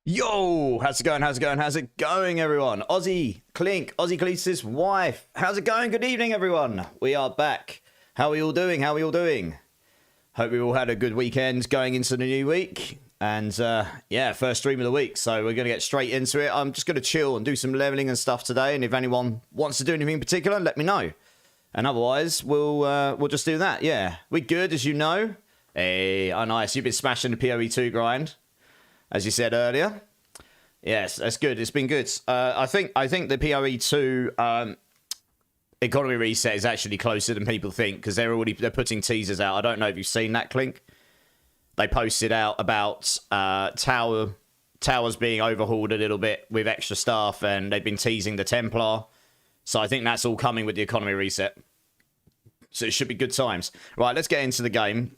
Yo, how's it going? How's it going? How's it going, everyone? Aussie Clink, Aussie Cleese's wife. How's it going? Good evening, everyone. We are back. How are we all doing? How are we all doing? Hope we all had a good weekend going into the new week. And yeah, first stream of the week. So we're going to get straight into it. I'm just going to chill and do some leveling and stuff today. And if anyone wants to do anything in particular, let me know. And otherwise, we'll just do that. Yeah, we're good, as you know. Hey, oh nice. You've been smashing the PoE2 grind, as you said earlier. Yes, that's good. It's been good. I think the PoE2 economy reset is actually closer than people think, because they're putting teasers out. I don't know if you've seen that, Clink. They posted out about towers being overhauled a little bit with extra staff, and they've been teasing the Templar. So I think that's all coming with the economy reset. So it should be good times. Right, let's get into the game.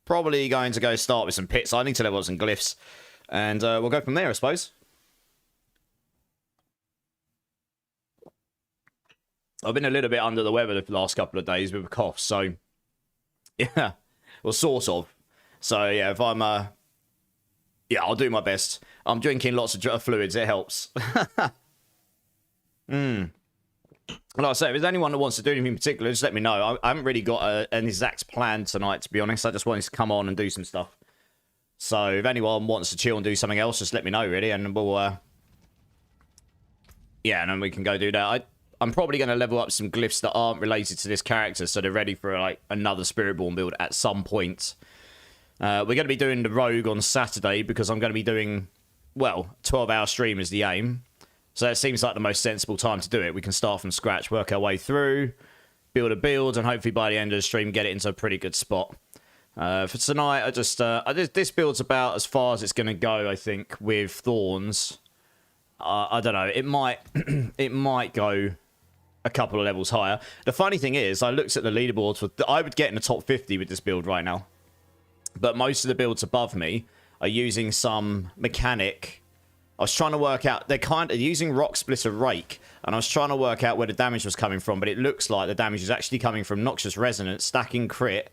Probably going to go start with some pits. I need to level up some glyphs. And we'll go from there, I suppose. I've been a little bit under the weather the last couple of days with a cough. So, yeah. Well, sort of. So, yeah, if I'm... yeah, I'll do my best. I'm drinking lots of fluids. It helps. Like I say, if there's anyone that wants to do anything in particular, just let me know. I haven't really got an exact plan tonight, to be honest. I just wanted to come on and do some stuff. So if anyone wants to chill and do something else, just let me know, really, and we'll... yeah, and then we can go do that. I'm probably going to level up some glyphs that aren't related to this character, so they're ready for, like, another Spiritborn build at some point. We're going to be doing the Rogue on Saturday, because I'm going to be doing, well, 12-hour stream is the aim. So it seems like the most sensible time to do it. We can start from scratch, work our way through, build a build, and hopefully by the end of the stream get it into a pretty good spot. For tonight, this build's about as far as it's going to go, I think, with Thorns. I don't know. It might it might go a couple of levels higher. The funny thing is, I looked at the leaderboards. I would get in the top 50 with this build right now. But most of the builds above me are using some mechanic. I was trying to work out, they're kind of using Rock Splitter Rake, and I was trying to work out where the damage was coming from, but it looks like the damage is actually coming from Noxious Resonance, stacking crit,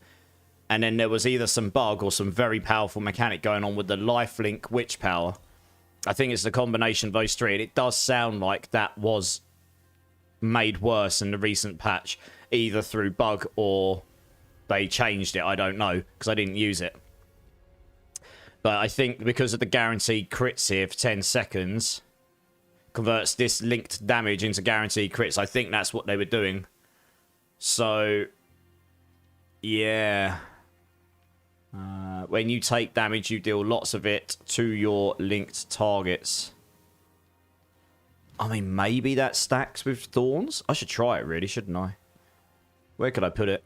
and then there was either some bug or some very powerful mechanic going on with the Lifelink Witch Power. I think it's the combination of those three, and it does sound like that was made worse in the recent patch, either through bug or they changed it, I don't know, because I didn't use it. But I think because of the guaranteed crits here for 10 seconds, converts this linked damage into guaranteed crits. I think that's what they were doing. So, yeah. When you take damage, you deal lots of it to your linked targets. I mean, maybe that stacks with Thorns? I should try it, really, shouldn't I? Where could I put it?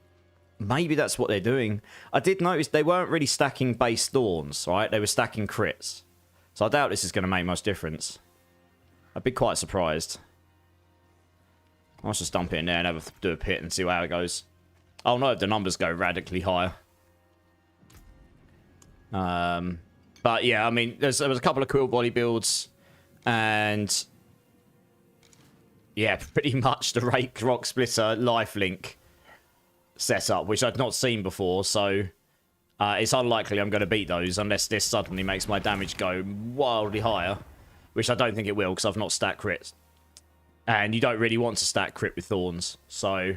Maybe that's what they're doing. I did notice they weren't really stacking base Thorns, right? They were stacking crits. So I doubt this is going to make much difference. I'd be quite surprised. I'll just dump it in there and do a pit and see how it goes. Oh no, if the numbers go radically higher. But yeah, I mean, there was a couple of cool body builds. And yeah, pretty much the Rake, Rock Splitter, Lifelink setup, which I've not seen before, so it's unlikely I'm going to beat those unless this suddenly makes my damage go wildly higher, which I don't think it will because I've not stacked crits. And you don't really want to stack crit with Thorns, so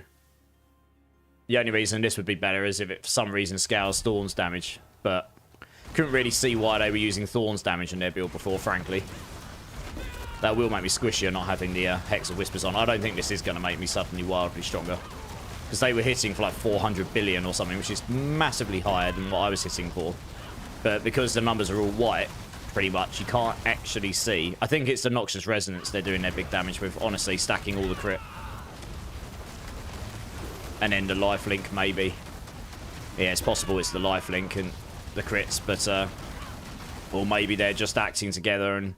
the only reason this would be better is if it for some reason scales Thorns damage, but couldn't really see why they were using Thorns damage in their build before, frankly. That will make me squishier not having the Hex of Whispers on. I don't think this is going to make me suddenly wildly stronger. Because they were hitting for like 400 billion or something, which is massively higher than what I was hitting for. But because the numbers are all white, pretty much, you can't actually see. I think it's the Noxious Resonance they're doing their big damage with, honestly, stacking all the crit. And then the Lifelink, maybe. Yeah, it's possible it's the Lifelink and the crits, but... or maybe they're just acting together and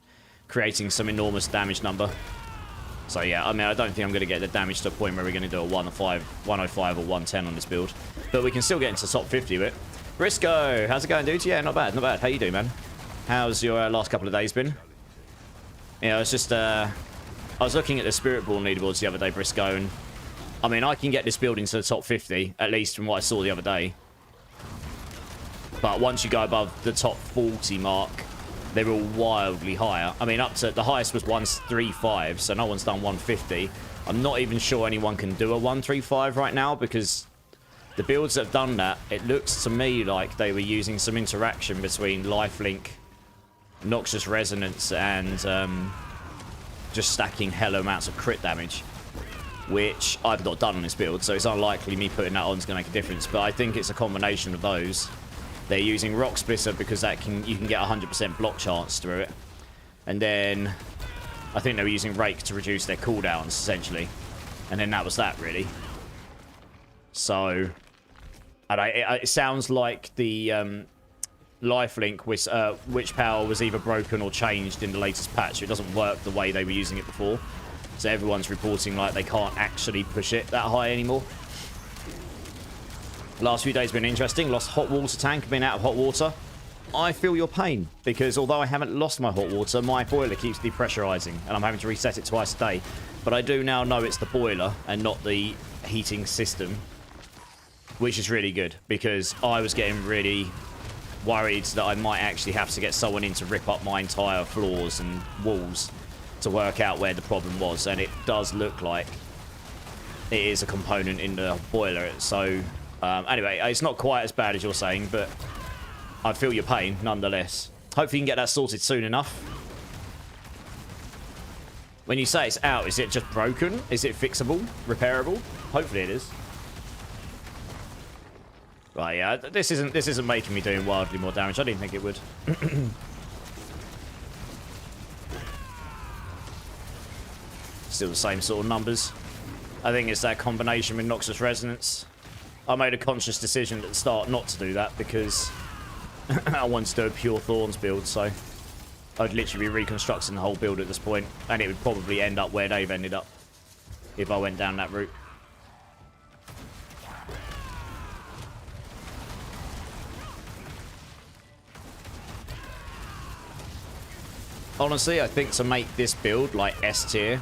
creating some enormous damage number. So yeah, I mean, I don't think I'm going to get the damage to a point where we're going to do a 105 or 110 on this build. But we can still get into top 50 with it. Briscoe, how's it going, dude? Yeah, not bad, not bad. How you doing, man? How's your last couple of days been? Yeah, I was just... I was looking at the Spiritborn leaderboards the other day, Briscoe, and... I mean, I can get this build into the top 50, at least from what I saw the other day. But once you go above the top 40 mark, they're all wildly higher. I mean, up to the highest was 135, so no one's done 150. I'm not even sure anyone can do a 135 right now, because the builds that have done that, it looks to me like they were using some interaction between lifelink, Noxious Resonance, and just stacking hell amounts of crit damage, which I've not done on this build, so it's unlikely me putting that on is going to make a difference. But I think it's a combination of those. They're using Rock Splitter because you can get 100% block chance through it. And then I think they were using Rake to reduce their cooldowns, essentially. And then that was that, really. So, and it sounds like the lifelink Witch Power was either broken or changed in the latest patch. It doesn't work the way they were using it before. So everyone's reporting like they can't actually push it that high anymore. Last few days have been interesting. Lost hot water tank, been out of hot water. I feel your pain, because although I haven't lost my hot water, my boiler keeps depressurizing, and I'm having to reset it twice a day. But I do now know it's the boiler and not the heating system, which is really good, because I was getting really worried that I might actually have to get someone in to rip up my entire floors and walls to work out where the problem was, and it does look like it is a component in the boiler. So anyway, it's not quite as bad as you're saying, but I feel your pain nonetheless. Hopefully you can get that sorted soon enough. When you say it's out, is it just broken? Is it fixable? Repairable? Hopefully it is. Right, yeah, this isn't making me doing wildly more damage. I didn't think it would. Still the same sort of numbers. I think it's that combination with Noxious Resonance. I made a conscious decision at the start not to do that because I wanted to do a pure Thorns build, so I'd literally be reconstructing the whole build at this point, and it would probably end up where they've ended up if I went down that route. Honestly, I think to make this build like S tier,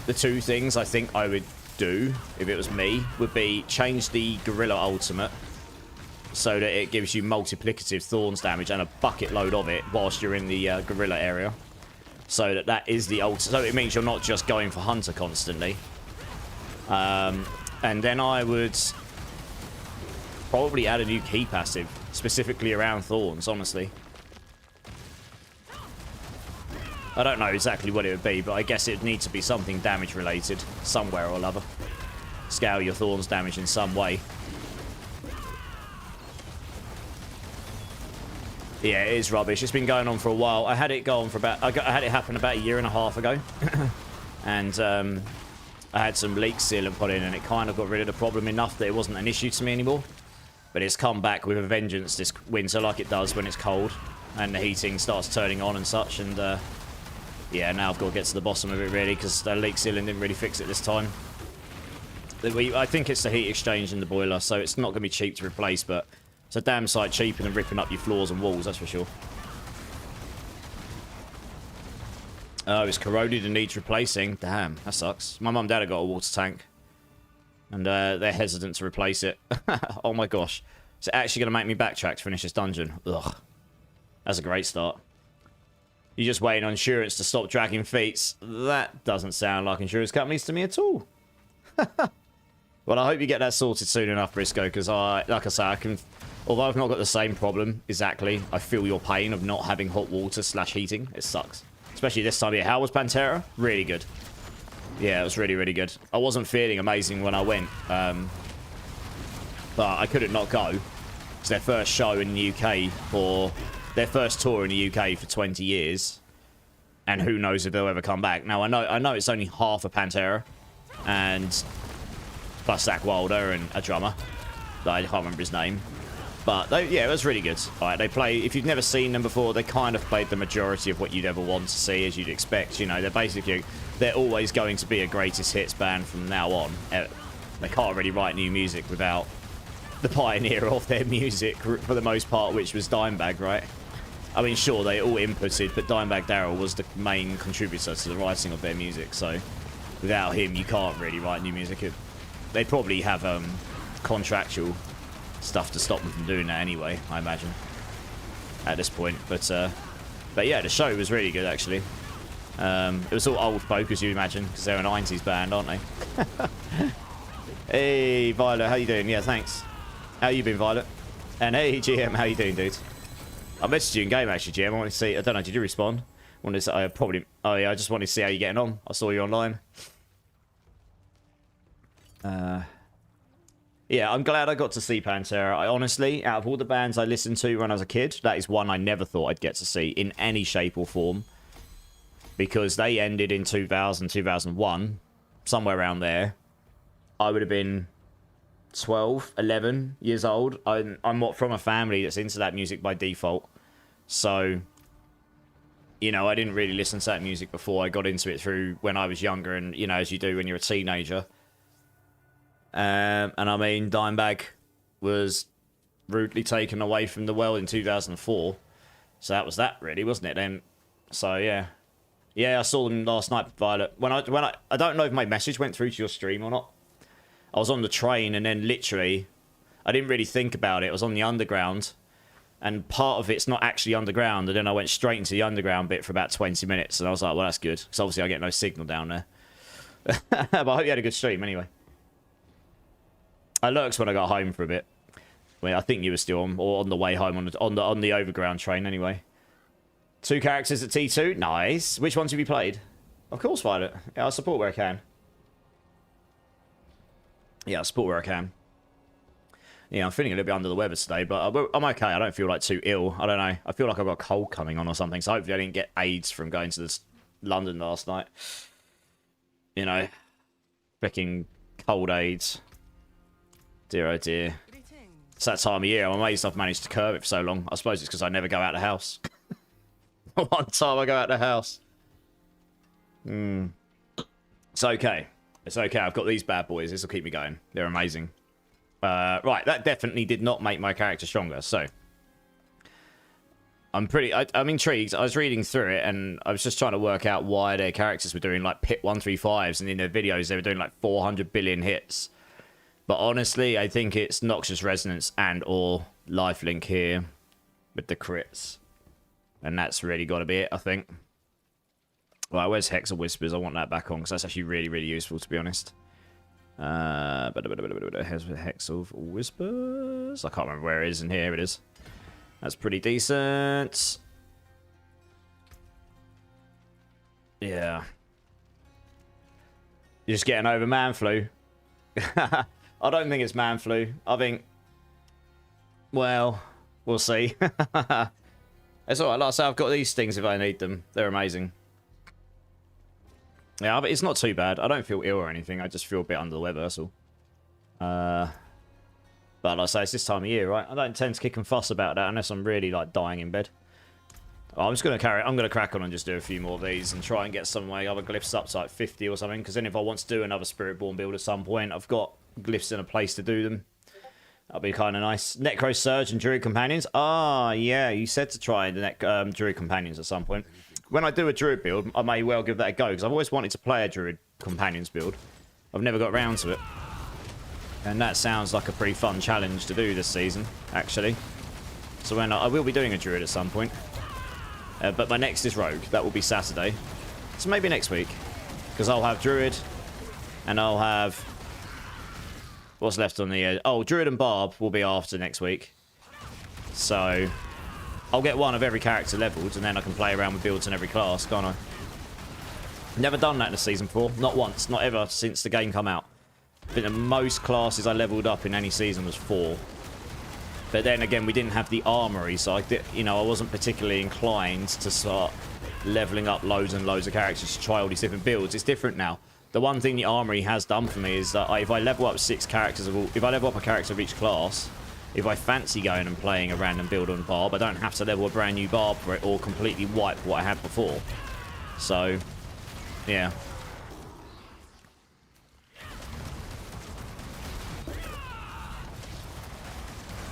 the two things I think I would do if it was me would be change the Gorilla Ultimate so that it gives you multiplicative Thorns damage and a bucket load of it whilst you're in the Gorilla area. So that is the ultimate. So it means you're not just going for Hunter constantly. And then I would probably add a new key passive specifically around Thorns, honestly. I don't know exactly what it would be, but I guess it would need to be something damage related somewhere or other. Scale your Thorns damage in some way. Yeah, it is rubbish. It's been going on for a while. I had it go on for about... I had it happen about 1.5 years ago. And I had some leak sealant put in, and it kind of got rid of the problem enough that it wasn't an issue to me anymore. But it's come back with a vengeance this winter, like it does when it's cold. And the heating starts turning on and such, and... yeah, now I've got to get to the bottom of it, really, because the leak sealing didn't really fix it this time. I think it's the heat exchange in the boiler, so it's not going to be cheap to replace, but it's a damn sight cheaper than ripping up your floors and walls, that's for sure. Oh, it's corroded and needs replacing. Damn, that sucks. My mum and dad have got a water tank, and they're hesitant to replace it. Oh my gosh. Is it actually going to make me backtrack to finish this dungeon? Ugh. That's a great start. You're just waiting on insurance to stop dragging feet. That doesn't sound like insurance companies to me at all. Well, I hope you get that sorted soon enough, Briscoe, because like I say, I can... Although I've not got the same problem, exactly, I feel your pain of not having hot water / heating. It sucks. Especially this time of year. How was Pantera? Really good. Yeah, it was really, really good. I wasn't feeling amazing when I went. But I couldn't not go. It's their first show in the UK for... Their first tour in the UK for 20 years. And who knows if they'll ever come back. Now, I know it's only half a Pantera. And... plus Zach Wilder and a drummer. I can't remember his name. But, yeah, it was really good. Alright, they play... If you've never seen them before, they kind of played the majority of what you'd ever want to see, as you'd expect. You know, they're basically... They're always going to be a greatest hits band from now on. They can't really write new music without the pioneer of their music, for the most part, which was Dimebag, right? I mean, sure, they all inputted, but Dimebag Darrell was the main contributor to the writing of their music, so without him, you can't really write new music. They probably have contractual stuff to stop them from doing that anyway, I imagine, at this point. But But yeah, the show was really good, actually. It was all old folk, as you imagine, because they're a 90s band, aren't they? Hey, Violet, how you doing? Yeah, thanks. How you been, Violet? And hey, GM, how you doing, dude? I messaged you in game, actually, GM. I want to see... I don't know, did you respond? Wanted to say, I probably... Oh, yeah, I just wanted to see how you're getting on. I saw you online. Yeah, I'm glad I got to see Pantera. I honestly, out of all the bands I listened to when I was a kid, that is one I never thought I'd get to see in any shape or form. Because they ended in 2000, 2001, somewhere around there. I would have been 12, 11 years old. I'm not from a family that's into that music by default. So, you know, I didn't really listen to that music before. I got into it through when I was younger and, you know, as you do when you're a teenager. And I mean, Dimebag was rudely taken away from the world in 2004. So that was that, really, wasn't it? Then, so yeah, yeah, I saw them last night, Violet. When I don't know if my message went through to your stream or not. I was on the train and then literally, I didn't really think about it. I was on the underground, and part of it's not actually underground. And then I went straight into the underground bit for about 20 minutes, and I was like, well, that's good, because obviously I get no signal down there. But I hope you had a good stream anyway. I lurked when I got home for a bit. Well, I think you were still on, or on the way home on the overground train anyway. 2 characters at T2, nice. Which ones have you played? Of course, Violet. Yeah, I support where I can. Yeah, I support where I can. Yeah, I'm feeling a little bit under the weather today, but I'm okay. I don't feel like too ill. I don't know. I feel like I've got a cold coming on or something, so hopefully I didn't get AIDS from going to this London last night. You know, freaking cold AIDS. Dear, oh dear. It's that time of year. I'm amazed I've managed to curb it for so long. I suppose it's because I never go out of the house. One time I go out of the house. It's okay. It's okay. I've got these bad boys. This will keep me going. They're amazing. Right, that definitely did not make my character stronger, so... I'm intrigued. I was reading through it, and I was just trying to work out why their characters were doing, like, pit 135s, and in their videos they were doing, like, 400 billion hits. But honestly, I think it's Noxious Resonance and or Lifelink here with the crits. And that's really got to be it, I think. Well, where's Hex of Whispers? I want that back on, because that's actually really, really useful, to be honest. Hex of Whispers? I can't remember where it is in here. It is. That's pretty decent. Yeah. You're just getting over man flu. I don't think it's man flu. I think... Well, we'll see. It's alright. Like I say, I've got these things if I need them. They're amazing. Yeah, but it's not too bad. I don't feel ill or anything. I just feel a bit under the weather, that's all. But like I say, it's this time of year, right? I don't tend to kick and fuss about that unless I'm really, like, dying in bed. Oh, I'm just going to carry it. I'm going to crack on and just do a few more of these and try and get some of my other glyphs up to, like, 50 or something. Because then if I want to do another Spiritborn build at some point, I've got glyphs in a place to do them. That'll be kind of nice. Necro Surge and Druid Companions. Ah, yeah, you said to try the Druid Companions at some point. When I do a Druid build, I may well give that a go, because I've always wanted to play a Druid Companions build. I've never got around to it. And that sounds like a pretty fun challenge to do this season, actually. So when I will be doing a Druid at some point. But my next is Rogue. That will be Saturday. So maybe next week. Because I'll have Druid, and I'll have... What's left on the... oh, Druid and Barb will be after next week. So... I'll get one of every character leveled, and then I can play around with builds in every class, can't I? Never done that in a season before. Not once. Not ever since the game come out. I think the most classes I leveled up in any season was 4. But then again, we didn't have the armory, so I wasn't particularly inclined to start leveling up loads and loads of characters to try all these different builds. It's different now. The one thing the armory has done for me is that if I level up 6 characters if I level up a character of each class, if I fancy going and playing a random build on Barb, I don't have to level a brand new Barb for it or completely wipe what I had before. So, yeah.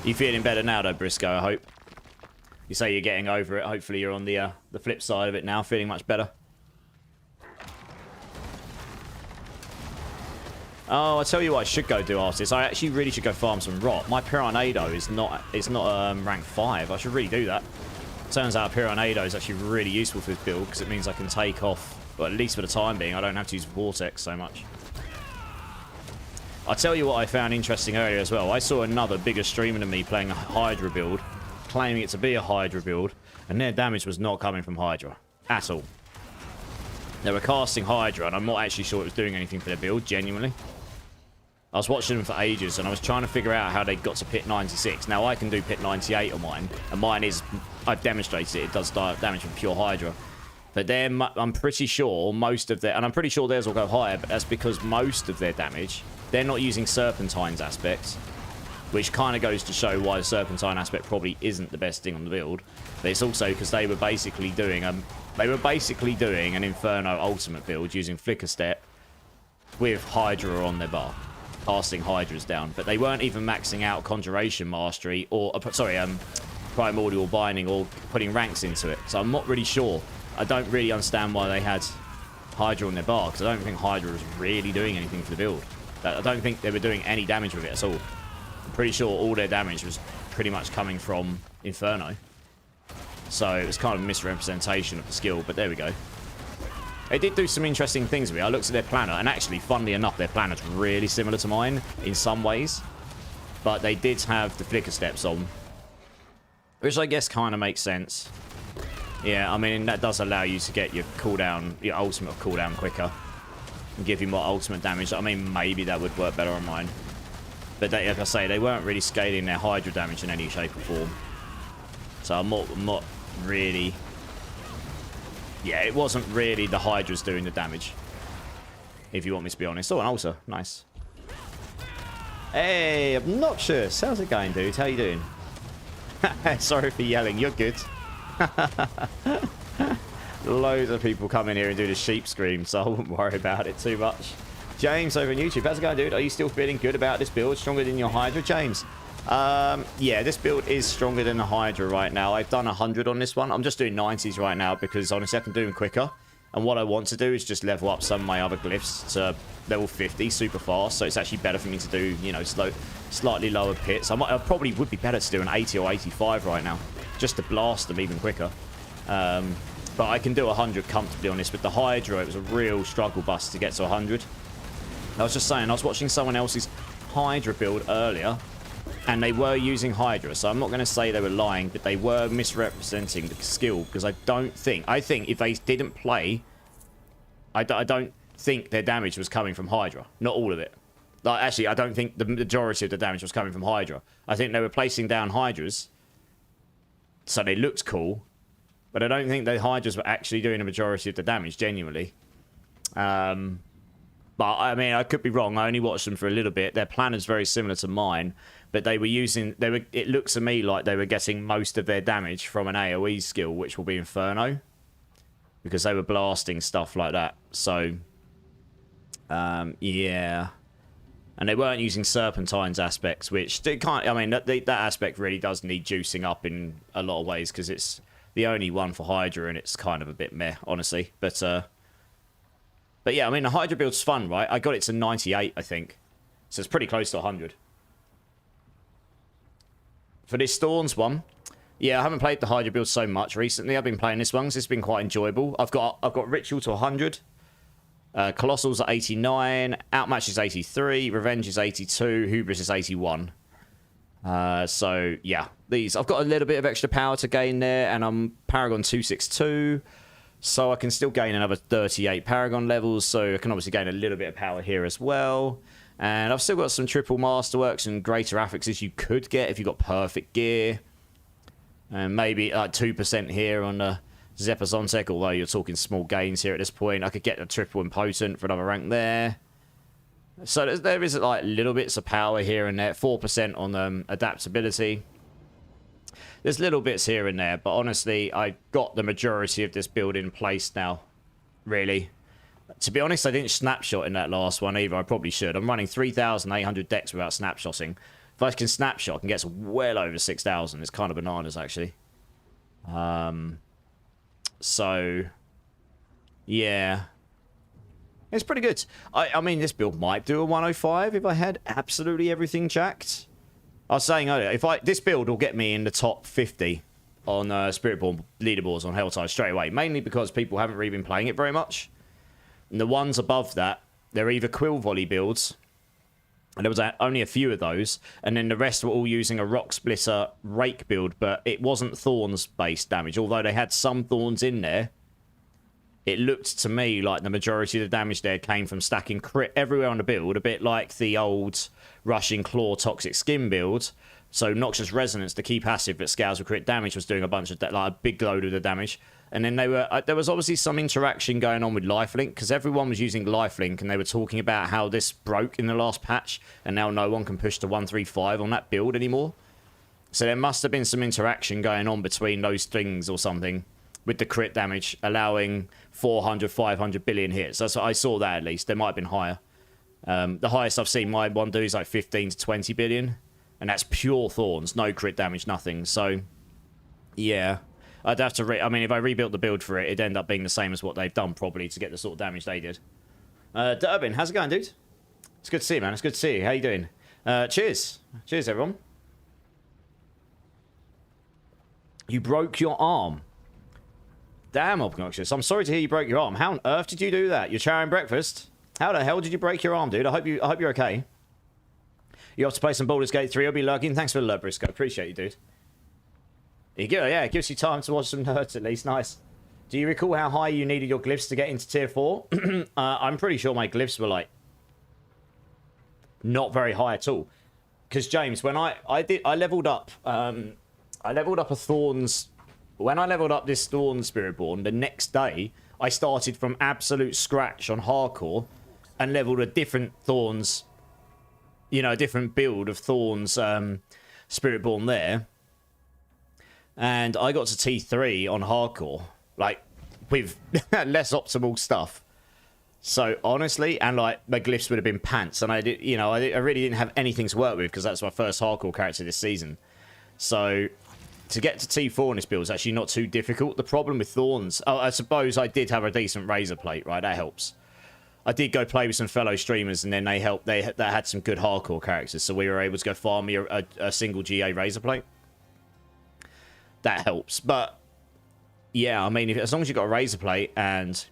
You feeling better now though, Briscoe, I hope? You say you're getting over it. Hopefully you're on the flip side of it now, feeling much better. Oh, I tell you what I should go do after this. I actually really should go farm some rot. My Piranado is not rank 5. I should really do that. Turns out Piranado is actually really useful for this build because it means I can take off, well, at least for the time being, I don't have to use Vortex so much. I'll tell you what I found interesting earlier as well. I saw another bigger streamer than me playing a Hydra build, claiming it to be a Hydra build, and their damage was not coming from Hydra at all. They were casting Hydra, and I'm not actually sure it was doing anything for their build, genuinely. I was watching them for ages, and I was trying to figure out how they got to pit 96. Now, I can do pit 98 on mine, and mine is, I've demonstrated it does damage from pure Hydra. But then, I'm pretty sure most of their, and I'm pretty sure theirs will go higher, but that's because most of their damage, they're not using Serpentine's aspects, which kind of goes to show why the Serpentine aspect probably isn't the best thing on the build. But it's also because they were basically doing an Inferno ultimate build using Flicker Step with Hydra on their bar, casting Hydras down. But they weren't even maxing out Conjuration Mastery or Primordial Binding or putting ranks into it. So I'm not really sure. I don't really understand why they had Hydra on their bar, because I don't think Hydra was really doing anything for the build. I don't think they were doing any damage with it at all. I'm pretty sure all their damage was pretty much coming from Inferno. So it was kind of a misrepresentation of the skill, but there we go. They did do some interesting things with it. I looked at their planner, and actually, funnily enough, their planner's really similar to mine in some ways. But they did have the Flicker Steps on, which I guess kind of makes sense. Yeah, I mean, that does allow you to get your cooldown, your ultimate cooldown quicker. And give you more ultimate damage. I mean, maybe that would work better on mine. But they, like I say, they weren't really scaling their Hydra damage in any shape or form. So I'm not really... Yeah, it wasn't really the Hydras doing the damage, if you want me to be honest. Oh, an ulcer. Nice. Hey, Obnoxious. How's it going, dude? How you doing? Sorry for yelling. You're good. Loads of people come in here and do the sheep scream, so I wouldn't worry about it too much. James over on YouTube. How's it going, dude? Are you still feeling good about this build? Stronger than your Hydra, James? Yeah, this build is stronger than the Hydra right now. I've done 100 on this one. I'm just doing 90s right now because honestly I can do them quicker. And what I want to do is just level up some of my other glyphs to level 50 super fast. So it's actually better for me to do, you know, slightly lower pits. I probably would be better to do an 80 or 85 right now, just to blast them even quicker. But I can do 100 comfortably on this. With the Hydra, it was a real struggle bus to get to 100. I was just saying, I was watching someone else's Hydra build earlier, and they were using Hydra, so I'm not going to say they were lying, but they were misrepresenting the skill, because I think if they didn't play, I don't think their damage was coming from Hydra. Not all of it. Like, actually, I don't think the majority of the damage was coming from Hydra. I think they were placing down Hydras, so they looked cool, but I don't think the Hydras were actually doing the majority of the damage, genuinely. But, I mean, I could be wrong. I only watched them for a little bit. Their plan is very similar to mine, but they were using... It looks to me like they were getting most of their damage from an AoE skill, which will be Inferno, because they were blasting stuff like that. So, yeah. And they weren't using Serpentine's aspects, which they can't... I mean, that aspect really does need juicing up in a lot of ways, because it's the only one for Hydra, and it's kind of a bit meh, honestly. But yeah, I mean, the Hydra build's fun, right? I got it to 98, I think. So it's pretty close to 100. For this Thorns one, yeah, I haven't played the Hydra build so much recently. I've been playing this one, so it's been quite enjoyable. I've got Ritual to 100. Colossal's at 89. Outmatch is 83. Revenge is 82. Hubris is 81. So, yeah. I've got a little bit of extra power to gain there, and I'm Paragon 262. So I can still gain another 38 Paragon levels, so I can obviously gain a little bit of power here as well. And I've still got some triple Masterworks and greater affixes you could get if you got perfect gear. And maybe like 2% here on the Zepazontek, although you're talking small gains here at this point. I could get a triple impotent for another rank there. So there is like little bits of power here and there. 4% on adaptability. There's little bits here and there, but honestly, I got the majority of this build in place now, really. To be honest, I didn't snapshot in that last one either. I probably should. I'm running 3,800 decks without snapshotting. If I can snapshot, I can get to well over 6,000. It's kind of bananas, actually. So, yeah. It's pretty good. I mean, this build might do a 105 if I had absolutely everything jacked. I was saying earlier, this build will get me in the top 50 on Spiritborn leaderboards on Helltide straight away, mainly because people haven't really been playing it very much. And the ones above that, they're either Quill Volley builds, and there was only a few of those, and then the rest were all using a Rock Splitter Rake build, but it wasn't Thorns-based damage. Although they had some Thorns in there, it looked to me like the majority of the damage there came from stacking crit everywhere on the build, a bit like the old Rushing Claw Toxic Skin build. So Noxious Resonance, the key passive that scales with crit damage, was doing a bunch of like a big load of the damage. And then there was obviously some interaction going on with Lifelink, because everyone was using Lifelink, and they were talking about how this broke in the last patch, and now no one can push to 135 on that build anymore. So there must have been some interaction going on between those things or something with the crit damage, allowing 400, 500 billion hits. That's what I saw that at least. There might have been higher. The highest I've seen my one do is like 15 to 20 billion. And that's pure Thorns, no crit damage, nothing. So, yeah. I'd have to... I mean, if I rebuilt the build for it, it'd end up being the same as what they've done, probably, to get the sort of damage they did. Durbin, how's it going, dude? It's good to see you, man. It's good to see you. How you doing? Cheers. Cheers, everyone. You broke your arm. Damn, obnoxious. I'm sorry to hear you broke your arm. How on earth did you do that? You're chowing breakfast? How the hell did you break your arm, dude? I hope you're okay. You have to play some Baldur's Gate 3. I'll be lurking. Thanks for the love, Briscoe. Appreciate you, dude. Yeah, it gives you time to watch some nerds at least. Nice. Do you recall how high you needed your glyphs to get into tier 4? I'm pretty sure my glyphs were like not very high at all. Because James, when I leveled up a Thorns. When I leveled up this Thorns Spiritborn, the next day I started from absolute scratch on hardcore and leveled a different Thorns. You know, a different build of Thorns Spiritborn there. And I got to T3 on hardcore, like, with less optimal stuff. So, honestly, and, like, my glyphs would have been pants. And I did, you know, I really didn't have anything to work with because that's my first hardcore character this season. So, to get to T4 in this build is actually not too difficult. The problem with Thorns... Oh, I suppose I did have a decent razor plate, right? That helps. I did go play with some fellow streamers, and then they helped. They had some good hardcore characters, so we were able to go farm me a single GA razor plate. That helps, but yeah, I mean, as long as you got a razor plate and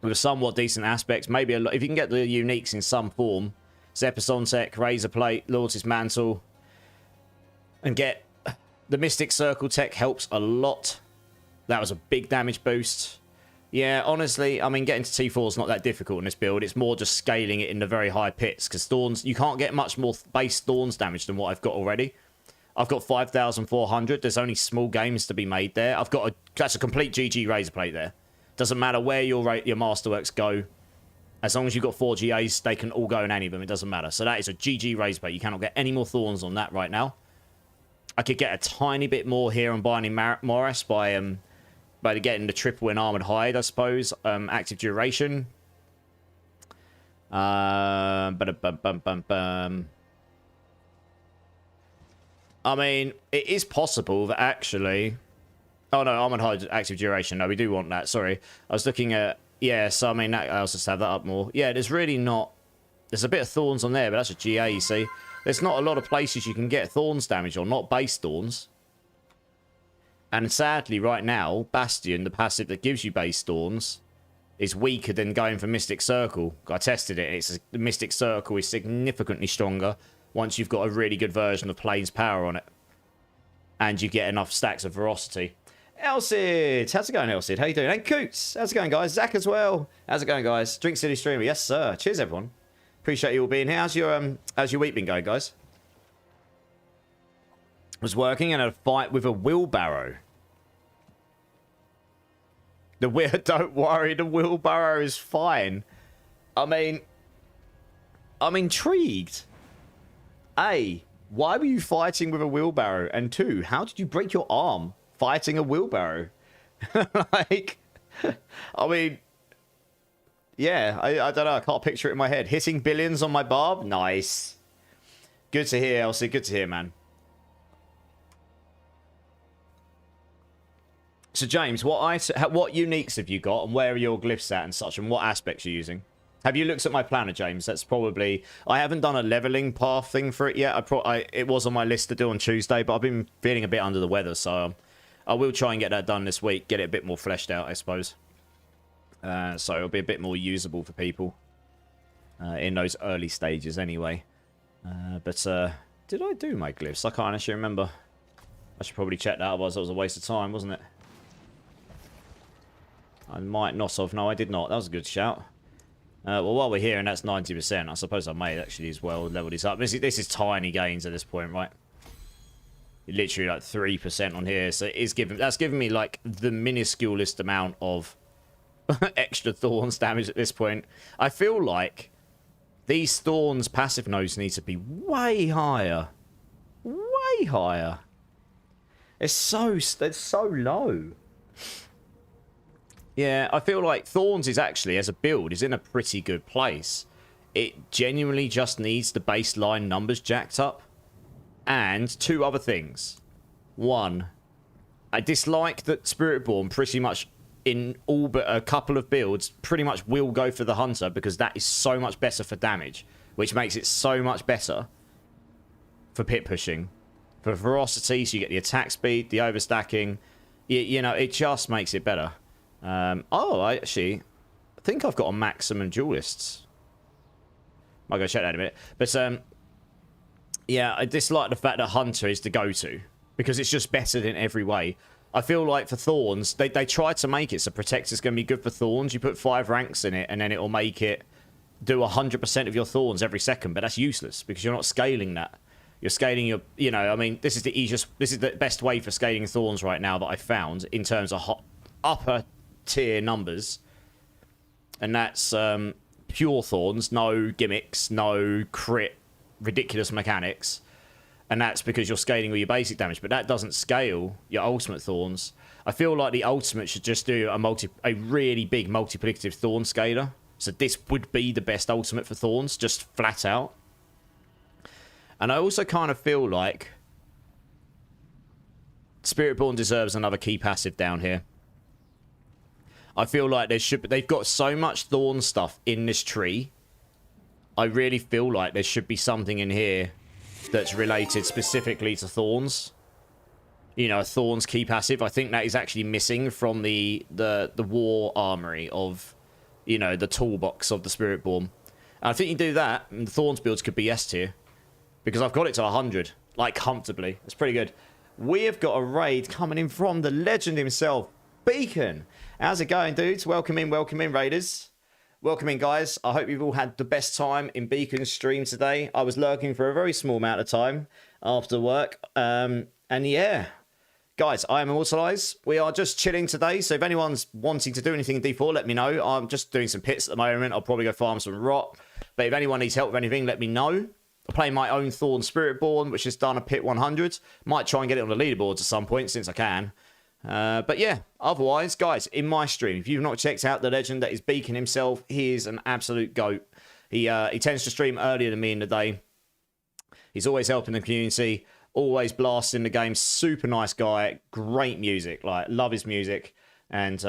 with a somewhat decent aspects, maybe if you can get the uniques in some form, Zephyr Tech, razor plate, Loyalty's Mantle, and get the Mystic Circle tech helps a lot. That was a big damage boost. Yeah, honestly, I mean, getting to T4 is not that difficult in this build. It's more just scaling it in the very high pits, because Thorns, you can't get much more base Thorns damage than what I've got already. I've got 5,400. There's only small games to be made there. That's a complete GG razor plate there. Doesn't matter where your Masterworks go. As long as you've got 4 GAs, they can all go in any of them. It doesn't matter. So that is a GG razor plate. You cannot get any more Thorns on that right now. I could get a tiny bit more here on Binding Morass by getting the triple in Armored Hide, I suppose. Active duration. I mean, it is possible that actually... Oh, no, Armored Hide active duration. No, we do want that. Sorry. I was looking at... Yeah, so I mean, I'll just have that up more. Yeah, there's really not... There's a bit of Thorns on there, but that's a GA, you see. There's not a lot of places you can get Thorns damage on, not base Thorns. And sadly, right now, Bastion, the passive that gives you base Thorns, is weaker than going for Mystic Circle. I tested it. The Mystic Circle is significantly stronger once you've got a really good version of Plane's Power on it. And you get enough stacks of Ferocity. Elsid! How's it going, Elsid? How you doing? And Coots! How's it going, guys? Zach as well. How's it going, guys? Drink City Streamer. Yes, sir. Cheers, everyone. Appreciate you all being here. How's your week been going, guys? Was working in a fight with a wheelbarrow. Don't worry, the wheelbarrow is fine. I mean, I'm intrigued. A, why were you fighting with a wheelbarrow? And 2, how did you break your arm fighting a wheelbarrow? Like, I mean, yeah, I don't know. I can't picture it in my head. Hitting billions on my barb? Nice. Good to hear, Elsie. Good to hear, man. So, James, what uniques have you got, and where are your glyphs at and such, and what aspects are you using? Have you looked at my planner, James? That's probably... I haven't done a leveling path thing for it yet. It was on my list to do on Tuesday, but I've been feeling a bit under the weather, so I will try and get that done this week. Get it a bit more fleshed out, I suppose. So it'll be a bit more usable for people in those early stages anyway. Did I do my glyphs? I can't actually remember. I should probably check that, otherwise that was a waste of time, wasn't it? I might not have. No, I did not. That was a good shout. Well, while we're here, and that's 90%, I suppose I may actually as well level this up. This is tiny gains at this point, right? Literally like 3% on here, so that's giving me like the minusculest amount of extra Thorns damage at this point. I feel like these Thorns passive nodes need to be way higher. Way higher. They're so low. Yeah, I feel like Thorns is actually, as a build, is in a pretty good place. It genuinely just needs the baseline numbers jacked up. And two other things. One, I dislike that Spiritborn pretty much in all but a couple of builds pretty much will go for the Hunter because that is so much better for damage, which makes it so much better for pit pushing. For ferocity, so you get the attack speed, the overstacking. You know, it just makes it better. I think I've got a maximum duelists. I'll go check that in a minute. But, yeah, I dislike the fact that Hunter is the go-to. Because it's just better in every way. I feel like for Thorns, they tried to make it so Protector's going to be good for Thorns. You put 5 ranks in it, and then it'll make it do 100% of your Thorns every second. But that's useless, because you're not scaling that. You're scaling your, you know, I mean, this is the best way for scaling Thorns right now that I've found in terms of upper tier numbers, and that's pure Thorns, no gimmicks, no crit, ridiculous mechanics, and that's because you're scaling all your basic damage, but that doesn't scale your ultimate Thorns. I feel like the ultimate should just do a really big multiplicative Thorn scaler, so this would be the best ultimate for Thorns, just flat out. And I also kind of feel like Spiritborn deserves another key passive down here. I feel like they've got so much Thorn stuff in this tree. I really feel like there should be something in here that's related specifically to Thorns. You know, a Thorns key passive. I think that is actually missing from the war armory of, you know, the toolbox of the Spiritborn. And I think you do that, and the Thorns builds could be S tier. Because I've got it to 100, like, comfortably. It's pretty good. We have got a raid coming in from the legend himself, Beacon. How's it going, dudes? Welcome in, raiders. Welcome in, guys. I hope you've all had the best time in Beacon's stream today. I was lurking for a very small amount of time after work. And yeah, guys, I am Immortalize. We are just chilling today, so if anyone's wanting to do anything in D4, let me know. I'm just doing some pits at the moment. I'll probably go farm some rot. But if anyone needs help with anything, let me know. I'm playing my own Thorn Spiritborn, which has done a pit 100. Might try and get it on the leaderboards at some point, since I can. But yeah, otherwise, guys, in my stream, if you've not checked out the legend that is Beacon himself, he is an absolute goat. He tends to stream earlier than me in the day. He's always helping the community, always blasting the game. Super nice guy, great music, like, love his music. And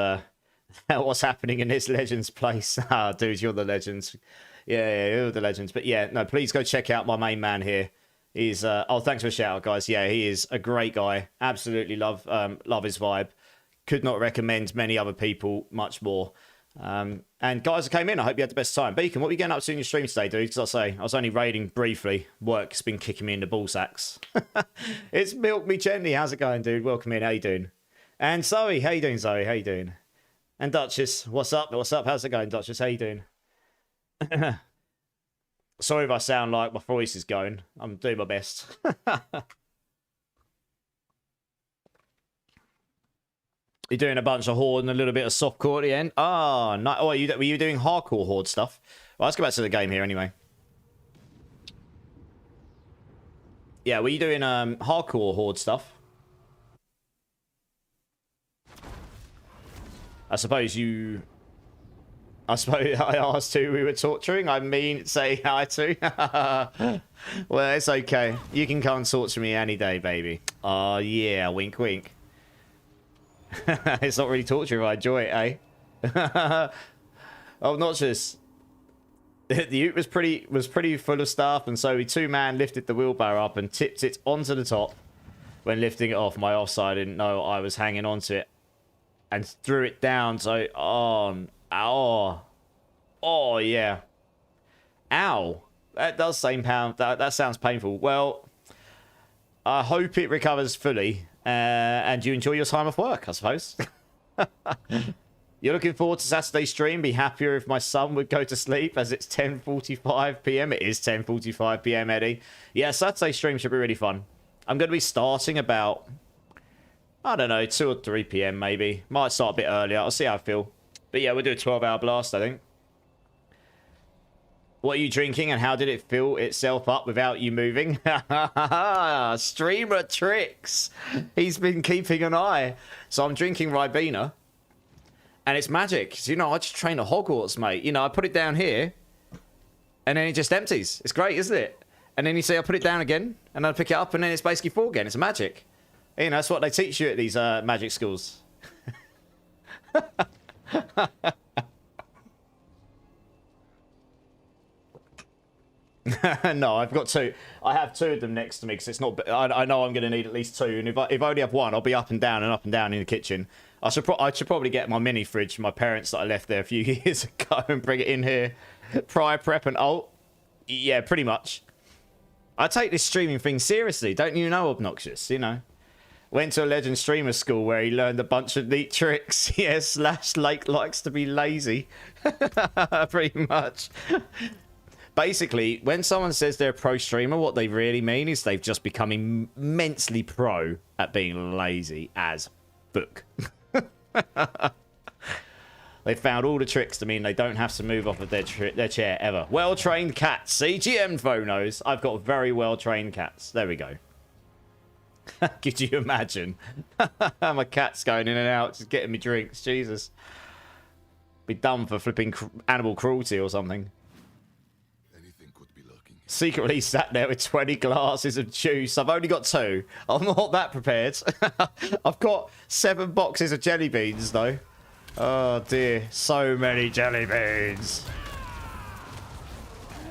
what's happening in this legend's place? Ah, dude, you're the legends. Yeah, you're the legends. But yeah, no, please go check out my main man here. He's oh, thanks for the shout out, guys. Yeah, he is a great guy. Absolutely love his vibe. Could not recommend many other people much more. And guys that came in, I hope you had the best time. Beacon, what are you getting up to in your stream today, dude? Because I was only raiding briefly. Work's been kicking me in the ball sacks. It's Milk Me Gently. How's it going, dude? Welcome in. How you doing? And Zoe, how you doing, Zoe? How you doing? And Duchess, what's up? What's up? How's it going, Duchess? How you doing? Sorry if I sound like my voice is going. I'm doing my best. You're doing a bunch of horde and a little bit of softcore at the end. Oh, no. Oh, were you doing hardcore horde stuff? Well, let's go back to the game here anyway. Yeah, were you doing hardcore horde stuff? I suppose I asked who we were torturing. I mean, say hi to. Well, it's okay. You can come and torture me any day, baby. Oh, yeah. Wink, wink. It's not really torture if I enjoy it, eh? Oh, not just... The ute was pretty full of stuff, and so we two-man lifted the wheelbarrow up and tipped it onto the top. When lifting it off, my offside didn't know I was hanging onto it and threw it down. So, oh yeah, ow. That does seem that sounds painful. Well, I hope it recovers fully, and you enjoy your time off work, I suppose. You're looking forward to Saturday's stream. Be happier if my son would go to sleep as it's 10:45 p.m. It is 10:45 p.m. Eddie. Yeah, Saturday's stream should be really fun. I'm going to be starting about, I don't know, 2 or 3 p.m. maybe. Might start a bit earlier. I'll see how I feel. But yeah, we'll do a 12-hour blast, I think. What are you drinking and how did it fill itself up without you moving? Streamer tricks. He's been keeping an eye. So I'm drinking Ribena. And it's magic. So, you know, I just train at Hogwarts, mate. You know, I put it down here. And then it just empties. It's great, isn't it? And then you see I put it down again. And I pick it up and then it's basically full again. It's magic. You know, that's what they teach you at these magic schools. No, I've got 2. I have 2 of them next to me because it's not. I know I'm going to need at least 2, and if I only have 1, I'll be up and down in the kitchen. I should probably get my mini fridge from my parents that I left there a few years ago and bring it in here. Prior prep and alt. Yeah, pretty much. I take this streaming thing seriously. Don't you know, Obnoxious? You know. Went to a legend streamer school where he learned a bunch of neat tricks. Yeah, / Lake likes to be lazy. Pretty much. Basically, when someone says they're a pro streamer, what they really mean is they've just become immensely pro at being lazy as fuck. They found all the tricks to mean they don't have to move off of their chair ever. Well-trained cats. CGM phonos. I've got very well-trained cats. There we go. Could you imagine? My cat's going in and out, just getting me drinks. Jesus. Be done for flipping animal cruelty or something. Secretly sat there with 20 glasses of juice. I've only got 2. I'm not that prepared. I've got 7 boxes of jelly beans, though. Oh, dear. So many jelly beans.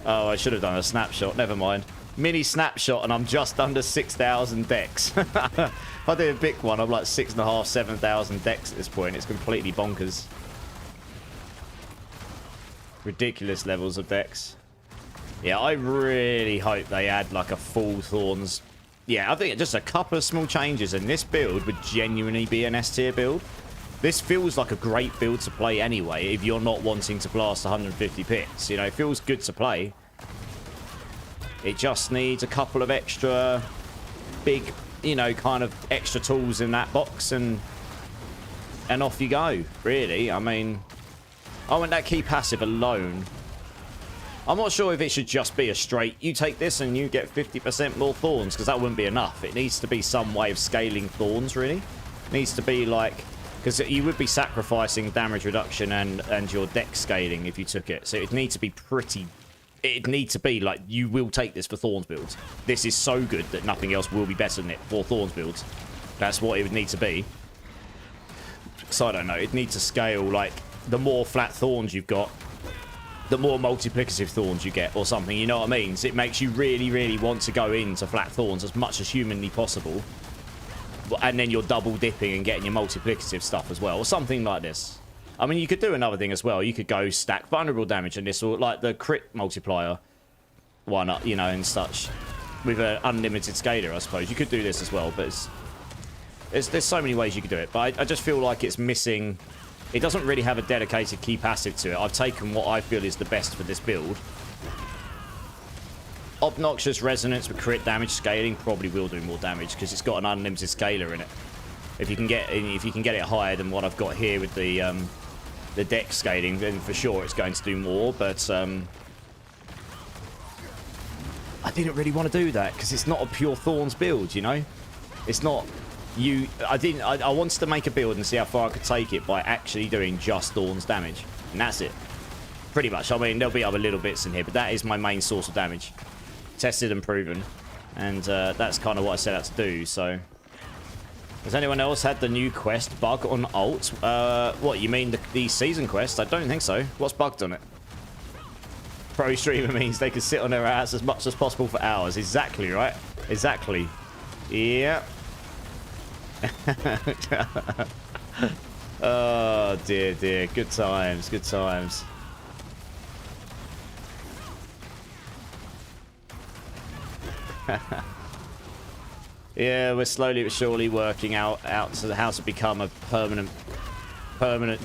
Oh, I should have done a snapshot. Never mind. Mini snapshot, and I'm just under 6,000 decks. If I do a big one, I'm like 6,500, 7,000 decks at this point. It's completely bonkers. Ridiculous levels of decks. Yeah, I really hope they add like a full Thorns. Yeah, I think just a couple of small changes and this build would genuinely be an S tier build. This feels like a great build to play anyway if you're not wanting to blast 150 pits. You know, it feels good to play. It just needs a couple of extra big, you know, kind of extra tools in that box and off you go, really. I mean, I want that key passive alone. I'm not sure if it should just be a straight, you take this and you get 50% more Thorns, because that wouldn't be enough. It needs to be some way of scaling Thorns, really. It needs to be like, because you would be sacrificing damage reduction and your deck scaling if you took it. So it'd need to be pretty, it'd need to be like, you will take this for Thorns builds. This is so good that nothing else will be better than it for Thorns builds. That's what it would need to be. So I don't know, it'd need to scale, like, the more flat Thorns you've got, the more multiplicative Thorns you get or something, you know what I mean? So it makes you really, really want to go into flat Thorns as much as humanly possible. And then you're double dipping and getting your multiplicative stuff as well, or something like this. I mean, you could do another thing as well. You could go stack vulnerable damage and this, or like the crit multiplier one, you know, and such. With an unlimited scaler, I suppose. You could do this as well, but there's so many ways you could do it. But I just feel like it's missing. It doesn't really have a dedicated key passive to it. I've taken what I feel is the best for this build. Obnoxious Resonance with crit damage scaling probably will do more damage because it's got an unlimited scaler in it. If you can get it higher than what I've got here with the deck scaling, then for sure it's going to do more. But I didn't really want to do that because it's not a pure Thorns build, you know. It's not. I wanted to make a build and see how far I could take it by actually doing just Thorns damage. And that's it. Pretty much. I mean, there'll be other little bits in here, but that is my main source of damage. Tested and proven. And that's kind of what I set out to do, so. Has anyone else had the new quest bug on alt? What, you mean the season quest? I don't think so. What's bugged on it? Pro streamer means they can sit on their ass as much as possible for hours. Exactly, right? Exactly. Yeah. Oh, dear, dear. Good times, good times. Yeah, we're slowly but surely working out to how to become a permanent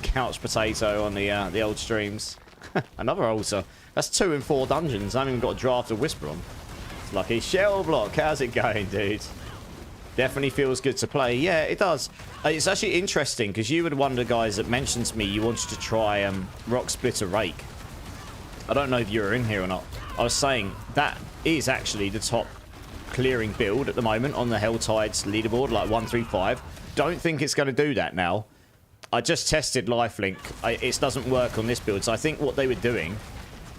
couch potato on the old streams. Another altar. That's 2 and 4 dungeons. I haven't even got a draft of Whisper on. It's lucky. Shell block. How's it going, dude? Definitely feels good to play. Yeah, it does. It's actually interesting because you were one of the guys that mentioned to me you wanted to try Rock Splitter Rake. I don't know if you were in here or not. I was saying that is actually the top clearing build at the moment on the Helltides leaderboard, like 135. Don't think it's going to do that now. I just tested Lifelink. It doesn't work on this build, so I think what they were doing,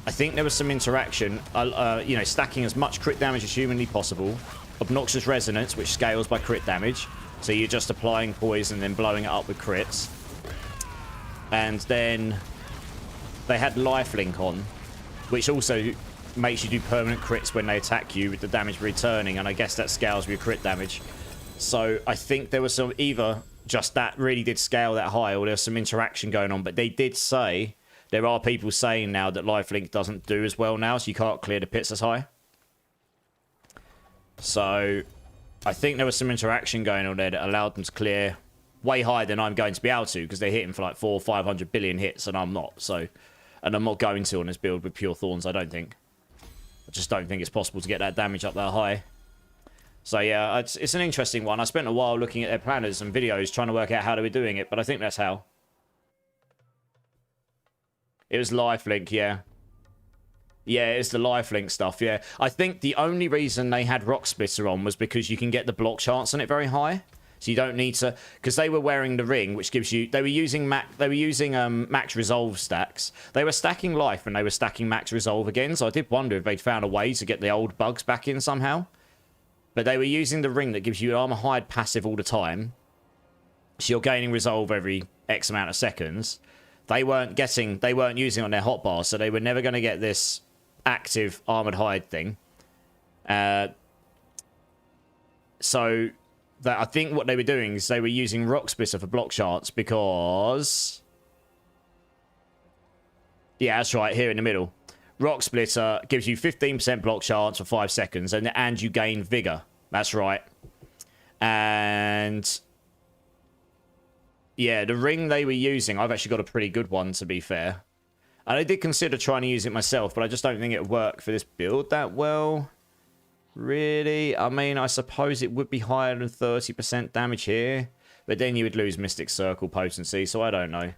I think there was some interaction, you know, stacking as much crit damage as humanly possible, obnoxious resonance, which scales by crit damage, so you're just applying poison and then blowing it up with crits, and then they had Lifelink on, which also makes you do permanent crits when they attack you with the damage returning, and I guess that scales with your crit damage. So I think there was some, either just that really did scale that high, or there's some interaction going on, but they did say, there are people saying now that Lifelink doesn't do as well now, so you can't clear the pits as high. So I think there was some interaction going on there that allowed them to clear way higher than I'm going to be able to, because they're hitting for like 400 or 500 billion hits, and I'm not. So, and I'm not going to on this build with pure Thorns, I don't think. I just don't think it's possible to get that damage up that high. So yeah, it's an interesting one. I spent a while looking at their planners and videos trying to work out how they were doing it, but I think that's how. It was Lifelink, yeah. Yeah, it's the Lifelink stuff, yeah. I think the only reason they had Rock Splitter on was because you can get the block chance on it very high. So you don't need to, because they were wearing the ring, which gives you, they were using max resolve stacks. They were stacking life and they were stacking max resolve again. So I did wonder if they'd found a way to get the old bugs back in somehow. But they were using the ring that gives you an armor hide passive all the time. So you're gaining resolve every X amount of seconds. They weren't using it on their hotbar, so they were never going to get this active armored hide thing. So that I think what they were doing is they were using Rock Splitter for block charts because, yeah, that's right, here in the middle. Rock Splitter gives you 15% block charts for 5 seconds, and you gain vigor. That's right. And yeah, the ring they were using, I've actually got a pretty good one, to be fair. And I did consider trying to use it myself, but I just don't think it would work for this build that well. Really? I mean, I suppose it would be higher than 30% damage here, but then you would lose Mystic Circle potency, so I don't know.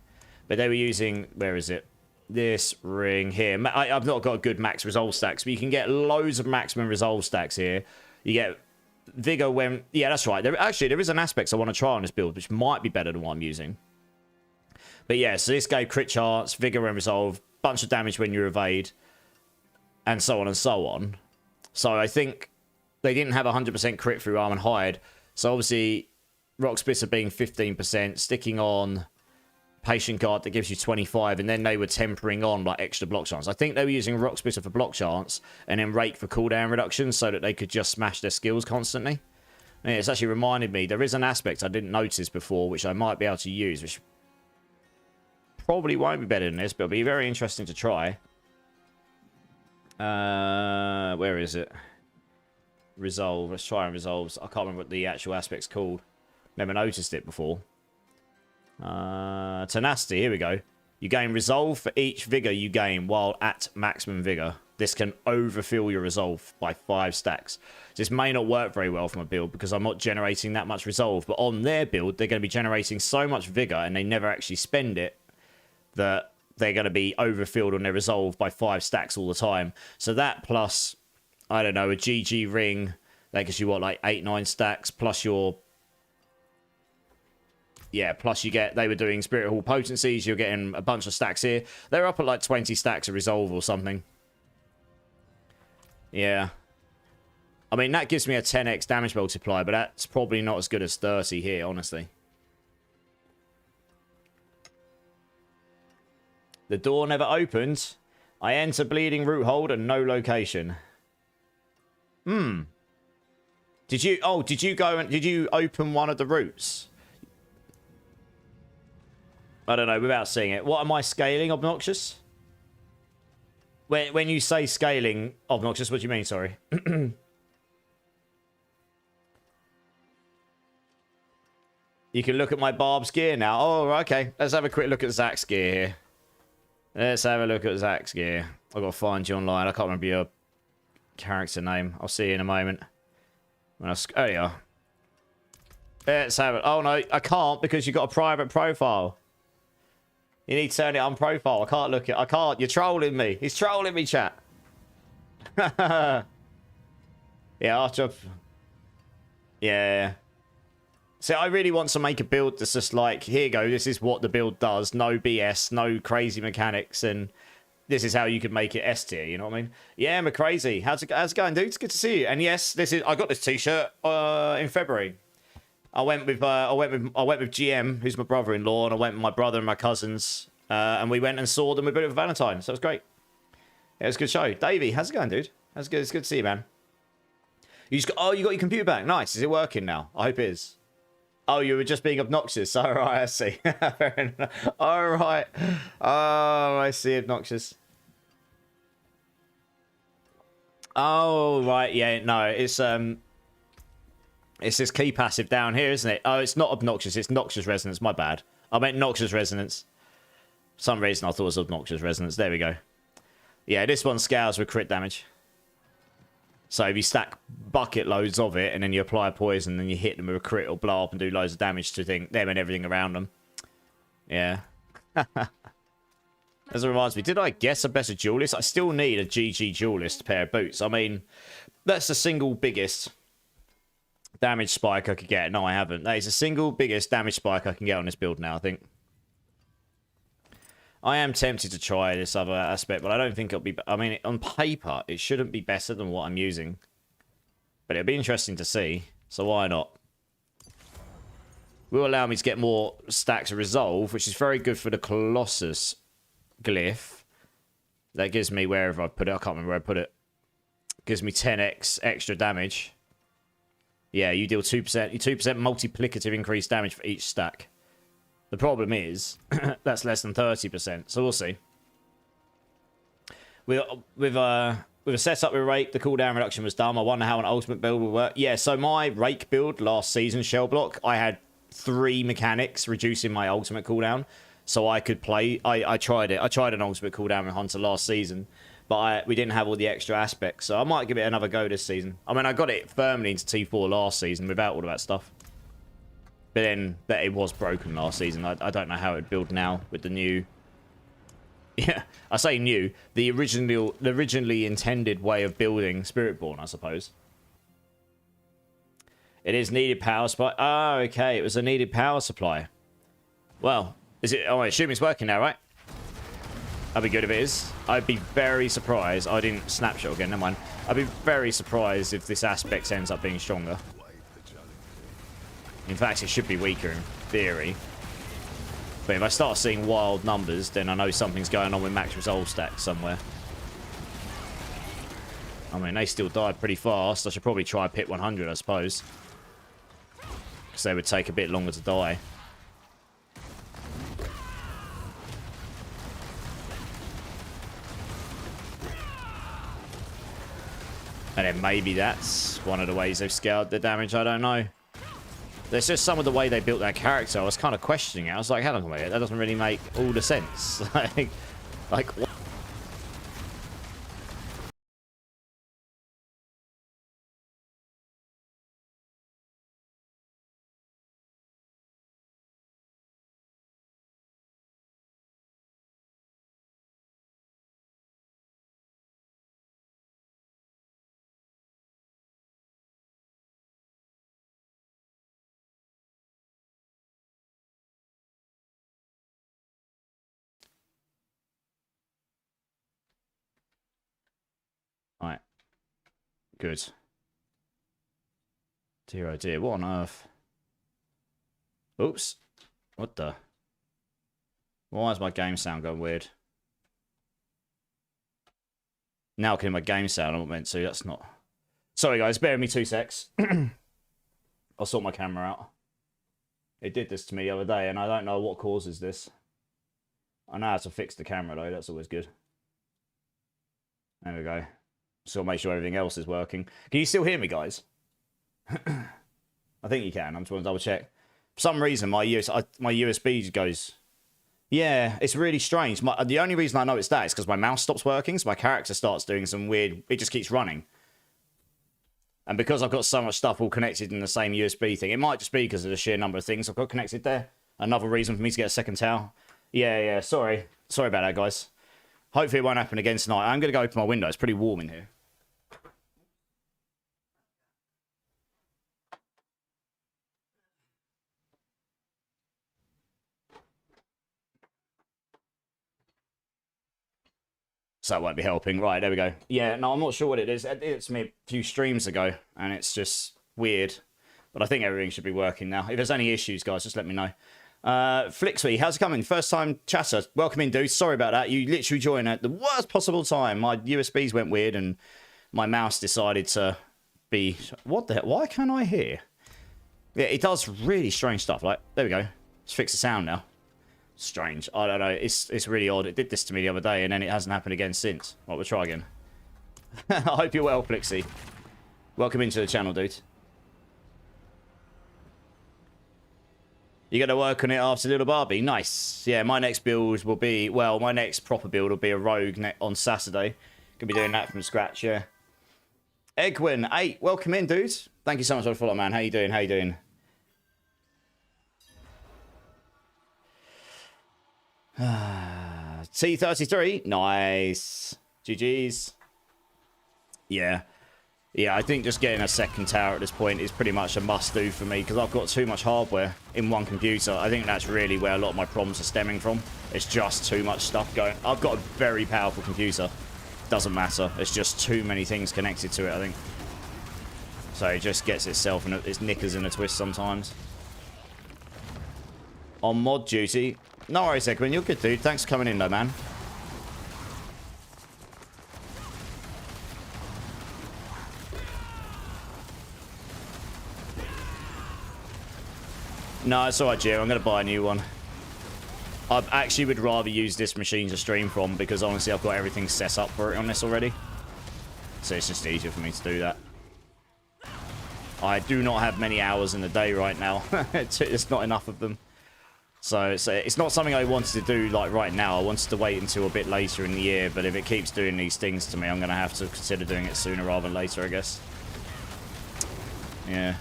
But they were using, where is it? This ring here. I've not got good max resolve stacks, but you can get loads of maximum resolve stacks here. You get vigor when, yeah, that's right. There is an aspect I want to try on this build, which might be better than what I'm using. But yeah, so this gave crit charts, vigor and resolve, bunch of damage when you evade, and so on and so on. So I think they didn't have 100% crit through arm and hide. So obviously, Rock Splitter being 15%, sticking on Patient Guard that gives you 25, and then they were tempering on like extra block chance. I think they were using Rock Splitter for block chance, and then Rake for cooldown reduction, so that they could just smash their skills constantly. And it's actually reminded me, there is an aspect I didn't notice before, which I might be able to use, which probably won't be better than this, but it'll be very interesting to try. Where is it? Resolve. Let's try and resolve. I can't remember what the actual aspect's called. Never noticed it before. Tenacity. Here we go. You gain resolve for each vigor you gain while at maximum vigor. This can overfill your resolve by 5 stacks. This may not work very well from a build because I'm not generating that much resolve, but on their build, they're going to be generating so much vigor and they never actually spend it that they're going to be overfilled on their resolve by 5 stacks all the time. So that plus, I don't know, a GG ring, that gives you what, like 8-9 stacks, plus your, yeah, plus you get, they were doing Spirit Hall potencies, you're getting a bunch of stacks here. They're up at like 20 stacks of resolve or something. Yeah. I mean, that gives me a 10x damage multiplier, but that's probably not as good as 30 here, honestly. The door never opened. I enter bleeding root hold and no location. Did you... Oh, did you go and... Did you open one of the roots? I don't know, without seeing it. What am I scaling, Obnoxious? When you say scaling, Obnoxious, what do you mean, sorry? You can look at my Barb's gear now. Oh, okay. Let's have a quick look at Zach's gear here. Let's have a look at Zach's gear. I've got to find you online. I can't remember your character name. I'll see you in a moment. Oh, yeah. Let's have it. Oh, no. I can't because you've got a private profile. You need to turn it on profile. I can't look at... I can't. You're trolling me. He's trolling me, chat. Yeah, I'll drop... Yeah. So I really want to make a build that's just like, here you go, this is what the build does. No BS, no crazy mechanics, and this is how you could make it S tier, you know what I mean? Yeah, McCrazy. How's it going, dude? It's good to see you. And yes, I got this t-shirt in February. I went with GM, who's my brother-in-law, and I went with my brother and my cousins, and we went and saw them a bit of Valentine, so it was great. Yeah, it was a good show. Davey, how's it going, dude? It's good to see you, man. You got your computer back. Nice. Is it working now? I hope it is. Oh, you were just being obnoxious. All right, I see. Fair enough. All right. Oh, I see, obnoxious. Oh, right. Yeah, no, it's this key passive down here, isn't it? Oh, it's not obnoxious. It's noxious resonance. My bad. I meant noxious resonance. For some reason, I thought it was obnoxious resonance. There we go. Yeah, this one scales with crit damage. So if you stack bucket loads of it and then you apply poison and you hit them with a crit, it'll blow up and do loads of damage to them and everything around them. Yeah. As it reminds me, did I guess a better duelist? I still need a GG duelist pair of boots. I mean, that's the single biggest damage spike I could get. No, I haven't. That is the single biggest damage spike I can get on this build now, I think. I am tempted to try this other aspect, but I don't think it'll be... I mean, on paper, it shouldn't be better than what I'm using. But it'll be interesting to see, so why not? Will allow me to get more stacks of Resolve, which is very good for the Colossus glyph. That gives me, wherever I put it, I can't remember where I put it. Gives me 10x extra damage. Yeah, you deal 2%. 2% multiplicative increased damage for each stack. The problem is, that's less than 30%, so we'll see. With a setup with Rake, the cooldown reduction was done. I wonder how an ultimate build will work. Yeah, so my Rake build last season, Shell Block, I had 3 mechanics reducing my ultimate cooldown, so I could play. I tried it. I tried an ultimate cooldown with Hunter last season, but we didn't have all the extra aspects, so I might give it another go this season. I mean, I got it firmly into T4 last season without all of that stuff. But then it was broken last season. I don't know how it would build now with the new... Yeah, I say new. The originally intended way of building Spiritborn, I suppose. It is needed power supply. Oh, okay. It was a needed power supply. Well, is it... Oh, I assume it's working now, right? That'd be good if it is. I'd be very surprised. I didn't snapshot again, never mind. I'd be very surprised if this aspect ends up being stronger. In fact, it should be weaker in theory. But if I start seeing wild numbers, then I know something's going on with max resolve stacks somewhere. I mean, they still died pretty fast. I should probably try pit 100, I suppose. Because they would take a bit longer to die. And then maybe that's one of the ways they've scaled the damage, I don't know. There's just some of the way they built that character. I was kind of questioning it. I was like, hang on a minute, that doesn't really make all the sense. like what? Right. Good. Dear oh dear, what on earth? Oops. What the? Why is my game sound going weird? Now I can hear my game sound. I'm not meant to. That's not... Sorry, guys. Bear with me 2 secs. I'll sort my camera out. It did this to me the other day, and I don't know what causes this. I know how to fix the camera, though. That's always good. There we go. So I'll make sure everything else is working. Can you still hear me, guys? I think you can. I'm just going to double check. For some reason, my USB goes... Yeah, it's really strange. The only reason I know it's that is because my mouse stops working, so my character starts doing some weird... It just keeps running. And because I've got so much stuff all connected in the same USB thing, it might just be because of the sheer number of things I've got connected there. Another reason for me to get a second tower. Yeah, sorry. Sorry about that, guys. Hopefully it won't happen again tonight. I'm going to go open my window. It's pretty warm in here. So that won't be helping. Right, there we go. Yeah, no, I'm not sure what it is. It did it to me a few streams ago, and it's just weird. But I think everything should be working now. If there's any issues, guys, just let me know. Flixby, how's it coming? First time chatter. Welcome in, dude. Sorry about that. You literally joined at the worst possible time. My USBs went weird, and my mouse decided to be... What the hell? Why can't I hear? Yeah, it does really strange stuff. Like, there we go. Let's fix the sound now. Strange. I don't know. It's really odd. It did this to me the other day, and then it hasn't happened again since. Right, we'll try again. I hope you're well, Flixie. Welcome into the channel, dude. You got to work on it after Little Barbie. Nice. Yeah, my next build will be... Well, my next proper build will be a rogue on Saturday. Gonna be doing that from scratch, yeah. Egwin, 8. Welcome in, dude. Thank you so much for the follow, man. How you doing? How you doing? T33. Nice. GG's. Yeah. Yeah, I think just getting a second tower at this point is pretty much a must-do for me because I've got too much hardware in one computer. I think that's really where a lot of my problems are stemming from. It's just too much stuff going. I've got a very powerful computer. Doesn't matter. It's just too many things connected to it, I think. So it just gets itself in its knickers in a twist sometimes. On mod duty. No worries, Egwin. You're good, dude. Thanks for coming in, though, man. No, it's alright, Jim. I'm going to buy a new one. I actually would rather use this machine to stream from because, honestly, I've got everything set up for it on this already. So it's just easier for me to do that. I do not have many hours in the day right now. It's not enough of them. So it's not something I wanted to do like right now. I wanted to wait until a bit later in the year, but if it keeps doing these things to me, I'm going to have to consider doing it sooner rather than later, I guess. Yeah.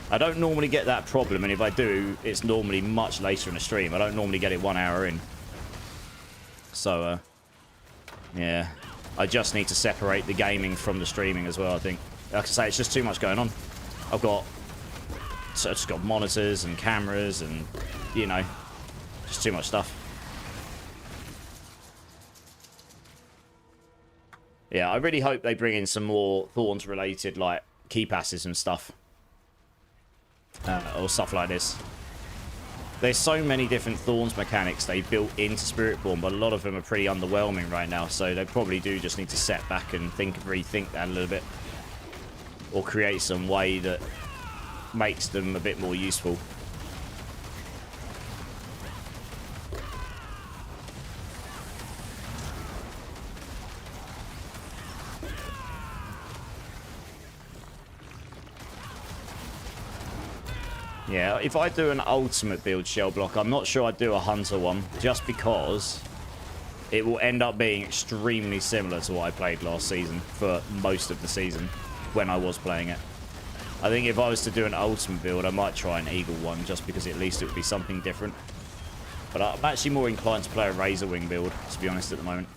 I don't normally get that problem, and if I do, it's normally much later in the stream. I don't normally get it 1 hour in. So, yeah. I just need to separate the gaming from the streaming as well, I think. Like I say, it's just too much going on. I've got monitors and cameras and, you know, just too much stuff. Yeah, I really hope they bring in some more Thorns-related, like, key passes and stuff. Or stuff like this. There's so many different Thorns mechanics they built into Spiritborn, but a lot of them are pretty underwhelming right now, so they probably do just need to set back and rethink that a little bit. Or create some way that makes them a bit more useful. Yeah, if I do an ultimate build shell block, I'm not sure I'd do a hunter one, just because it will end up being extremely similar to what I played last season for most of the season when I was playing it. I think if I was to do an ultimate build, I might try an eagle one, just because at least it would be something different. But I'm actually more inclined to play a razor wing build, to be honest, at the moment.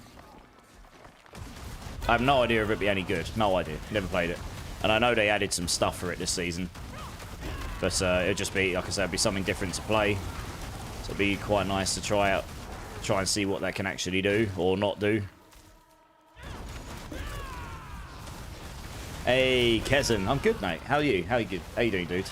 I have no idea if it'd be any good. No idea. Never played it. And I know they added some stuff for it this season. But it'd just be, like I said, it'd be something different to play. So it'd be quite nice to try out, try and see what that can actually do or not do. Hey, Kezen, I'm good, mate. How are you? How are you good? How you doing, dude?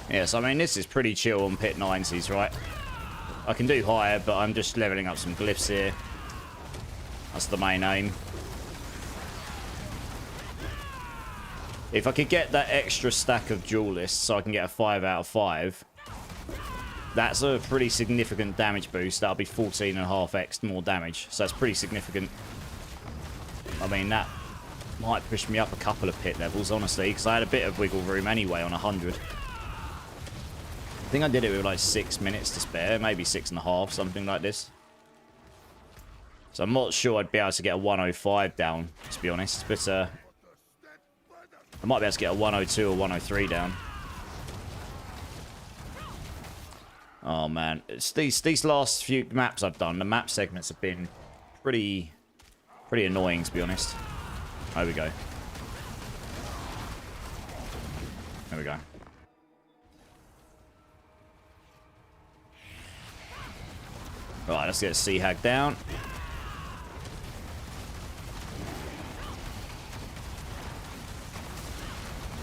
Yes, I mean, this is pretty chill on pit 90s, right? I can do higher, but I'm just leveling up some glyphs here. That's the main aim. If I could get that extra stack of duelists so I can get a 5 out of 5, that's a pretty significant damage boost. That'll be 14.5x more damage. So that's pretty significant. I mean, that might push me up a couple of pit levels, honestly, because I had a bit of wiggle room anyway on 100. I think I did it with like 6 minutes to spare, maybe 6.5, something like this. So I'm not sure I'd be able to get a 105 down, to be honest, but I might be able to get a 102 or 103 down. Oh man, it's these last few maps I've done, the map segments have been pretty annoying, to be honest. There we go. There we go. Right, let's get Sea Hag down.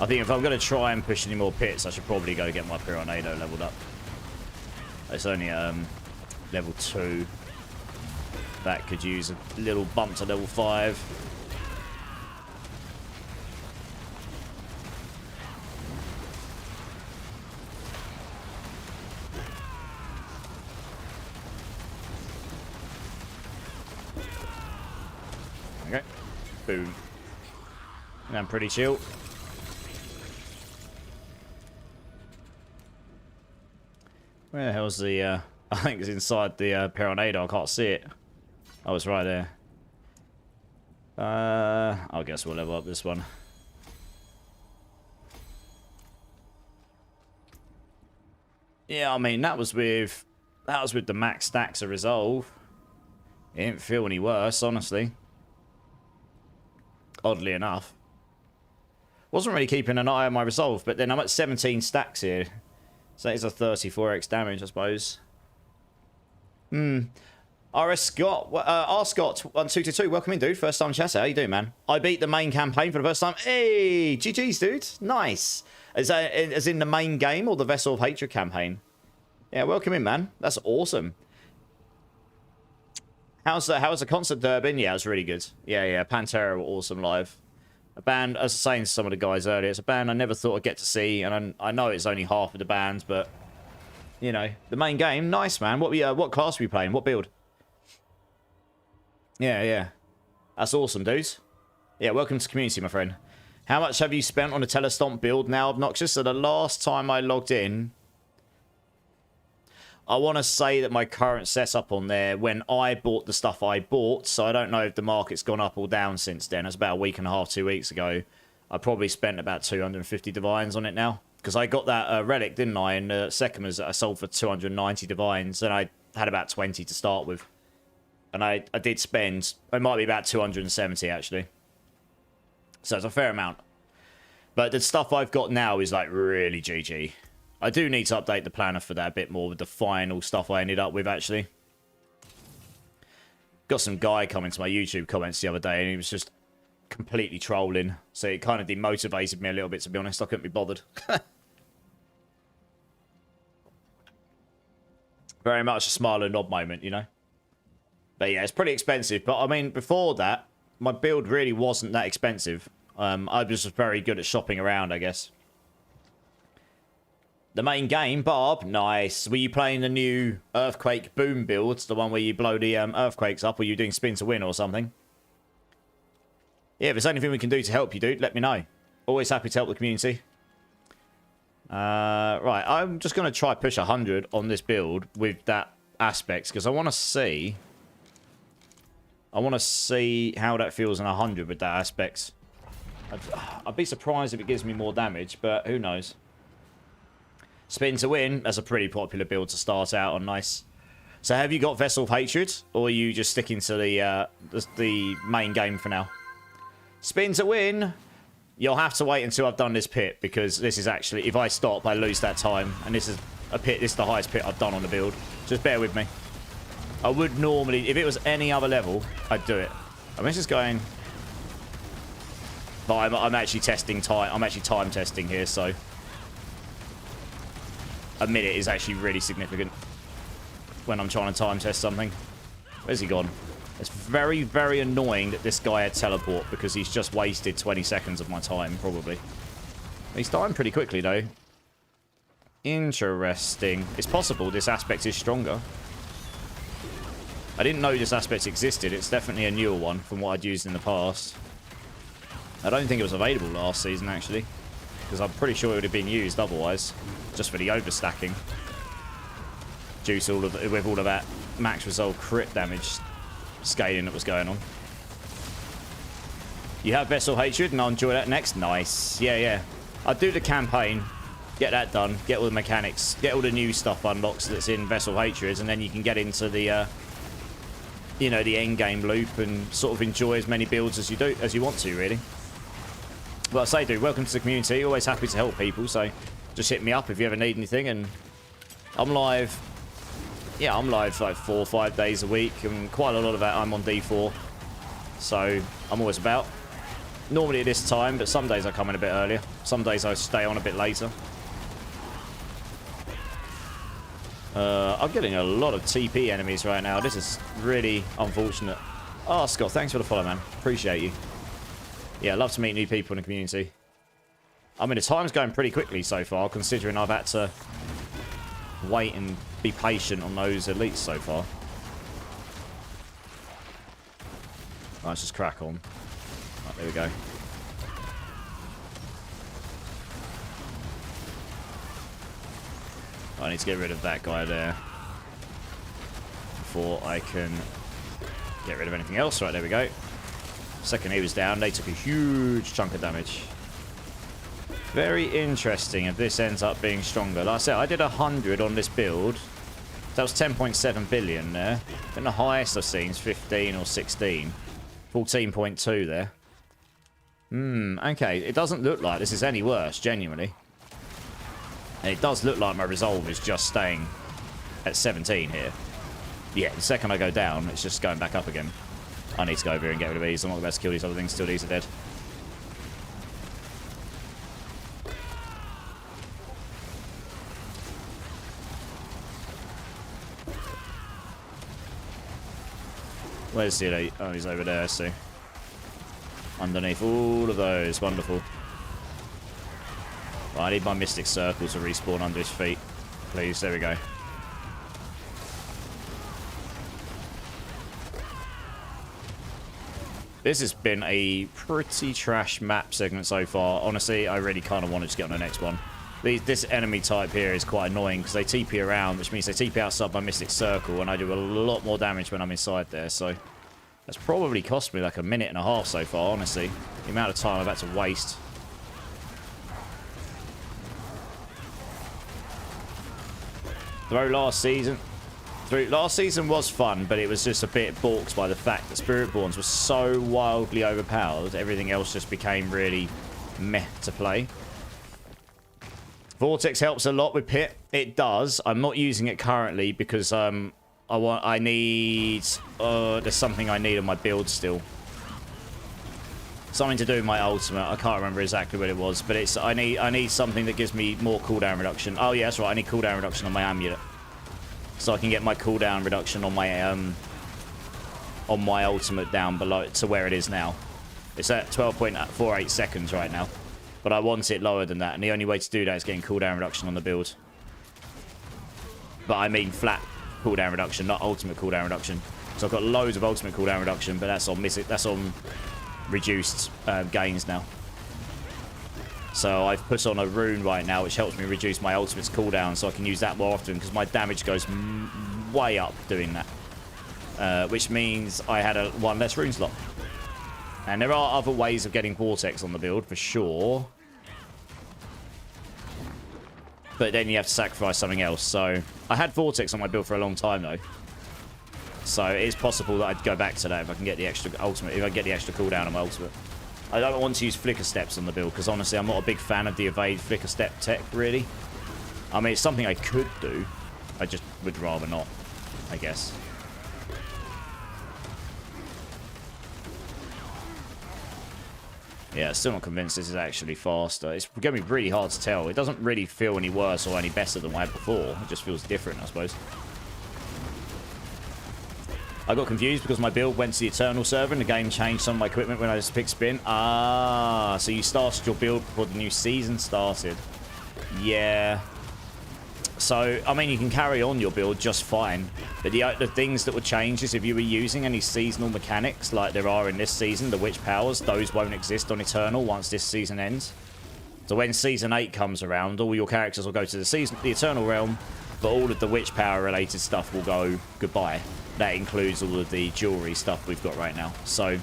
I think if I'm going to try and push any more pits, I should probably go get my Piranado leveled up. It's only level 2. That could use a little bump to level 5. Okay. Boom. And I'm pretty chill. Where the hell's the, I think it's inside the Piranado. I can't see it. Oh, it's right there. I guess we'll level up this one. Yeah, I mean, that was with the max stacks of resolve. It didn't feel any worse, honestly. Oddly enough. Wasn't really keeping an eye on my resolve, but then I'm at 17 stacks here. So that is a 34x damage, I suppose. RS Scott, R Scott 1222, welcome in, dude. First time chat. How you doing, man? I beat the main campaign for the first time. Hey, GG's, dude. Nice. Is that as in the main game or the Vessel of Hatred campaign? Yeah, welcome in, man. That's awesome. How's the concert, Durbin? Yeah, it was really good. Yeah, Pantera were awesome live. A band, as I was saying to some of the guys earlier, it's a band I never thought I'd get to see, and I know it's only half of the band, but you know, the main game, nice, man. What class were you playing? What build? Yeah. That's awesome, dudes. Yeah, welcome to the community, my friend. How much have you spent on a Telestomp build now, Obnoxious? So the last time I logged in, I want to say that my current setup on there, when I bought the stuff I bought, so I don't know if the market's gone up or down since then. It's about a week and a half, 2 weeks ago. I probably spent about 250 divines on it now. Because I got that relic, didn't I, in the Sekimas that I sold for 290 divines, and I had about 20 to start with. And I did spend, it might be about 270 actually. So it's a fair amount. But the stuff I've got now is like really GG. I do need to update the planner for that a bit more with the final stuff I ended up with, actually. Got some guy coming to my YouTube comments the other day, and he was just completely trolling. So it kind of demotivated me a little bit, to be honest. I couldn't be bothered. Very much a smile and nod moment, you know? But yeah, it's pretty expensive. But I mean, before that, my build really wasn't that expensive. I was just very good at shopping around, I guess. The main game, Barb, nice. Were you playing the new Earthquake Boom builds? The one where you blow the earthquakes up, or you doing spin to win or something? Yeah, if there's anything we can do to help you, dude, let me know. Always happy to help the community. Right, I'm just going to try push 100 on this build with that aspect, because I want to see... how that feels in 100 with that aspect. I'd be surprised if it gives me more damage, but who knows. Spin to win, that's a pretty popular build to start out on, nice. So have you got Vessel of Hatred, or are you just sticking to the main game for now? Spin to win, you'll have to wait until I've done this pit, because this is actually, if I stop, I lose that time, and this is a pit, this is the highest pit I've done on the build. Just bear with me. I would normally, if it was any other level, I'd do it. I mean, just going... But I'm actually testing time, I'm actually time testing here, so... a minute is actually really significant when I'm trying to time test something. Where's he gone? It's very, very annoying that this guy had teleport because he's just wasted 20 seconds of my time, probably. He's dying pretty quickly, though. Interesting. It's possible this aspect is stronger. I didn't know this aspect existed. It's definitely a newer one from what I'd used in the past. I don't think it was available last season, actually. Because I'm pretty sure it would have been used otherwise. Just for the overstacking. Due to with all of that max result crit damage scaling that was going on. You have Vessel Hatred, and I'll enjoy that next. Nice. Yeah, yeah. I'll do the campaign. Get that done. Get all the mechanics. Get all the new stuff unlocked that's in Vessel Hatred, and then you can get into the, you know, the end game loop and sort of enjoy as many builds as you want to, really. Well, I say, dude, welcome to the community. Always happy to help people, so just hit me up if you ever need anything. And I'm live. Yeah, I'm live like 4 or 5 days a week, and quite a lot of that I'm on D4. So I'm always about. Normally at this time, but some days I come in a bit earlier. Some days I stay on a bit later. I'm getting a lot of TP enemies right now. This is really unfortunate. Oh, Scott, thanks for the follow, man. Appreciate you. Yeah, I love to meet new people in the community. I mean, the time's going pretty quickly so far, considering I've had to wait and be patient on those elites so far. Right, let's just crack on. Right, there we go. I need to get rid of that guy there before I can get rid of anything else. Right, there we go. Second he was down, they took a huge chunk of damage. Very interesting if this ends up being stronger. Like I said, I did 100 on this build. That was 10.7 billion there. I think the highest I've seen is 15 or 16. 14.2 there. Okay. It doesn't look like this is any worse, genuinely. And it does look like my resolve is just staying at 17 here. Yeah, the second I go down, it's just going back up again. I need to go over here and get rid of these. I'm not about to kill these other things till these are dead. Where's the elite? Oh, he's over there, I see. Underneath all of those. Wonderful. Right, I need my Mystic Circle to respawn under his feet. Please, there we go. This has been a pretty trash map segment so far. Honestly, I really kind of wanted to get on the next one. This enemy type here is quite annoying because they TP around, which means they TP outside my Mystic Circle, and I do a lot more damage when I'm inside there, so that's probably cost me like a minute and a half so far, honestly. The amount of time I've had to waste. Last season was fun, but it was just a bit balked by the fact that Spiritborns were so wildly overpowered, everything else just became really meh to play. Vortex helps a lot with Pit. It does. I'm not using it currently because there's something I need on my build still. Something to do with my ultimate. I can't remember exactly what it was, but it's I need something that gives me more cooldown reduction. Oh yeah, that's right. I need cooldown reduction on my amulet, so I can get my cooldown reduction on my ultimate down below to where it is now. It's at 12.48 seconds right now, but I want it lower than that, and the only way to do that is getting cooldown reduction on the build. But I mean flat cooldown reduction, not ultimate cooldown reduction. So I've got loads of ultimate cooldown reduction, but that's on reduced gains now. So I've put on a rune right now which helps me reduce my ultimate's cooldown, so I can use that more often because my damage goes way up doing that, which means I had one less rune slot. And there are other ways of getting Vortex on the build for sure, but then you have to sacrifice something else. So I had Vortex on my build for a long time though, so it is possible that I'd go back to that if I can get the extra ultimate, if I get the extra cooldown on my ultimate. I don't want to use flicker steps on the build because honestly I'm not a big fan of the evade flicker step tech really. I mean, it's something I could do, I just would rather not, I guess. Yeah, still not convinced this is actually faster. It's going to be really hard to tell. It doesn't really feel any worse or any better than what I had before. It just feels different, I suppose. I got confused because my build went to the Eternal server and the game changed some of my equipment when I just picked spin. Ah, so you started your build before the new season started. Yeah. So, I mean, you can carry on your build just fine. But the things that would change is if you were using any seasonal mechanics like there are in this season, the witch powers, those won't exist on Eternal once this season ends. So when Season 8 comes around, all your characters will go to the Eternal realm, but all of the witch power related stuff will go goodbye. That includes all of the jewelry stuff we've got right now. So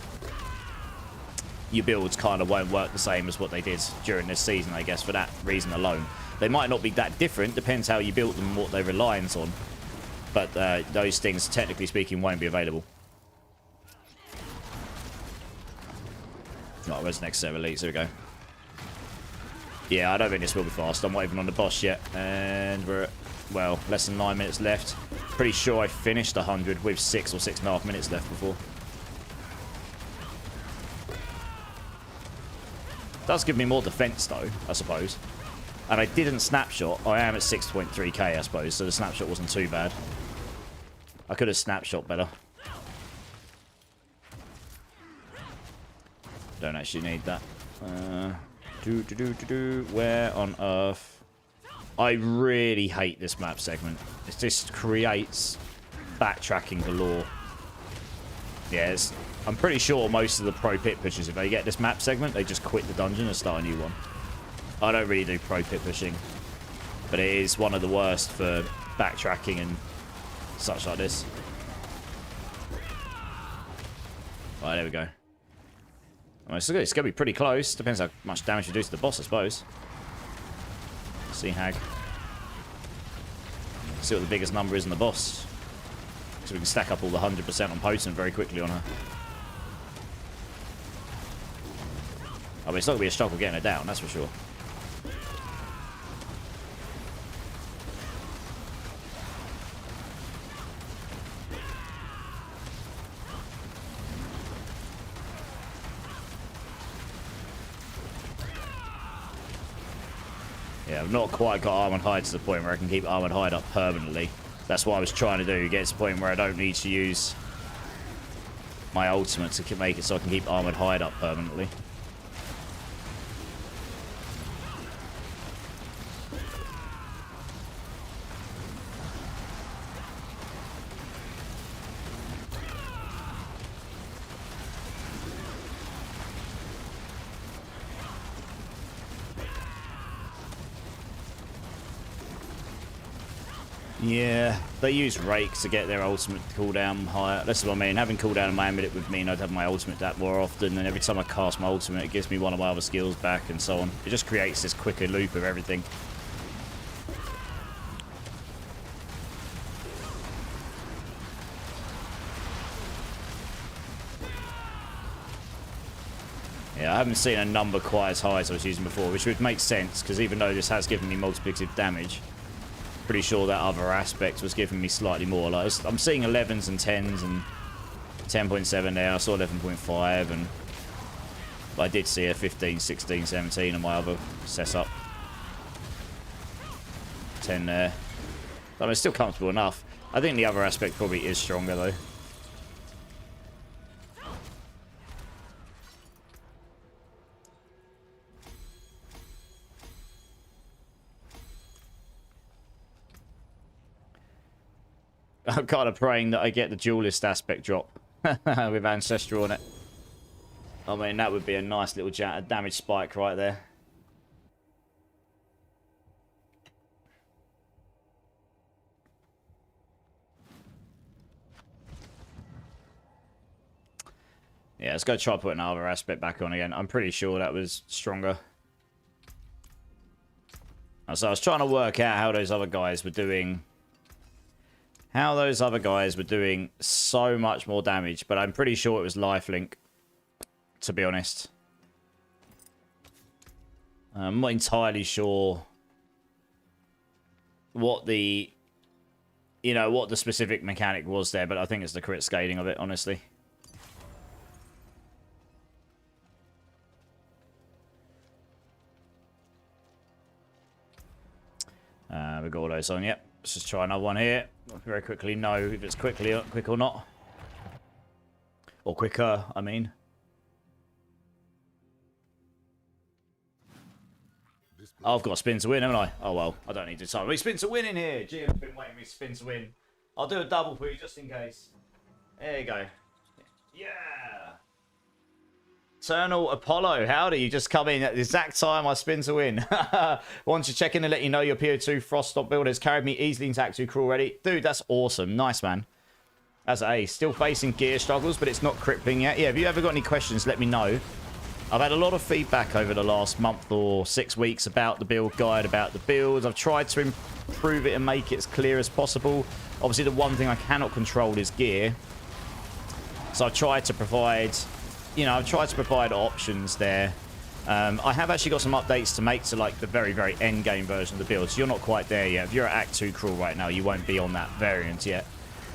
your builds kind of won't work the same as what they did during this season, I guess, for that reason alone. They might not be that different, depends how you built them and what they rely on. But those things, technically speaking, won't be available. Oh, where's the next set of elites? Here we go. Yeah, I don't think this will be fast. I'm not even on the boss yet. And we're at, well, less than 9 minutes left. Pretty sure I finished 100 with 6 or 6.5 minutes left before. Does give me more defense, though, I suppose. And I didn't snapshot. I am at 6.3k, I suppose, so the snapshot wasn't too bad. I could have snapshot better. Don't actually need that. Where on earth? I really hate this map segment. It just creates backtracking galore. Yes, I'm pretty sure most of the pro pit pushers, if they get this map segment, they just quit the dungeon and start a new one. I don't really do pro pit pushing, but it is one of the worst for backtracking and such like this. Right, there we go. Well, it's going to be pretty close. Depends how much damage you do to the boss, I suppose. See Hag. See what the biggest number is in the boss. So we can stack up all the 100% on Potent very quickly on her. Oh, but it's not going to be a struggle getting her down, that's for sure. Yeah, I've not quite got Armored Hide to the point where I can keep Armored Hide up permanently. That's what I was trying to do, get to the point where I don't need to use my ultimate to make it so I can keep Armored Hide up permanently. Yeah, they use rakes to get their ultimate cooldown higher. That's what I mean. Having cooldown on my amulet would mean I'd have my ultimate that more often, and every time I cast my ultimate, it gives me one of my other skills back, and so on. It just creates this quicker loop of everything. Yeah, I haven't seen a number quite as high as I was using before, which would make sense, because even though this has given me multiplicative damage, pretty sure that other aspect was giving me slightly more. Like I'm seeing 11s and 10s and 10.7 there. I saw 11.5 and I did see a 15, 16, 17 on my other setup. 10 there. I mean, it's still comfortable enough. I think the other aspect probably is stronger though. I'm kind of praying that I get the duelist aspect drop with Ancestral on it. I mean, that would be a nice little damage spike right there. Yeah, let's go try putting another aspect back on again. I'm pretty sure that was stronger. So I was trying to work out how those other guys were doing... How those other guys were doing so much more damage, but I'm pretty sure it was lifelink, to be honest. I'm not entirely sure what the, what the specific mechanic was there, but I think it's the crit scaling of it, honestly. We've got all those on. Yep. Let's just try another one here. Very quickly know if it's quick or not. Or quicker, I mean. Oh, I've got a spin to win, haven't I? Oh, well. I don't need to time. We spin to win in here. GM's been waiting for me to spin to win. I'll do a double for you just in case. There you go. Yeah. Eternal Apollo, howdy. You just come in at the exact time I spin to win. Want to check in and let you know your PO2 Frost Stop build has carried me easily into Act 2 Crawl already. Dude, that's awesome. Nice, man. As a still facing gear struggles, but it's not crippling yet. Yeah, if you ever got any questions, let me know. I've had a lot of feedback over the last month or 6 weeks about the build guide, about the builds. I've tried to improve it and make it as clear as possible. Obviously, the one thing I cannot control is gear. So I've tried to provide, you know, options there. I have actually got some updates to make to like the very, very end game version of the build. So you're not quite there yet. If you're at Act 2 Crawl right now, you won't be on that variant yet.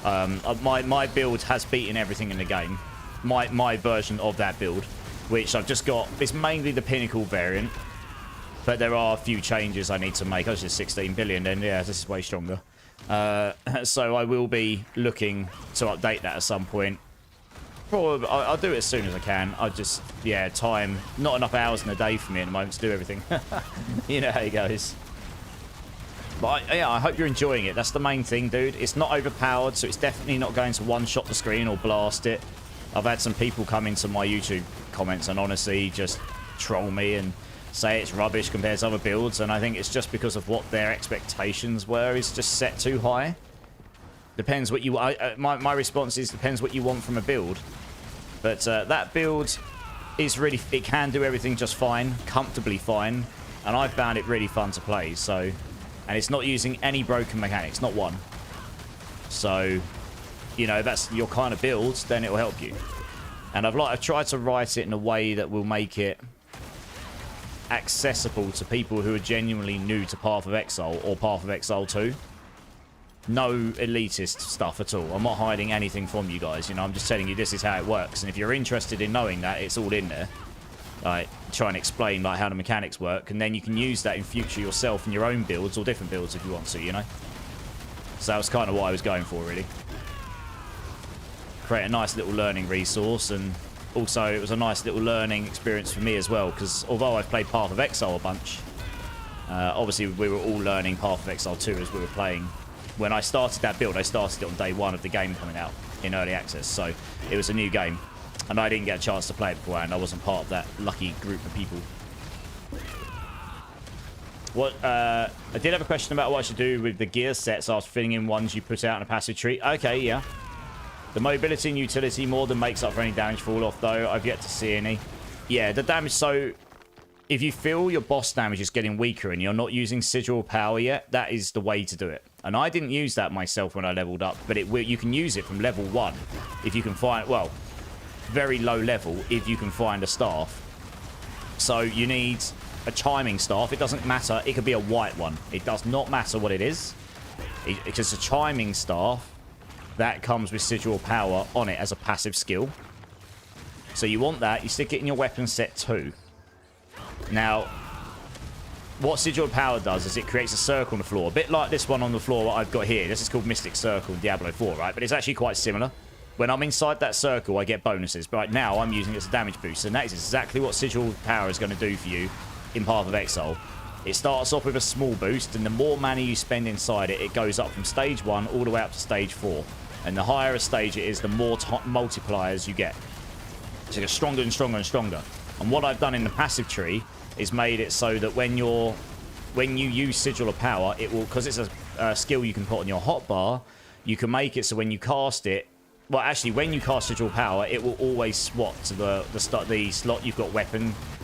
My build has beaten everything in the game. My version of that build, which I've just got, it's mainly the Pinnacle variant. But there are a few changes I need to make. I was just 16 billion, and yeah, this is way stronger. So I will be looking to update that at some point. Probably, I'll do it as soon as I can. I just, yeah, time, not enough hours in a day for me at the moment to do everything. You know how it goes. But yeah, I hope you're enjoying it. That's the main thing, dude. It's not overpowered, so it's definitely not going to one-shot the screen or blast it. I've had some people come into my YouTube comments and honestly just troll me and say it's rubbish compared to other builds, and I think it's just because of what their expectations were is just set too high. Depends what you... my response is depends what you want from a build. But that build is really... It can do everything just fine, comfortably fine, and I found it really fun to play, so... And it's not using any broken mechanics, not one. So, you know, if that's your kind of build, then it will help you. And I've tried to write it in a way that will make it accessible to people who are genuinely new to Path of Exile or Path of Exile 2. No elitist stuff at all. I'm not hiding anything from you guys, you know, I'm just telling you this is how it works. And if you're interested in knowing that, it's all in there. Like, try and explain like how the mechanics work, and then you can use that in future yourself in your own builds or different builds if you want to, you know. So that was kind of what I was going for, really. Create a nice little learning resource, and also it was a nice little learning experience for me as well, because although I've played Path of Exile a bunch, obviously we were all learning Path of Exile 2 as we were playing. When I started that build, I started it on day 1 of the game coming out in early access, so it was a new game. And I didn't get a chance to play it beforehand. I wasn't part of that lucky group of people. What? I did have a question about what I should do with the gear sets after filling in ones you put out in a passive tree. Okay, yeah. The mobility and utility more than makes up for any damage fall off, though. I've yet to see any. Yeah, the damage... So, if you feel your boss damage is getting weaker and you're not using Sigil Power yet, that is the way to do it. And I didn't use that myself when I leveled up, but you can use it from level 1 if you can find... Well... very low level if you can find a staff. So you need a chiming staff. It doesn't matter. It could be a white one. It does not matter what it is. It's just a chiming staff that comes with Sigil Power on it as a passive skill. So you want that. You stick it in your weapon set 2. Now, what Sigil Power does is it creates a circle on the floor. A bit like this one on the floor that I've got here. This is called Mystic Circle in Diablo 4, right? But it's actually quite similar. When I'm inside that circle, I get bonuses. But right now, I'm using it as a damage boost. And that is exactly what Sigil Power is going to do for you in Path of Exile. It starts off with a small boost, and the more mana you spend inside it, it goes up from stage 1 all the way up to stage 4. And the higher a stage it is, the more multipliers you get. So it gets stronger and stronger and stronger. And what I've done in the passive tree is made it so that when you use Sigil of Power, it will, because it's a skill you can put on your hotbar, you can make it so when you cast it, well, actually, when you cast Sigil Power, it will always swap to the slot you've got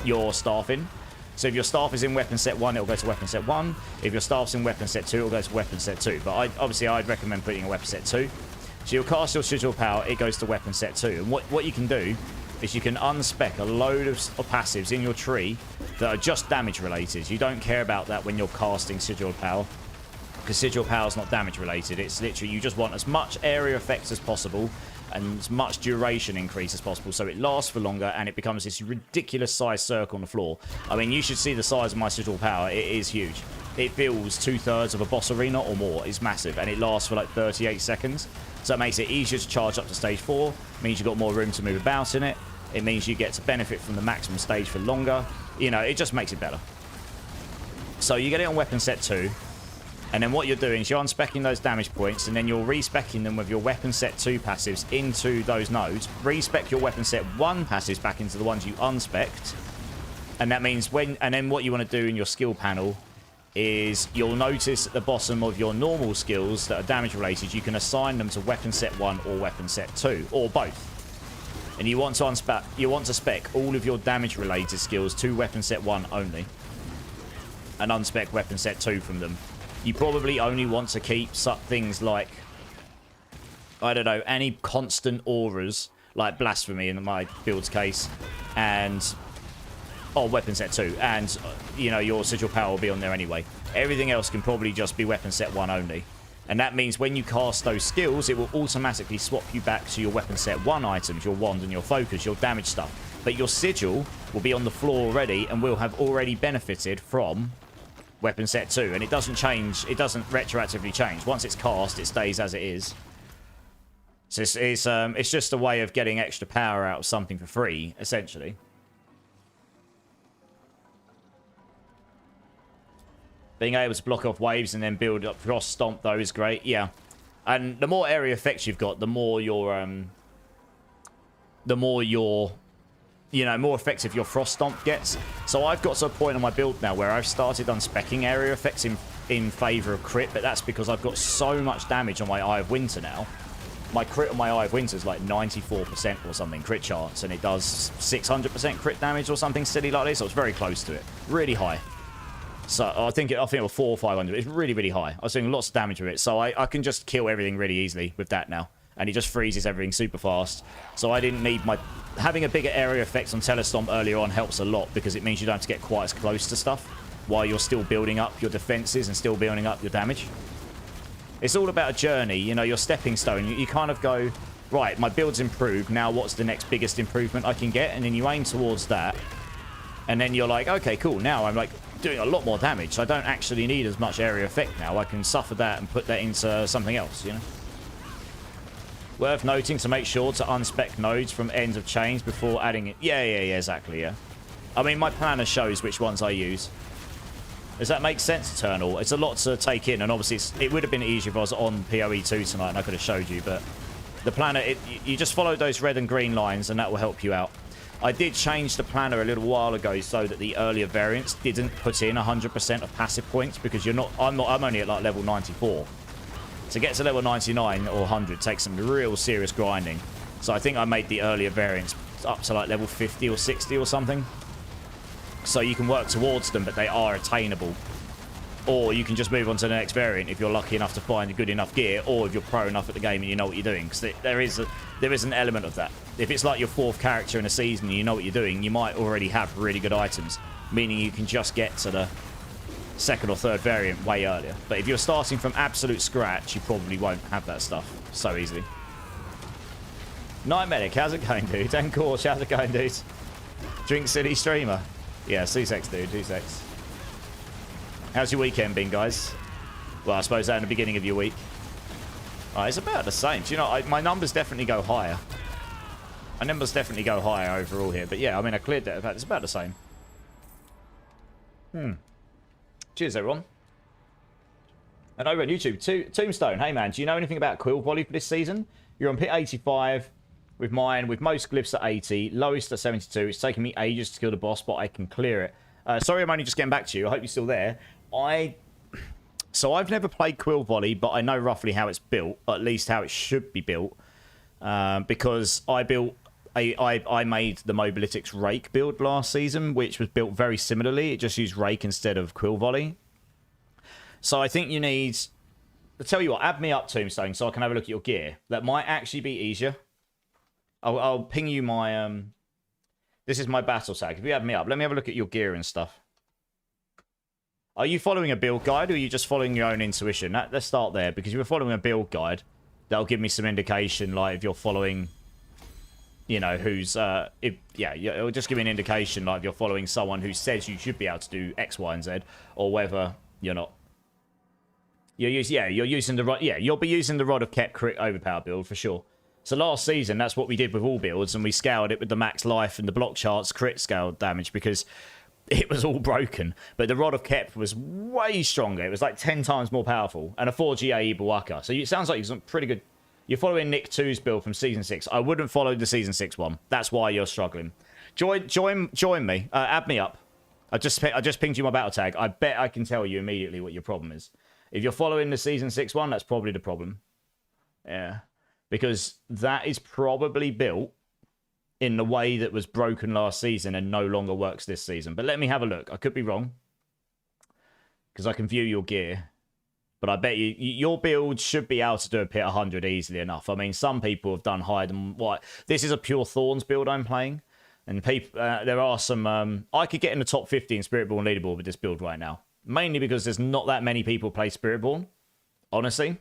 your staff in. So if your staff is in weapon set 1, it'll go to weapon set 1. If your staff's in weapon set 2, it'll go to weapon set 2. But obviously, I'd recommend putting a weapon set 2. So you'll cast your Sigil Power, it goes to weapon set 2. And what you can do is you can unspec a load of passives in your tree that are just damage related. You don't care about that when you're casting Sigil Power, because Sigil Power is not damage related. It's literally you just want as much area effects as possible and as much duration increase as possible, so it lasts for longer and it becomes this ridiculous size circle on the floor. I mean, you should see the size of my Sigil Power. It is huge. it fills 2/3 of a boss arena or more. It's massive, and it lasts for like 38 seconds. So it makes it easier to charge up to stage 4. Means you've got more room to move about in it. It means you get to benefit from the maximum stage for longer. You know, it just makes it better. So you get it on weapon set 2. And then what you're doing is you're unspecking those damage points, and then you're respecking them with your weapon set 2 passives into those nodes. Respec your weapon set 1 passives back into the ones you unspec'd. And that means and then what you want to do in your skill panel is you'll notice at the bottom of your normal skills that are damage related, you can assign them to weapon set 1 or weapon set 2, or both. And you want to spec all of your damage related skills to weapon set 1 only, and unspec weapon set 2 from them. You probably only want to keep things like, I don't know, any constant auras, like Blasphemy in my build's case, and weapon set 2, and you know, your sigil power will be on there anyway. Everything else can probably just be weapon set 1 only. And that means when you cast those skills, it will automatically swap you back to your weapon set 1 items, your wand and your focus, your damage stuff. But your sigil will be on the floor already and will have already benefited from weapon set 2. And it doesn't change, it doesn't retroactively change. Once it's cast, it stays as it is. So it's just a way of getting extra power out of something for free, essentially. Being able to block off waves and then build up cross stomp though is great. Yeah. And the more area effects you've got, the more more effective your frost stomp gets. So I've got to a point on my build now where I've started unspecking area effects in favor of crit, but that's because I've got so much damage on my Eye of Winter now. My crit on my Eye of Winter is like 94% or something crit chance, and it does 600% crit damage or something silly like this. So it's very close to it. Really high. So I think it was 400 or 500. It's really, really high. I was doing lots of damage with it. So I can just kill everything really easily with that now. And it just freezes everything super fast. So I didn't need having a bigger area effect on Telestomp earlier on helps a lot, because it means you don't have to get quite as close to stuff while you're still building up your defenses and still building up your damage. It's all about a journey. You know, your stepping stone. You kind of go, right, my build's improved. Now what's the next biggest improvement I can get? And then you aim towards that. And then you're like, okay, cool. Now I'm like doing a lot more damage. So I don't actually need as much area effect now. I can suffer that and put that into something else, you know? Worth noting to make sure to unspec nodes from ends of chains before adding it. Yeah, exactly, yeah. I mean, my planner shows which ones I use. Does that make sense, Eternal? It's a lot to take in, and obviously it would have been easier if I was on PoE 2 tonight and I could have showed you, but the planner, you just follow those red and green lines and that will help you out. I did change the planner a little while ago so that the earlier variants didn't put in 100% of passive points, because I'm only at like level 94. To get to level 99 or 100 takes some real serious grinding. So I think I made the earlier variants up to like level 50 or 60 or something. So you can work towards them, but they are attainable. Or you can just move on to the next variant if you're lucky enough to find good enough gear, or if you're pro enough at the game and you know what you're doing. Because there is an element of that. If it's like your 4th character in a season and you know what you're doing, you might already have really good items, meaning you can just get to the 2nd or 3rd variant way earlier. But if you're starting from absolute scratch, you probably won't have that stuff so easily. Night Medic, how's it going, dude? Dan Corsh, how's it going, dude? Drink City Streamer. Yeah, C-Sex, dude, C-Sex. How's your weekend been, guys? Well, I suppose that in the beginning of your week. Oh, it's about the same. Do you know, my numbers definitely go higher. My numbers definitely go higher overall here. But yeah, I mean, I cleared that. In fact, it's about the same. Cheers, everyone. And over on YouTube, Tombstone. Hey, man, do you know anything about Quill Volley for this season? You're on pit 85 with mine, with most glyphs at 80, lowest at 72. It's taken me ages to kill the boss, but I can clear it. Sorry, I'm only just getting back to you. I hope you're still there. So I've never played Quill Volley, but I know roughly how it's built, or at least how it should be built, because I made the Mobilitics Rake build last season, which was built very similarly. It just used Rake instead of Quill Volley. So I think you need... I'll tell you what, add me up, Tombstone, so I can have a look at your gear. That might actually be easier. I'll ping you my... This is my battle tag. If you add me up, let me have a look at your gear and stuff. Are you following a build guide, or are you just following your own intuition? Let's start there, because if you're following a build guide, that'll give me some indication, like, if you're following... You know, who's, it'll just give me an indication, like, if you're following someone who says you should be able to do X, Y, and Z, or whether You're not. You're using the rod. Yeah, you'll be using the Rod of Kep crit overpower build for sure. So last season, that's what we did with all builds, and we scaled it with the max life and the block charts crit scale damage because it was all broken. But the Rod of Kep was way stronger. It was like 10 times more powerful, and a 4GA Ibawaka. So it sounds like you're pretty good. You're following Nick 2's build from Season 6. I wouldn't follow the Season 6 one. That's why you're struggling. Join me. Add me up. I just pinged you my battle tag. I bet I can tell you immediately what your problem is. If you're following the Season 6 one, that's probably the problem. Yeah. Because that is probably built in the way that was broken last season and no longer works this season. But let me have a look. I could be wrong. Because I can view your gear. But I bet your build should be able to do a pit 100 easily enough. I mean, some people have done higher than what. This is a pure Thorns build I'm playing. And people, there are some... I could get in the top 50 in Spiritborn leaderboard with this build right now. Mainly because there's not that many people play Spiritborn. Honestly.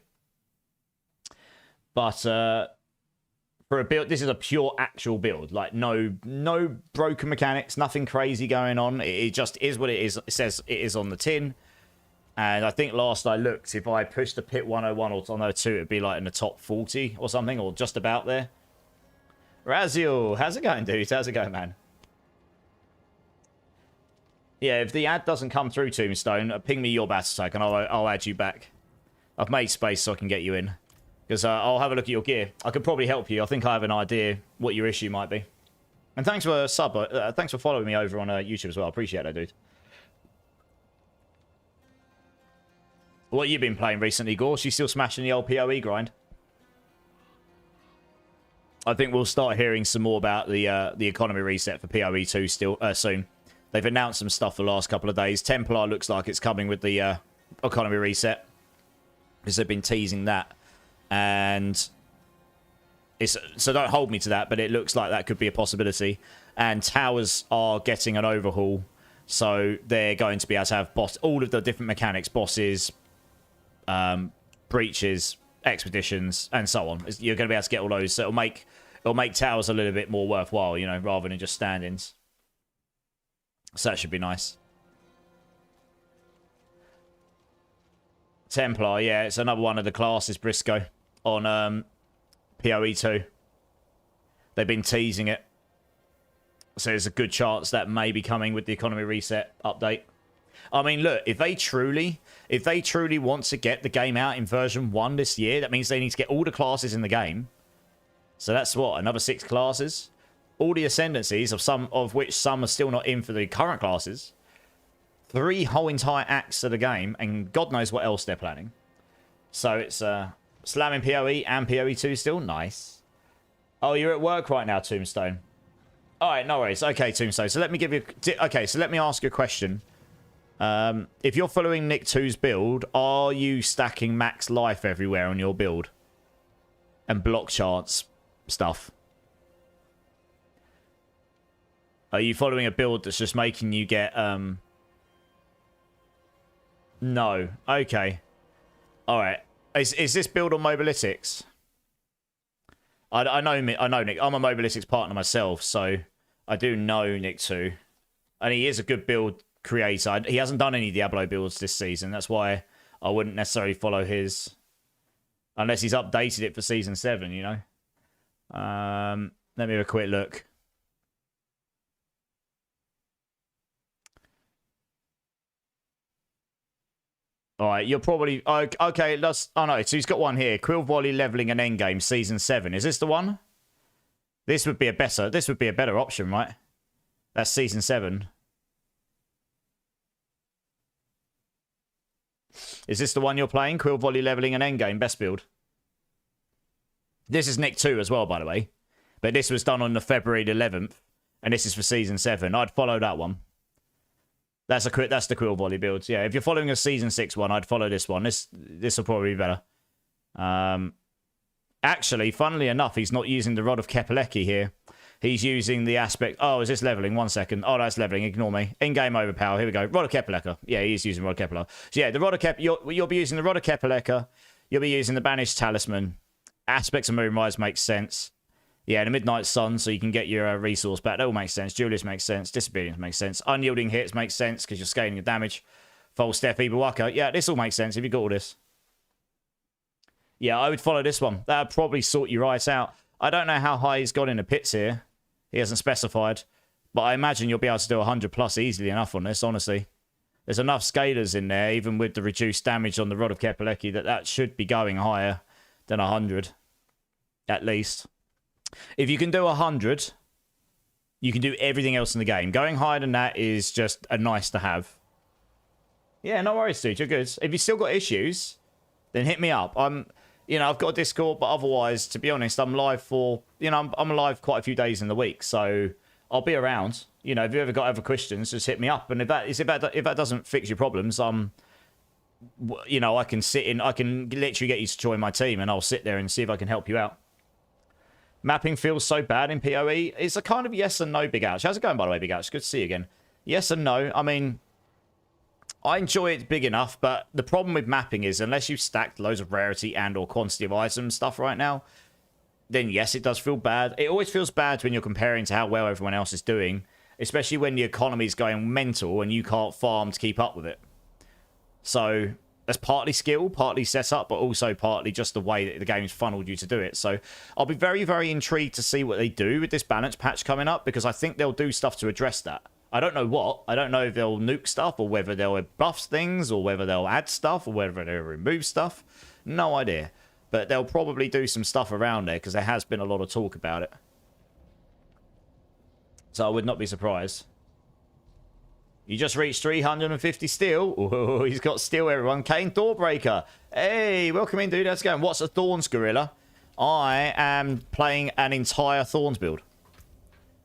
But for a build, this is a pure actual build. Like, no broken mechanics, nothing crazy going on. It just is what it is. It says it is on the tin. And I think last I looked, if I pushed the pit 101 or 102, it'd be like in the top 40 or something, or just about there. Raziel, how's it going, dude? How's it going, man? Yeah, if the ad doesn't come through, Tombstone, ping me your battle tag and I'll add you back. I've made space so I can get you in. Because I'll have a look at your gear. I could probably help you. I think I have an idea what your issue might be. And thanks for thanks for following me over on YouTube as well. I appreciate that, dude. What have you been playing recently, Gorse? You still smashing the old PoE grind? I think we'll start hearing some more about the economy reset for PoE 2 still soon. They've announced some stuff the last couple of days. Templar looks like it's coming with the economy reset. Because they've been teasing that. And so don't hold me to that, but it looks like that could be a possibility. And towers are getting an overhaul. So they're going to be able to have all of the different mechanics, bosses, breaches, expeditions, and so on. You're going to be able to get all those. So it'll make towers a little bit more worthwhile, you know, rather than just stand-ins. So that should be nice. Templar, yeah, it's another one of the classes, Briscoe, on PoE 2. They've been teasing it. So there's a good chance that may be coming with the economy reset update. I mean, look, if they truly want to get the game out in version 1 this year, that means they need to get all the classes in the game. So that's what, another 6 classes? All the ascendancies, of which some are still not in for the current classes. 3 whole entire acts of the game, and God knows what else they're planning. So it's slamming PoE and PoE 2 still. Nice. Oh, you're at work right now, Tombstone. Alright, no worries. Okay, Tombstone. So let me give you... Okay, so let me ask you a question. If you're following Nick 2's build, are you stacking max life everywhere on your build? And block charts stuff? Are you following a build that's just making you get... No. Okay. Alright. Is this build on Mobalytics? I know Nick. I'm a Mobalytics partner myself, so I do know Nick 2. And he is a good build creator. He hasn't done any Diablo builds this season. That's why I wouldn't necessarily follow his... Unless he's updated it for Season 7, you know? Let me have a quick look. Alright, you're probably... Okay, let's... Oh, no, so he's got one here. Quill Volley leveling an endgame, Season 7. Is this the one? This would be a better option, right? That's Season 7. Is this the one you're playing? Quill Volley leveling an endgame, best build. This is Nick 2 as well, by the way. But this was done on the February 11th. And this is for Season 7. I'd follow that one. That's the Quill Volley build. Yeah, if you're following a Season 6 one, I'd follow this one. This will probably be better. Actually, funnily enough, he's not using the Rod of Kepaleki here. He's using the aspect... Oh, is this leveling? 1 second. Oh, that's leveling. Ignore me. In-game overpower. Here we go. Rod of Kepaleka. Yeah, he's using Rod of Kepaleka. So yeah, the Rod of you'll be using the Rod of Kepaleka. You'll be using the Banished Talisman. Aspects of Moonrise makes sense. Yeah, the Midnight Sun, so you can get your resource back. That all makes sense. Julius makes sense. Disobedience makes sense. Unyielding hits makes sense because you're scaling your damage. False Step, Ibuwaka. Yeah, this all makes sense if you got all this. Yeah, I would follow this one. That would probably sort you right out. I don't know how high he's got in the pits here. He hasn't specified. But I imagine you'll be able to do 100 plus easily enough on this, honestly. There's enough scalers in there, even with the reduced damage on the Rod of Kepelecki, that should be going higher than 100. At least. If you can do 100, you can do everything else in the game. Going higher than that is just a nice to have. Yeah, no worries, dude. You're good. If you've still got issues, then hit me up. I've got a Discord, but otherwise, to be honest, I'm live for, I'm live quite a few days in the week, so I'll be around. If you ever got other questions, just hit me up. And if that doesn't fix your problems, I can I can literally get you to join my team, and I'll sit there and see if I can help you out. Mapping feels so bad in PoE. It's a kind of yes and no, Big Ouch. How's it going, by the way, Big Ouch? Good to see you again. Yes and no. I mean, I enjoy it big enough, but the problem with mapping is unless you've stacked loads of rarity and or quantity of items stuff right now, then yes, it does feel bad. It always feels bad when you're comparing to how well everyone else is doing, especially when the economy is going mental and you can't farm to keep up with it. So that's partly skill, partly setup, but also partly just the way that the game's funneled you to do it. So I'll be very, very intrigued to see what they do with this balance patch coming up, because I think they'll do stuff to address that. I don't know what. I don't know if they'll nuke stuff or whether they'll buff things or whether they'll add stuff or whether they'll remove stuff. No idea. But they'll probably do some stuff around there because there has been a lot of talk about it. So I would not be surprised. You just reached 350 steel. Oh, he's got steel, everyone. Kane Thourbreaker. Hey, welcome in, dude. How's it going? What's a Thorns Gorilla? I am playing an entire Thorns build.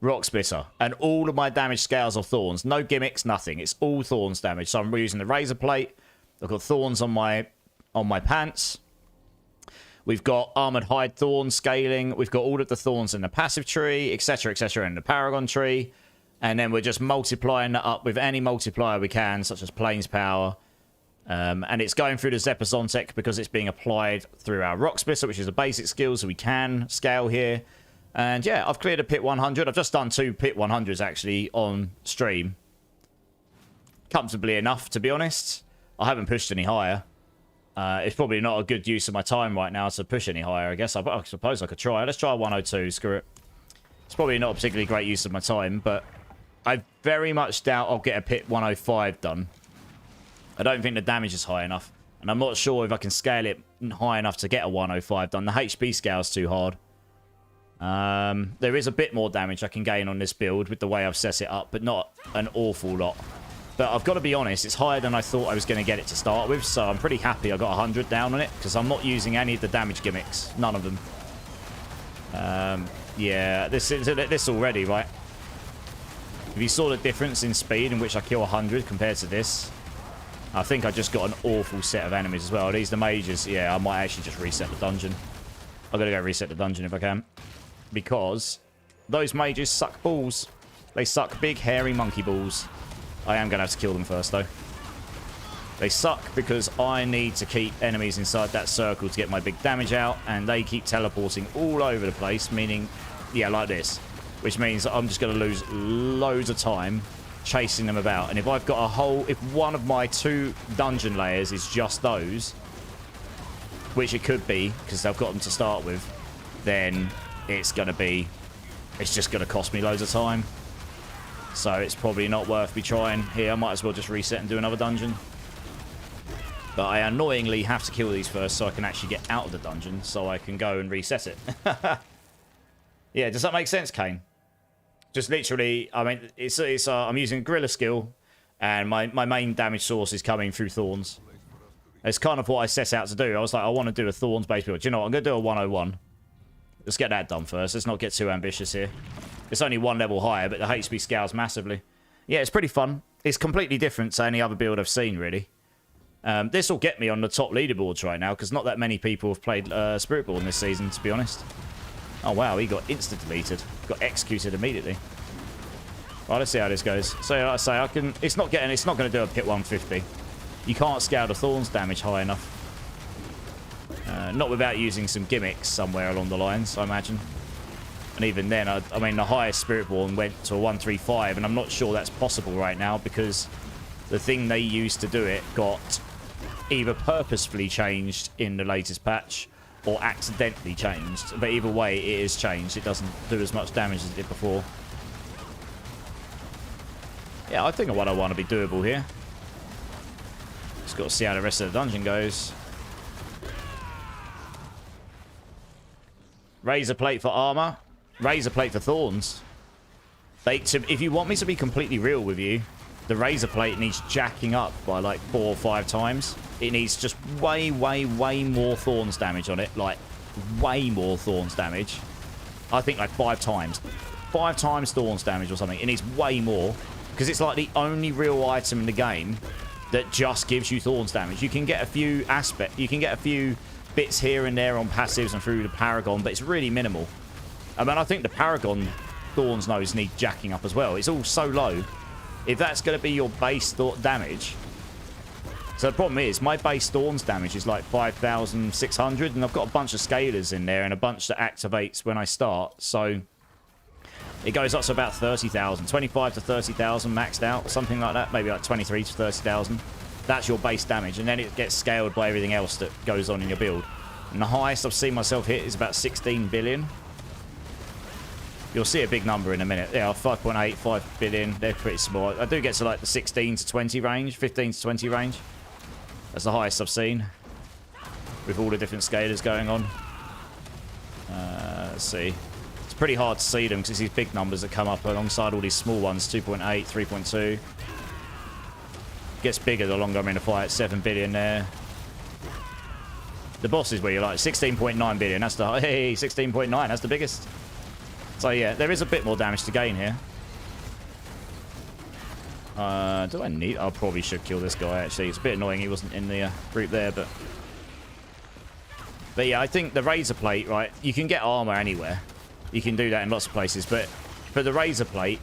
Rock Splitter, and all of my damage scales are Thorns. No gimmicks, nothing. It's all Thorns damage. So I'm using the Razor Plate. I've got Thorns on my pants. We've got Armored Hide Thorns scaling. We've got all of the Thorns in the passive tree, etc., in the Paragon tree. And then we're just multiplying that up with any multiplier we can, such as Plains Power. And it's going through the Zepazontek because it's being applied through our Rock Splitter, which is a basic skill, so we can scale here. And yeah, I've cleared a pit 100. I've just done 2 pit 100s actually on stream. Comfortably enough, to be honest. I haven't pushed any higher. It's probably not a good use of my time right now to push any higher, I guess. I suppose I could try. Let's try 102, screw it. It's probably not a particularly great use of my time, but I very much doubt I'll get a pit 105 done. I don't think the damage is high enough. And I'm not sure if I can scale it high enough to get a 105 done. The HP scale's too hard. There is a bit more damage I can gain on this build with the way I've set it up, but not an awful lot. But I've got to be honest, it's higher than I thought I was going to get it to start with, so I'm pretty happy I got 100 down on it, because I'm not using any of the damage gimmicks. None of them. Yeah, this already, right? If you saw the difference in speed in which I kill 100 compared to this, I think I just got an awful set of enemies as well. Are these the mages? Yeah, I might actually just reset the dungeon. I've got to go reset the dungeon if I can. Because those mages suck balls. They suck big, hairy monkey balls. I am going to have to kill them first, though. They suck because I need to keep enemies inside that circle to get my big damage out, and they keep teleporting all over the place, meaning, yeah, like this. Which means I'm just going to lose loads of time chasing them about. And if I've got if one of my 2 dungeon layers is just those, which it could be, because I've got them to start with, then it's just going to cost me loads of time. So it's probably not worth me trying here. I might as well just reset and do another dungeon. But I annoyingly have to kill these first so I can actually get out of the dungeon so I can go and reset it. Yeah, does that make sense, Kane? Just literally, I mean, I'm using Gorilla skill, and my main damage source is coming through Thorns. It's kind of what I set out to do. I was like, I want to do a Thorns-based build. Do you know what? I'm going to do a 101. Let's get that done first. Let's not get too ambitious here. It's only 1 level higher, but the HP scales massively. Yeah, it's pretty fun. It's completely different to any other build I've seen, really. This will get me on the top leaderboards right now, because not that many people have played Spiritborn this season, to be honest. Oh, wow, he got insta-deleted. Got executed immediately. Right, let's see how this goes. So, like I say, it's not going to do a pit 150. You can't scale the Thorns damage high enough. Not without using some gimmicks somewhere along the lines, I imagine. And even then, I mean, the highest Spiritborn went to a 135, and I'm not sure that's possible right now because the thing they used to do it got either purposefully changed in the latest patch or accidentally changed. But either way, it is changed. It doesn't do as much damage as it did before. Yeah, I think what I want to be doable here. Just got to see how the rest of the dungeon goes. Razor plate for armor. Razor plate for thorns. If you want me to be completely real with you, the razor plate needs jacking up by like 4 or 5 times. It needs just way, way, way more thorns damage on it. Like, way more thorns damage. I think like 5 times. 5 times thorns damage or something. It needs way more. Because it's like the only real item in the game that just gives you thorns damage. You can get a few you can get a few bits here and there on passives and through the Paragon, but it's really minimal. I mean, I think the Paragon thorns nose need jacking up as well. It's all so low. If that's going to be your base damage... So the problem is, my base thorns damage is like 5,600, and I've got a bunch of scalers in there and a bunch that activates when I start, so... It goes up to about 30,000. 25 to 30,000 maxed out, something like that. Maybe like 23 to 30,000. That's your base damage, and then it gets scaled by everything else that goes on in your build. And the highest I've seen myself hit is about 16 billion. You'll see a big number in a minute. Yeah, 5.8, 5 billion. They're pretty small. I do get to like the 16 to 20 range, 15 to 20 range. That's the highest I've seen. With all the different scalers going on. Let's see. It's pretty hard to see them because it's these big numbers that come up alongside all these small ones. 2.8, 3.2. Gets bigger the longer I'm in a fight. 7 billion there. The boss is where you're like 16.9 billion. That's the... Hey, 16.9. That's the biggest. So yeah, there is a bit more damage to gain here. Do I need... I probably should kill this guy, actually. It's a bit annoying he wasn't in the group there, but... But yeah, I think the razor plate, right, you can get armor anywhere. You can do that in lots of places, but for the razor plate,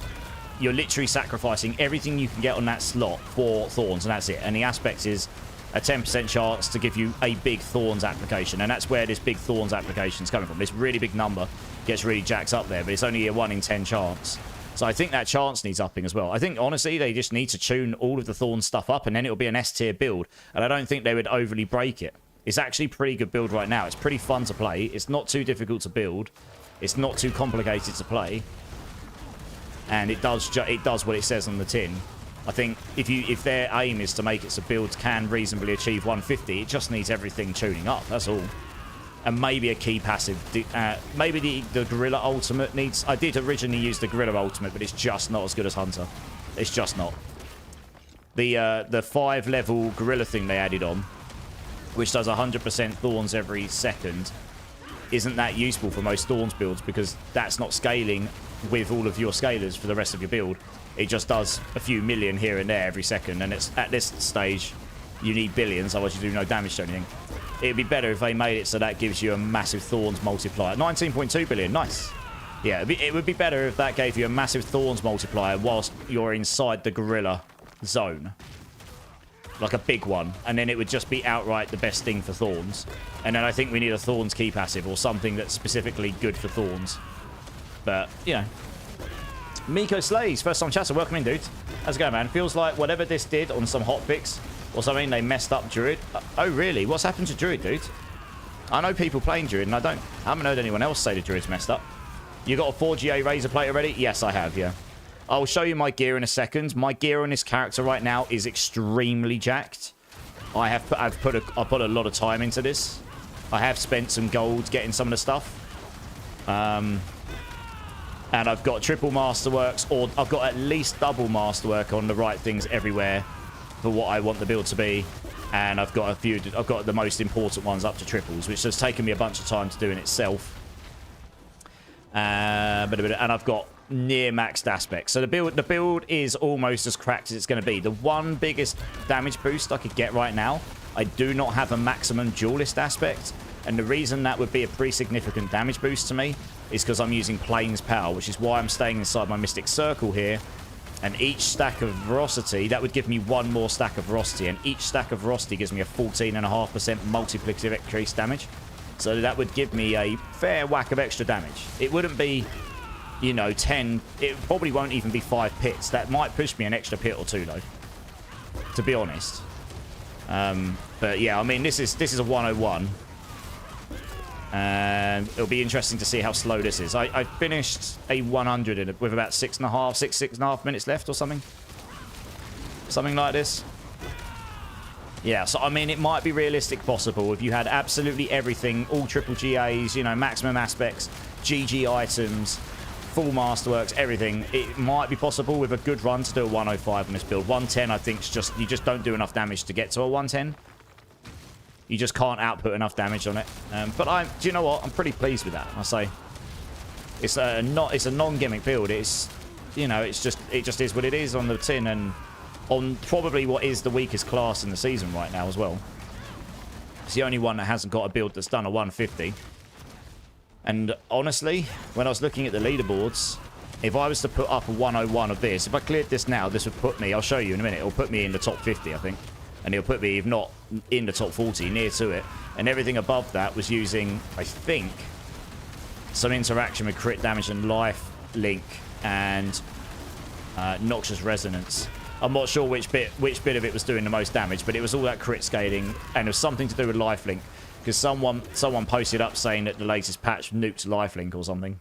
you're literally sacrificing everything you can get on that slot for thorns, and that's it. And the aspect is a 10% chance to give you a big thorns application, and that's where this big thorns application is coming from. This really big number gets really jacked up there, but it's only a 1 in 10 chance. So I think that chance needs upping as well. I think, honestly, they just need to tune all of the thorn stuff up, and then it'll be an S-tier build, and I don't think they would overly break it. It's actually a pretty good build right now. It's pretty fun to play. It's not too difficult to build. It's not too complicated to play. And it does what it says on the tin. I think if their aim is to make it so builds can reasonably achieve 150, it just needs everything tuning up. That's all. And maybe a key passive. Maybe the Gorilla Ultimate needs... I did originally use the Gorilla Ultimate, but it's just not as good as Hunter. It's just not. The 5-level Gorilla thing they added on, which does 100% Thorns every second, isn't that useful for most Thorns builds because that's not scaling with all of your scalers for the rest of your build. It just does a few million here and there every second, and it's at this stage you need billions, otherwise you do no damage to anything. It'd be better if they made it so that gives you a massive Thorns multiplier. 19.2 billion, nice. Yeah, it would be better if that gave you a massive Thorns multiplier whilst you're inside the Gorilla zone. Like a big one, and then it would just be outright the best thing for Thorns. And then I think we need a Thorns key passive or something that's specifically good for Thorns. But, you know. Miko Slays, first time chatter, welcome in, dude. How's it going, man? Feels like whatever this did on some hotfix or something, they messed up Druid. Oh, really? What's happened to Druid, dude? I know people playing Druid, and I haven't heard anyone else say the Druid's messed up. You got a 4GA Razor Plate already? Yes, I have, yeah. I'll show you my gear in a second. My gear on this character right now is extremely jacked. I've put a lot of time into this. I have spent some gold getting some of the stuff. And I've got triple masterworks, or I've got at least double masterwork on the right things everywhere for what I want the build to be. And I've got the most important ones up to triples, which has taken me a bunch of time to do in itself. And I've got near maxed aspects. So the build is almost as cracked as it's going to be. The one biggest damage boost I could get right now, I do not have a maximum duelist aspect. And the reason that would be a pretty significant damage boost to me is because I'm using Plains Power, which is why I'm staying inside my Mystic Circle here. And each stack of Veracity, that would give me one more stack of Veracity. And each stack of Veracity gives me a 14.5% multiplicative increased damage. So that would give me a fair whack of extra damage. It wouldn't be, you know, 10. It probably won't even be 5 pits. That might push me an extra pit or 2, though. to be honest. But yeah, I mean, this is a 101. And it'll be interesting to see how slow this is. I finished a 100 with about 6.5 minutes left or something. Something like this. Yeah, so I mean, it might be realistic possible if you had absolutely everything, all triple GAs, you know, maximum aspects, GG items, full masterworks, everything. It might be possible with a good run to do a 105 on this build. 110, I think, is just, you just don't do enough damage to get to a 110. You just can't output enough damage on it. But do you know what? I'm pretty pleased with that. I say it's a non-gimmick build. It's, you know, it just is what it is on the tin, and on probably what is the weakest class in the season right now as well. It's the only one that hasn't got a build that's done a 150. And honestly, when I was looking at the leaderboards, if I was to put up a 101 of this, if I cleared this now, this would put me, I'll show you in a minute, it'll put me in the top 50, I think. And it'll put me, if not in the top 40, near to it. And everything above that was using, I think, some interaction with crit damage and life link and noxious resonance. I'm not sure which bit of it was doing the most damage, but it was all that crit scaling, and it was something to do with lifelink, because someone posted up saying that the latest patch nuked lifelink or something.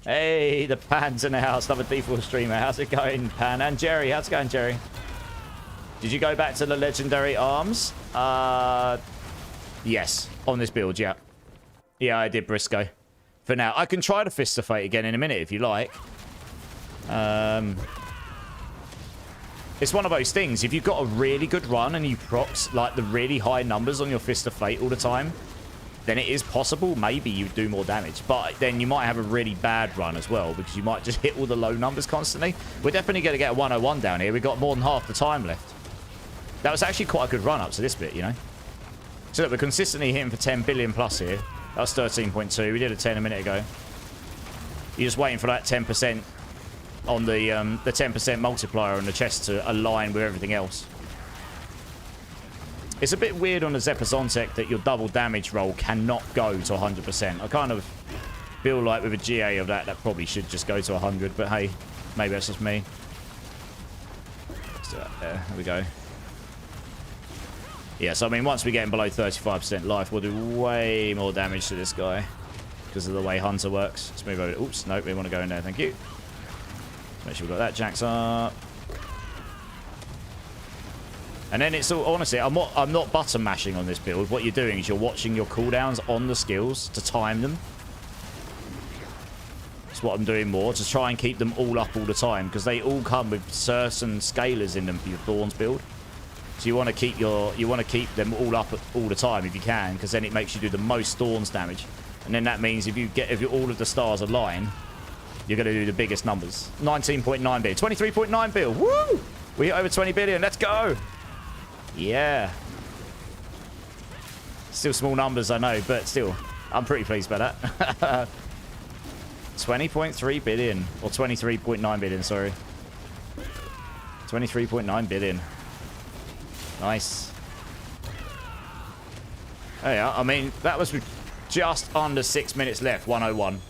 Hey, the Pan's in the house, another default streamer. How's it going, Pan? And Jerry, how's it going, Jerry? Did you go back to the legendary arms? Yes, on this build, yeah. Yeah, I did, Briscoe. For now, I can try the Fist of Fate again in a minute if you like. It's one of those things. If you've got a really good run and you procs like the really high numbers on your Fist of Fate all the time, then it is possible maybe you do more damage. But then you might have a really bad run as well, because you might just hit all the low numbers constantly. We're definitely going to get a 101 down here. We've got more than half the time left. That was actually quite a good run up to this bit, you know. So look, we're consistently hitting for 10 billion plus here. That was 13.2. We did a 10 a minute ago. You're just waiting for that 10% on the 10% multiplier on the chest to align with everything else. It's a bit weird on the Zepazontek that your double damage roll cannot go to 100%. I kind of feel like with a GA of that probably should just go to 100, but hey, maybe that's just me. Let's do that there. There we go. Yeah, so I mean, once we get him below 35% life, we'll do way more damage to this guy because of the way Hunter works. Let's move over. Oops, nope, we want to go in there. Thank you. Make sure we've got that jacked up. And then it's all, honestly, I'm not button mashing on this build. What you're doing is you're watching your cooldowns on the skills to time them. That's what I'm doing more, to try and keep them all up all the time, because they all come with certain scalers in them for your Thorns build. So you want to keep them all up all the time if you can, because then it makes you do the most Thorns damage. And then that means if all of the stars align, you're going to do the biggest numbers. 19.9 billion, 23.9 billion. Woo! We hit over 20 billion. Let's go. Yeah. Still small numbers, I know, but still, I'm pretty pleased by that. 20.3 billion, or 23.9 billion, sorry. 23.9 billion. Nice. Oh yeah, I mean, that was with just under 6 minutes left, 101.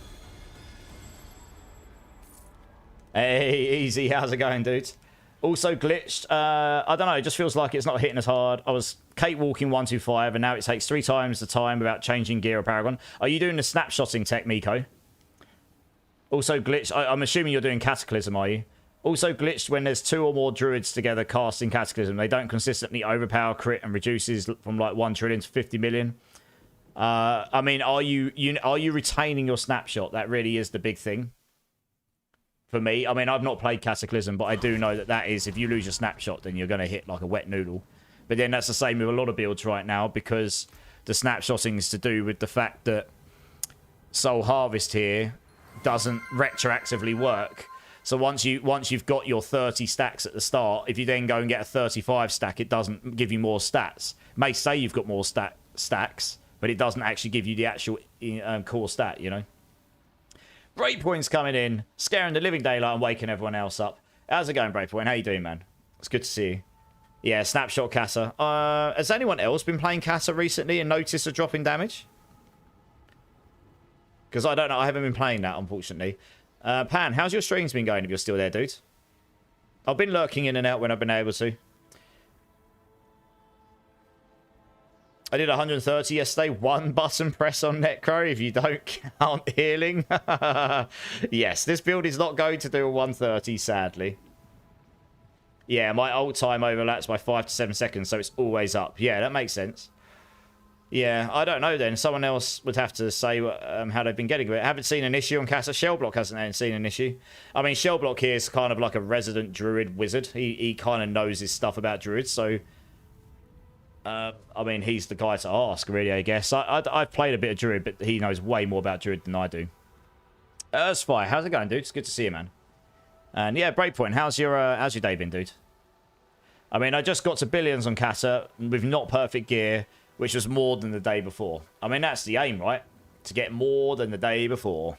Hey, easy, how's it going, dudes? Also glitched. I don't know, it just feels like it's not hitting as hard. I was cakewalking 125, and now it takes 3 times the time without changing gear or Paragon. Are you doing the snapshotting tech, Miko? Also glitched. I'm assuming you're doing Cataclysm, are you? Also glitched when there's 2 or more druids together casting Cataclysm. They don't consistently overpower crit and reduces from like 1 trillion to 50 million. I mean, are you retaining your snapshot? That really is the big thing. For me, I mean, I've not played Cataclysm, but I do know that is, if you lose your snapshot, then you're going to hit like a wet noodle. But then that's the same with a lot of builds right now, because the snapshotting is to do with the fact that Soul Harvest here doesn't retroactively work. So once you've got your 30 stacks at the start, if you then go and get a 35 stack, it doesn't give you more stats. It may say you've got more stacks, but it doesn't actually give you the actual core stat, you know? Breakpoint's coming in, scaring the living daylight and waking everyone else up. How's it going, Breakpoint? How you doing, man? It's good to see you. Yeah, Snapshot Kassa. Has anyone else been playing Kassa recently and noticed a drop in damage? Because I don't know, I haven't been playing that, unfortunately. Pan, how's your streams been going if you're still there, dude? I've been lurking in and out when I've been able to. I did 130 yesterday. 1 button press on Necro if you don't count healing. Yes, this build is not going to do a 130, sadly. Yeah, my ult time overlaps by 5 to 7 seconds, so it's always up. Yeah, that makes sense. Yeah, I don't know then. Someone else would have to say how they've been getting it. I haven't seen an issue on Casa. Shellblock hasn't seen an issue. I mean, Shellblock here is kind of like a resident druid wizard. He kind of knows his stuff about druids, so... I mean, he's the guy to ask, really, I guess. I've played a bit of druid, but he knows way more about druid than I do. Spy, how's it going, dude? It's good to see you, man. And yeah, Breakpoint, how's your day been, dude? I mean, I just got to billions on Kata with not perfect gear, which was more than the day before. I mean, that's the aim, right? To get more than the day before.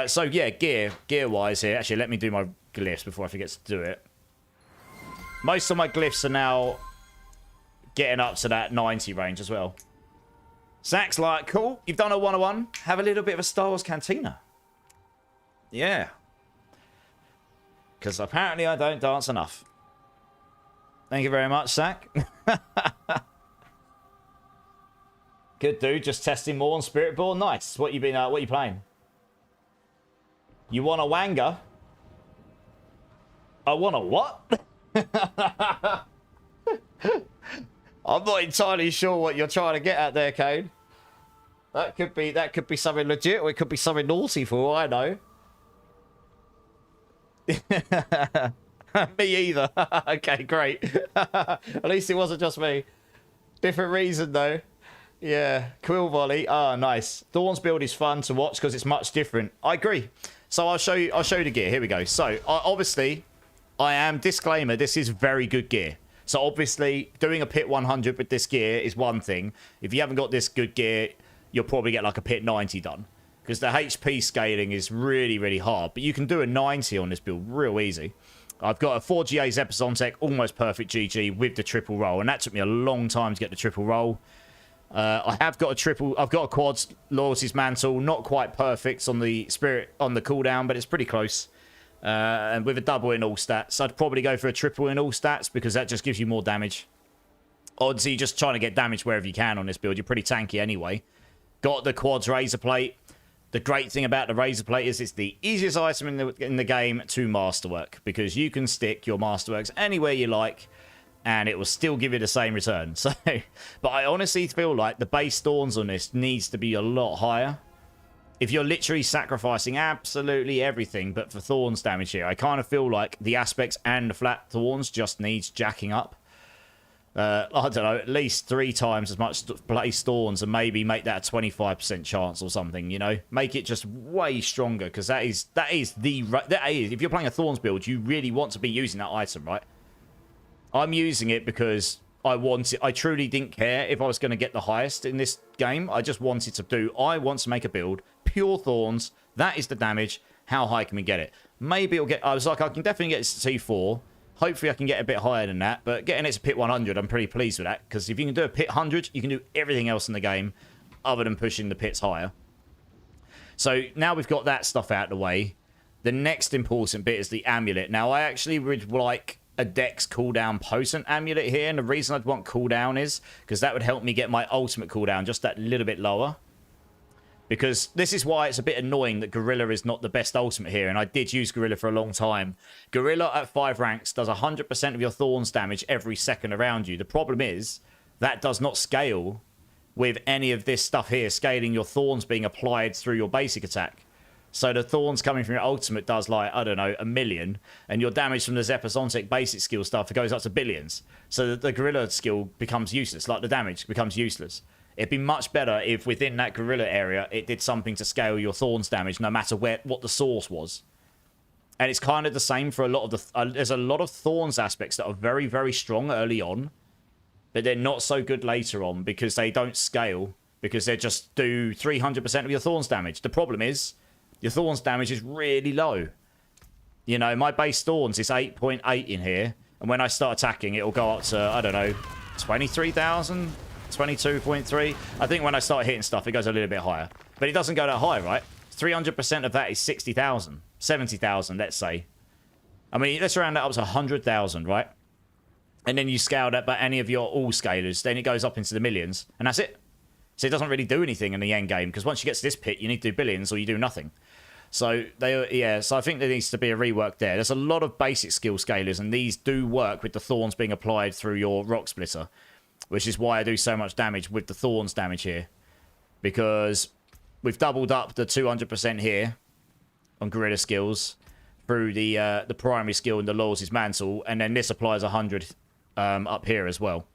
So yeah, gear-wise here. Actually, let me do my glyphs before I forget to do it. Most of my glyphs are now getting up to that 90 range as well. Zach's like, cool, you've done a 101. Have a little bit of a Star Wars Cantina. Yeah. Because apparently I don't dance enough. Thank you very much, Zach. Good dude, just testing more on Spiritborn. Nice. What you playing? You want a Wanga? I want a what? I'm not entirely sure what you're trying to get at there, Kane. That could be something legit, or it could be something naughty for all I know. Me either. Okay, great. At least it wasn't just me. Different reason though. Yeah, Quill Volley. Ah, nice. Thorns build is fun to watch because it's much different. I agree. So I'll show you the gear. Here we go. So obviously, I am disclaimer. This is very good gear. So obviously, doing a pit 100 with this gear is one thing. If you haven't got this good gear, you'll probably get like a pit 90 done. Because the HP scaling is really, really hard. But you can do a 90 on this build real easy. I've got a 4GA's Epizontek, almost perfect GG with the triple roll. And that took me a long time to get the triple roll. I've got a quads loyalties mantle. Not quite perfect on the cooldown, but it's pretty close. And with a double in all stats, I'd probably go for a triple in all stats because that just gives you more damage. Oddsy, just trying to get damage wherever you can on this build. You're pretty tanky anyway. Got the quads razor plate. The great thing about the razor plate is it's the easiest item in the game to masterwork because you can stick your masterworks anywhere you like and it will still give you the same return. So, but I honestly feel like the base thorns on this needs to be a lot higher. If you're literally sacrificing absolutely everything but for thorns damage here, I kind of feel like the aspects and the flat thorns just needs jacking up. I don't know, at least 3 times as much place thorns and maybe make that a 25% chance or something, you know? Make it just way stronger because that is if you're playing a thorns build, you really want to be using that item, right? I'm using it because I truly didn't care if I was going to get the highest in this game. I just wanted to I want to make a build, pure thorns, that is the damage, how high can we get it? Maybe it'll get, I was like, I can definitely get it to T4, hopefully I can get a bit higher than that, but getting it to pit 100, I'm pretty pleased with that, because if you can do a pit 100, you can do everything else in the game, other than pushing the pits higher. So now we've got that stuff out of the way, the next important bit is the amulet. Now I actually would like a dex cooldown potent amulet here, and the reason I'd want cooldown is because that would help me get my ultimate cooldown just that little bit lower. Because this is why it's a bit annoying that Gorilla is not the best ultimate here, and I did use Gorilla for a long time. Gorilla at 5 ranks does 100% of your Thorns damage every second around you. The problem is that does not scale with any of this stuff here, scaling your Thorns being applied through your basic attack. So the Thorns coming from your ultimate does like, I don't know, 1 million. And your damage from the Epizontek basic skill stuff, it goes up to billions. So the Gorilla skill becomes useless, like the damage becomes useless. It'd be much better if within that Gorilla area, it did something to scale your Thorns damage, no matter what the source was. And it's kind of the same for a lot of the... there's a lot of Thorns aspects that are very, very strong early on. But they're not so good later on because they don't scale. Because they just do 300% of your Thorns damage. The problem is... your Thorns damage is really low. You know, my base Thorns is 8.8 in here. And when I start attacking, it'll go up to, I don't know, 23,000? 22.3? I think when I start hitting stuff, it goes a little bit higher. But it doesn't go that high, right? 300% of that is 60,000. 70,000, let's say. I mean, let's round that up to 100,000, right? And then you scale that by any of your all scalers, then it goes up into the millions, and that's it. So it doesn't really do anything in the end game, because once you get to this pit, you need to do billions or you do nothing. So so I think there needs to be a rework there. There's a lot of basic skill scalers, and these do work with the thorns being applied through your rock splitter, which is why I do so much damage with the thorns damage here, because we've doubled up the 200% here on gorilla skills through the primary skill in the Law's mantle, and then this applies 100 up here as well.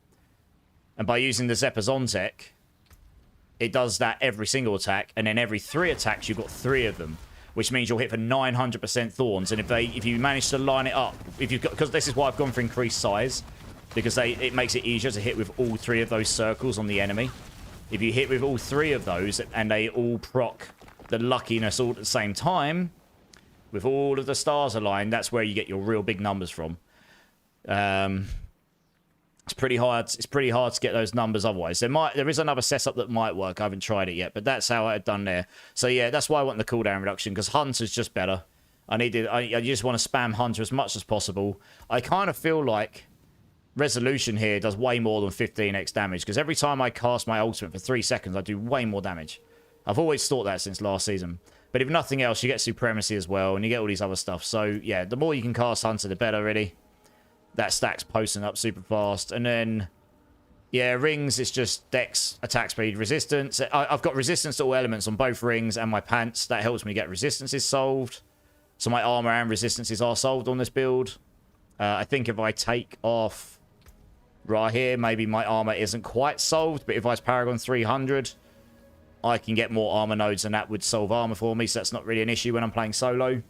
And by using the Zeppazon tech, it does that every single attack, and then every 3 attacks you've got 3 of them, which means you'll hit for 900% thorns. And if you manage to line it up, because this is why I've gone for increased size, because it makes it easier to hit with all 3 of those circles on the enemy. If you hit with all 3 of those and they all proc the luckiness all at the same time, with all of the stars aligned, that's where you get your real big numbers from. It's pretty hard. It's pretty hard to get those numbers otherwise. There is another setup that might work. I haven't tried it yet, but that's how I had done there. So yeah, that's why I want the cooldown reduction, because Hunter's just better. I just want to spam Hunter as much as possible. I kind of feel like Resolution here does way more than 15x damage, because every time I cast my ultimate for 3 seconds, I do way more damage. I've always thought that since last season. But if nothing else, you get Supremacy as well, and you get all these other stuff. So yeah, the more you can cast Hunter, the better, really. That stack's posting up super fast. And then, yeah, rings, it's just dex, attack speed, resistance. I've got resistance to all elements on both rings and my pants. That helps me get resistances solved. So my armor and resistances are solved on this build. I think if I take off right here, maybe my armor isn't quite solved. But if I was Paragon 300, I can get more armor nodes, and that would solve armor for me. So that's not really an issue when I'm playing solo.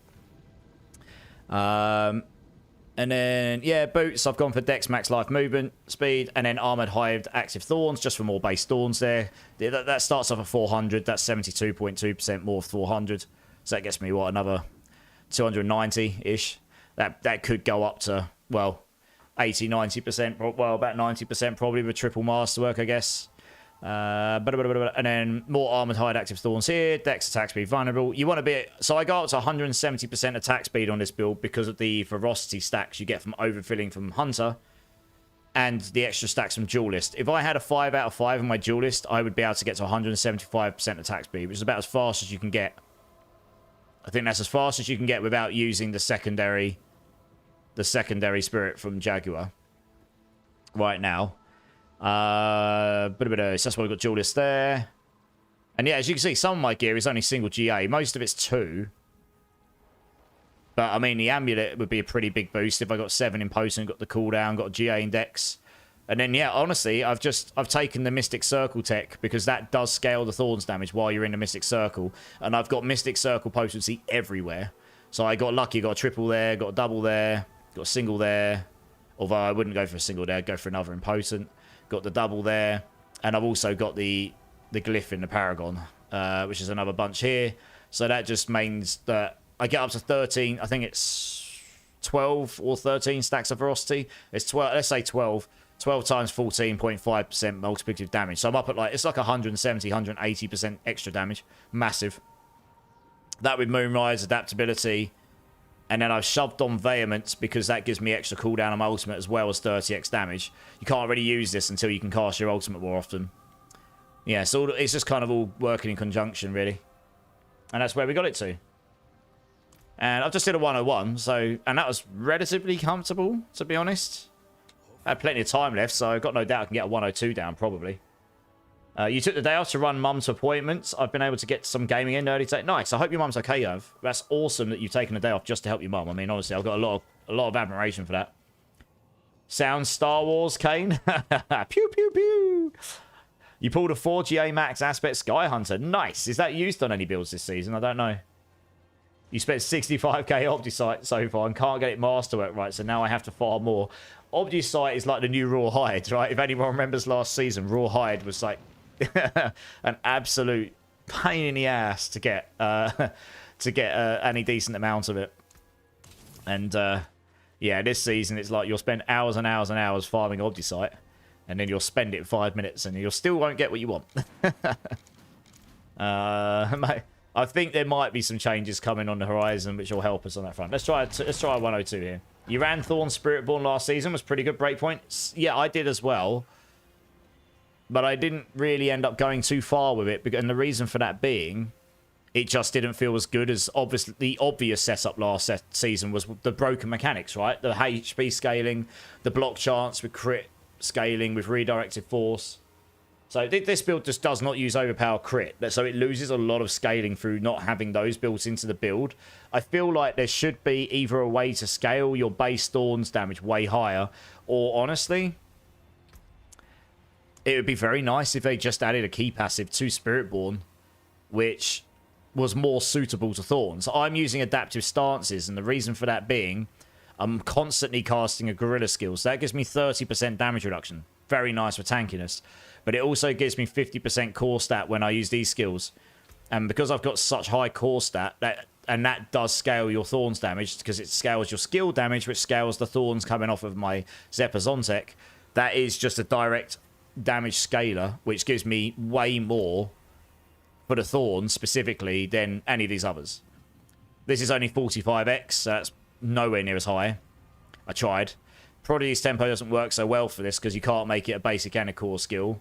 And then, yeah, boots, I've gone for Dex Max Life Movement Speed, and then Armored Hived Active Thorns, just for more base thorns there. That starts off at 400, that's 72.2% more of 400. So that gets me, what, another 290-ish? That could go up to, well, 80, 90%, well, about 90% probably with triple masterwork, I guess. And then more Armored Hide Active Thorns here. Dex attack speed vulnerable. You want to be... So I got up to 170% attack speed on this build because of the ferocity stacks you get from overfilling from Hunter and the extra stacks from Duelist. If I had a 5 out of 5 in my Duelist, I would be able to get to 175% attack speed, which is about as fast as you can get. I think that's as fast as you can get without using the secondary spirit from Jaguar right now. So that's why we've got Duelist there. And yeah, as you can see, some of my gear is only single GA. Most of it's 2. But I mean, the amulet would be a pretty big boost if I got 7 in potion, got the cooldown, got a GA index. And then yeah, honestly, I've taken the Mystic Circle tech because that does scale the Thorns damage while you're in the Mystic Circle. And I've got Mystic Circle potency everywhere. So I got lucky, got a triple there, got a double there, got a single there. Although I wouldn't go for a single there, I'd go for another impotent. Got the double there, and I've also got the glyph in the Paragon, which is another bunch here. So that just means that I get up to 13. I think it's 12 or 13 stacks of ferocity. It's 12. Let's say 12. 12 times 14.5% multiplicative damage. So I'm up at it's like 170, 180% extra damage. Massive. That with Moonrise, adaptability. And then I've shoved on Vehemence because that gives me extra cooldown on my ultimate as well as 30x damage. You can't really use this until you can cast your ultimate more often. Yeah, so it's just kind of all working in conjunction, really. And that's where we got it to. And I've just did a 101, and that was relatively comfortable, to be honest. I had plenty of time left, so I've got no doubt I can get a 102 down, probably. You took the day off to run mum to appointments. I've been able to get some gaming in early today. Nice. I hope your mum's okay, Yov. That's awesome that you've taken a day off just to help your mum. I mean, honestly, I've got a lot of admiration for that. Sounds Star Wars, Kane. Pew, pew, pew. You pulled a 4GA Max Aspect Sky Hunter. Nice. Is that used on any builds this season? I don't know. You spent 65k Obdusite so far and can't get it masterwork right, so now I have to farm more. Obdusite is like the new Raw Hide, right? If anyone remembers last season, Raw Hide was like an absolute pain in the ass to get any decent amount of it. And yeah, this season it's like you'll spend hours and hours and hours farming Obdusite, and then you'll spend it 5 minutes and you still won't get what you want. I think there might be some changes coming on the horizon which will help us on that front. Let's try 102 here. You ran Thorns Spiritborn last season, was pretty good breakpoint. Yeah, I did as well. But I didn't really end up going too far with it, and the reason for that being, it just didn't feel as good as the obvious setup last season was the broken mechanics, right? The HP scaling, the block chance with crit scaling, with redirected force. So this build just does not use overpower crit, so it loses a lot of scaling through not having those built into the build. I feel like there should be either a way to scale your base Thorns damage way higher, or honestly, it would be very nice if they just added a key passive to Spiritborn, which was more suitable to Thorns. I'm using adaptive stances, and the reason for that being, I'm constantly casting a gorilla skill, so that gives me 30% damage reduction. Very nice for tankiness. But it also gives me 50% core stat when I use these skills. And because I've got such high core stat, that does scale your Thorns damage, because it scales your skill damage, which scales the Thorns coming off of my Zephyr Zontek. That is just a direct damage scaler, which gives me way more for the Thorns specifically than any of these others. This is only 45x, so that's nowhere near as high. I tried. Prodigy's tempo doesn't work so well for this because you can't make it a basic and a core skill.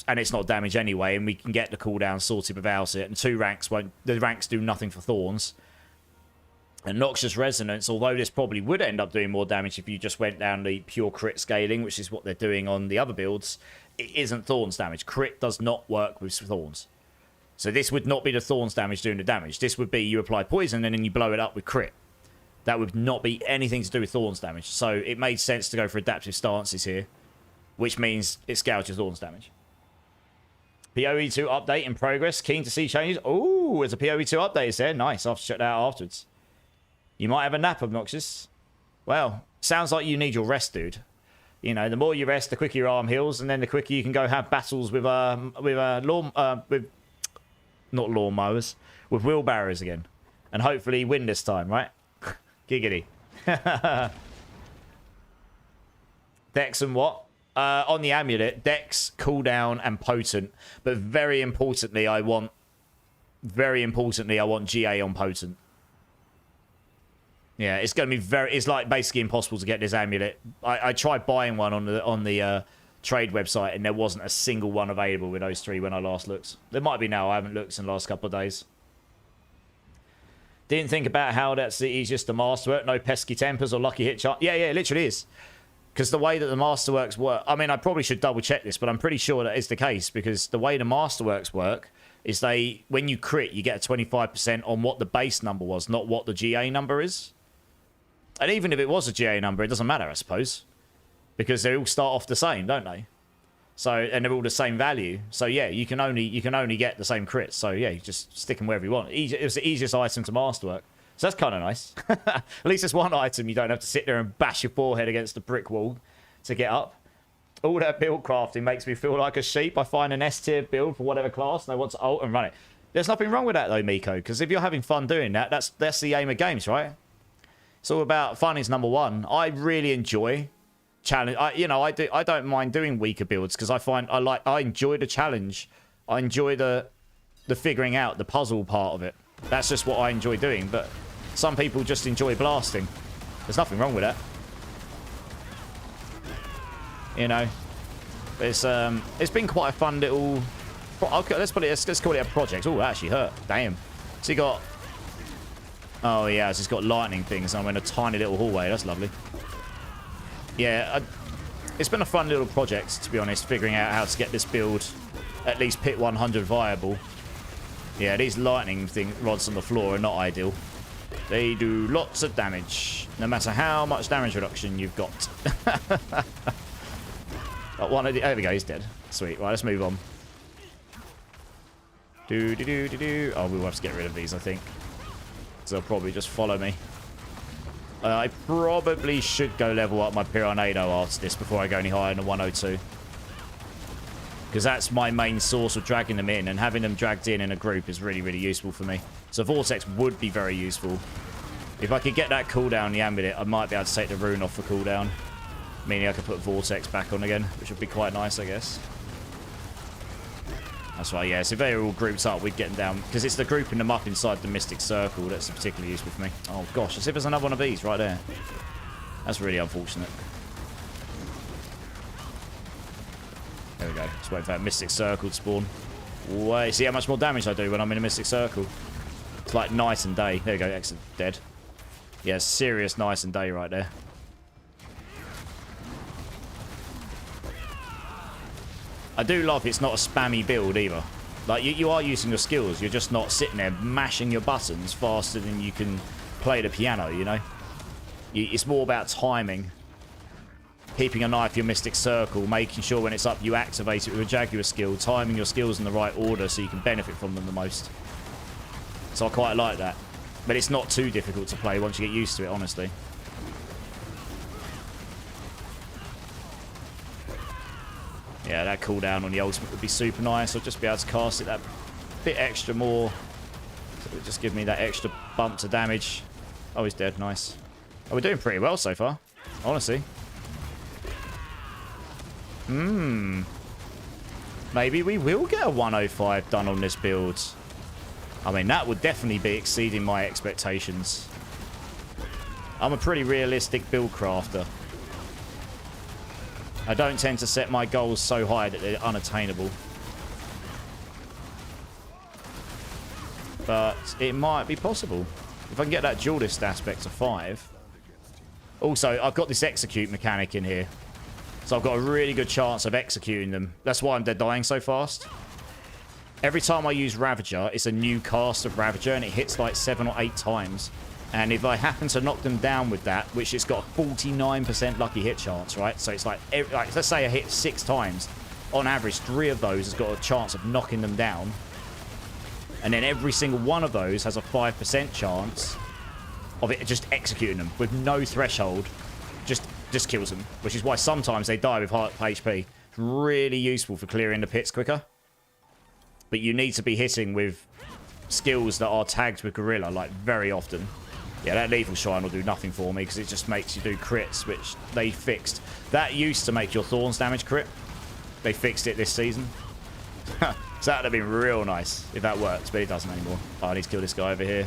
And it's not damage anyway, and we can get the cooldown sorted without it. And the ranks do nothing for Thorns. And Noxious Resonance, although this probably would end up doing more damage if you just went down the pure crit scaling, which is what they're doing on the other builds, it isn't Thorns damage. Crit does not work with Thorns. So this would not be the Thorns damage doing the damage. This would be you apply poison and then you blow it up with crit. That would not be anything to do with Thorns damage. So it made sense to go for adaptive stances here, which means it scales your Thorns damage. PoE2 update in progress. Keen to see changes. Oh, there's a PoE2 update, is there? Nice. I'll have to check that out afterwards. You might have a nap, Obnoxious. Well, sounds like you need your rest, dude. You know, the more you rest, the quicker your arm heals, and then the quicker you can go have battles with not lawnmowers, with wheelbarrows again, and hopefully win this time, right? Giggity. Dex and what? On the amulet, Dex, cooldown, and potent. But very importantly, I want GA on potent. Yeah, it's going to be it's like basically impossible to get this amulet. I tried buying one on the trade website, and there wasn't a single one available with those three when I last looked. There might be now. I haven't looked in the last couple of days. Didn't think about how that's the easiest to masterwork. No pesky tempers or lucky hit chart. Yeah, it literally is. Because the way that the masterworks work... I mean, I probably should double check this, but I'm pretty sure that is the case. Because the way the masterworks work is when you crit, you get a 25% on what the base number was, not what the GA number is. And even if it was a GA number, it doesn't matter, I suppose. Because they all start off the same, don't they? So, and they're all the same value. So yeah, you can only get the same crits. So yeah, you just stick them wherever you want. It's the easiest item to masterwork. So that's kind of nice. At least it's one item you don't have to sit there and bash your forehead against the brick wall to get up. All that build crafting makes me feel like a sheep. I find an S-tier build for whatever class and I want to ult and run it. There's nothing wrong with that though, Miko, because if you're having fun doing that, that's the aim of games, right? It's all about fun is number one. I really enjoy challenge. I don't mind doing weaker builds because I enjoy the challenge. I enjoy the figuring out the puzzle part of it. That's just what I enjoy doing. But some people just enjoy blasting. There's nothing wrong with that. You know, it's been quite a fun little. Let's call it a project. Oh, that actually hurt. Damn. So you got. Oh yeah, it's just got lightning things. I'm in a tiny little hallway. That's lovely. Yeah, it's been a fun little project, to be honest, figuring out how to get this build at least pit 100 viable. Yeah, these lightning rods on the floor are not ideal. They do lots of damage, no matter how much damage reduction you've got. There we go, he's dead. Sweet, right, let's move on. Oh, we'll have to get rid of these, I think. So they'll probably just follow me. I probably should go level up my Piranado after this before I go any higher than 102. Because that's my main source of dragging them in, and having them dragged in a group is really, really useful for me. So Vortex would be very useful. If I could get that cooldown the amulet, I might be able to take the rune off for cooldown. Meaning I could put Vortex back on again, which would be quite nice, I guess. That's right, yeah. So if they were all grouped up, we'd get them down. Because it's the grouping them up inside the Mystic Circle that's particularly useful for me. Oh, gosh. As if there's another one of these right there. That's really unfortunate. There we go. Just wait for that Mystic Circle to spawn. Wait, see how much more damage I do when I'm in a Mystic Circle? It's like night and day. There we go. Exit dead. Yeah, serious night and day right there. I do love it's not a spammy build either. Like, you are using your skills. You're just not sitting there mashing your buttons faster than you can play the piano, you know? It's more about timing. Keeping an eye for your Mystic Circle, making sure when it's up you activate it with a Jaguar skill, timing your skills in the right order so you can benefit from them the most. So I quite like that. But it's not too difficult to play once you get used to it, honestly. Yeah, that cooldown on the ultimate would be super nice. I'll just be able to cast it that bit extra more. So it would just give me that extra bump to damage. Oh, he's dead. Nice. Oh, we're doing pretty well so far, honestly. Maybe we will get a 105 done on this build. I mean, that would definitely be exceeding my expectations. I'm a pretty realistic build crafter. I don't tend to set my goals so high that they're unattainable. But it might be possible. If I can get that duelist aspect to 5. Also, I've got this execute mechanic in here. So I've got a really good chance of executing them. That's why I'm dead dying so fast. Every time I use Ravager, it's a new cast of Ravager, and it hits like 7 or 8 times. And if I happen to knock them down with that, which it's got a 49% lucky hit chance, right? So it's like let's say I hit 6 times. On average, 3 of those has got a chance of knocking them down. And then every single one of those has a 5% chance of it just executing them with no threshold. Just kills them, which is why sometimes they die with half HP. It's really useful for clearing the pits quicker. But you need to be hitting with skills that are tagged with Gorilla, like, very often. Yeah, that Lethal Shrine will do nothing for me because it just makes you do crits, which they fixed. That used to make your Thorns damage crit. They fixed it this season. So that would have been real nice if that worked, but it doesn't anymore. Oh, I need to kill this guy over here.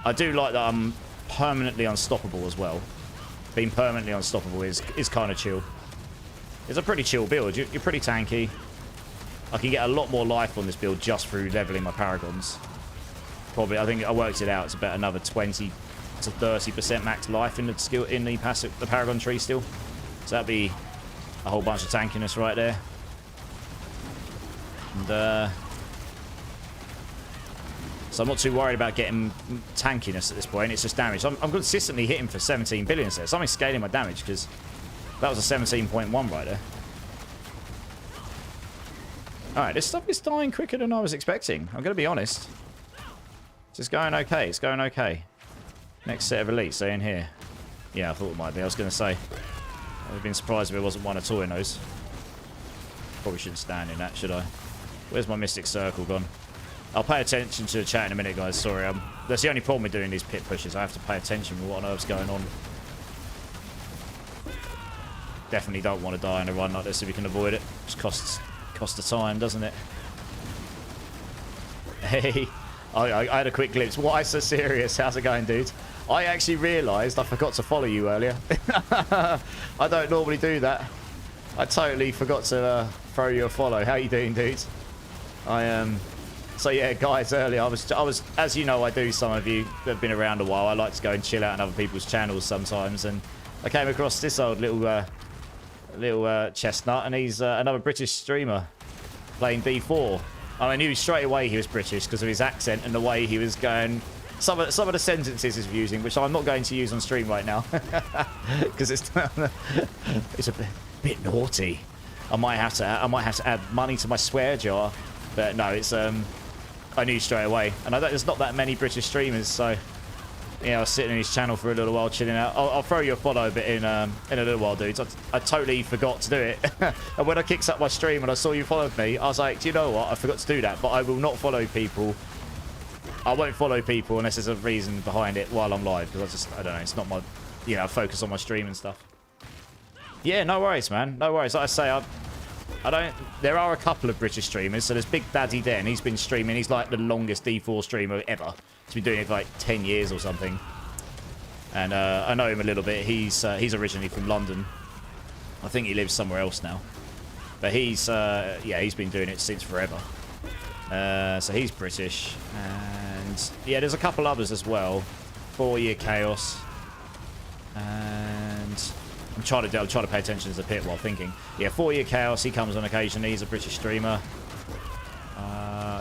I do like that I'm permanently unstoppable as well. Being permanently unstoppable is kind of chill. It's a pretty chill build. You're pretty tanky. I can get a lot more life on this build just through leveling my Paragons. Probably, I think I worked it out. It's about another 20 to 30% max life in the Paragon tree still. So that'd be a whole bunch of tankiness right there. And so I'm not too worried about getting tankiness at this point. It's just damage. I'm consistently hitting for 17 billion there. Something's scaling my damage because that was a 17.1 right there. Alright, this stuff is dying quicker than I was expecting. I'm going to be honest. It's going okay. It's going okay. Next set of elites, they in here. Yeah, I thought it might be. I was going to say. I would have been surprised if it wasn't one of Toinos. Probably shouldn't stand in that, should I? Where's my Mystic Circle gone? I'll pay attention to the chat in a minute, guys. Sorry. That's the only problem with doing these pit pushes. I have to pay attention to what on earth's going on. Definitely don't want to die in a run like this if you can avoid it. Just costs the time, doesn't it? Hey. I had a quick glimpse. Why so serious? How's it going, dude? I actually realised I forgot to follow you earlier. I don't normally do that. I totally forgot to throw you a follow. How you doing, dude? So yeah, guys, earlier I was, as you know, I do. Some of you that have been around a while. I like to go and chill out on other people's channels sometimes, and I came across this old little chestnut, and he's another British streamer playing D4. I knew straight away he was British because of his accent and the way he was going. Some of the sentences he's using, which I'm not going to use on stream right now, because it's a bit naughty. I might have to add money to my swear jar, but no, it's I knew straight away, and there's not that many British streamers, so yeah, I was sitting in his channel for a little while, chilling out. I'll throw you a follow bit in a little while, dudes. I totally forgot to do it. And when I kicked up my stream and I saw you followed me, I was like, do you know what? I forgot to do that, but I will not follow people. I won't follow people unless there's a reason behind it while I'm live, because I don't know, it's not my, focus on my stream and stuff. Yeah, no worries, man. No worries. Like I say, There are a couple of British streamers. So there's Big Daddy Den. He's been streaming. He's like the longest D4 streamer ever. He's been doing it for like 10 years or something. And I know him a little bit. He's originally from London. I think he lives somewhere else now. But he's been doing it since forever. So he's British. And yeah, there's a couple others as well. 4 Year Chaos. And I'm trying to pay attention to the pit while thinking. Yeah, 4 Year Chaos. He comes on occasionally. He's a British streamer.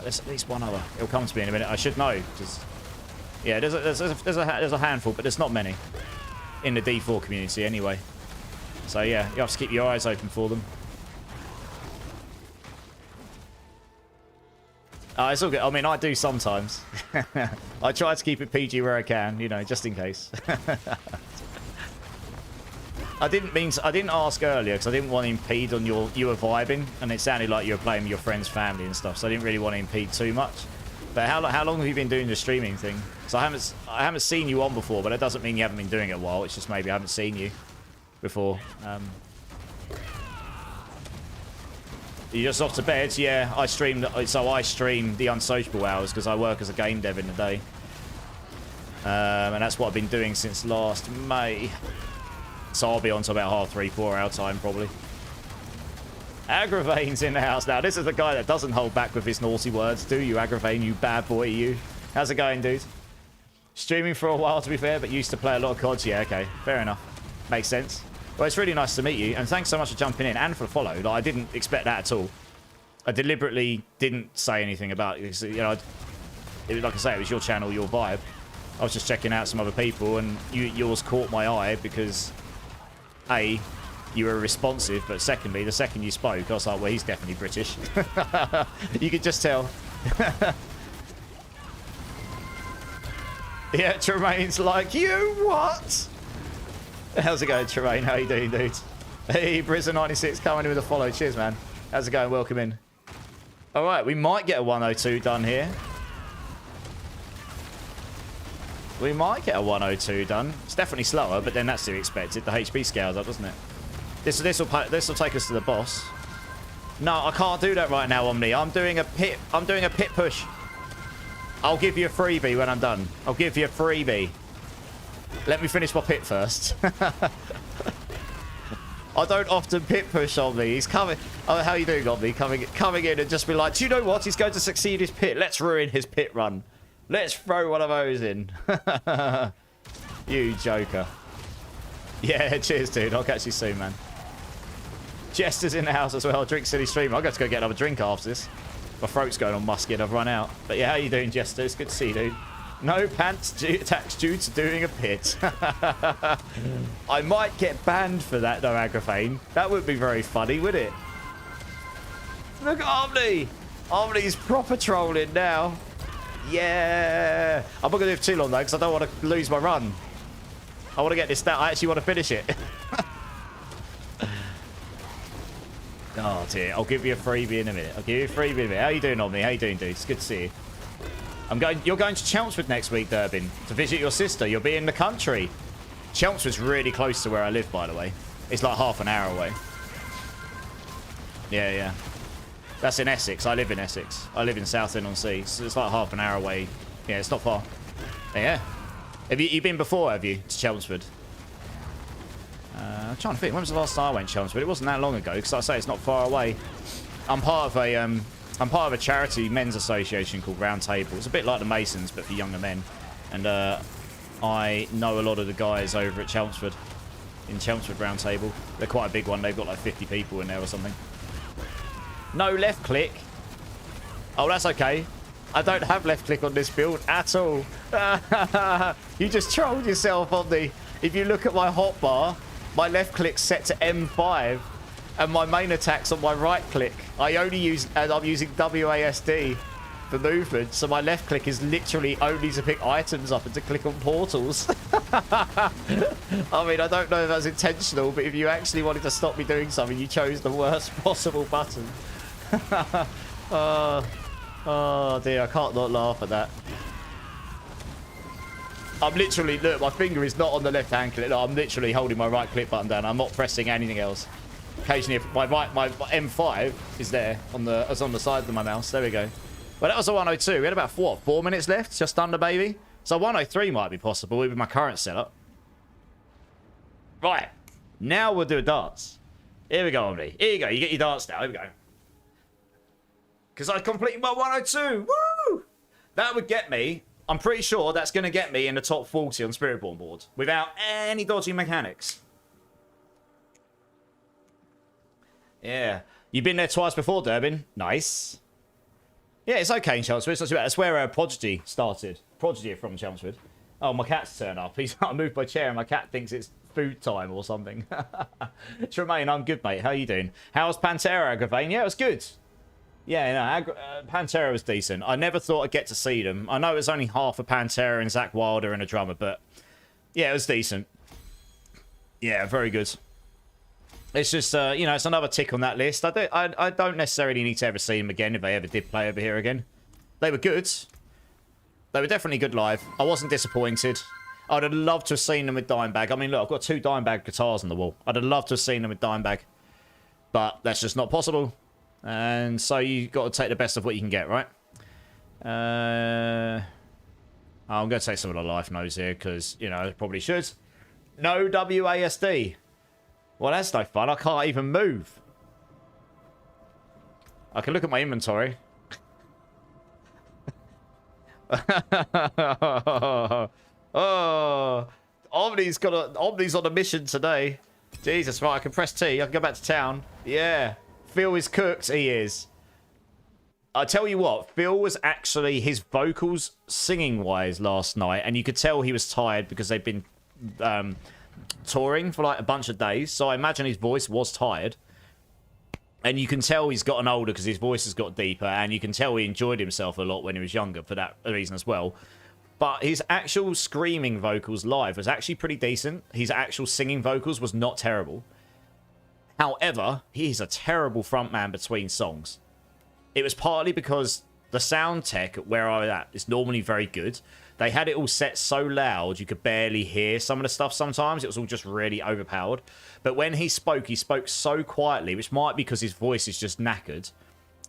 There's at least one other. It'll come to me in a minute. I should know. Yeah, there's a handful, but there's not many in the D4 community anyway. So yeah, you have to keep your eyes open for them. It's all good. I mean, I do sometimes. I try to keep it PG where I can, you know, just in case. I didn't ask earlier because I didn't want to impede on you were vibing, and it sounded like you were playing with your friends' family and stuff. So I didn't really want to impede too much. But how long have you been doing the streaming thing? So I haven't seen you on before, but that doesn't mean you haven't been doing it a while. It's just maybe I haven't seen you before. You just off to bed? Yeah, I stream the unsociable hours because I work as a game dev in the day, and that's what I've been doing since last May. So I'll be on to about 3:30, 4 our time probably. Agravain's in the house now. This is the guy that doesn't hold back with his naughty words, do you, Agravain? You bad boy, you. How's it going, dude? Streaming for a while, to be fair, but used to play a lot of CODs. Yeah, okay, fair enough. Makes sense. Well, it's really nice to meet you, and thanks so much for jumping in and for the follow. Like, I didn't expect that at all. I deliberately didn't say anything about it. You know, like I say, it was your channel, your vibe. I was just checking out some other people, and yours caught my eye because, A, you were responsive, but secondly, the second you spoke, I was like, well, he's definitely British. You could just tell. Yeah, Tremaine's like, you what? How's it going, Tremaine? How you doing, dude? Hey, Brizzer96 coming in with a follow. Cheers, man. How's it going? Welcome in. All right, we might get a 102 done here. We might get a 102 done. It's definitely slower, but then that's to be expected. The HP scales up, doesn't it? This will take us to the boss. No, I can't do that right now, Omni. I'm doing a pit push. I'll give you a freebie when I'm done. I'll give you a freebie. Let me finish my pit first. I don't often pit push on me. He's coming. Oh, how you doing, Omni? Coming in and just be like, do you know what? He's going to succeed his pit. Let's ruin his pit run. Let's throw one of those in. You joker. Yeah, cheers, dude. I'll catch you soon, man. Jester's in the house as well. Drink City Stream. I've got to go get another drink after this. My throat's going on musky and I've run out. But yeah, how you doing, Jester? It's good to see you, dude. No pants tax due to doing a pit. I might get banned for that, though, Agravain. That would be very funny, would it? Look at Omni. Omni's proper trolling now. Yeah. I'm not going to do it too long, though, because I don't want to lose my run. I want to get this down. I actually want to finish it. Oh, dear. I'll give you a freebie in a minute. How you doing, Omni? How you doing, dude? It's good to see you. You're going to Chelmsford next week, Durbin, to visit your sister. You'll be in the country. Chelmsford's really close to where I live, by the way. It's like half an hour away. Yeah, yeah. That's in Essex. I live in Essex. I live in Southend-on-Sea. So it's like half an hour away. Yeah, it's not far. Yeah. Have you been before, have you, to Chelmsford? I'm trying to think. When was the last time I went to Chelmsford? It wasn't that long ago, because like I say, it's not far away. I'm part of a charity men's association called Round Table. It's a bit like the Masons, but for younger men. And I know a lot of the guys over at Chelmsford, in Chelmsford Round Table. They're quite a big one. They've got like 50 people in there or something. No left click. Oh, that's okay. I don't have left click on this build at all. You just trolled yourself on the... If you look at my hotbar, my left click's set to M5. And my main attack's on my right click. I'm using WASD for movement, so my left click is literally only to pick items up and to click on portals. I mean, I don't know if that's intentional, but if you actually wanted to stop me doing something, you chose the worst possible button. Oh dear, I can't not laugh at that. I'm literally, look, my finger is not on the left hand click. No, I'm literally holding my right click button down. I'm not pressing anything else. occasionally my M5 is there on the side of my mouse. There we go. Well, that was a 102. We had about 4 minutes left, just under, baby. So 103 might be possible with my current setup. Right. Now we'll do a dance. Here we go, Omni. Here you go. You get your dance now. Here we go. Because I completed my 102. Woo! That would get me. I'm pretty sure that's going to get me in the top 40 on Spiritborn board without any dodgy mechanics. Yeah. You've been there twice before, Durbin. Nice. Yeah, it's okay in Chelmsford. It's not too bad. That's where Prodigy started. Prodigy from Chelmsford. Oh, my cat's turned up. I moved my chair and my cat thinks it's food time or something. Tremaine, I'm good, mate. How you doing? How's Pantera, Agravane? Yeah, it was good. Yeah, no, Pantera was decent. I never thought I'd get to see them. I know it was only half a Pantera and Zach Wilder and a drummer, but yeah, it was decent. Yeah, very good. It's just, you know, it's another tick on that list. I don't necessarily need to ever see them again if they ever did play over here again. They were good. They were definitely good live. I wasn't disappointed. I'd have loved to have seen them with Dimebag. I mean, look, I've got 2 Dimebag guitars on the wall. I'd have loved to have seen them with Dimebag. But that's just not possible. And so you got to take the best of what you can get, right? I'm going to take some of the life notes here because, you know, I probably should. No WASD. Well, that's no fun. I can't even move. I can look at my inventory. Oh, Omni's on a mission today. Jesus, right, I can press T. I can go back to town. Yeah. Phil is cooked. He is. I tell you what, Phil was actually, his vocals singing-wise last night, and you could tell he was tired because they'd been touring for like a bunch of days, so I imagine his voice was tired. And you can tell he's gotten older because his voice has got deeper, and you can tell he enjoyed himself a lot when he was younger for that reason as well. But his actual screaming vocals live was actually pretty decent. His actual singing vocals was not terrible. However, he's a terrible frontman between songs. It was partly because the sound tech where I was at is normally very good. They had it all set so loud you could barely hear some of the stuff sometimes. It was all just really overpowered. But when he spoke so quietly, which might be because his voice is just knackered.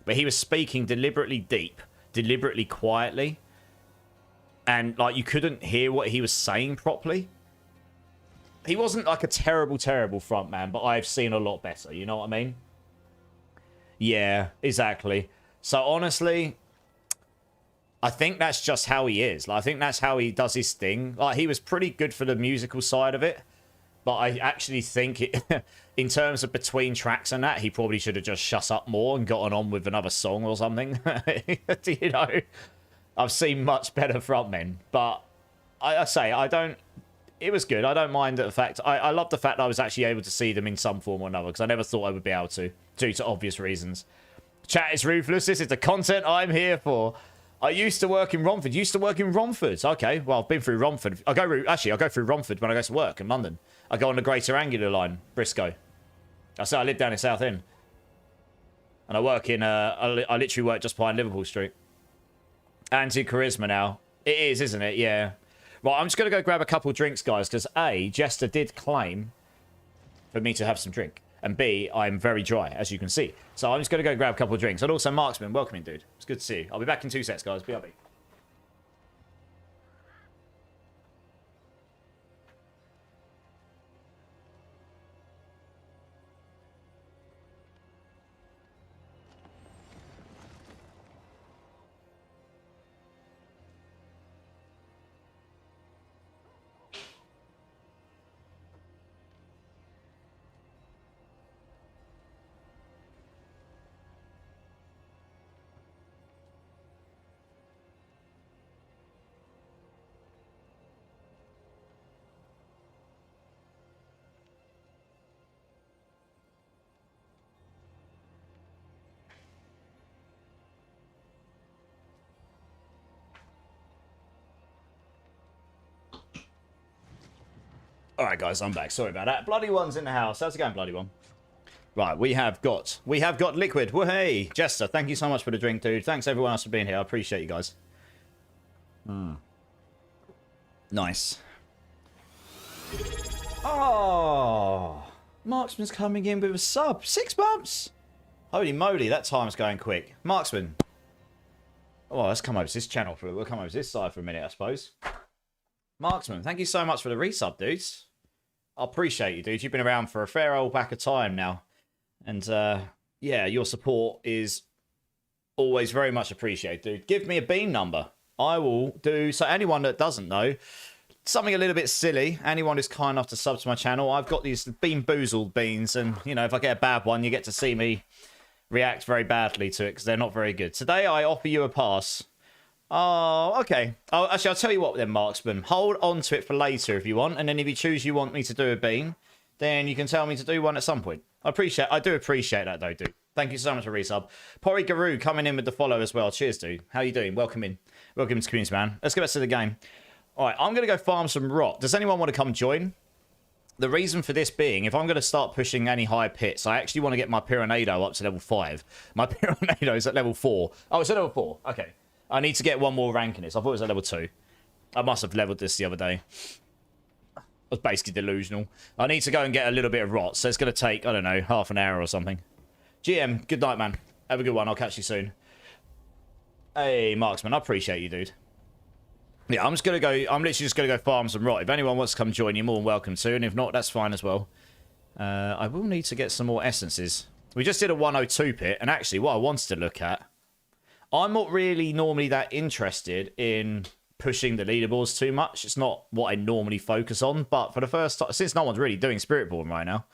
But he was speaking deliberately deep, deliberately quietly. And like you couldn't hear what he was saying properly. He wasn't like a terrible frontman, but I've seen a lot better. You know what I mean? Yeah, exactly. So honestly, I think that's just how he is. Like, I think that's how he does his thing. Like, he was pretty good for the musical side of it. But I actually think it, in terms of between tracks and that, he probably should have just shut up more and gotten on with another song or something. You know? I've seen much better frontmen. But I say, I don't... It was good. I don't mind the fact... I love the fact that I was actually able to see them in some form or another, because I never thought I would be able to, due to obvious reasons. Chat is ruthless. This is the content I'm here for. I used to work in Romford. Used to work in Romford. Okay, well, I've been through Romford. I go through Romford when I go to work in London. I go on the Greater Angular line, Briscoe. I live down in South End. And I work in... I literally work just behind Liverpool Street. Anti-charisma now. It is, isn't it? Yeah. Right, I'm just going to go grab a couple drinks, guys, because A, Jester did claim for me to have some drink. And B, I'm very dry, as you can see. So I'm just going to go grab a couple of drinks. And also, Marksman, welcoming, dude. It's good to see you. I'll be back in 2 sets, guys. BRB. Alright, guys, I'm back. Sorry about that. Bloody One's in the house. How's it going, Bloody One? Right, we have got Liquid. Well, hey, Jester, thank you so much for the drink, dude. Thanks, everyone else, for being here. I appreciate you guys. Nice. Oh, Marksman's coming in with a sub. 6 months. Holy moly, that time's going quick. Marksman. Oh, let's come over to this channel for we'll come over to this side for a minute, I suppose. Marksman, thank you so much for the resub, dudes. I appreciate you, dude. You've been around for a fair old back of time now. And yeah, your support is always very much appreciated, dude. Give me a bean number. I will do so. Anyone that doesn't know, something a little bit silly. Anyone who's kind enough to sub to my channel, I've got these Bean Boozled beans, and you know, if I get a bad one, you get to see me react very badly to it because they're not very good. Today, I offer you a pass. Oh, okay. Oh, actually, I'll tell you what then, Marksman. Hold on to it for later if you want, and then if you choose you want me to do a bean, then you can tell me to do one at some point. I do appreciate that though, dude. Thank you so much for resub. Pori Guru coming in with the follow as well. Cheers, dude. How you doing? Welcome in. Welcome to Community, man. Let's get back to the game. All right, I'm going to go farm some rot. Does anyone want to come join? The reason for this being, if I'm going to start pushing any high pits, I actually want to get my Pyronado up to level 5. My Pyronado is at level 4. Oh, it's at level 4. Okay. I need to get one more rank in this. I thought it was at level 2. I must have leveled this the other day. I was basically delusional. I need to go and get a little bit of rot, so it's going to take, I don't know, half an hour or something. GM, good night, man. Have a good one. I'll catch you soon. Hey, Marksman, I appreciate you, dude. Yeah, I'm literally just going to go farm some rot. If anyone wants to come join, you're more than welcome to. And if not, that's fine as well. I will need to get some more essences. We just did a 102 pit. And actually, what I wanted to look at, I'm not really normally that interested in pushing the leaderboards too much. It's not what I normally focus on. But for the first time, since no one's really doing Spiritborn right now,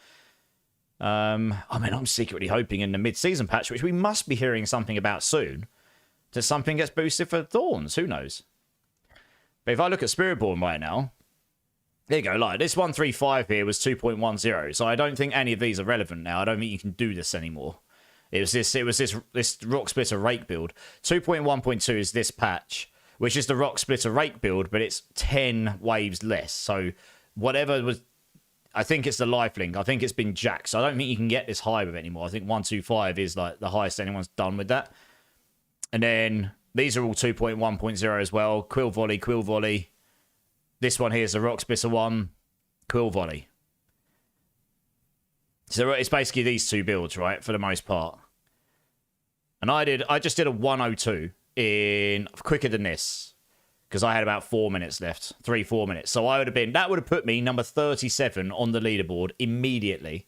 I mean, I'm secretly hoping in the mid-season patch, which we must be hearing something about soon, that something gets boosted for Thorns. Who knows? But if I look at Spiritborn right now, there you go, like, this 135 here was 2.10, so I don't think any of these are relevant now. I don't think you can do this anymore. It was this Rock Splitter Rake build. 2.1.2 is this patch, which is the Rock Splitter Rake build, but it's 10 waves less. So whatever was, I think it's the lifelink. I think it's been jacked, so I don't think you can get this high with it anymore. I think 125 is like the highest anyone's done with that. And then these are all 2.1.0 as well. Quill Volley. This one here is the Rock Splitter one. Quill Volley. So it's basically these two builds, right, for the most part. And I just did a 102 in quicker than this, because I had about 4 minutes left. 3-4 minutes. So that would have put me number 37 on the leaderboard immediately.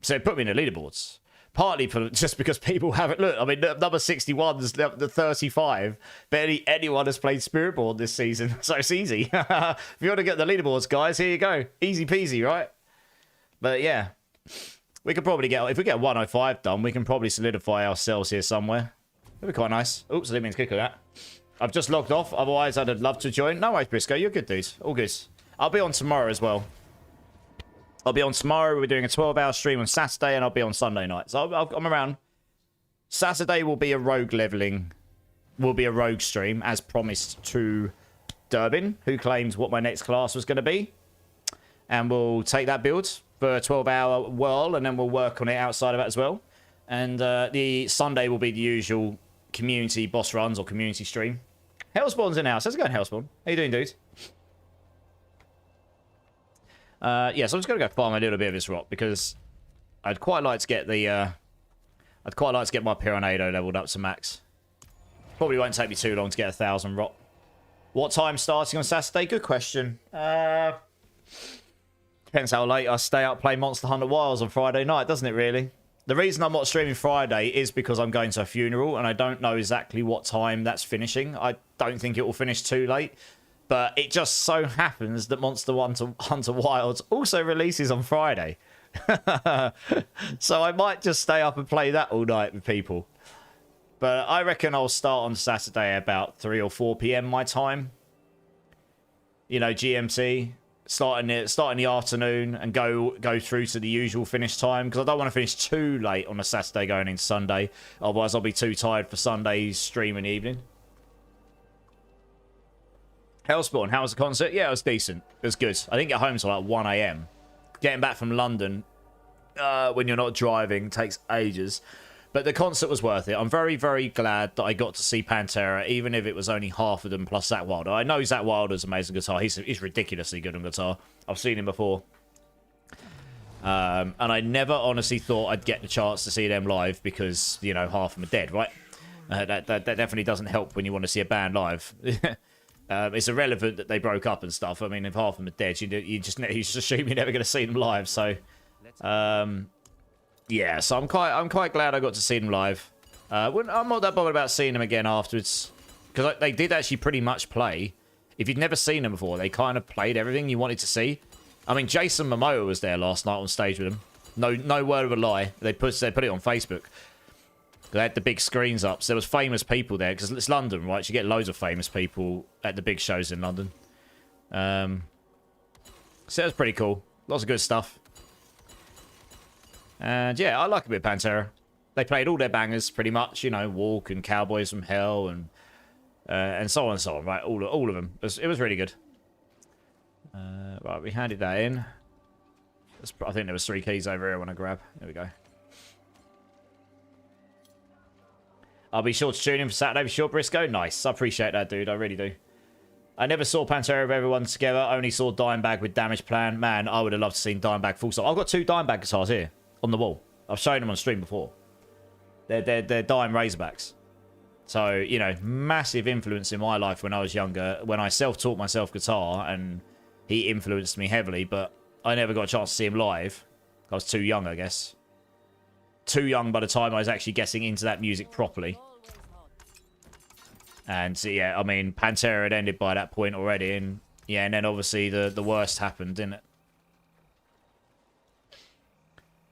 So it put me in the leaderboards. Partly just because people haven't looked. I mean, number 61 is the 35. Barely anyone has played Spiritborn this season, so it's easy. If you want to get the leaderboards, guys, here you go. Easy peasy, right? But yeah, we could probably if we get 105 done, we can probably solidify ourselves here somewhere. That'd be quite nice. Oops, I didn't mean to kick at that. I've just logged off. Otherwise, I'd love to join. No worries, Briscoe. You're good, dude. All good. I'll be on tomorrow as well. I'll be on tomorrow. We're doing a 12-hour stream on Saturday, and I'll be on Sunday night. So I'm around. Saturday will be a rogue leveling. Will be a rogue stream, as promised to Durbin, who claims what my next class was going to be. And we'll take that build for a 12-hour whirl, and then we'll work on it outside of that as well. And the Sunday will be the usual community boss runs or community stream. Hellspawn's in the house. How's it going, Hellspawn? How you doing, dude? Yeah, so I'm just going to go farm a little bit of this rock because I'd quite like to get the I'd quite like to get my Pyronado leveled up to max. Probably won't take me too long to get 1,000 rot. What time starting on Saturday? Good question. Depends how late I stay up playing Monster Hunter Wilds on Friday night, doesn't it really? The reason I'm not streaming Friday is because I'm going to a funeral and I don't know exactly what time that's finishing. I don't think it will finish too late. But it just so happens that Monster Hunter Wilds also releases on Friday. So I might just stay up and play that all night with people. But I reckon I'll start on Saturday about 3 or 4 p.m. my time. You know, GMT. Start in the afternoon and go through to the usual finish time. Because I don't want to finish too late on a Saturday going into Sunday. Otherwise I'll be too tired for Sunday's stream in the evening. Hellspawn, how was the concert? Yeah, it was decent. It was good. I didn't get home till like 1 a.m. Getting back from London when you're not driving takes ages. But the concert was worth it. I'm very, very glad that I got to see Pantera, even if it was only half of them plus Zach Wilder. I know Zach Wilder's amazing guitar. He's ridiculously good on guitar. I've seen him before. And I never honestly thought I'd get the chance to see them live because, you know, half of them are dead, right? That definitely doesn't help when you want to see a band live. It's irrelevant that they broke up and stuff. I mean, if half of them are dead, you just assume you're never going to see them live. So, yeah. So I'm quite glad I got to see them live. I'm not that bothered about seeing them again afterwards because they did actually pretty much play. If you'd never seen them before, they kind of played everything you wanted to see. I mean, Jason Momoa was there last night on stage with them. No word of a lie. They put it on Facebook. They had the big screens up, so there was famous people there because it's London, right? So you get loads of famous people at the big shows in London. So it was pretty cool. Lots of good stuff. And yeah, I like a bit of Pantera. They played all their bangers pretty much, you know, Walk and Cowboys from Hell and so on and so on, right? All of them. It was really good. Right, we handed that in. I think there was 3 keys over here I want to grab. There we go. I'll be sure to tune in for Saturday for sure, Briscoe. Nice. I appreciate that, dude. I really do. I never saw Pantera with everyone together. I only saw Dimebag with Damage Plan. Man, I would have loved to see Dimebag full stop. I've got 2 Dimebag guitars here on the wall. I've shown them on stream before. They're Dime Razorbacks. So, you know, massive influence in my life when I was younger. When I self-taught myself guitar, and he influenced me heavily, but I never got a chance to see him live. I was too young, I guess. Too young by the time I was actually getting into that music properly. And so, yeah, I mean, Pantera had ended by that point already, and yeah, and then obviously the worst happened, didn't it?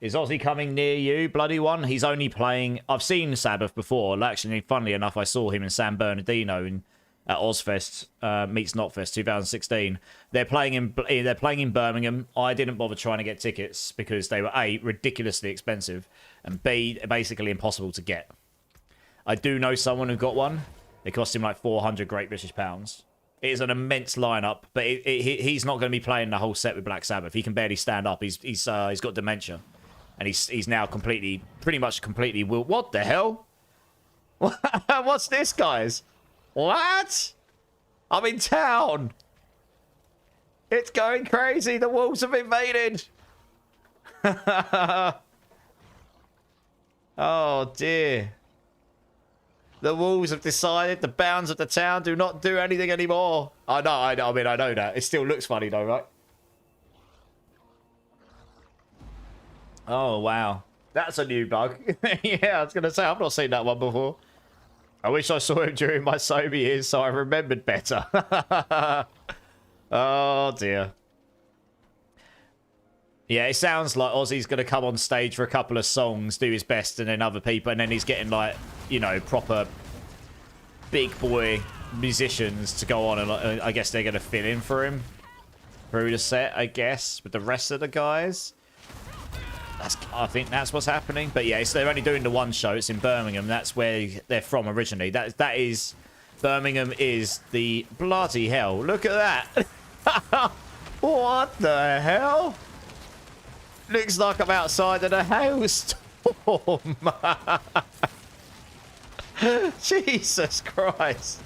Is Ozzy coming near you, bloody one? He's only playing... I've seen Sabbath before. Actually, funnily enough, I saw him in San Bernardino at Ozfest meets Knotfest 2016. They're playing in Birmingham. I didn't bother trying to get tickets because they were A, ridiculously expensive, and B, basically impossible to get. I do know someone who got one. It cost him like 400 Great British pounds. It is an immense lineup, but he's not going to be playing the whole set with Black Sabbath. He can barely stand up. He's got dementia. And he's now pretty much completely... What the hell? What's this, guys? What? I'm in town. It's going crazy. The wolves have invaded. Oh, dear. The wolves have decided the bounds of the town do not do anything anymore. I know. I mean, I know that. It still looks funny, though, right? Oh, wow. That's a new bug. Yeah, I was going to say, I've not seen that one before. I wish I saw him during my sober years so I remembered better. Oh, dear. Yeah, it sounds like Ozzy's going to come on stage for a couple of songs, do his best, and then other people, and then he's getting, like, you know, proper big boy musicians to go on, and I guess they're going to fill in for him through the set, I guess, with the rest of the guys. I think that's what's happening. But yeah, they're only doing the one show. It's in Birmingham. That's where they're from originally. That is... Birmingham is the... Bloody hell. Look at that. What the hell? Looks like I'm outside of a hailstorm. Jesus Christ.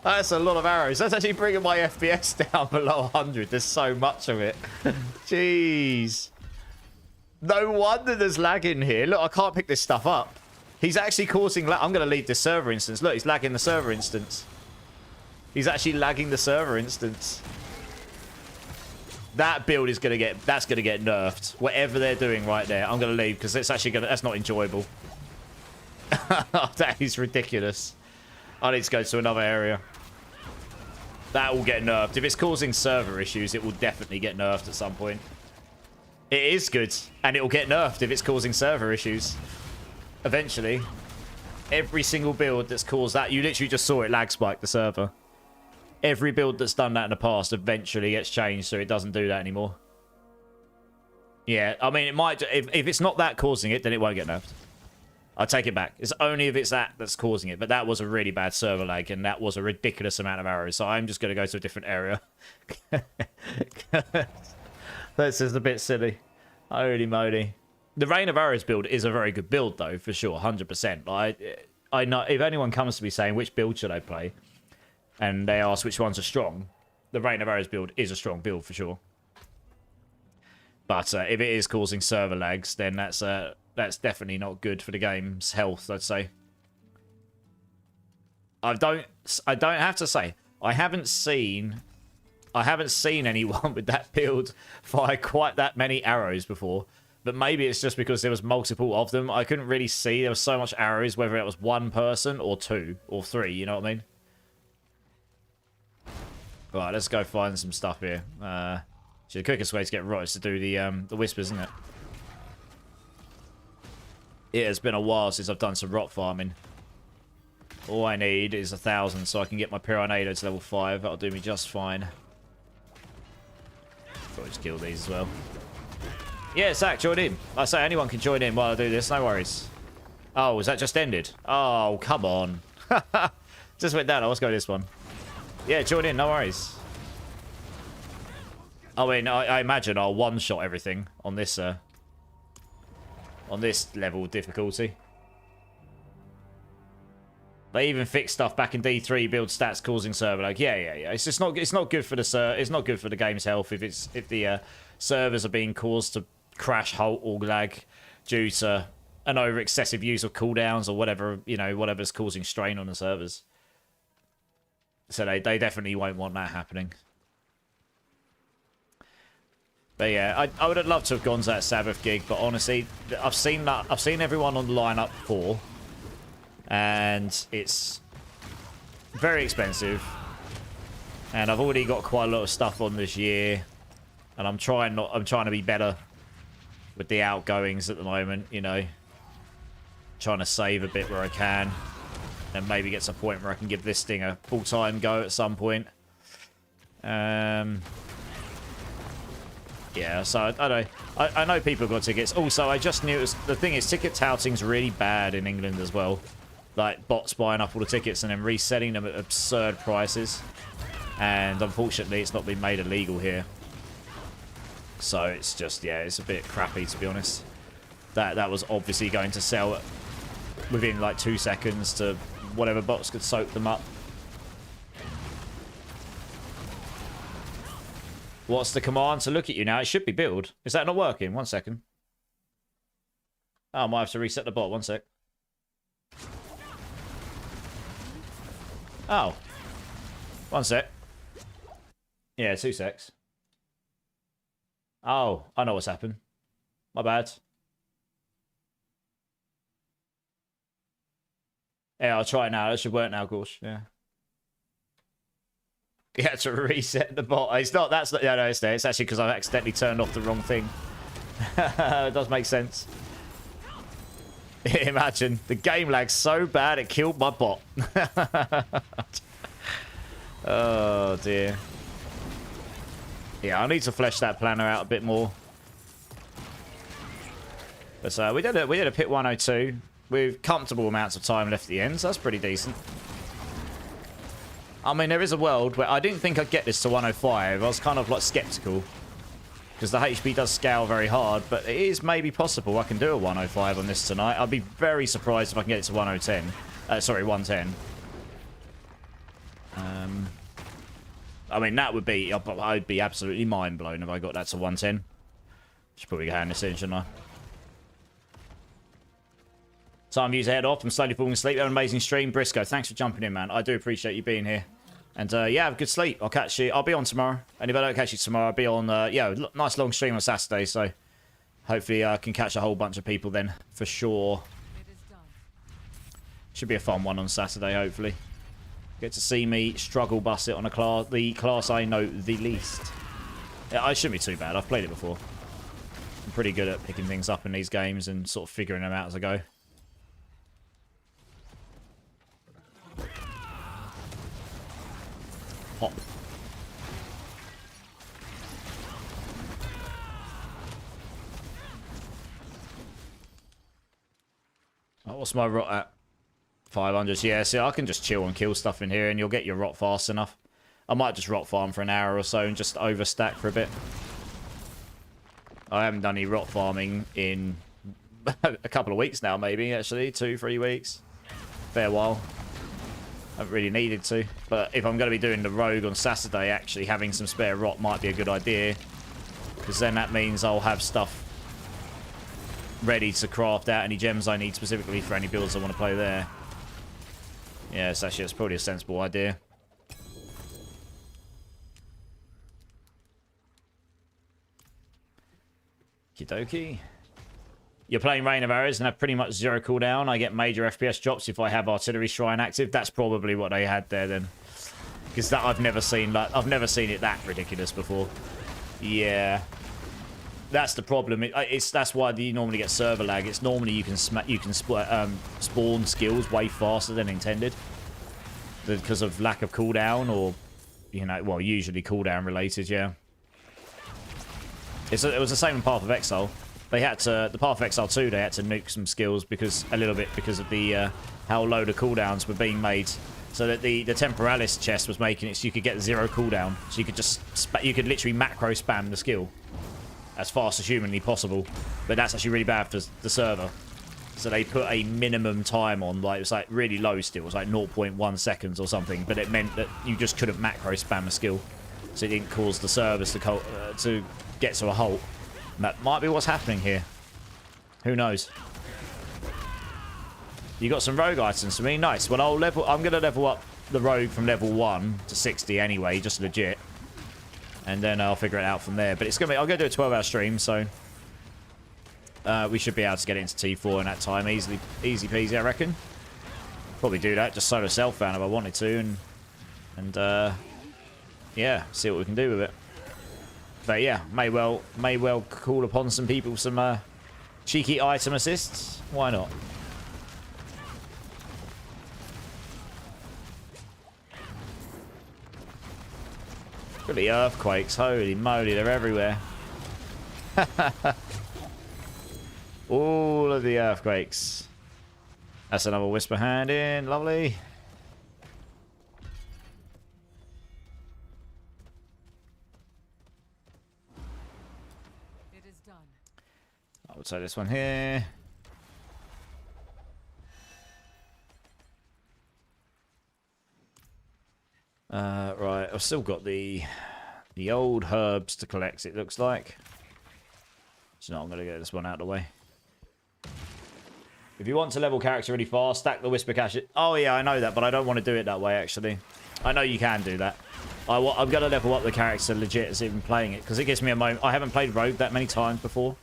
That's a lot of arrows. That's actually bringing my FPS down below 100. There's so much of it. Jeez. No wonder there's lag in here. Look, I can't pick this stuff up. He's actually causing lag. I'm going to leave this server instance. Look, he's lagging the server instance. He's actually lagging the server instance. That build is going to get... That's going to get nerfed. Whatever they're doing right there. I'm going to leave because it's actually going to... That's not enjoyable. That is ridiculous. I need to go to another area. That will get nerfed. If it's causing server issues, it will definitely get nerfed at some point. It is good, and it will get nerfed if it's causing server issues. Eventually. Every single build that's caused that, you literally just saw it lag spike the server. Every build that's done that in the past eventually gets changed so it doesn't do that anymore. Yeah, I mean, it might... If it's not that causing it, then it won't get nerfed. I'll take it back. It's only if it's that that's causing it, but that was a really bad server lag, and that was a ridiculous amount of arrows, so I'm just going to go to a different area. This is a bit silly. Holy moly. The Rain of Arrows build is a very good build, though, for sure, 100%. I know if anyone comes to me saying which build should I play, and they ask which ones are strong, the Rain of Arrows build is a strong build for sure. But if it is causing server lags, then that's definitely not good for the game's health, I'd say. I don't have to say, I haven't seen anyone with that build fire quite that many arrows before. But maybe it's just because there was multiple of them. I couldn't really see. There was so much arrows, whether it was one person or two or three, you know what I mean? Right, let's go find some stuff here. The quickest way to get right is to do the whispers, isn't it? It has been a while since I've done some rot farming. All I need is 1,000 so I can get my Piranado to level 5. That'll do me just fine. Thought I'd just kill these as well. Yeah, Zach, join in. I say anyone can join in while I do this, no worries. Oh, was that just ended? Oh, come on. Just went down. Let's go this one. Yeah, join in, no worries. I mean, I imagine I'll one-shot everything on this level of difficulty. They even fix stuff back in D3, build stats causing server lag. Yeah. It's just not good for the game's health if the servers are being caused to crash, halt, or lag due to an over excessive use of cooldowns or whatever, you know, whatever's causing strain on the servers. So they definitely won't want that happening. But yeah, I would have loved to have gone to that Sabbath gig, but honestly, I've seen everyone on the lineup before, and it's very expensive. And I've already got quite a lot of stuff on this year, and I'm trying to be better with the outgoings at the moment, you know. Trying to save a bit where I can, and maybe get to a point where I can give this thing a full-time go at some point. Yeah, so I don't know. I know people got tickets. Also, I just knew the thing is, ticket touting's really bad in England as well. Like, bots buying up all the tickets and then resetting them at absurd prices. And unfortunately, it's not been made illegal here. So it's just, yeah, it's a bit crappy, to be honest. That was obviously going to sell within like 2 seconds to whatever bots could soak them up. What's the command to look at you now? It should be build. Is that not working? 1 second. Oh, I might have to reset the bot. 1 sec. Oh. 1 sec. Yeah, 2 secs. Oh, I know what's happened. My bad. Yeah, I'll try it now. That should work now, Gorsh. Yeah. You had to reset the bot. It's not, that's not, yeah, no, it's there. It's actually because I've accidentally turned off the wrong thing. It does make sense. Imagine, the game lag's so bad it killed my bot. Oh, dear. Yeah, I need to flesh that planner out a bit more. But we did a pit 102 with comfortable amounts of time left at the end, so that's pretty decent. I mean, there is a world where I didn't think I'd get this to 105. I was kind of like skeptical because the HP does scale very hard, but it is maybe possible I can do a 105 on this tonight. I'd be very surprised if I can get it to 110. Sorry, 110. I mean, that would be, I'd be absolutely mind blown if I got that to 110. Should probably hand this in, shouldn't I? Time views ahead off. I'm slowly falling asleep. Have an amazing stream. Briscoe, thanks for jumping in, man. I do appreciate you being here. And yeah, have a good sleep. I'll catch you. I'll be on tomorrow. And if I don't catch you tomorrow, I'll be on, yeah, nice long stream on Saturday. So hopefully I can catch a whole bunch of people then, for sure. Should be a fun one on Saturday, hopefully. Get to see me struggle bus it on the class I know the least. Yeah, it shouldn't be too bad. I've played it before. I'm pretty good at picking things up in these games and sort of figuring them out as I go. Hop. Oh, what's my rot at? 500. Yeah, see, I can just chill and kill stuff in here and you'll get your rot fast enough. I might just rot farm for an hour or so and just overstack for a bit. I haven't done any rot farming in a couple of weeks now, maybe, actually. 2-3 weeks. Fair while. Haven't really needed to. But if I'm going to be doing the rogue on Saturday, actually having some spare rot might be a good idea. Because then that means I'll have stuff ready to craft out any gems I need specifically for any builds I want to play there. Yes, actually, it's probably a sensible idea. Okie You're playing Rain of Arrows and have pretty much 0 cooldown. I get major FPS drops if I have Artillery Shrine active. That's probably what they had there then. Because that I've never seen it that ridiculous before. Yeah. That's the problem. That's why you normally get server lag. It's normally you can spawn skills way faster than intended because of lack of cooldown, or well, usually cooldown related. Yeah. It was the same in Path of Exile. They had to, the Path of Exile 2, they had to nuke some skills because of the how low the cooldowns were being made. So that the Temporalis chest was making it so you could get 0 cooldown. So you could you could literally macro spam the skill as fast as humanly possible. But that's actually really bad for the server. So they put a minimum time on, like, it was like really low still. It was like 0.1 seconds or something. But it meant that you just couldn't macro spam a skill. So it didn't cause the servers to get to a halt. And that might be what's happening here. Who knows? You got some rogue items for me. Nice. Well, I'm going to level up the rogue from level 1 to 60 anyway, just legit. And then I'll figure it out from there. But it's going to be, I'm going to do a 12-hour stream, so we should be able to get it into T4 in that time. Easy peasy, I reckon. Probably do that, just solo self-found if I wanted to. And yeah, see what we can do with it. But yeah, may well call upon some people some cheeky item assists. Why not? Look at the earthquakes. Holy moly, they're everywhere. All of the earthquakes. That's another Whisper Hand in. Lovely. It is done. I would say this one here. Right, I've still got the old herbs to collect, it looks like. So now I'm going to get this one out of the way. If you want to level character really fast, stack the Whisper Cache. Oh yeah, I know that, but I don't want to do it that way, actually. I know you can do that. I'm going to level up the character legit as even playing it, because it gives me a moment. I haven't played Rogue that many times before.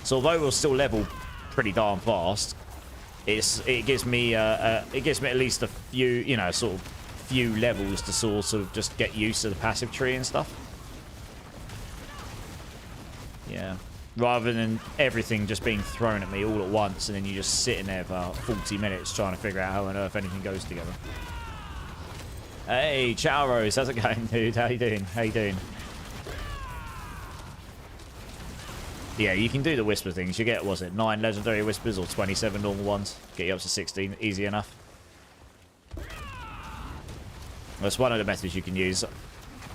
So although we'll still level pretty darn fast, it gives me at least a few, sort of few levels to sort of just get used to the passive tree and stuff. Yeah. Rather than everything just being thrown at me all at once and then you just sitting there for 40 minutes trying to figure out how on earth anything goes together. Hey, Chow Rose, how's it going, dude? How you doing? How you doing? Yeah, you can do the whisper things. You get, was it 9 legendary whispers or 27 normal ones? Get you up to 16, easy enough. That's one of the methods you can use.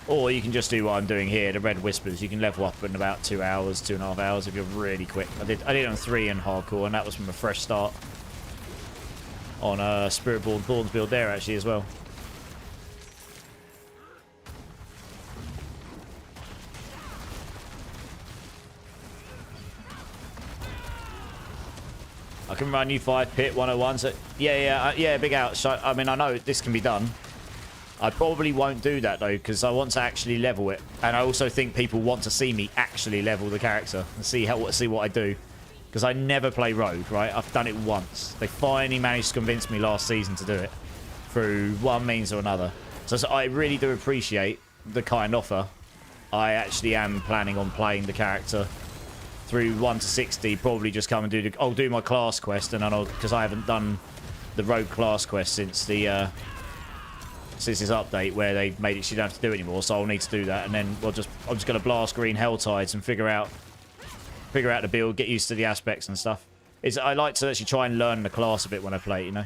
Or you can just do what I'm doing here, the red whispers. You can level up in about 2 hours, 2.5 hours if you're really quick. I did it on 3 in hardcore, and that was from a fresh start. On Spiritborn Thorns build there, actually, as well. I can run you 5 pit 101, so yeah, big out. I mean, I know this can be done. I probably won't do that though, because I want to actually level it, and I also think people want to see me actually level the character and see what I do, because I never play Rogue, right? I've done it once. They finally managed to convince me last season to do it through one means or another. So I really do appreciate the kind offer. I actually am planning on playing the character through 1 to 60. Probably just come and do I'll do my class quest, and then because I haven't done the Rogue class quest since this update where they made it so you don't have to do it anymore, so I'll need to do that, and then I'm just going to blast green Helltides and figure out the build, get used to the aspects and stuff. I like to actually try and learn the class a bit when I play, you know.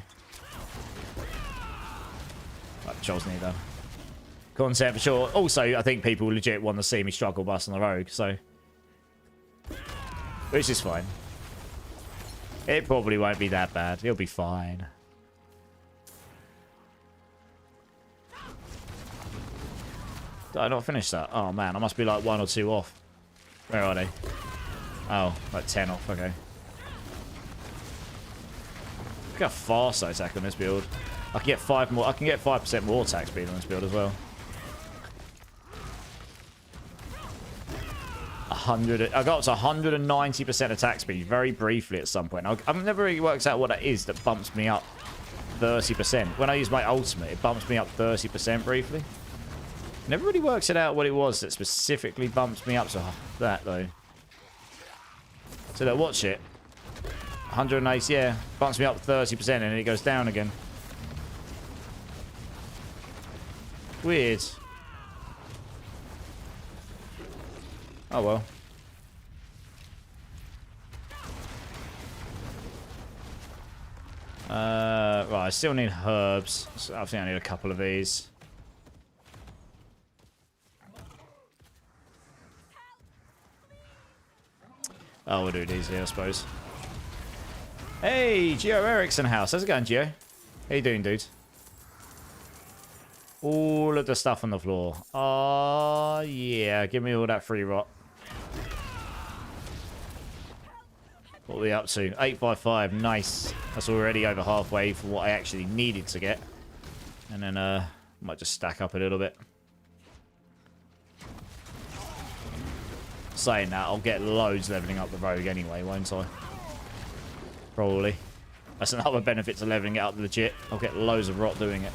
Like Charles need that content for sure. Also, I think people legit want to see me struggle bust on the Rogue, so which is fine. It probably won't be that bad. He'll be fine. Did I not finish that? Oh, man. I must be like 1 or 2 off. Where are they? Oh, like 10 off. Okay. Look how fast I attack on this build. I can get 5 more. I can get 5% more attack speed on this build as well. 100. I got up to 190% attack speed very briefly at some point. I've never really worked out what that is that bumps me up 30%. When I use my ultimate, it bumps me up 30% briefly. Never really works it out what it was that specifically bumps me up to that though. So that watch it. 180, yeah, bumps me up 30% and then it goes down again. Weird. Oh well. Right, I still need herbs. So I think I need a couple of these. Oh, we'll do these here, I suppose. Hey, Gio Erickson house. How's it going, Gio? How you doing, dude? All of the stuff on the floor. Oh, yeah. Give me all that free rot. What are we up to? 855. Nice. That's already over halfway for what I actually needed to get. And then, might just stack up a little bit. Saying that, I'll get loads leveling up the rogue anyway, won't I? Probably. That's another benefit to leveling it up legit. I'll get loads of rot doing it.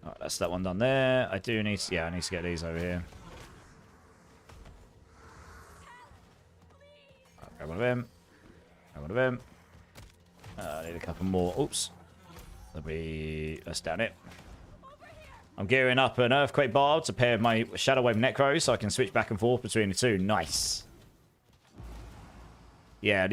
Alright, that's that one done there. I do need to, yeah, I need to get these over here. Right, grab one of them. Grab one of them. I need a couple more. Oops. That's down it. I'm gearing up an Earthquake Barb to pair with my Shadow Wave Necro so I can switch back and forth between the two. Nice. Yeah.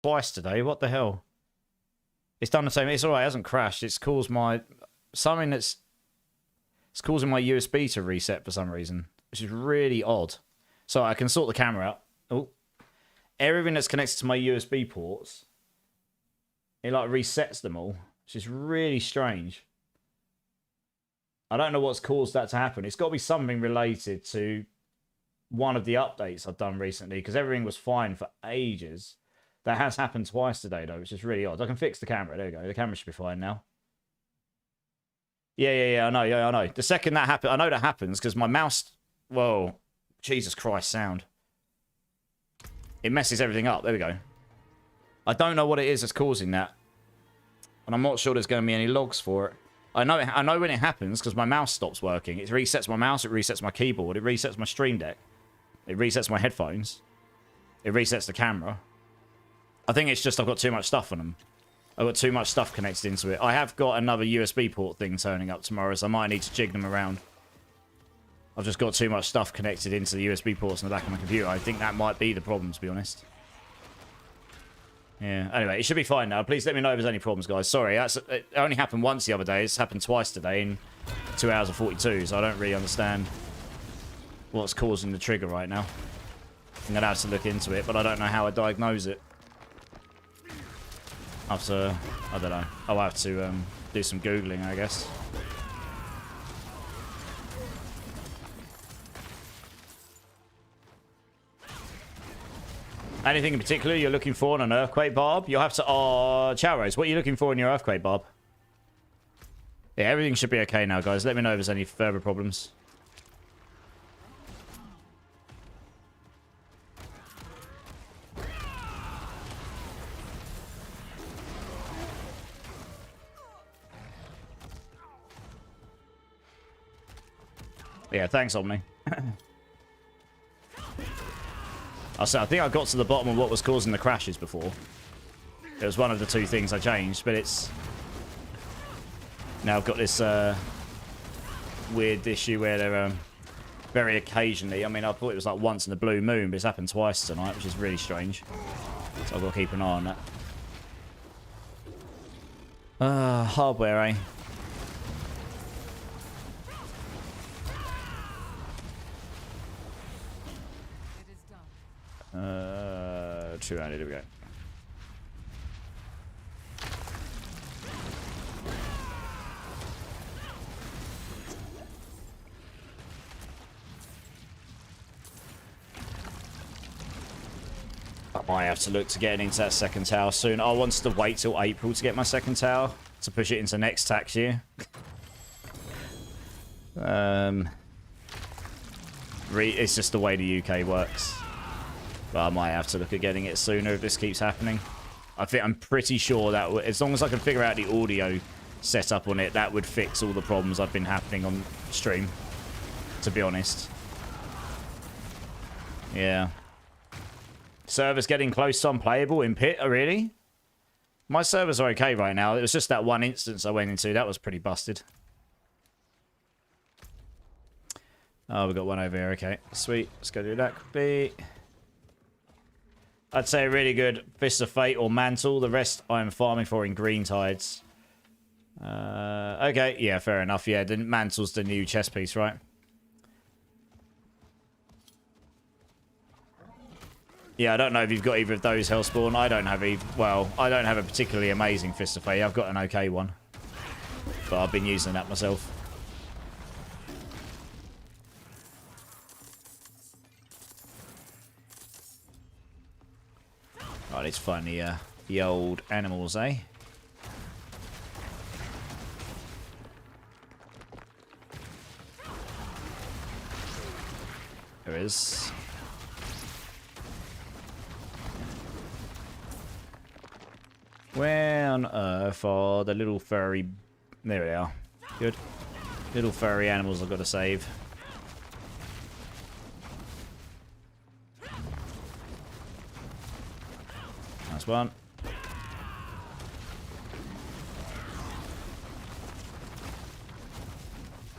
Twice today. What the hell? It's done the same. It's alright. It hasn't crashed. It's caused my... Something that's... It's causing my USB to reset for some reason. Which is really odd. So I can sort the camera out. Oh. Everything that's connected to my USB ports, it like resets them all. Which is really strange. I don't know what's caused that to happen. It's got to be something related to one of the updates I've done recently. Because everything was fine for ages. That has happened twice today, though, which is really odd. I can fix the camera. There we go. The camera should be fine now. Yeah, I know. Yeah, I know. The second that happens, I know that happens because my mouse... Whoa. Jesus Christ, sound. It messes everything up. There we go. I don't know what it is that's causing that. And I'm not sure there's going to be any logs for it. I know when it happens because my mouse stops working. It resets my mouse. It resets my keyboard. It resets my Stream Deck. It resets my headphones. It resets the camera. I think it's just I've got too much stuff on them. I've got too much stuff connected into it. I have got another USB port thing turning up tomorrow, so I might need to jig them around. I've just got too much stuff connected into the USB ports in the back of my computer. I think that might be the problem, to be honest. Yeah, anyway, it should be fine now. Please let me know if there's any problems, guys. Sorry, it only happened once the other day. It's happened twice today in 2 hours and 42, so I don't really understand what's causing the trigger right now. I'm going to have to look into it, but I don't know how I diagnose it. After, I don't know. I'll have to do some Googling, I guess. Anything in particular you're looking for in an Earthquake Barb? You'll have to... Chowros, what are you looking for in your Earthquake Barb? Yeah, everything should be okay now, guys. Let me know if there's any further problems. Yeah, thanks, Omni. I think I got to the bottom of what was causing the crashes before. It was one of the two things I changed, but it's... Now I've got this weird issue where they're very occasionally... I mean, I thought it was like once in a blue moon, but it's happened twice tonight, which is really strange. So I've got to keep an eye on that. Hardware, eh? Two-handed, here we go. I might have to look to getting into that second tower soon. I wanted to wait till April to get my second tower to push it into next tax year. It's just the way the UK works. But I might have to look at getting it sooner if this keeps happening. I'm pretty sure that as long as I can figure out the audio setup on it, that would fix all the problems I've been happening on stream. To be honest. Yeah. Server's getting close to unplayable in pit. Oh, really? My servers are okay right now. It was just that one instance I went into. That was pretty busted. Oh, we got one over here. Okay, sweet. Let's go do that quickly. I'd say really good Fist of Fate or Mantle. The rest I'm farming for in green tides. Okay, yeah, fair enough. Yeah, the Mantle's the new chess piece, right? Yeah, I don't know if you've got either of those, Hellspawn. I don't have well, I don't have a particularly amazing Fist of Fate. I've got an okay one. But I've been using that myself. Right, let's find the old animals, eh? There is. Where on earth are the little furry... There they are. Good. Little furry animals I've got to save. Nice one.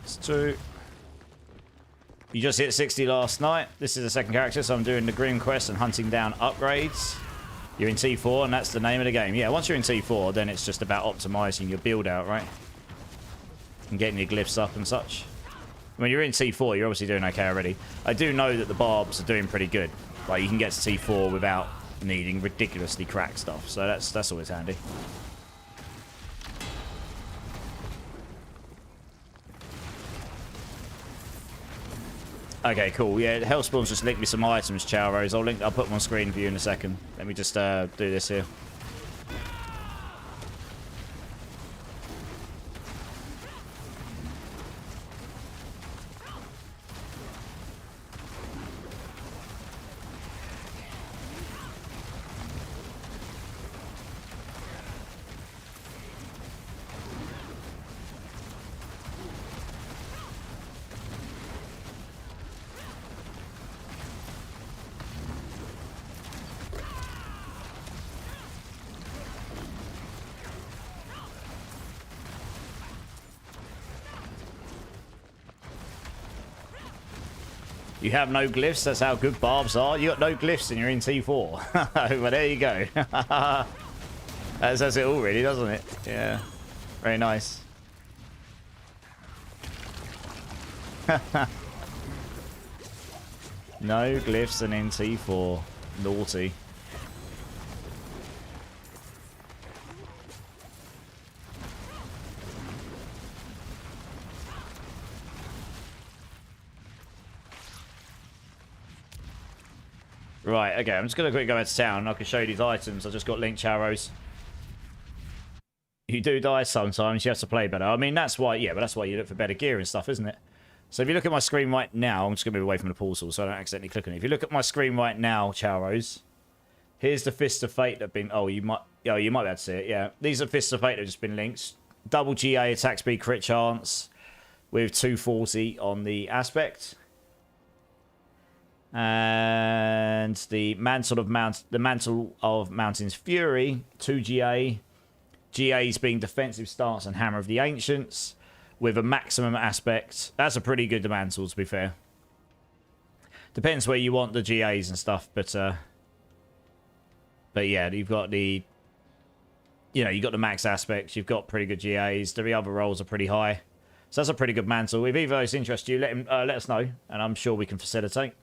That's two. You just hit 60 last night. This is the second character, so I'm doing the Grim Quest and hunting down upgrades. You're in T4, and that's the name of the game. Yeah, once you're in T4, then it's just about optimizing your build out, right? And getting your glyphs up and such. When you're in T4, you're obviously doing okay already. I do know that the barbs are doing pretty good. Like, you can get to T4 without needing ridiculously cracked stuff, so that's always handy. Okay, cool. Yeah, Hellspawn's just linked me some items, Chow Rose. I'll put them on screen for you in a second. Let me just do this here. You have no glyphs, that's how good barbs are. You got no glyphs and you're in T4. Well, there you go. That says it all, really, doesn't it? Yeah. Very nice. No glyphs and in T4. Naughty. Right, okay, I'm just going to quickly go out to town. I can show you these items. I just got linked arrows. You do die sometimes. You have to play better. I mean, that's why, yeah, but that's why you look for better gear and stuff, isn't it? So if you look at my screen right now, I'm just going to move away from the portal so I don't accidentally click on it. If you look at my screen right now, Chowros, here's the Fist of Fate that have been... Oh, you might be able to see it, yeah. These are Fists of Fate that have just been linked. Double GA attack speed crit chance with 240 on the aspect. And the Mantle of Mountain's Fury, 2 GA. GA's being Defensive Stance and Hammer of the Ancients with a maximum aspect. That's a pretty good mantle, to be fair. Depends where you want the GAs and stuff, but yeah, you've got the, you've got the max aspects, you've got pretty good GAs. The other rolls are pretty high, so that's a pretty good mantle. If either of those interest you, let us know, and I'm sure we can facilitate.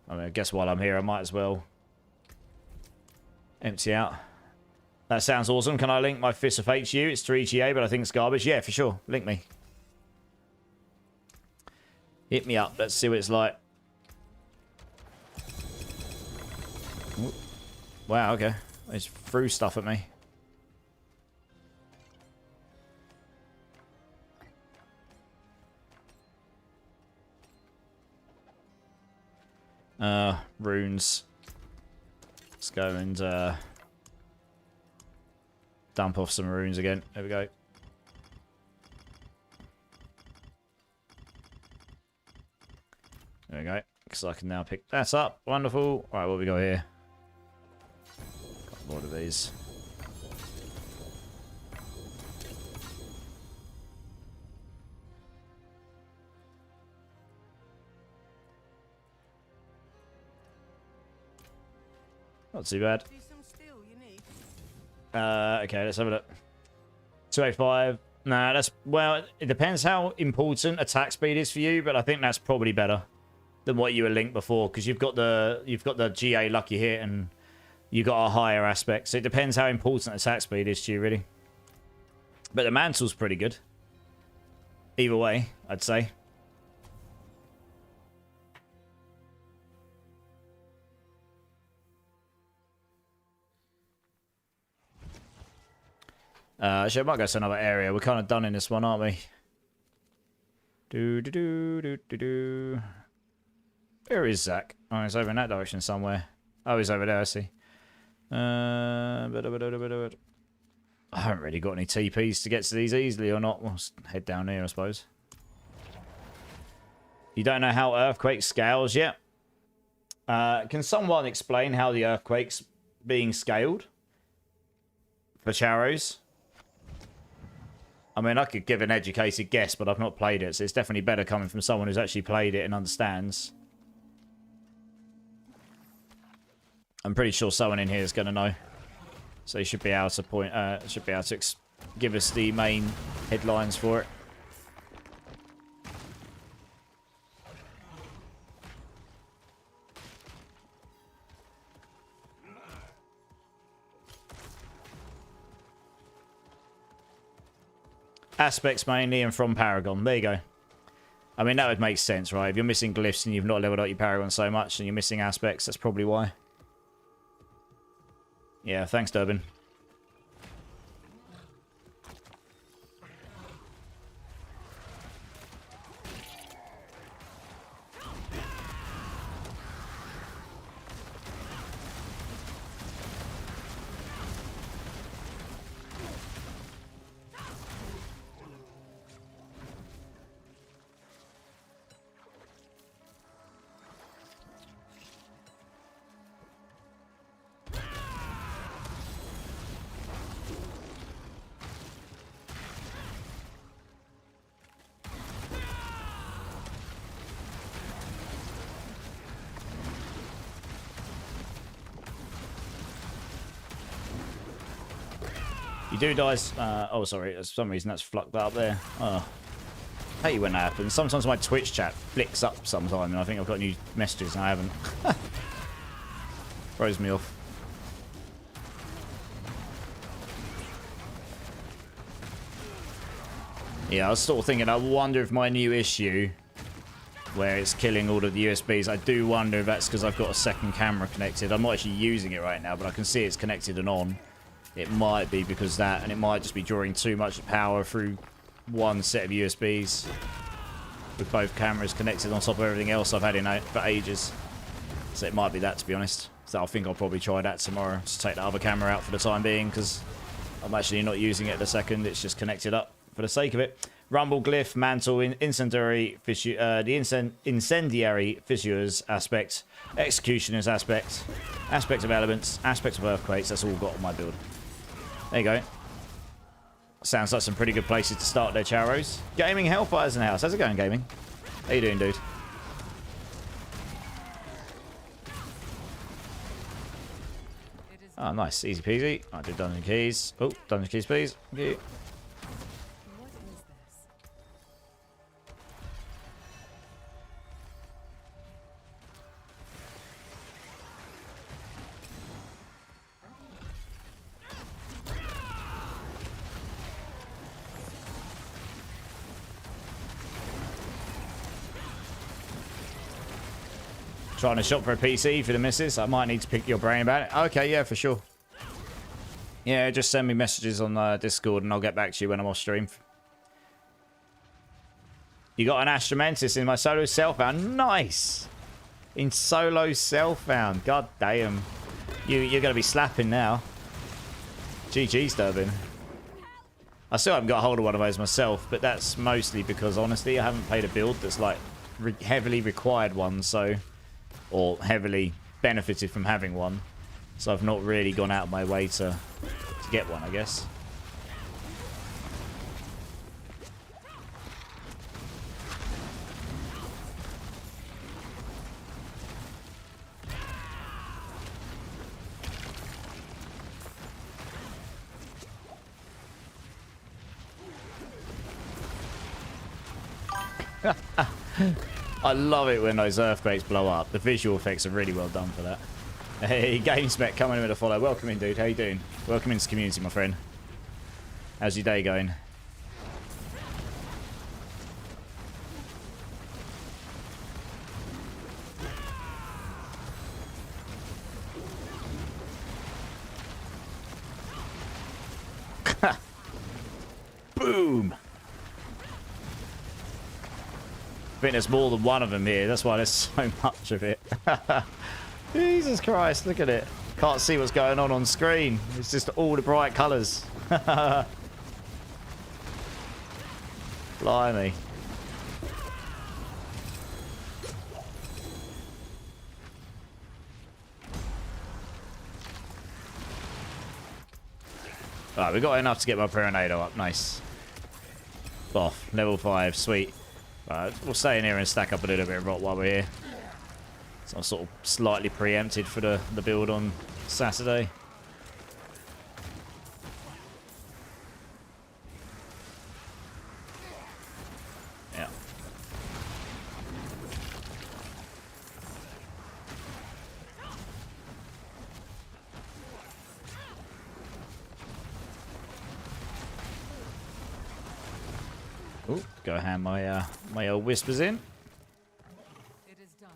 I mean, I guess while I'm here, I might as well empty out. That sounds awesome. Can I link my Fist of HU? It's 3 GA, but I think it's garbage. Yeah, for sure. Link me. Hit me up. Let's see what it's like. Ooh. Wow, okay. It's threw stuff at me. Runes. Let's go and dump off some runes again. There we go. There we go. Because I can now pick that up. Wonderful. Alright, what we got here? Got more of these. Not too bad. Okay, let's have a look. 285. Nah, that's, well, it depends how important attack speed is for you, but I think that's probably better than what you were linked before, because you've got the GA lucky hit and you got a higher aspect. So it depends how important attack speed is to you, really. But the mantle's pretty good. Either way, I'd say. Actually, I might go to another area. We're kind of done in this one, aren't we? Where is Zach? Oh, he's over in that direction somewhere. Oh, he's over there, I see. I haven't really got any TPs to get to these easily or not. We'll head down here, I suppose. You don't know how Earthquake scales yet? Can someone explain how the Earthquake's being scaled? For Charos? I mean, I could give an educated guess, but I've not played it, so it's definitely better coming from someone who's actually played it and understands. I'm pretty sure someone in here is going to know, so you should be able to give us the main headlines for it. Aspects mainly and from Paragon. There you go. I mean, that would make sense, right? If you're missing glyphs and you've not leveled up your Paragon so much and you're missing aspects, that's probably why. Yeah, thanks, Durbin. You do dice. Oh, sorry. For some reason, that's flucked up there. Oh. I hate when that happens. Sometimes my Twitch chat flicks up sometime, and I think I've got new messages, and I haven't. Throws me off. Yeah, I was sort of thinking, I wonder if my new issue, where it's killing all of the USBs, I do wonder if that's because I've got a second camera connected. I'm not actually using it right now, but I can see it's connected and on. It might be because that, and it might just be drawing too much power through one set of USBs with both cameras connected on top of everything else I've had in for ages. So it might be that, to be honest. So I think I'll probably try that tomorrow. Just take the other camera out for the time being, because I'm actually not using it the second. It's just connected up for the sake of it. Rumble Glyph, Mantle, Incendiary Fissure, the Incendiary Fissures aspect, Executioner's aspect, Aspect of Elements, Aspect of Earthquakes. That's all got on my build. There you go. Sounds like some pretty good places to start their Charos. Gaming Hellfire's in the house. How's it going, Gaming? How you doing, dude? Oh, nice. Easy peasy. I did Dungeon Keys. Oh, Dungeon Keys, please. Thank you. Trying to shop for a PC for the missus. I might need to pick your brain about it. Okay, yeah, for sure. Yeah, just send me messages on Discord and I'll get back to you when I'm off stream. You got an Astromantis in my solo self-found. Nice! In solo self-found. God damn. You're going to be slapping now. GG's, Durbin. I still haven't got hold of one of those myself, but that's mostly because, honestly, I haven't played a build that's, like, heavily required one, so... Or heavily benefited from having one. So I've not really gone out of my way to get one, I guess. I love it when those earthquakes blow up. The visual effects are really well done for that. Hey, GameSpec coming in with a follow. Welcome in, dude. How you doing? Welcome into the community, my friend. How's your day going? Boom! I think there's more than one of them here. That's why there's so much of it. Jesus Christ, look at it. Can't see what's going on screen. It's just all the bright colours. Blimey. Right, we got enough to get my Peronado up. Nice. Off. Level 5. Sweet. Right, we'll stay in here and stack up a little bit of rock while we're here. So I'm sort of slightly preempted for the build on Saturday. Yeah. Ooh, go hand my my old whispers in. It is done.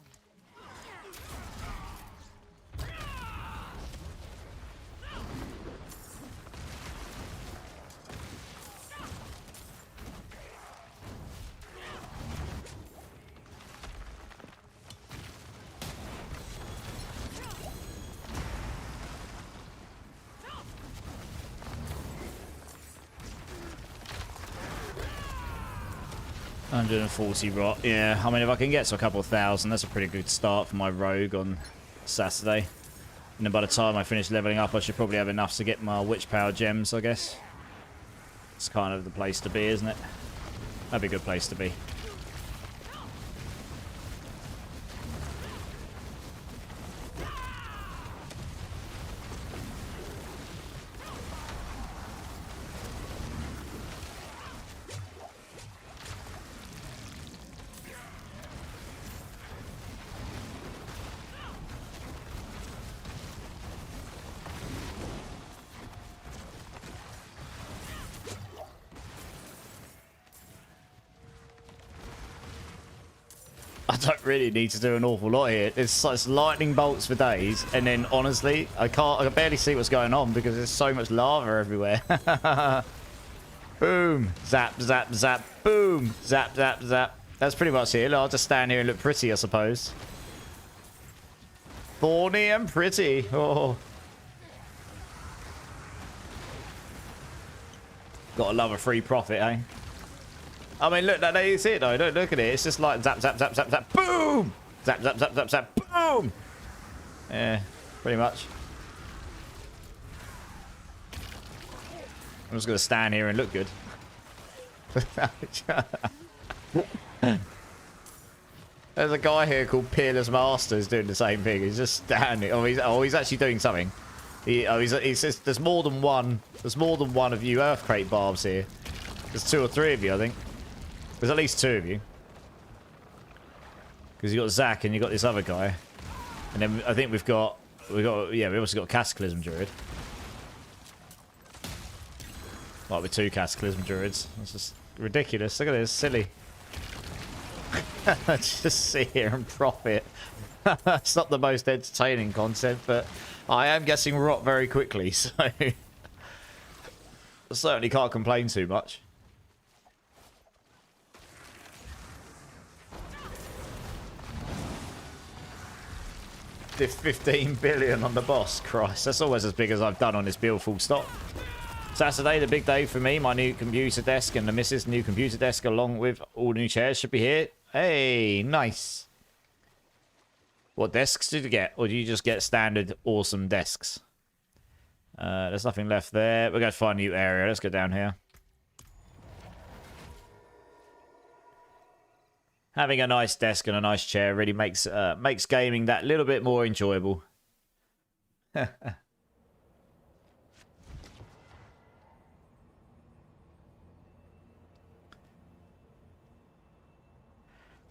140 rot. Yeah, I mean, if I can get to a couple of thousand, that's a pretty good start for my rogue on Saturday. And then by the time I finish leveling up, I should probably have enough to get my witch power gems, I guess. It's kind of the place to be, isn't it? That'd be a good place to be. I don't really need to do an awful lot here. It's lightning bolts for days, and then honestly, I can barely see what's going on because there's so much lava everywhere. Boom, zap, zap, zap, boom, zap, zap, zap. That's pretty much it. I'll just stand here and look pretty, I suppose. Thorny and pretty. Oh. Gotta love a free profit, eh? I mean, look, no, you see it though. Don't look at it. It's just like zap, zap, zap, zap, zap, boom! Zap, zap, zap, zap, zap, boom! Yeah, pretty much. I'm just going to stand here and look good. There's a guy here called Peerless Masters doing the same thing. He's just standing. He's actually doing something. He says there's more than one. There's more than one of you Earthquake Barbs here. There's 2 or 3 of you, I think. There's at least 2 of you. Because you got Zach and you got this other guy. And then I think we've also got a Cataclysm Druid. Like with 2 Cataclysm Druids. It's just ridiculous. Look at this, silly. Just sit here and profit. It's not the most entertaining content, but I am guessing rot very quickly, so I certainly can't complain too much. Did 15 billion on the boss. Christ, that's always as big as I've done on this build, full stop. Saturday, the big day for me. My new computer desk and the missus' new computer desk along with all new chairs should be here. Hey, nice. What desks did you get? Or do you just get standard awesome desks? There's nothing left there. We're going to find a new area. Let's go down here. Having a nice desk and a nice chair really makes gaming that little bit more enjoyable.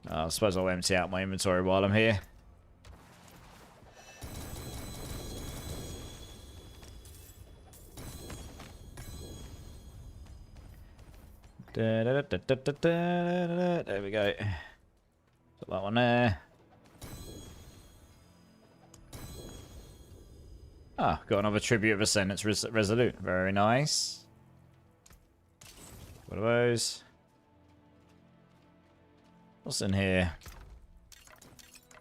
I suppose I'll empty out my inventory while I'm here. There we go. Put that one there. Ah, got another Tribute of Ascendance Resolute. Very nice. One of those. What's in here?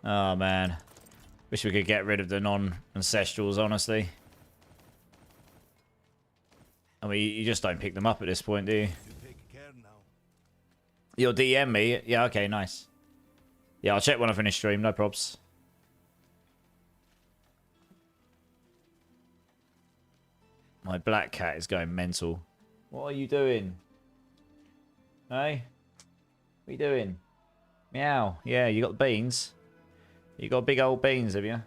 Oh, man. Wish we could get rid of the non-ancestrals, honestly. I mean, you just don't pick them up at this point, do you? You'll DM me? Yeah, okay, nice. Yeah, I'll check when I finish stream, no probs. My black cat is going mental. What are you doing? Hey? What are you doing? Meow. Yeah, you got the beans. You got big old beans, have you?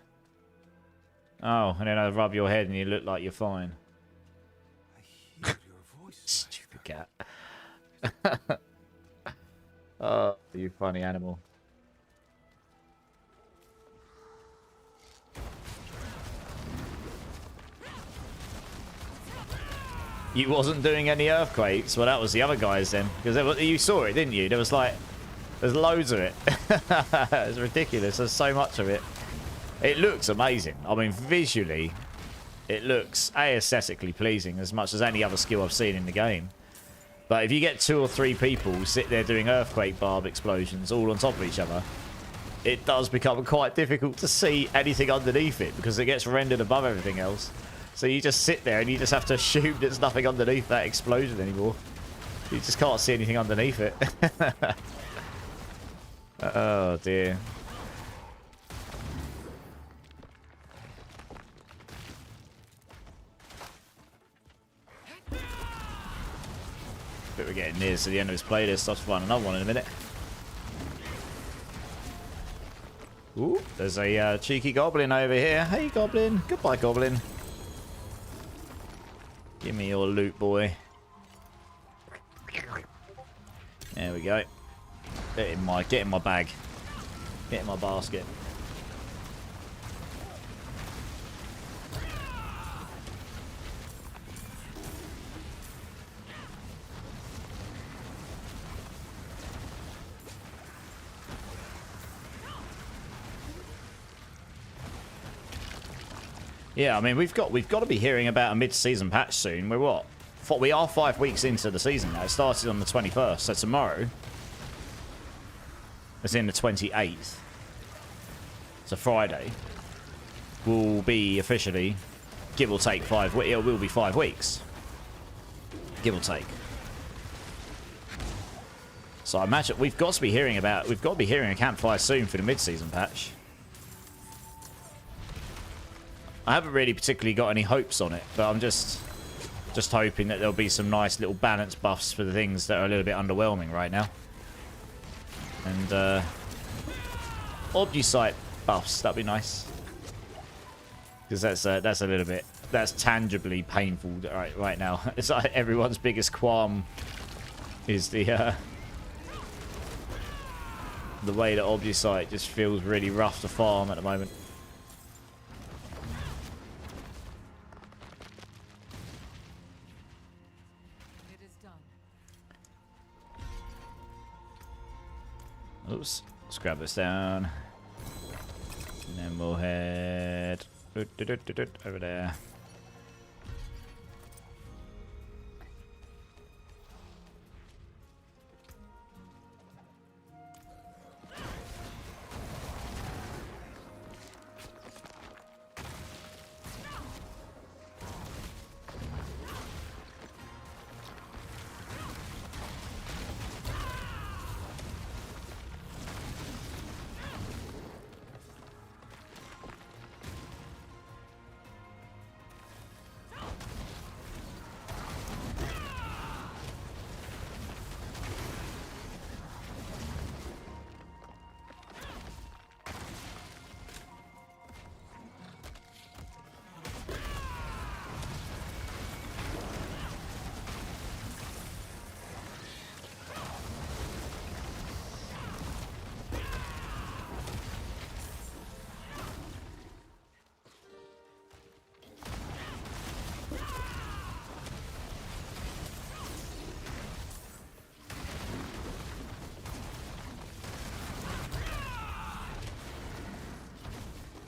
Oh, and then I rub your head and you look like you're fine. I hear your voice. Stupid cat. Oh, you funny animal. You wasn't doing any earthquakes? Well, that was the other guys then. Because you saw it, didn't you? There was like... There's loads of it. It's ridiculous. There's so much of it. It looks amazing. I mean, visually, it looks aesthetically pleasing as much as any other skill I've seen in the game. But if you get 2 or 3 people sit there doing earthquake barb explosions all on top of each other, it does become quite difficult to see anything underneath it because it gets rendered above everything else. So you just sit there and you just have to assume there's nothing underneath that explosion anymore. You just can't see anything underneath it. Oh dear. But we're getting near to the end of this playlist. I'll find another one in a minute. Ooh, there's a cheeky goblin over here. Hey goblin. Goodbye goblin. Give me your loot, boy. There we go. Get in my bag. Get in my basket. Yeah, I mean we've got to be hearing about a mid-season patch soon. We're what? We are 5 weeks into the season now. It started on the 21st, so tomorrow. It's in the 28th. So Friday will be officially, give or take, it will be 5 weeks. Give or take. So I imagine we've got to be hearing a campfire soon for the mid-season patch. I haven't really particularly got any hopes on it, but I'm just hoping that there'll be some nice little balance buffs for the things that are a little bit underwhelming right now. And Obusite buffs, that'd be nice. Because that's a little bit, that's tangibly painful right now. It's like everyone's biggest qualm is the way that Obusite just feels really rough to farm at the moment. It is done. Oops, let's grab this down. And then we'll head over there.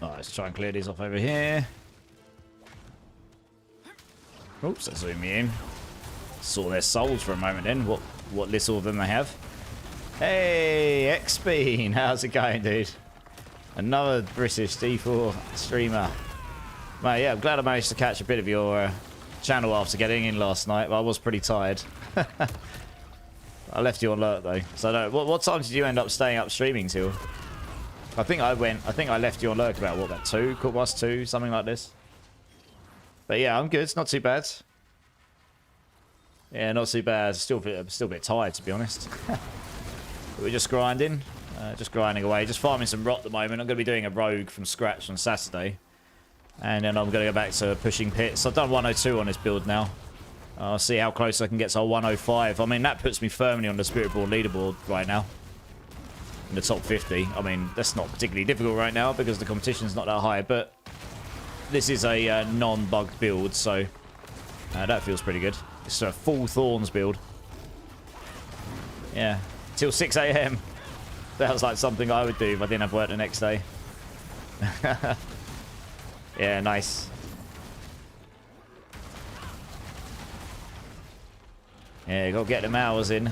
Let's try and clear these off over here. Oops, that zoomed me in. Saw their souls for a moment then. What little of them they have. Hey, X-Bean. How's it going, dude? Another British D4 streamer. Mate, yeah, I'm glad I managed to catch a bit of your channel after getting in last night, but I was pretty tired. I left you on alert though. So no, what time did you end up staying up streaming till? I think I left you on lurk about, what, about 2? 2, something like this. But yeah, I'm good. It's not too bad. Yeah, not too bad. Still a bit tired, to be honest. But we're just grinding. Just grinding away. Just farming some rot at the moment. I'm going to be doing a rogue from scratch on Saturday. And then I'm going to go back to pushing pits. I've done 102 on this build now. I'll see how close I can get to 105. I mean, that puts me firmly on the Spiritborn leaderboard right now. In the top 50. I mean, that's not particularly difficult right now because the competition's not that high, but this is a non-bugged build, so that feels pretty good. It's a full Thorns build. Yeah, till 6 AM. That was like something I would do if I didn't have work the next day. Yeah, nice. Yeah, you gotta get them hours in.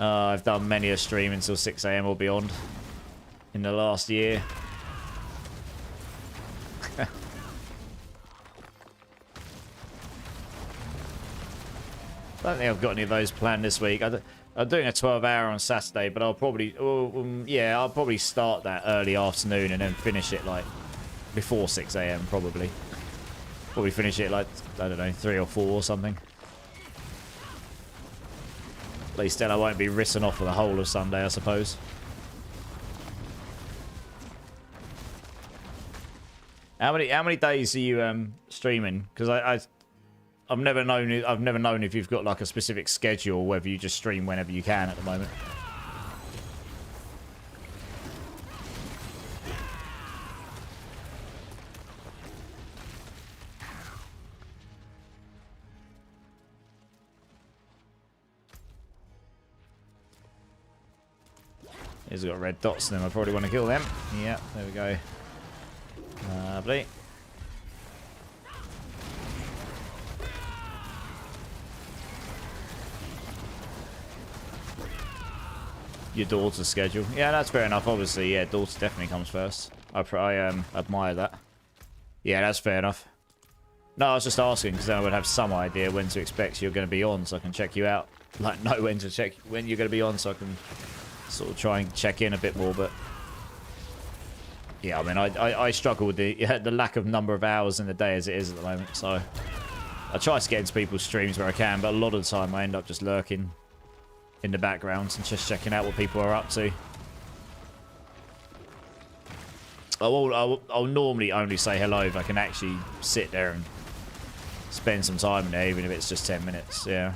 I've done many a stream until 6 AM or beyond in the last year. I don't think I've got any of those planned this week. I'm doing a 12-hour on Saturday, but I'll probably, yeah, I'll probably start that early afternoon and then finish it like before 6 AM probably. Probably finish it like, I don't know, 3 or 4 or something. At least then I won't be written off for the whole of Sunday, I suppose. How many days are you streaming? Because I've never known if you've got like a specific schedule or whether you just stream whenever you can at the moment. He's got red dots in them. I probably want to kill them. Yeah, there we go. Lovely. Your daughter's schedule. Yeah, that's fair enough. Obviously, yeah, daughter definitely comes first. I admire that. Yeah, that's fair enough. No, I was just asking because then I would have some idea when to expect you're going to be on, so I can check you out. Like, know when to check when you're going to be on, so I can sort of try and check in a bit more. But yeah, I mean, I struggle with the lack of number of hours in the day as it is at the moment. So I try to get into people's streams where I can, but a lot of the time I end up just lurking in the background and just checking out what people are up to. I'll normally only say hello if I can actually sit there and spend some time in there, even if it's just 10 minutes, yeah.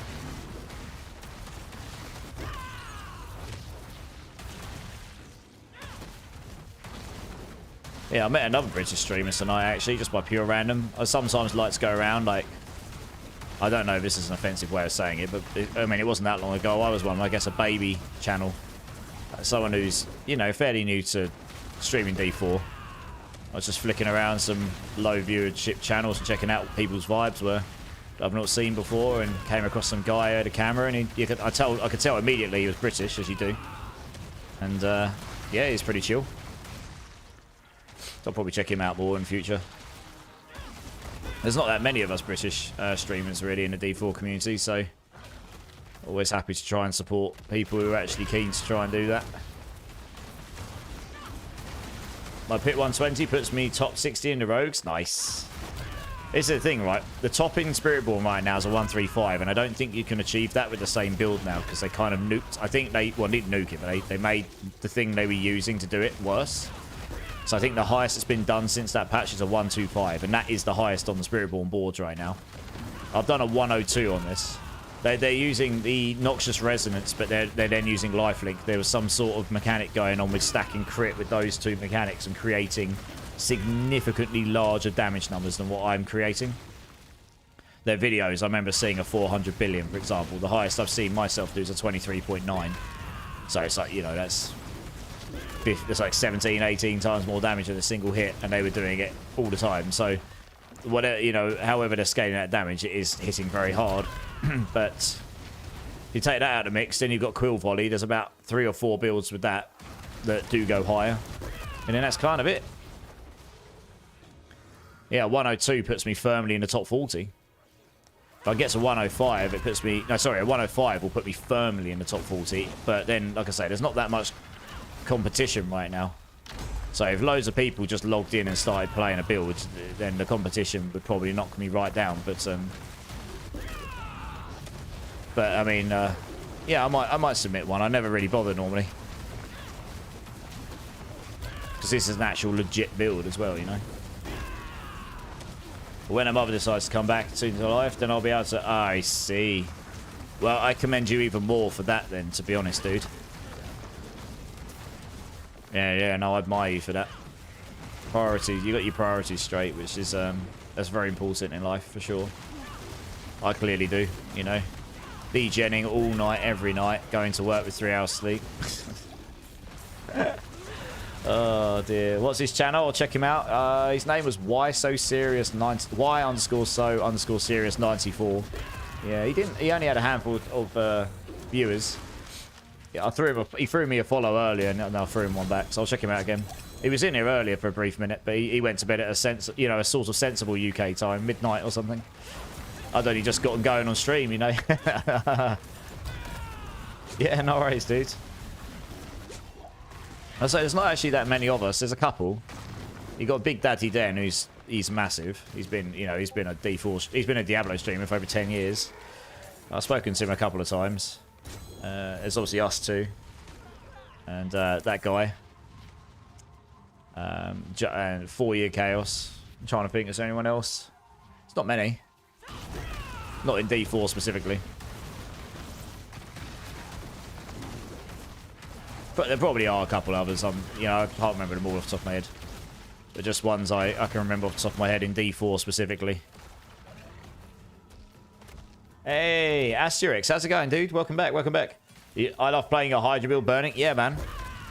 Yeah, I met another British streamer tonight, actually, just by pure random. I sometimes like to go around, like, I don't know if this is an offensive way of saying it, but, I mean, it wasn't that long ago. I was one, I guess, a baby channel. Someone who's, you know, fairly new to streaming D4. I was just flicking around some low viewership channels and checking out what people's vibes were that I've not seen before, and came across some guy who had a camera, and I could tell immediately he was British, as you do. And, yeah, he's pretty chill. So I'll probably check him out more in the future. There's not that many of us British streamers really in the D4 community, so always happy to try and support people who are actually keen to try and do that. My pit 120 puts me top 60 in the rogues. Nice. This is the thing, right? The top in Spiritborn right now is a 135, and I don't think you can achieve that with the same build now, because they kind of nuked. I think they, well, didn't nuke it, but they made the thing they were using to do it worse. So I think the highest that's been done since that patch is a 125, and that is the highest on the Spiritborn boards right now. I've done a 102 on this. They're using the Noxious Resonance, but they're then using Lifelink. There was some sort of mechanic going on with stacking crit with those two mechanics and creating significantly larger damage numbers than what I'm creating. Their videos, I remember seeing a 400 billion, for example. The highest I've seen myself do is a 23.9. So it's like, you know, that's like 17, 18 times more damage in a single hit, and they were doing it all the time. So, whatever, you know, however they're scaling that damage, it is hitting very hard. But if you take that out of the mix, then you've got Quill Volley. There's about 3 or 4 builds with that do go higher. And then that's kind of it. Yeah, 102 puts me firmly in the top 40. If I get to 105, it puts me... No, sorry, a 105 will put me firmly in the top 40. But then, like I say, there's not that much competition right now. So if loads of people just logged in and started playing a build, then the competition would probably knock me right down. But I mean, yeah, I might submit one. I never really bother normally, because this is an actual legit build as well, you know. But when a mother decides to come back to life, then I'll be able to... I see. Well, I commend you even more for that then, to be honest, dude. Yeah, no, I admire you for that. Priorities, you got your priorities straight, which is, that's very important in life, for sure. I clearly do, you know. Degenning all night, every night, going to work with 3 hours sleep. Oh dear. What's his channel? I'll check him out. His name was Y_so_serious94. Yeah, he only had a handful of viewers. Yeah, he threw me a follow earlier, and I threw him one back, so I'll check him out again. He was in here earlier for a brief minute, but he went to bed at a sort of sensible UK time, midnight or something. I'd only just gotten going on stream, you know. Yeah, no worries, dude. I say there's not actually that many of us. There's a couple. You got Big Daddy Den, he's massive. He's been a Diablo streamer for over 10 years. I've spoken to him a couple of times. There's obviously us two, and that guy. And 4 Year Chaos. I'm trying to think, is there anyone else? It's not many. Not in D4 specifically. But there probably are a couple others. You know, I can't remember them all off the top of my head. But just ones I can remember off the top of my head in D4 specifically. Hey, Asterix, how's it going, dude? Welcome back, welcome back. I love playing a Hydra build burning. Yeah, man.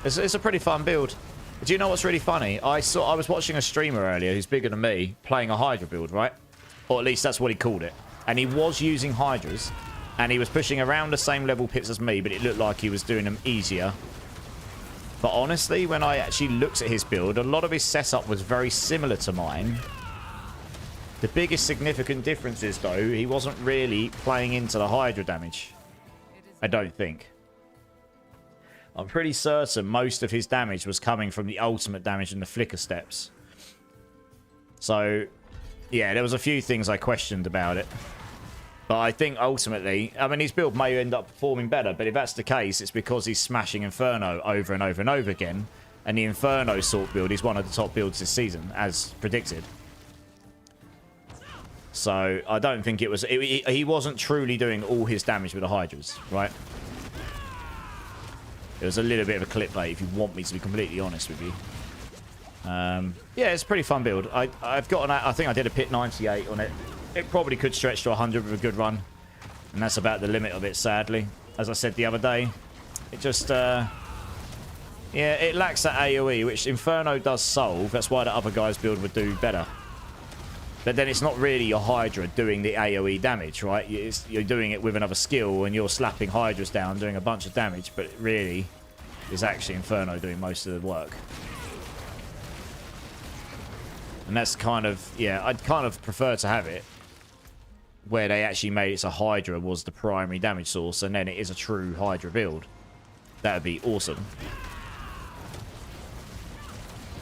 It's a pretty fun build. Do you know what's really funny? I was watching a streamer earlier who's bigger than me playing a Hydra build, right? Or at least that's what he called it. And he was using Hydras, and he was pushing around the same level pits as me, but it looked like he was doing them easier. But honestly, when I actually looked at his build, a lot of his setup was very similar to mine. The biggest significant difference is, though, he wasn't really playing into the Hydra damage. I don't think. I'm pretty certain most of his damage was coming from the ultimate damage and the flicker steps. So, yeah, there was a few things I questioned about it. But I think ultimately, I mean, his build may end up performing better, but if that's the case, it's because he's smashing Inferno over and over and over again. And the Inferno sort build is one of the top builds this season, as predicted. So, I don't think it was... he wasn't truly doing all his damage with the Hydras, right? It was a little bit of a clickbait, if you want me to be completely honest with you. Yeah, it's a pretty fun build. I've got I think I did a pit 98 on it. It probably could stretch to 100 with a good run. And that's about the limit of it, sadly. As I said the other day, it just... yeah, it lacks that AoE, which Inferno does solve. That's why the other guy's build would do better. But then it's not really your Hydra doing the AoE damage, right? You're doing it with another skill, and you're slapping Hydras down, doing a bunch of damage. But really, it's actually Inferno doing most of the work. And that's kind of... yeah, I'd kind of prefer to have it where they actually made it so Hydra was the primary damage source, and then it is a true Hydra build. That would be awesome.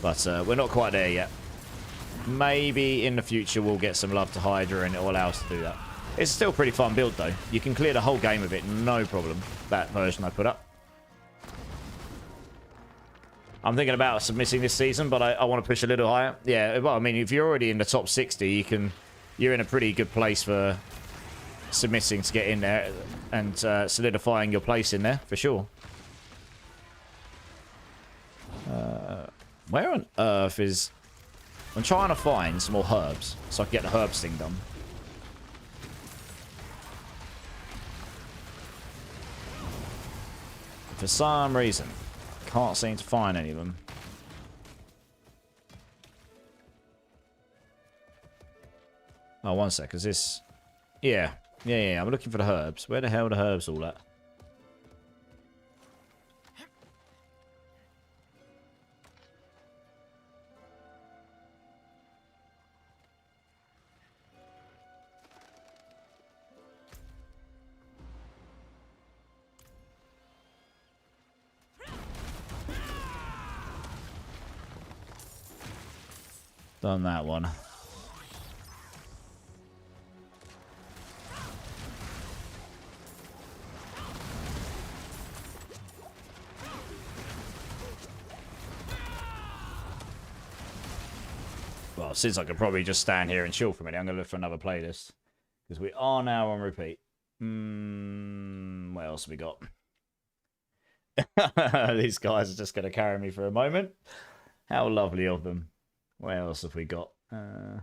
But we're not quite there yet. Maybe in the future we'll get some love to Hydra and it will allow us to do that. It's still a pretty fun build though. You can clear the whole game of it, no problem. That version I put up. I'm thinking about submitting this season, but I want to push a little higher. Yeah, well, I mean, if you're already in the top 60, you're in a pretty good place for submitting to get in there and solidifying your place in there, for sure. Where on earth is... I'm trying to find some more herbs, so I can get the herbs thing done. For some reason, can't seem to find any of them. Oh, one sec, is this... Yeah, I'm looking for the herbs. Where the hell are the herbs all at? Done that one. Well, since I could probably just stand here and chill for a minute, I'm going to look for another playlist. Because we are now on repeat. What else have we got? These guys are just going to carry me for a moment. How lovely of them. What else have we got? Oh,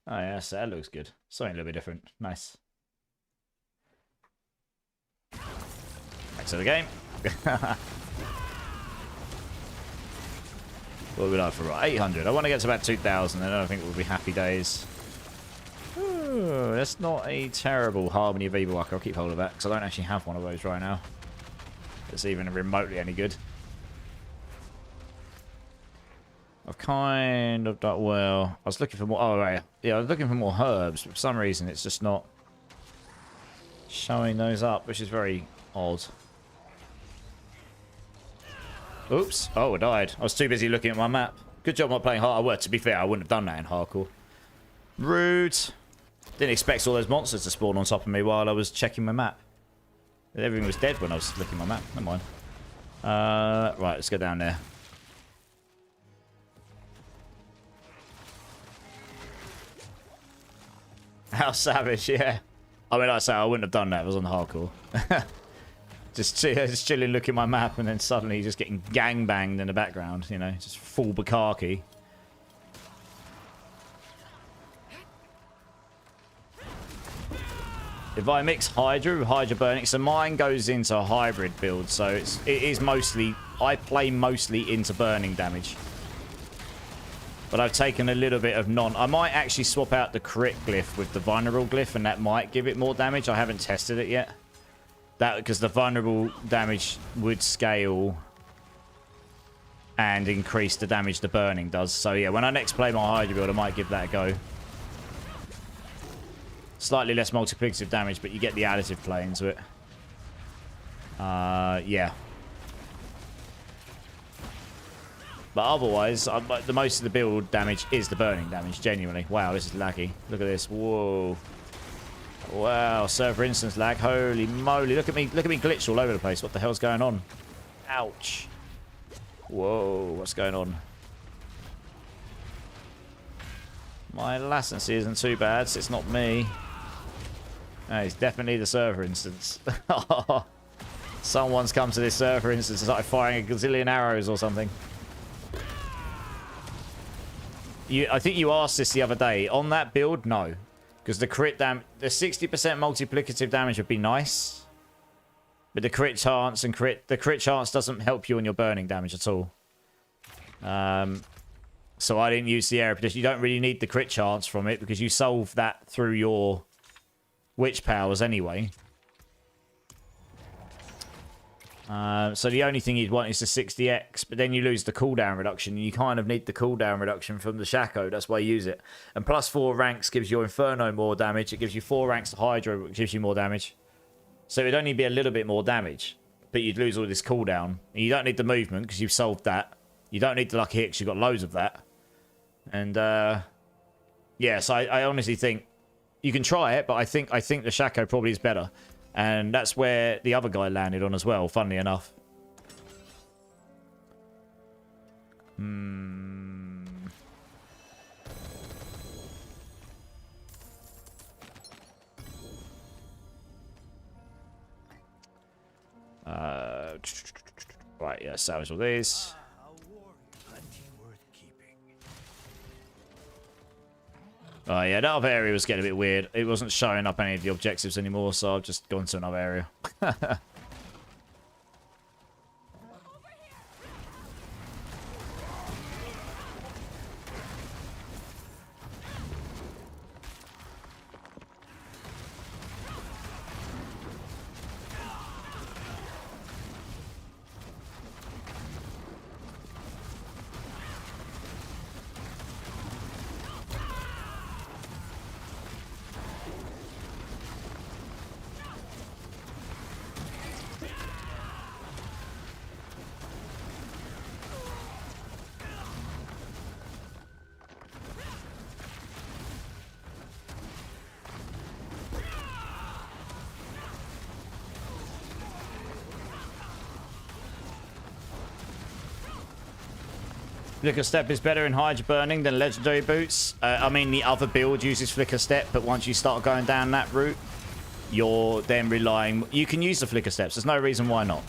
yeah, so that looks good. Something a little bit different. Nice. Back to the game. What would we like for 800? I want to get to about 2,000, and I think it will be happy days. Ooh, that's not a terrible Harmony of Evil. I'll keep hold of that, because I don't actually have one of those right now. It's even remotely any good. I've kind of done well. I was looking for more. Oh, right. Yeah, I was looking for more herbs, but for some reason it's just not showing those up, which is very odd. Oops. Oh, I died. I was too busy looking at my map. Good job not playing hard. Well, to be fair, I wouldn't have done that in hardcore. Rude. Didn't expect all those monsters to spawn on top of me while I was checking my map. Everything was dead when I was looking at my map. Never mind. Right, let's go down there. How savage, yeah. I mean, like I say, I wouldn't have done that if I was on the hardcore. just chilling, looking at my map, and then suddenly just getting gangbanged in the background, you know, just full Bukaki. If I mix Hydra with Hydra Burning, so mine goes into a hybrid build, so it is mostly, I play mostly into burning damage. But I've taken a little bit of non... I might actually swap out the crit glyph with the vulnerable glyph, and that might give it more damage. I haven't tested it yet. That because the vulnerable damage would scale and increase the damage the burning does. So yeah, when I next play my Hydra build, I might give that a go. Slightly less multiplicative damage, but you get the additive play into it. Yeah. But otherwise, the most of the build damage is the burning damage, genuinely. Wow, this is laggy. Look at this. Whoa. Wow, server instance lag. Holy moly. Look at me glitched all over the place. What the hell's going on? Ouch. Whoa, what's going on? My latency isn't too bad, so it's not me. No, it's definitely the server instance. Someone's come to this server instance and started firing a gazillion arrows or something. I think you asked this the other day. On that build, no. Because the crit the 60% multiplicative damage would be nice. But the crit chance and the crit chance doesn't help you on your burning damage at all. So I didn't use the area prediction. You don't really need the crit chance from it because you solve that through your witch powers anyway. So the only thing you'd want is the 60x, but then you lose the cooldown reduction. You kind of need the cooldown reduction from the Shaco. That's why you use it. And plus 4 ranks gives your Inferno more damage. It gives you 4 ranks to Hydra, which gives you more damage. So it'd only be a little bit more damage, but you'd lose all this cooldown. And you don't need the movement because you've solved that. You don't need the lucky hit because you've got loads of that. And yeah, so I honestly think you can try it, but I think the Shaco probably is better. And that's where the other guy landed on as well, funnily enough. Right, yeah, salvage all these. Oh yeah, that other area was getting a bit weird. It wasn't showing up any of the objectives anymore, so I've just gone to another area. Flicker Step is better in Hydra Burning than Legendary Boots. I mean, the other build uses Flicker Step, but once you start going down that route, you're then relying... You can use the Flicker Steps. There's no reason why not.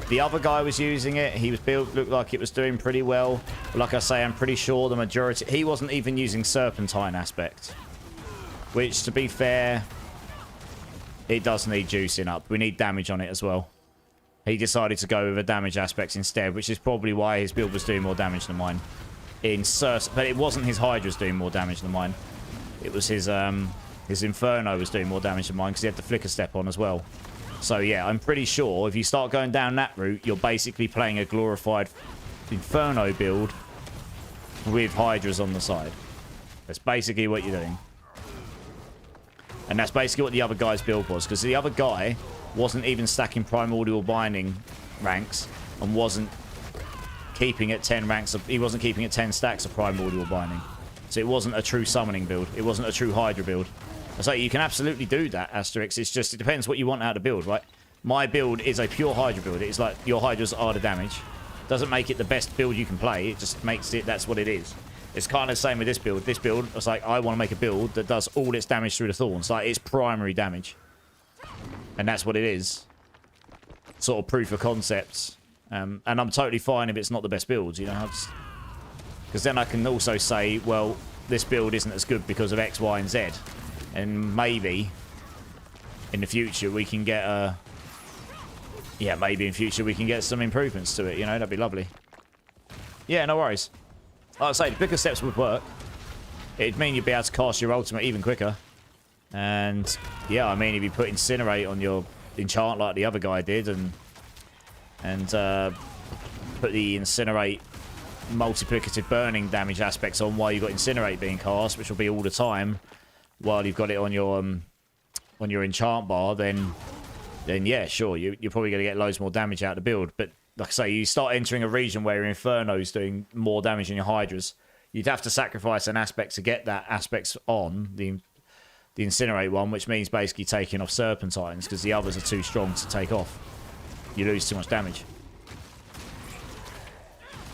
The other guy was using it. He was built, looked like it was doing pretty well. But like I say, I'm pretty sure the majority... He wasn't even using Serpentine aspect. Which, to be fair, it does need juicing up. We need damage on it as well. He decided to go with a damage aspect instead, which is probably why his build was doing more damage than mine. But it wasn't his Hydra's doing more damage than mine. It was his Inferno was doing more damage than mine because he had the Flicker Step on as well. So yeah, I'm pretty sure if you start going down that route, you're basically playing a glorified Inferno build with Hydras on the side. That's basically what you're doing. And that's basically what the other guy's build was, because the other guy wasn't even stacking Primordial Binding ranks and wasn't keeping at 10 ranks of... He wasn't keeping at 10 stacks of Primordial Binding. So it wasn't a true summoning build. It wasn't a true Hydra build. So you can absolutely do that, Asterix. It's just, it depends what you want out of the build, right? My build is a pure Hydra build. It's like your Hydras are the damage. Doesn't make it the best build you can play. It just makes it, that's what it is. It's kind of the same with this build. This build, it's like, I want to make a build that does all its damage through the Thorns. Like, it's primary damage. And that's what it is. Sort of proof of concepts. And I'm totally fine if it's not the best build, you know? Because then I can also say, well, this build isn't as good because of X, Y, and Z. And maybe in the future we can get a... Yeah, maybe in future we can get some improvements to it, you know? That'd be lovely. Yeah, no worries. like I say, the quicker steps would work. It'd mean you'd be able to cast your ultimate even quicker. And yeah, I mean, if you put Incinerate on your enchant like the other guy did, and put the Incinerate multiplicative burning damage aspects on while you've got Incinerate being cast, which will be all the time while you've got it on your enchant bar, then yeah, sure, you're probably going to get loads more damage out of the build. But like I say, you start entering a region where your Inferno's doing more damage than your Hydras. You'd have to sacrifice an aspect to get that aspects on the Incinerate one, which means basically taking off Serpentines because the others are too strong to take off. You lose too much damage.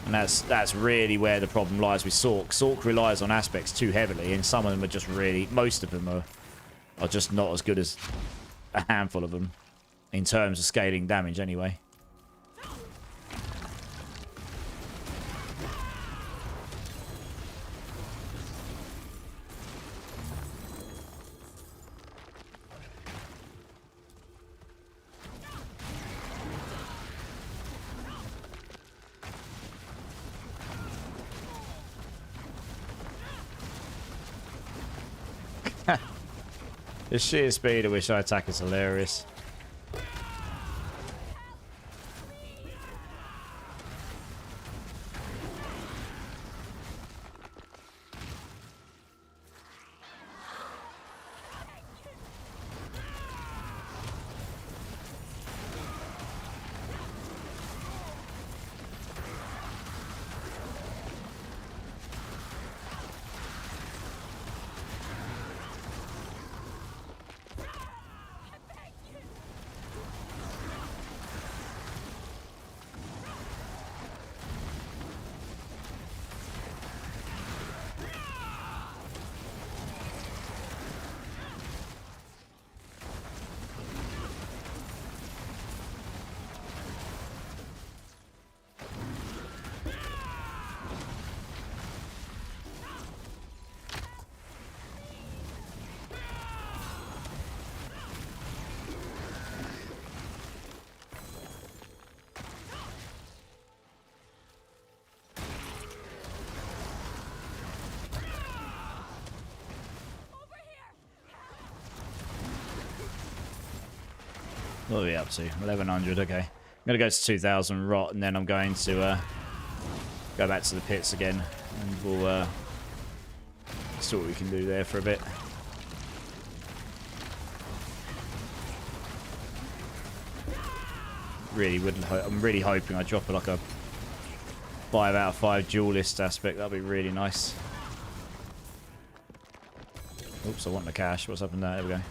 And that's really where the problem lies with Sork. Sork relies on aspects too heavily, and some of them are just really... Most of them are just not as good as a handful of them in terms of scaling damage anyway. The sheer speed at which I attack is hilarious. What are we up to? 1100, okay. I'm going to go to 2000 rot, and then I'm going to go back to the pits again, and we'll see what we can do there for a bit. Really wouldn't. I'm really hoping I drop like a 5 out of 5 duelist aspect. That'd be really nice. Oops, I want the cash. What's happened there? There we go.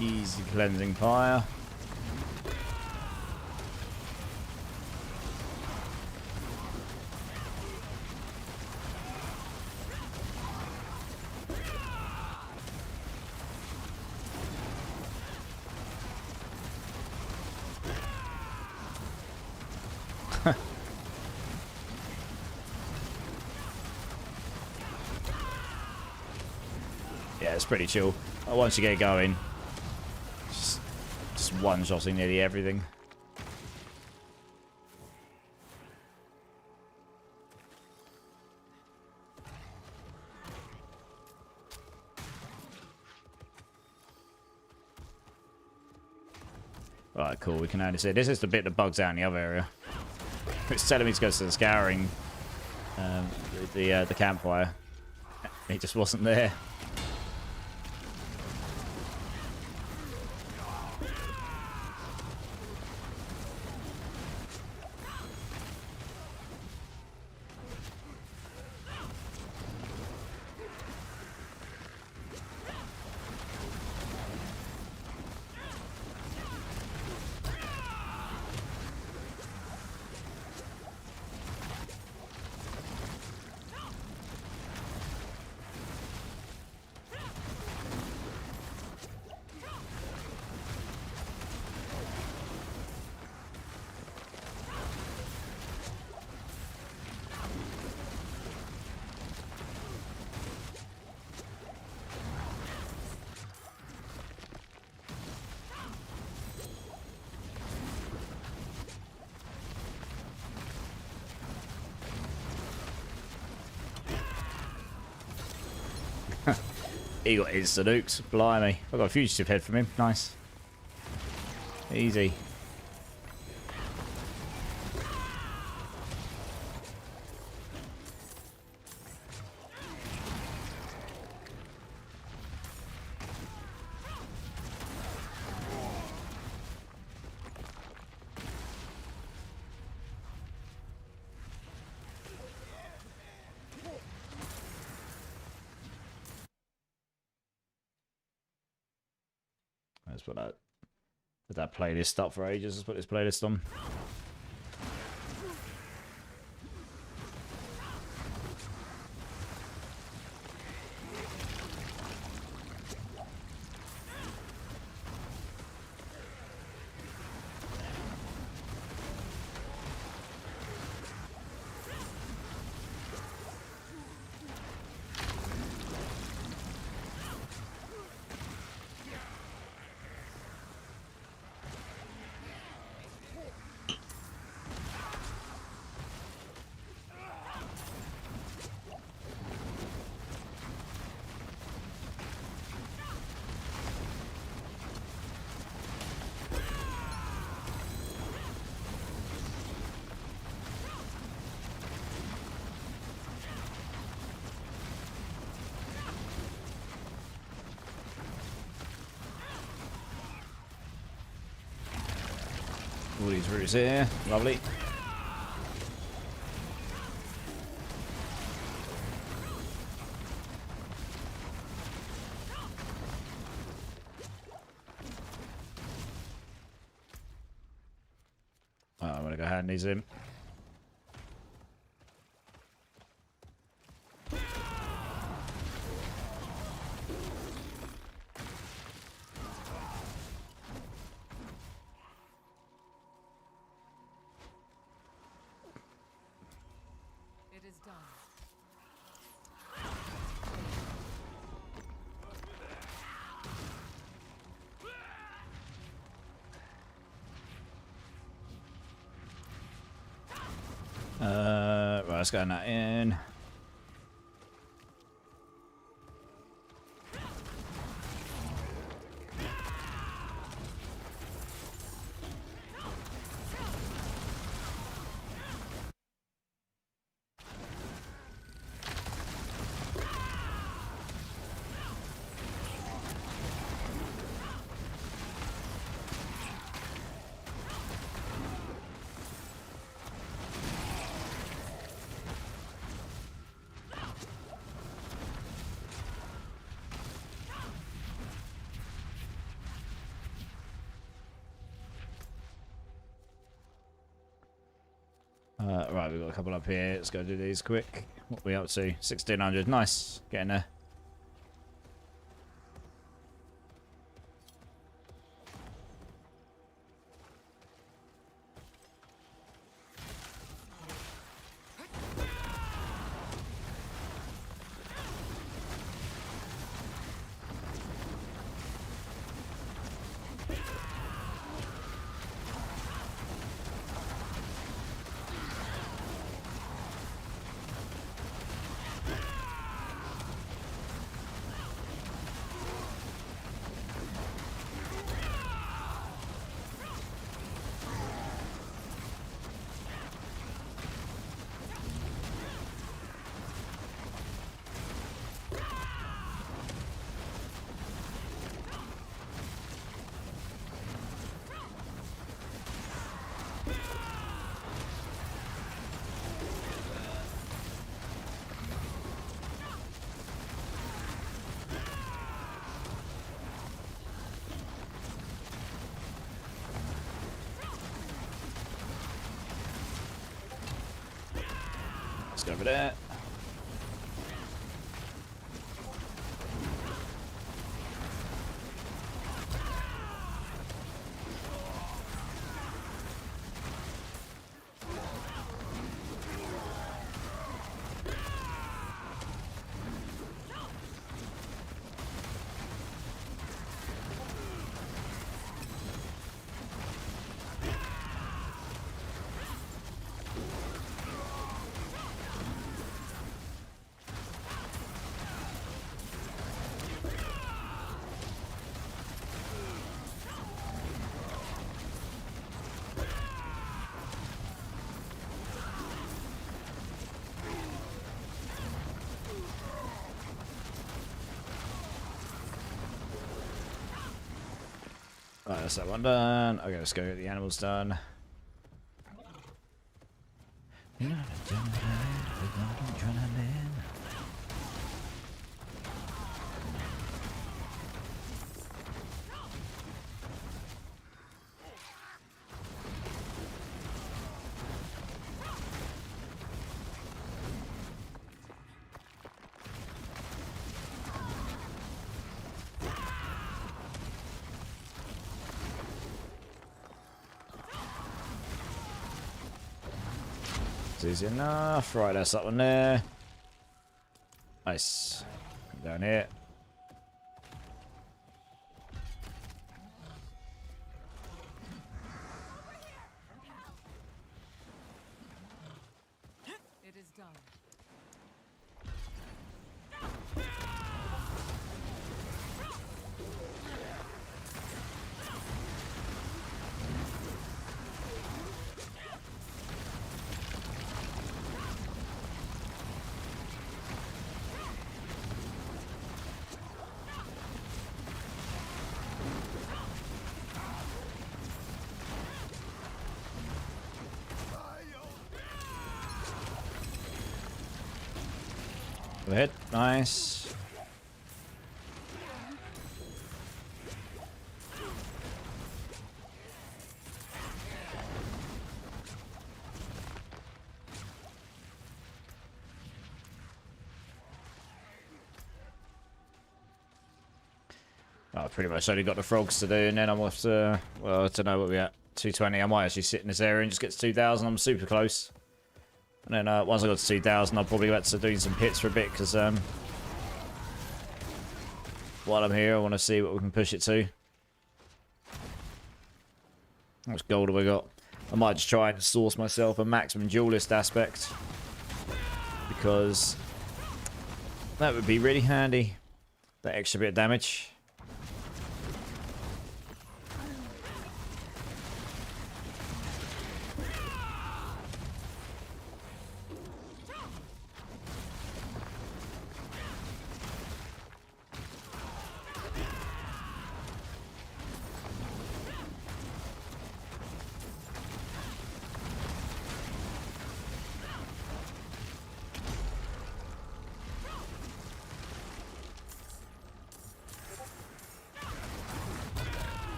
Easy cleansing fire. Yeah, it's pretty chill. Once you get going, just one-shotting nearly everything. Right, cool. We can only see. This is the bit that bugs out in the other area. It's telling me to go to the scouring, the campfire. It just wasn't there. He got insta nukes. Blimey. I got a fugitive head from him. Nice. Easy. Let's put that playlist up for ages. Let's put this playlist on. All these routes here. Lovely. Oh, I'm going to go hand these in. It is done. Right, let's go that in. Right, we've got a couple up here. Let's go do these quick. What are we up to? 1600. Nice. Getting there. Let's go over there. Right, that's that one done. Okay, let's go get the animals done. It's easy enough. Right, that's that one there. Nice. Come down here. It is done. Go ahead. Nice. Oh, pretty much only got the frogs to do, and then I'm off to, well, I don't know what we're at, 220. I might actually sit in this area and just get to 2,000. I'm super close. And then once I got to 2,000, I'll probably get to doing some pits for a bit, because while I'm here, I want to see what we can push it to. How much gold have we got? I might just try and source myself a maximum duelist aspect, because that would be really handy. That extra bit of damage.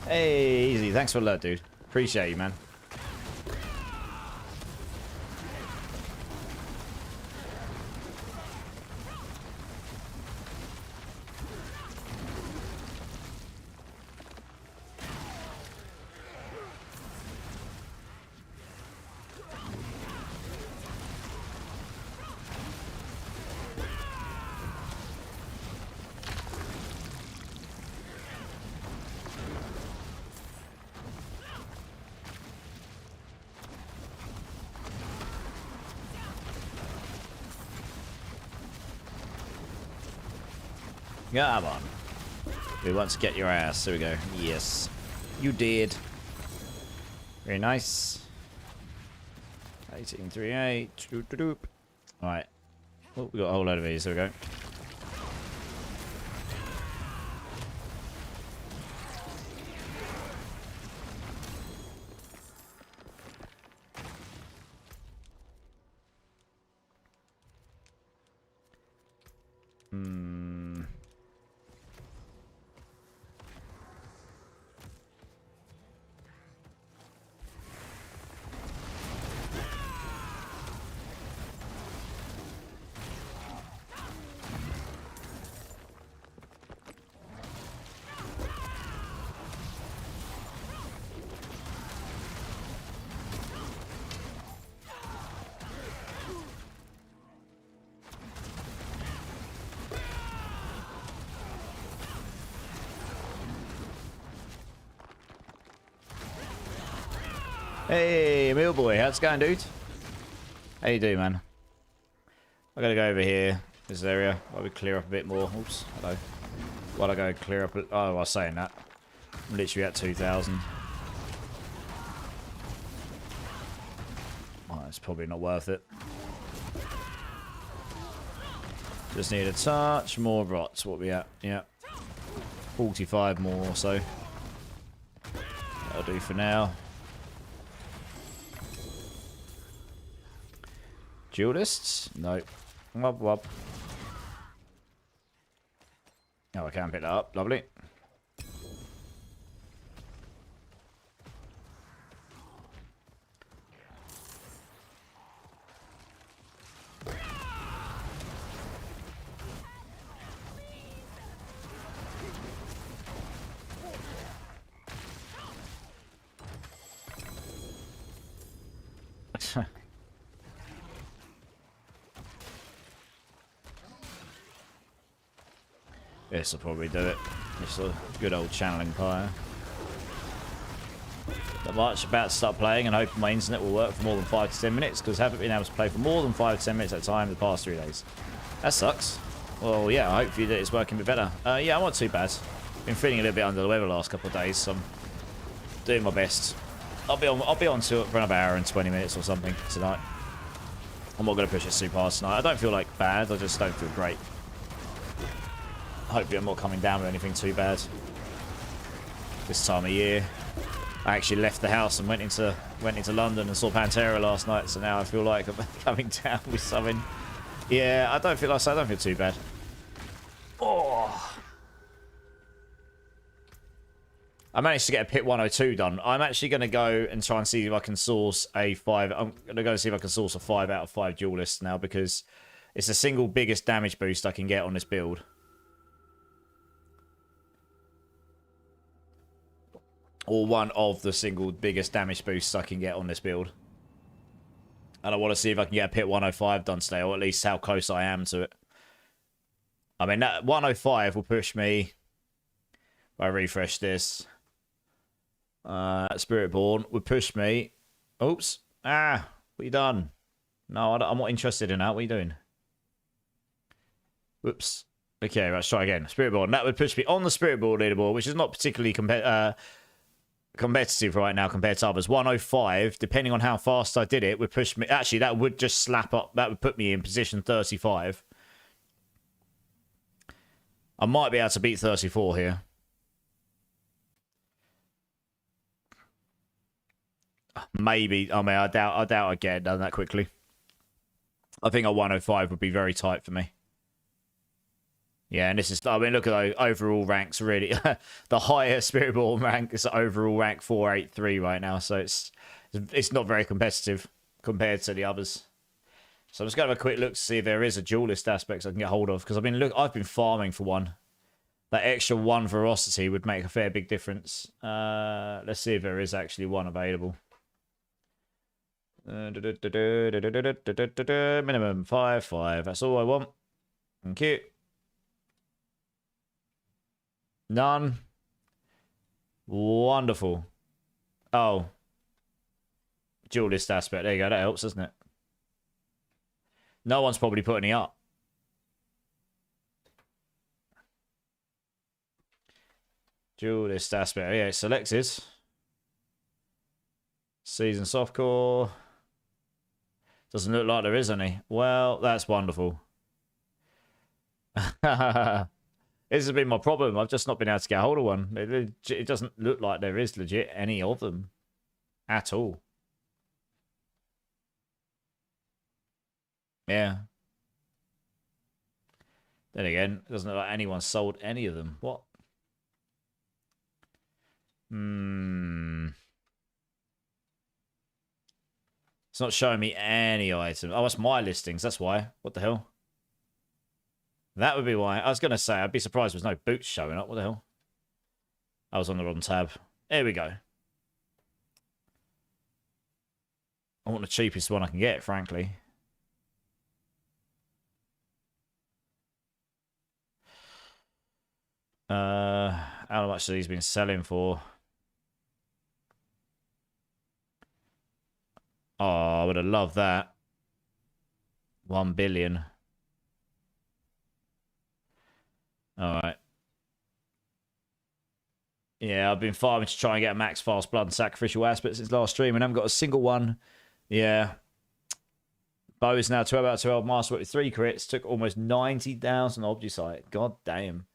Hey, easy. Thanks for the alert, dude. Appreciate you, man. Come on. We want to get your ass. There we go. Yes. You did. Very nice. 1838. Doop, doop, doop. Alright. Oh, we got a whole load of these. There we go. Hey, Mill Boy, how's it going, dude? How you doing, man? I gotta go over here, this area, while we clear up a bit more. Oops, hello. While I go clear up, oh, I was saying that. I'm literally at 2,000. Oh, it's probably not worth it. Just need a touch more rots. What we at? Yeah. 45 more or so. That'll do for now. Duelists? Nope. Wub wub. Oh, I can pick that up. Lovely. This will probably do it. Just a good old channeling pyre. I'm much about to start playing and hoping my internet will work for more than 5 to 10 minutes because I haven't been able to play for more than 5 to 10 minutes at a time the past 3 days. That sucks. Well, yeah, hopefully that it's working a bit better. Yeah, I'm not too bad. Been feeling a little bit under the weather the last couple of days, so I'm doing my best. I'll be on to it for another hour and 20 minutes or something tonight. I'm not going to push it super hard tonight. I don't feel like bad, I just don't feel great. Hopefully I'm not coming down with anything too bad this time of year. I actually left the house and went into London and saw Pantera last night, so now I feel like I'm coming down with something. Yeah, I don't feel too bad. Oh. I managed to get a pit 102 done. I'm actually going to go and try and see if I can source a 5. I'm going to go see if I can source a 5 out of 5 duelists now because it's the single biggest damage boost I can get on this build. Or one of the single biggest damage boosts I can get on this build. And I want to see if I can get a pit 105 done today, or at least how close I am to it. I mean, that 105 will push me, if I refresh this, Spiritborn would push me. Oops. Ah, what you done? No, I'm not interested in that. What are you doing? Whoops. Okay, let's try again. Spiritborn. That would push me on the Spiritborn leaderboard, which is not particularly competitive right now compared to others. 105, depending on how fast I did it, would push me. Actually, that would just slap up. That would put me in position 35. I might be able to beat 34 here. Maybe. I mean, I doubt I'd get it done that quickly. I think a 105 would be very tight for me. Yeah, and this is, I mean, look at those overall ranks, really. The highest Spiritborn rank is overall rank 483 right now, so it's not very competitive compared to the others. So I'm just going to have a quick look to see if there is a duelist aspect I can get hold of, because I've been farming for one. That extra 1 ferocity would make a fair big difference. Let's see if there is actually one available. Minimum 5. That's all I want. Thank you. None. Wonderful. Oh. Duelist aspect. There you go. That helps, doesn't it? No one's probably put any up. Duelist aspect. Yeah, it's selected. Season softcore. Doesn't look like there is any. Well, that's wonderful. This has been my problem. I've just not been able to get hold of one. It doesn't look like there is legit any of them at all. Yeah. Then again, it doesn't look like anyone's sold any of them. What? It's not showing me any items. Oh, it's my listings. That's why. What the hell? That would be why. I was going to say, I'd be surprised there's no boots showing up. What the hell? I was on the wrong tab. There we go. I want the cheapest one I can get, frankly. How much have these been selling for? Oh, I would have loved that. 1 billion. Alright. Yeah, I've been farming to try and get a max fast blood and sacrificial aspect since last stream and I haven't got a single one. Yeah. Bow is now 12 out of 12. Master with 3 crits. Took almost 90,000 Obducite. God damn.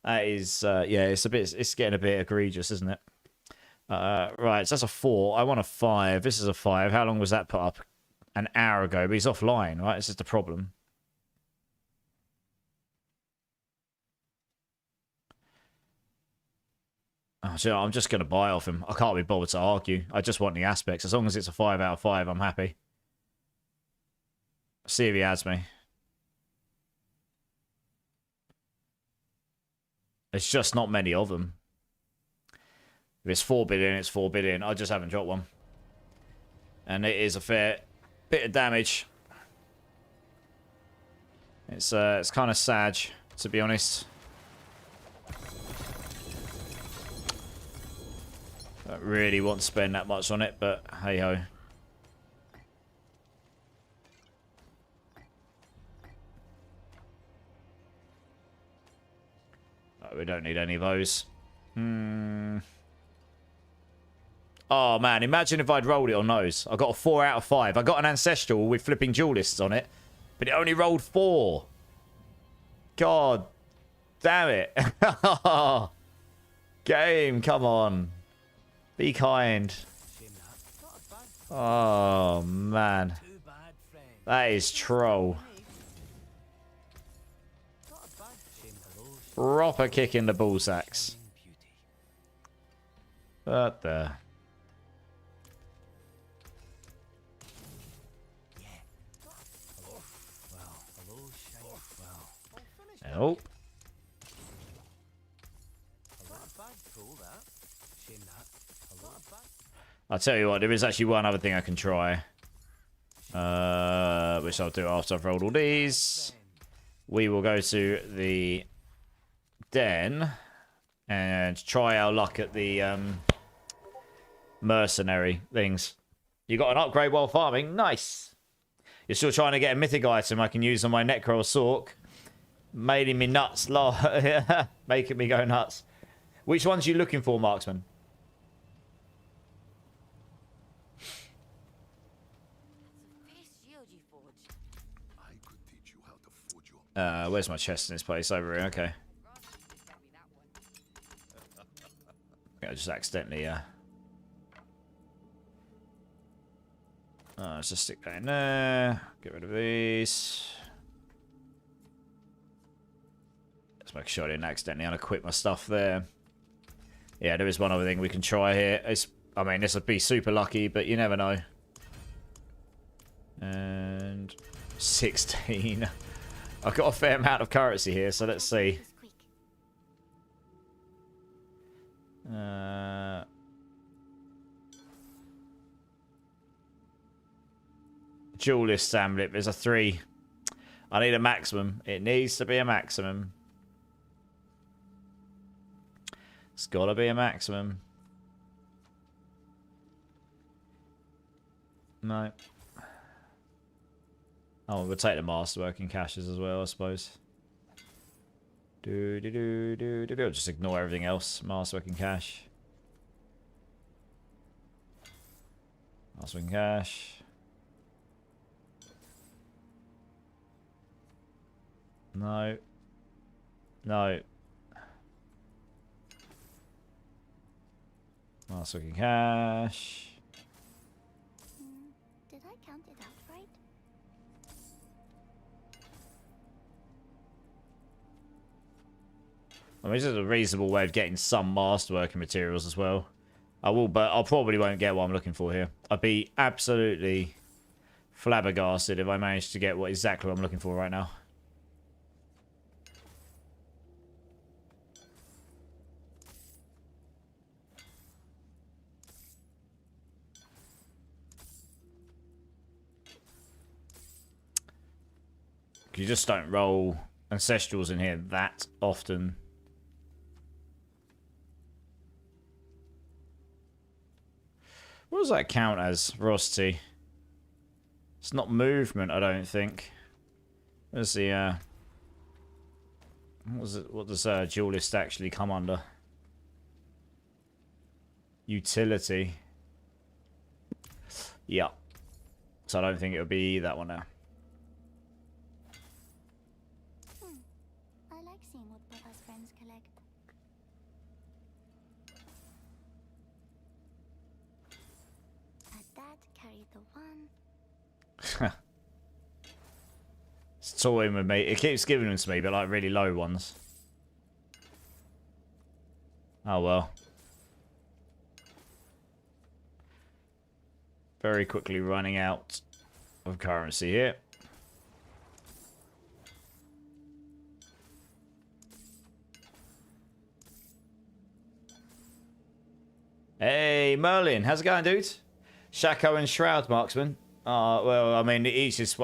That is, yeah, it's getting a bit egregious, isn't it? Right, so that's a 4. I want a 5. This is a 5. How long was that put up? An hour ago, but he's offline, right? This is the problem. Oh, so I'm just going to buy off him. I can't be bothered to argue. I just want the aspects. As long as it's a 5 out of 5, I'm happy. See if he adds me. There's just not many of them. If it's 4 billion, it's 4 billion. I just haven't dropped one. And it is a fair bit of damage. It's kind of sad, to be honest. Don't really want to spend that much on it, but hey ho. Oh, we don't need any of those. Oh man, imagine if I'd rolled it on those. I got a 4 out of 5. I got an Ancestral with flipping duelists on it, but it only rolled 4. God damn it. Game, come on. Be kind. Oh man. That is troll. Proper kick in the ball sacks. What the... Nope. I'll tell you what, there is actually one other thing I can try. Which I'll do after I've rolled all these. We will go to the den and try our luck at the mercenary things. You got an upgrade while farming? Nice. You're still trying to get a mythic item I can use on my Necro Sork. Making me nuts, lol. Making me go nuts. Which ones are you looking for, Marksman? Where's my chest in this place? Over here, okay. I just accidentally, let's just stick that in there. Get rid of these. Let's make sure I didn't accidentally unequip my stuff there. Yeah, there is one other thing we can try here. I mean, this would be super lucky, but you never know. And 16. I've got a fair amount of currency here, so let's see. Duelist amulet, there's a 3. I need a maximum. It needs to be a maximum. It's gotta be a maximum. No. Oh, we'll take the masterwork in caches as well, I suppose. I'll just ignore everything else. Masterwork in cache. Masterwork in cache. No. No. Masterwork in cache. Did I count it out right? I mean, this is a reasonable way of getting some masterworking materials as well. I will, but I probably won't get what I'm looking for here. I'd be absolutely flabbergasted if I managed to get exactly what I'm looking for right now. You just don't roll Ancestrals in here that often. What does that count as, Rosty? It's not movement, I don't think. Where's the, what does Duelist actually come under? Utility. Yeah. So I don't think it would be that one now. seeing what Papa's friends collect. Dad carried the one. It's toying with me. It keeps giving them to me, but like really low ones. Oh well. Very quickly running out of currency here. Hey, Merlin. How's it going, dude? Shaco and Shroud Marksman. Well, I mean, each is...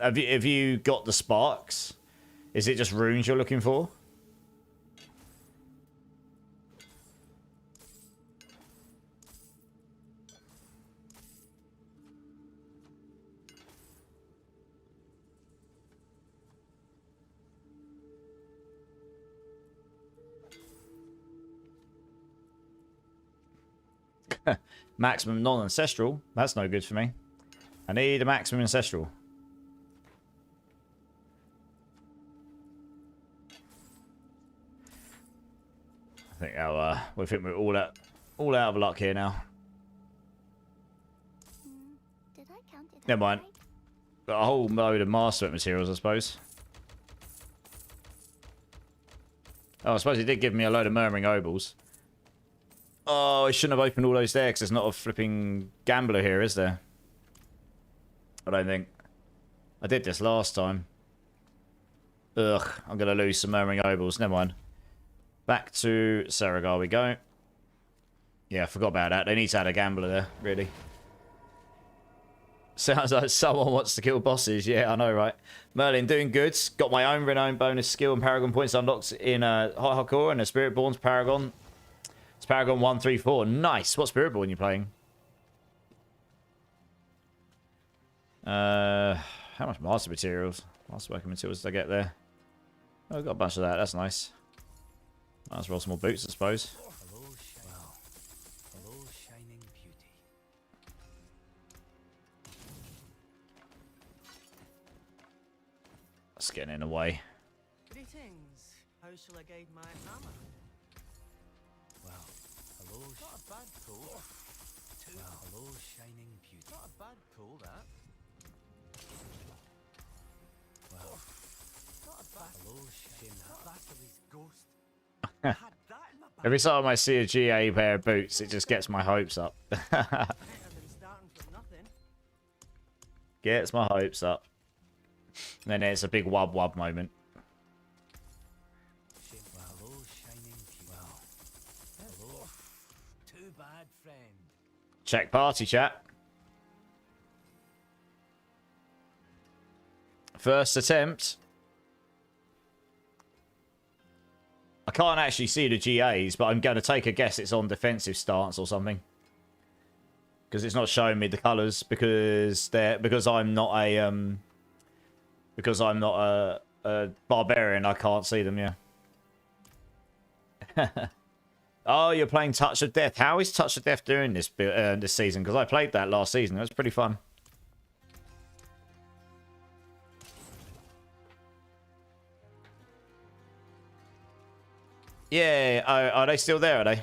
Have you got the sparks? Is it just runes you're looking for? Maximum non-ancestral. That's no good for me. I need a maximum ancestral. I think we think we're all out of luck here now. Did I count it? Never mind. Right? Got a whole load of master materials, I suppose. Oh, I suppose he did give me a load of murmuring obols. Oh, I shouldn't have opened all those there because there's not a flipping gambler here, is there? I don't think. I did this last time. Ugh, I'm going to lose some murmuring obols. Never mind. Back to Saragar we go. Yeah, I forgot about that. They need to add a gambler there, really. Sounds like someone wants to kill bosses. Yeah, I know, right? Merlin, doing good. Got my own renown bonus skill and Paragon points unlocked in Hardcore and a Spiritborn's Paragon. It's Paragon 134. Nice. What Spiritborn are you playing? How much master materials? Master working materials did I get there? Oh, I got a bunch of that. That's nice. Might as well some more boots, I suppose. Hello, shining beauty. That's getting in the way. Greetings. How shall I guide my hammer? Well, hello, Not a bad pull. hello, shining beauty. Not a bad pull, that. Well, Not a bad. hello, shining. Not Battery's ghost. I had that in my bag. Every time I see a GA pair of boots, it just gets my hopes up. Better than starting from nothing. Gets my hopes up. And then it's a big wub wub moment. Well, hello, shining beauty. Well, hello. Too bad, friend. Check party chat. First attempt. I can't actually see the GAs, but I'm going to take a guess it's on defensive stance or something. Because it's not showing me the colours because I'm not a barbarian. I can't see them. Yeah. Oh, you're playing Touch of Death. How is Touch of Death doing this season? Because I played that last season. It was pretty fun. Yeah, are they still there, are they?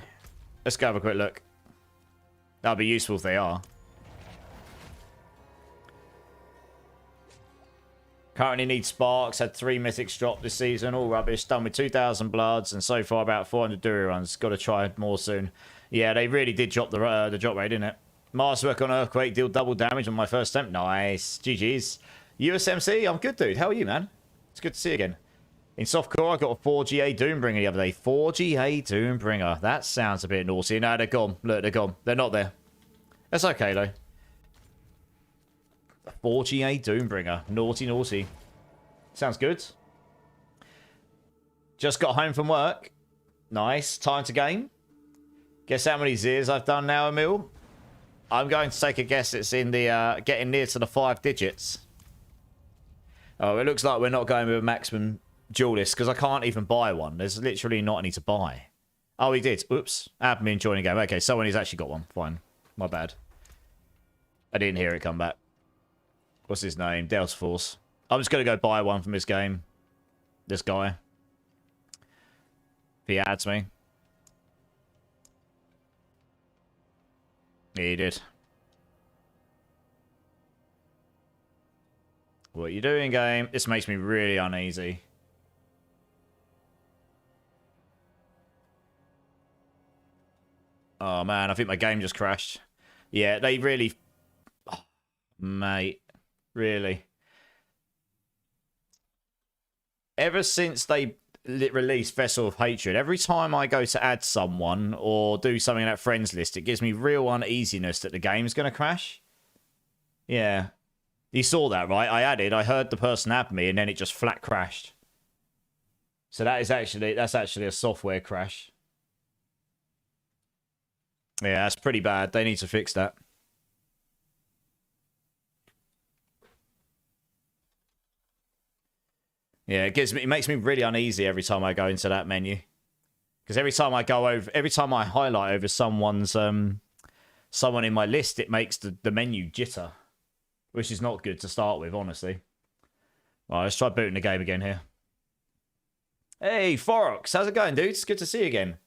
Let's go have a quick look. That'll be useful if they are. Currently need sparks, had 3 mythics drop this season, all rubbish. Done with 2,000 bloods and so far about 400 Duri runs. Got to try more soon. Yeah, they really did drop the drop rate, didn't it? Masterwork on Earthquake, deal double damage on my first attempt. Nice. GG's. USMC, I'm good, dude. How are you, man? It's good to see you again. In softcore, I got a 4GA Doombringer the other day. 4GA Doombringer. That sounds a bit naughty. No, they're gone. Look, they're gone. They're not there. That's okay, though. 4GA Doombringer. Naughty, naughty. Sounds good. Just got home from work. Nice. Time to game. Guess how many Zeers I've done now, Emil? I'm going to take a guess it's in the getting near to the 5 digits. Oh, it looks like we're not going with a maximum duelist because I can't even buy one. There's literally not any to buy. Oh, he did. Oops. Admin joining game. Okay, someone has actually got one. Fine. My bad. I didn't hear it come back. What's his name? Delta Force. I'm just going to go buy one from this game. This guy. He adds me. He did. What are you doing, game? This makes me really uneasy. Oh, man. I think my game just crashed. Yeah, they really... Oh, mate. Really. Ever since they released Vessel of Hatred, every time I go to add someone or do something in that friends list, it gives me real uneasiness that the game's going to crash. Yeah. You saw that, right? I heard the person add me, and then it just flat crashed. So that's actually a software crash. Yeah, that's pretty bad. They need to fix that. Yeah, it makes me really uneasy every time I go into that menu. Because every time I highlight over someone in my list, it makes the menu jitter. Which is not good to start with, honestly. Right, let's try booting the game again here. Hey, Forox, how's it going, dude? It's good to see you again.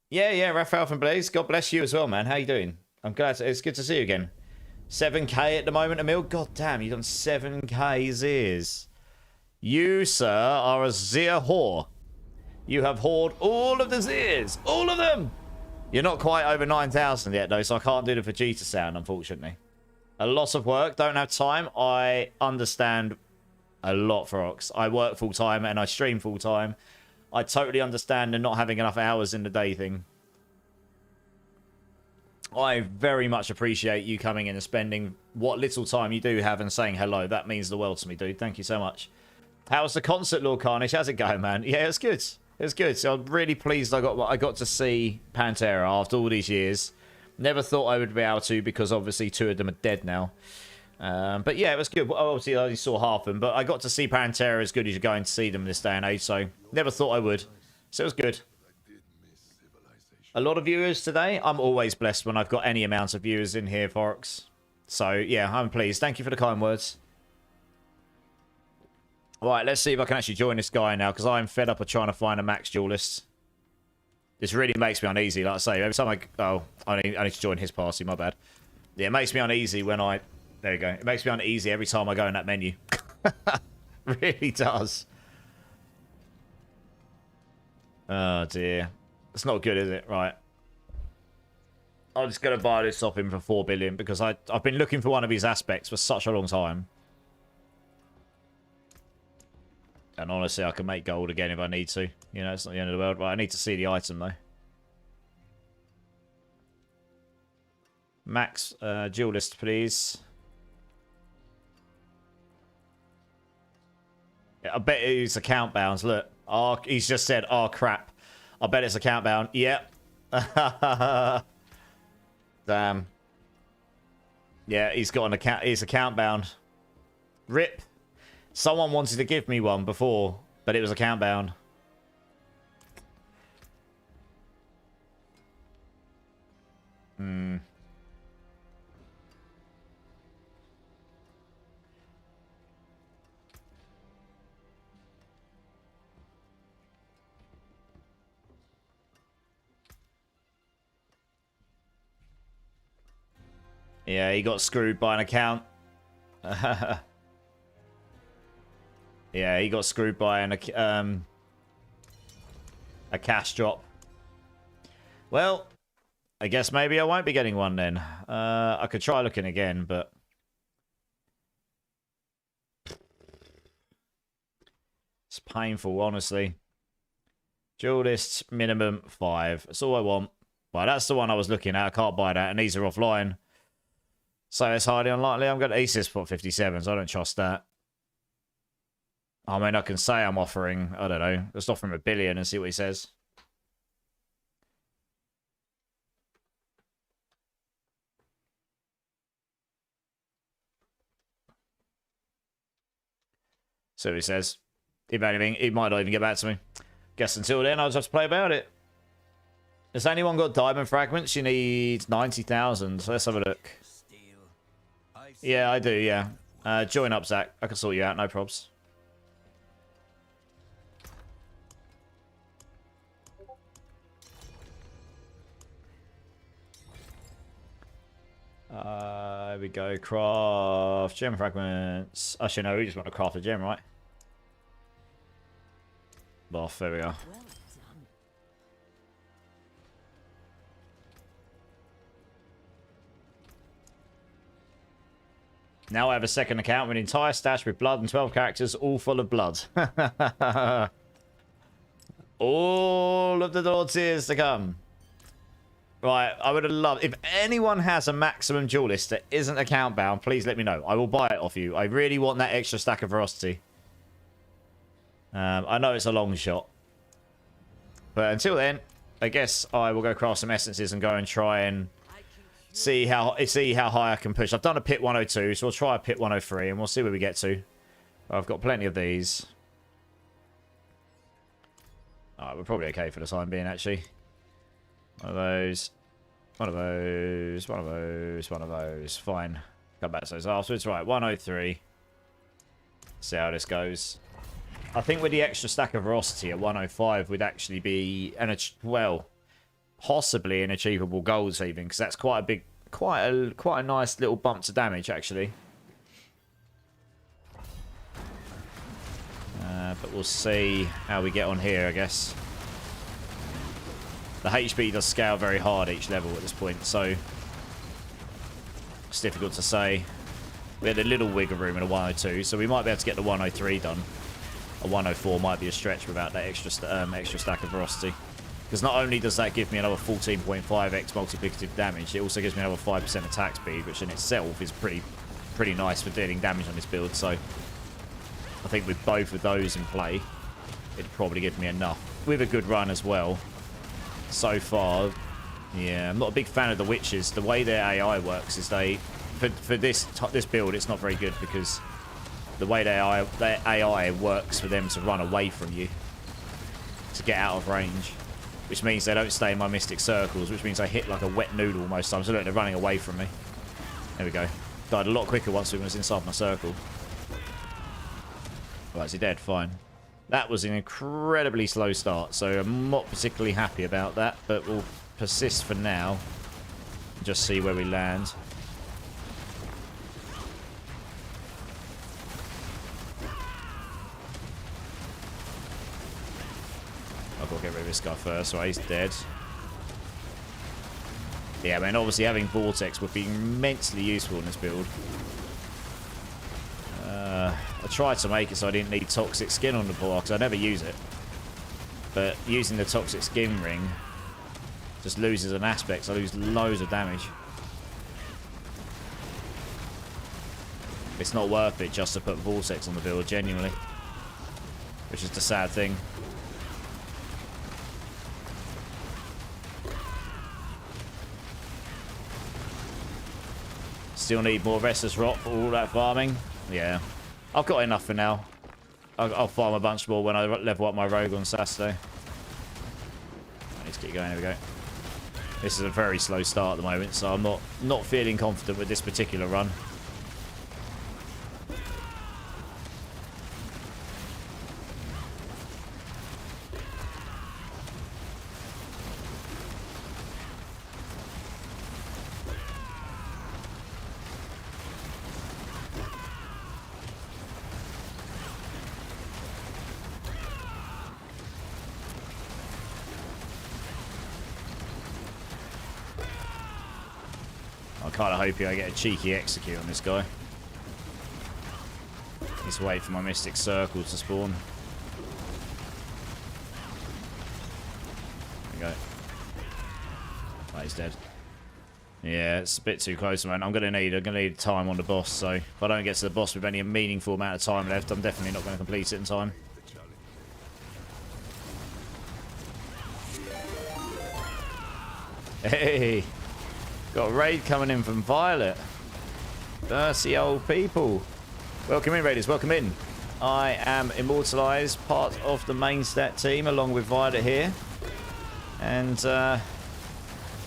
Yeah, Raphael from Blaze. God bless you as well, man. How you doing? I'm glad. It's good to see you again. 7k at the moment, Emil. God damn, you've done 7k Zeers. You, sir, are a Zeer whore. You have hoarded all of the Zeers. All of them! You're not quite over 9,000 yet, though, so I can't do the Vegeta sound, unfortunately. A lot of work. Don't have time. I understand a lot, Forox. I work full-time and I stream full-time. I totally understand the not having enough hours in the day thing. I very much appreciate you coming in and spending what little time you do have and saying hello. That means the world to me, dude. Thank you so much. How's the concert, Lord Carnage? How's it going, man? Yeah, it's good. It's good. So I'm really pleased I got to see Pantera after all these years. Never thought I would be able to because obviously 2 of them are dead now. But yeah, it was good. Obviously, I only saw half of them, but I got to see Pantera as good as you're going to see them this day and age, so never thought I would. So it was good. A lot of viewers today. I'm always blessed when I've got any amount of viewers in here, Forex. So yeah, I'm pleased. Thank you for the kind words. Right, let's see if I can actually join this guy now, because I'm fed up of trying to find a max duelist. This really makes me uneasy, like I say. Every time I need to join his party, my bad. Yeah, it makes me uneasy when I... There you go. It makes me uneasy every time I go in that menu. Really does. Oh, dear. It's not good, is it? Right. I'm just going to buy this off him for 4 billion, because I've been looking for one of his aspects for such a long time. And honestly, I can make gold again if I need to. You know, it's not the end of the world. Right, I need to see the item, though. Max, duelist, please. Yeah, I bet it's account bounds. Look. Oh, he's just said, oh, crap. I bet it's account bound. Yep. Damn. Yeah, he's got an account. He's account bound. Rip. Someone wanted to give me one before, but it was account bound. Hmm. Yeah, he got screwed by an account. Yeah, he got screwed by a cash drop. Well, I guess maybe I won't be getting one then. I could try looking again, but... It's painful, honestly. Duelist, minimum 5. That's all I want. Well, that's the one I was looking at. I can't buy that, and these are offline. So it's highly unlikely. I'm going to Aces for 57, so I don't trust that. I mean, I can say I'm offering, I don't know, just offer him 1 billion and see what he says. See what he says. If anything, he might not even get back to me. Guess until then, I'll just have to play about it. Has anyone got diamond fragments? You need 90,000. So let's have a look. Yeah, I do, yeah. Join up, Zach. I can sort you out, no probs. Here we go. Craft gem fragments. Actually, no, we just want to craft a gem, right? Boff, there we are. Now I have a second account with an entire stash with blood and 12 characters, all full of blood. All of the Lord's tears to come. Right, I would have loved... If anyone has a maximum duelist that isn't account bound, please let me know. I will buy it off you. I really want that extra stack of ferocity. I know it's a long shot. But until then, I guess I will go craft some essences and go and try and see how high I can push. I've done a pit 102, so we'll try a pit 103 and we'll see where we get to. I've got plenty of these. Alright, we're probably okay for the time being, actually. One of those. One of those. One of those. One of those. Fine. Come back to those afterwards. Right, 103. See how this goes. I think with the extra stack of ferocity at 105 would actually be well, possibly an achievable goal saving, because that's quite a big, quite a nice little bump to damage actually. But we'll see how we get on here, I guess. The HP does scale very hard each level at this point, so it's difficult to say. We had a little wiggle room in a 102, so we might be able to get the 103 done. A 104 might be a stretch without that extra stack of ferocity. Because not only does that give me another 14.5x multiplicative damage, it also gives me another 5% attack speed, which in itself is pretty nice for dealing damage on this build. So I think with both of those in play, it'd probably give me enough. With a good run as well. So far, yeah, I'm not a big fan of the witches. The way their AI works is for this build, it's not very good because the way their AI works for them to run away from you, to get out of range, which means they don't stay in my mystic circles, which means I hit like a wet noodle most times. So look, they're running away from me. There we go. Died a lot quicker once it was inside my circle. Right, is he dead? Fine. That was an incredibly slow start, so I'm not particularly happy about that, but we'll persist for now and just see where we land. I've got to get rid of this guy first. Right, he's dead. Yeah, I mean, obviously having Vortex would be immensely useful in this build. I tried to make it so I didn't need Toxic Skin on the board, because I never use it. But using the Toxic Skin ring just loses an aspect, so I lose loads of damage. It's not worth it just to put Vortex on the build, genuinely. Which is the sad thing. Still need more Restless Rot for all that farming. Yeah. I've got enough for now. I'll farm a bunch more when I level up my rogue on Saturday. I need to get going. Here we go. This is a very slow start at the moment, so I'm not feeling confident with this particular run. I'm kind of hoping I get a cheeky execute on this guy. Need to wait for my Mystic Circle to spawn. There we go. Oh, he's dead. Yeah, it's a bit too close, man. I'm gonna need time on the boss, so if I don't get to the boss with any meaningful amount of time left, I'm definitely not going to complete it in time. Hey! Got a raid coming in from Violet. Thirsty old people. Welcome in, raiders. Welcome in. I am Immortalized, part of the main stat team, along with Violet here. And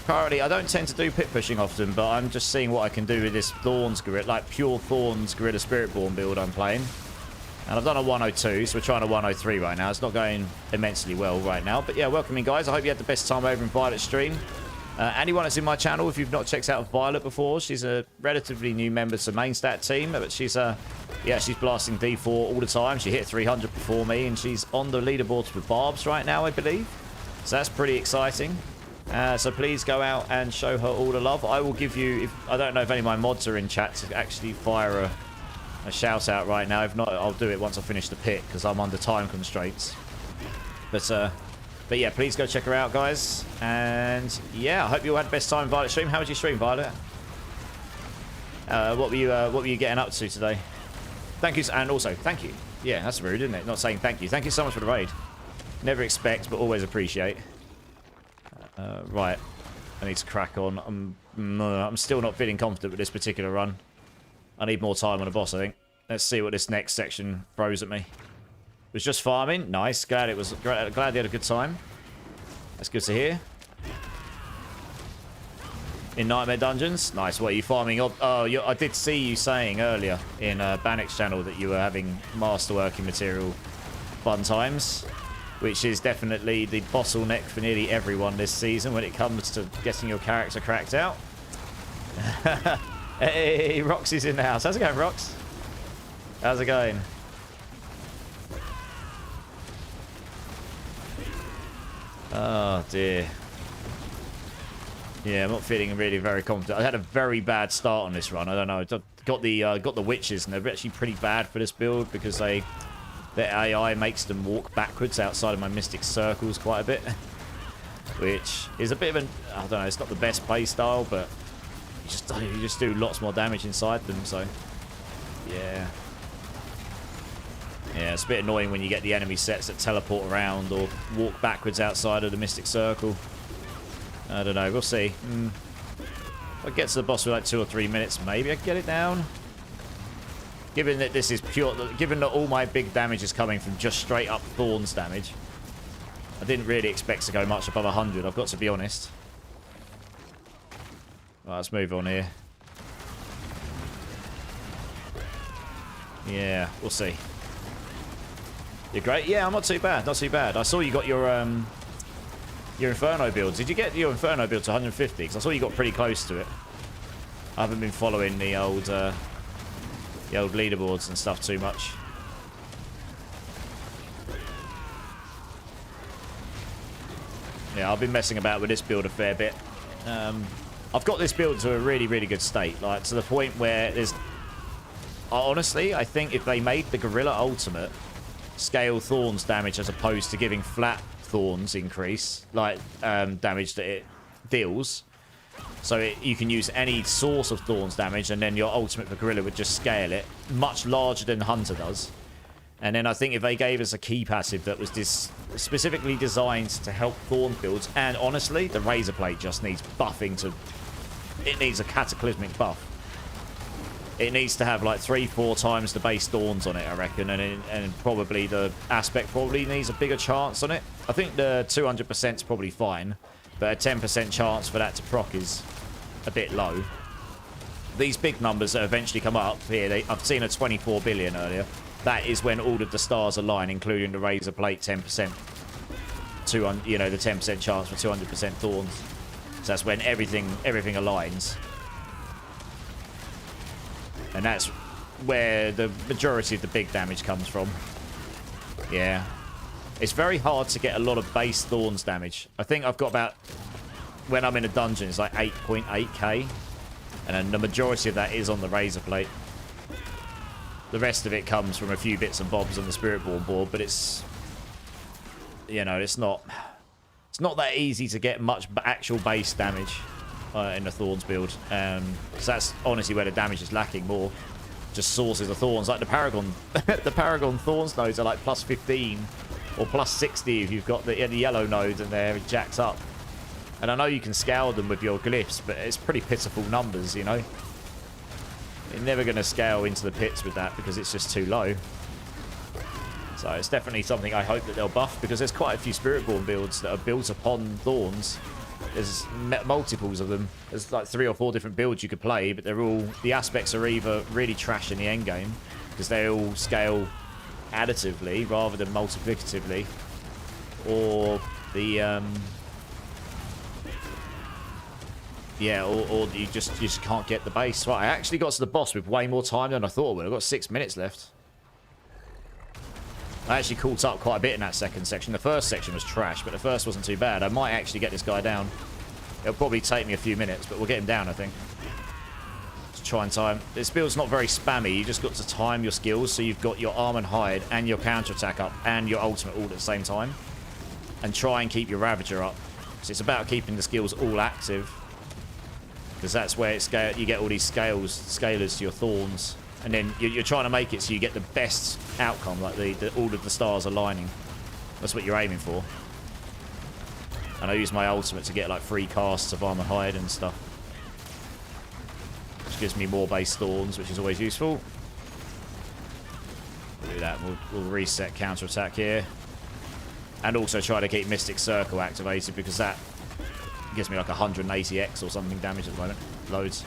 currently, I don't tend to do pit pushing often, but I'm just seeing what I can do with this Thorns Gorilla, like pure Thorns Gorilla Spiritborn build I'm playing. And I've done a 102, so we're trying a 103 right now. It's not going immensely well right now. But yeah, welcome in, guys. I hope you had the best time over in Violet's stream. Anyone that's in my channel, if you've not checked out Violet before, she's a relatively new member to the main stat team, but she's she's blasting D4 all the time. She hit 300 before me, and she's on the leaderboards with Barbs right now, I believe. So that's pretty exciting. So please go out and show her all the love. I will give you, I don't know if any of my mods are in chat to actually fire a shout out right now. If not, I'll do it once I finish the pit because I'm under time constraints. But yeah, please go check her out, guys. And yeah, I hope you all had the best time in Violet stream. How was your stream, Violet? What were you getting up to today? Thank you, and also thank you. Yeah, that's rude, isn't it? Not saying thank you. Thank you so much for the raid. Never expect, but always appreciate. Right, I need to crack on. I'm still not feeling confident with this particular run. I need more time on the boss, I think. Let's see what this next section throws at me. Was just farming. Nice. Glad they had a good time. That's good to hear. In Nightmare Dungeons. Nice. What are you farming? Oh, I did see you saying earlier in Bannock's channel that you were having masterworking material fun times, which is definitely the bottleneck for nearly everyone this season when it comes to getting your character cracked out. Hey, Roxy's in the house. How's it going, Rox? How's it going? Oh dear. Yeah, I'm not feeling really very confident. I had a very bad start on this run. I don't know. I got the witches, and they're actually pretty bad for this build because their AI makes them walk backwards outside of my mystic circles quite a bit, which is a bit of an, I don't know. It's not the best play style, but you just do lots more damage inside them. So yeah. Yeah, it's a bit annoying when you get the enemy sets that teleport around or walk backwards outside of the Mystic Circle. I don't know, we'll see. If I get to the boss with like 2 or 3 minutes, maybe I can get it down. Given that this is pure, given that all my big damage is coming from just straight up Thorns damage, I didn't really expect to go much above 100, I've got to be honest. Right, let's move on here. Yeah, we'll see. You're great. Yeah, I'm not too bad. Not too bad. I saw you got your Inferno build. Did you get your Inferno build to 150? Because I saw you got pretty close to it. I haven't been following the old leaderboards and stuff too much. Yeah, I've been messing about with this build a fair bit. I've got this build to a really, really good state, like to the point where there's. Honestly, I think if they made the Gorilla Ultimate scale Thorns damage as opposed to giving flat Thorns increase, like damage that it deals, so you can use any source of Thorns damage, and then your ultimate for Gorilla would just scale it much larger than Hunter does. And then I think if they gave us a key passive that was specifically designed to help Thorn builds, and honestly, the Razor Plate just needs buffing to. It needs a cataclysmic buff. It needs to have like 3-4 times the base Thorns on it, I reckon, and probably the aspect probably needs a bigger chance on it. I think the 200% is probably fine, but a 10% chance for that to proc is a bit low. These big numbers that eventually come up here, I've seen a 24 billion earlier. That is when all of the stars align, including the Razor Plate 10%. You know, the 10% chance for 200% Thorns. So that's when everything aligns. And that's where the majority of the big damage comes from. Yeah. It's very hard to get a lot of base Thorns damage. I think I've got about, when I'm in a dungeon, it's like 8.8k. And then the majority of that is on the Razor Plate. The rest of it comes from a few bits and bobs on the Spiritborn board, but it's, you know, it's not that easy to get much actual base damage in the Thorns build. So that's honestly where the damage is lacking more. Just sources of Thorns, like the Paragon. The Paragon Thorns nodes are like plus 15 or plus 60 if you've got the yellow nodes and they're jacked up. And I know you can scale them with your glyphs, but it's pretty pitiful numbers, you know. You're never going to scale into the pits with that because it's just too low. So it's definitely something I hope that they'll buff, because there's quite a few Spiritborn builds that are built upon Thorns. There's multiples of them. There's like 3 or 4 different builds you could play, but they're all, the aspects are either really trash in the end game because they all scale additively rather than multiplicatively, or the Yeah, or you just can't get the base. Right, I actually got to the boss with way more time than I thought I would. I've got 6 minutes left. I actually caught up quite a bit in that second section. The first section was trash, but the first wasn't too bad. I might actually get this guy down. It'll probably take me a few minutes, but we'll get him down, I think. Let's try and time. This build's not very spammy. You just got to time your skills, so you've got your arm and hide and your counterattack up and your ultimate all at the same time. And try and keep your Ravager up. So it's about keeping the skills all active. Because that's where you get all these scalers to your Thorns. And then you're trying to make it so you get the best outcome, like all of the stars aligning. That's what you're aiming for. And I use my ultimate to get like free casts of Armor Hide and stuff. Which gives me more base Thorns, which is always useful. We'll do that. We'll reset counterattack here. And also try to keep Mystic Circle activated because that gives me like 180x or something damage at the moment. Loads.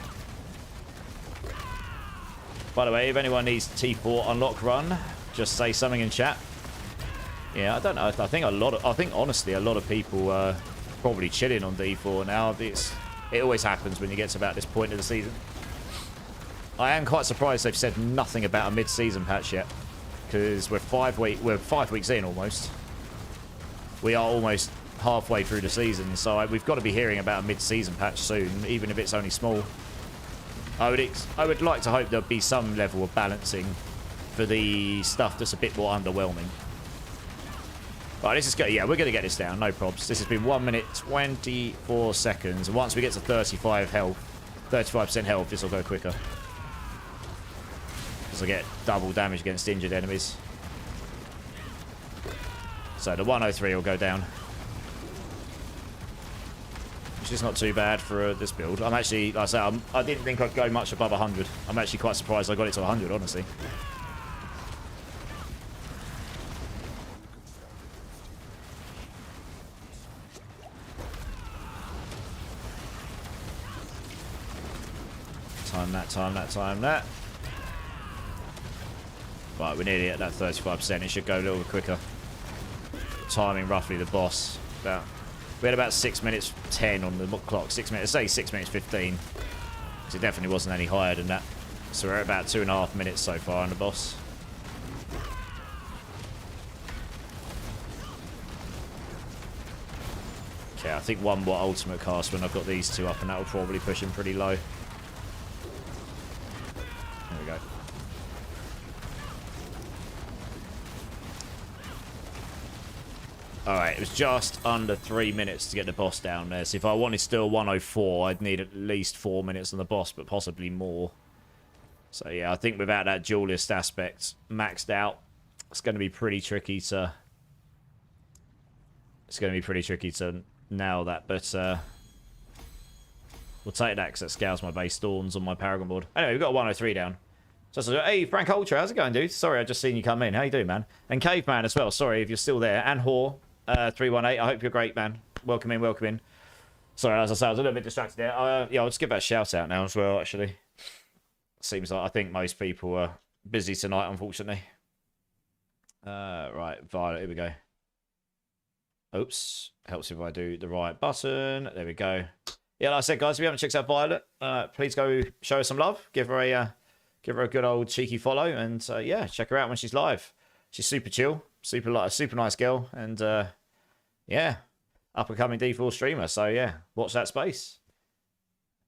By the way, if anyone needs T4 unlock run, just say something in chat. Yeah, I don't know. I think honestly a lot of people are probably chilling on D4 now. It always happens when you get to about this point of the season. I am quite surprised they've said nothing about a mid-season patch yet, because we're 5 weeks in almost. We are almost halfway through the season, so we've got to be hearing about a mid-season patch soon, even if it's only small. I would like to hope there'll be some level of balancing for the stuff that's a bit more underwhelming. Right, this is good. Yeah, we're going to get this down, no probs. This has been 1 minute 24 seconds, and once we get to 35% health, this will go quicker. Because I get double damage against injured enemies. So the 103 will go down. Which is not too bad for this build. I'm actually, like I say, I didn't think I'd go much above 100. I'm actually quite surprised I got it to 100, honestly. Time that. Right, we're nearly at that 35%. It should go a little bit quicker. Timing roughly the boss. We had about 6 minutes 10 on the clock. 6 minutes, say 6 minutes 15. Because it definitely wasn't any higher than that. So we're at about 2.5 minutes so far on the boss. Okay, I think one more ultimate cast when I've got these two up, and that will probably push him pretty low. There we go. Alright, it was just under 3 minutes to get the boss down there. So if I wanted still 104, I'd need at least 4 minutes on the boss, but possibly more. So yeah, I think without that duelist aspect maxed out, it's going to be pretty tricky to... nail that, but we'll take that because that scales my base Thorns on my Paragon board. Anyway, we've got a 103 down. So, hey, Frank Ultra, how's it going, dude? Sorry, I just seen you come in. How you doing, man? And Caveman as well. Sorry if you're still there. And Whore, 318. I hope you're great, man. Welcome in, welcome in. Sorry, as I said, I was a little bit distracted there. Yeah, I'll just give that a shout out now as well, actually. Seems like I think most people are busy tonight, unfortunately. Right, Violet, here we go. Oops. Helps if I do the right button. There we go. Yeah, like I said, guys, if you haven't checked out Violet, please go show her some love. Give her a good old cheeky follow, and yeah, check her out when she's live. She's super chill, super nice girl, and yeah, up and coming D4 streamer. So yeah, watch that space.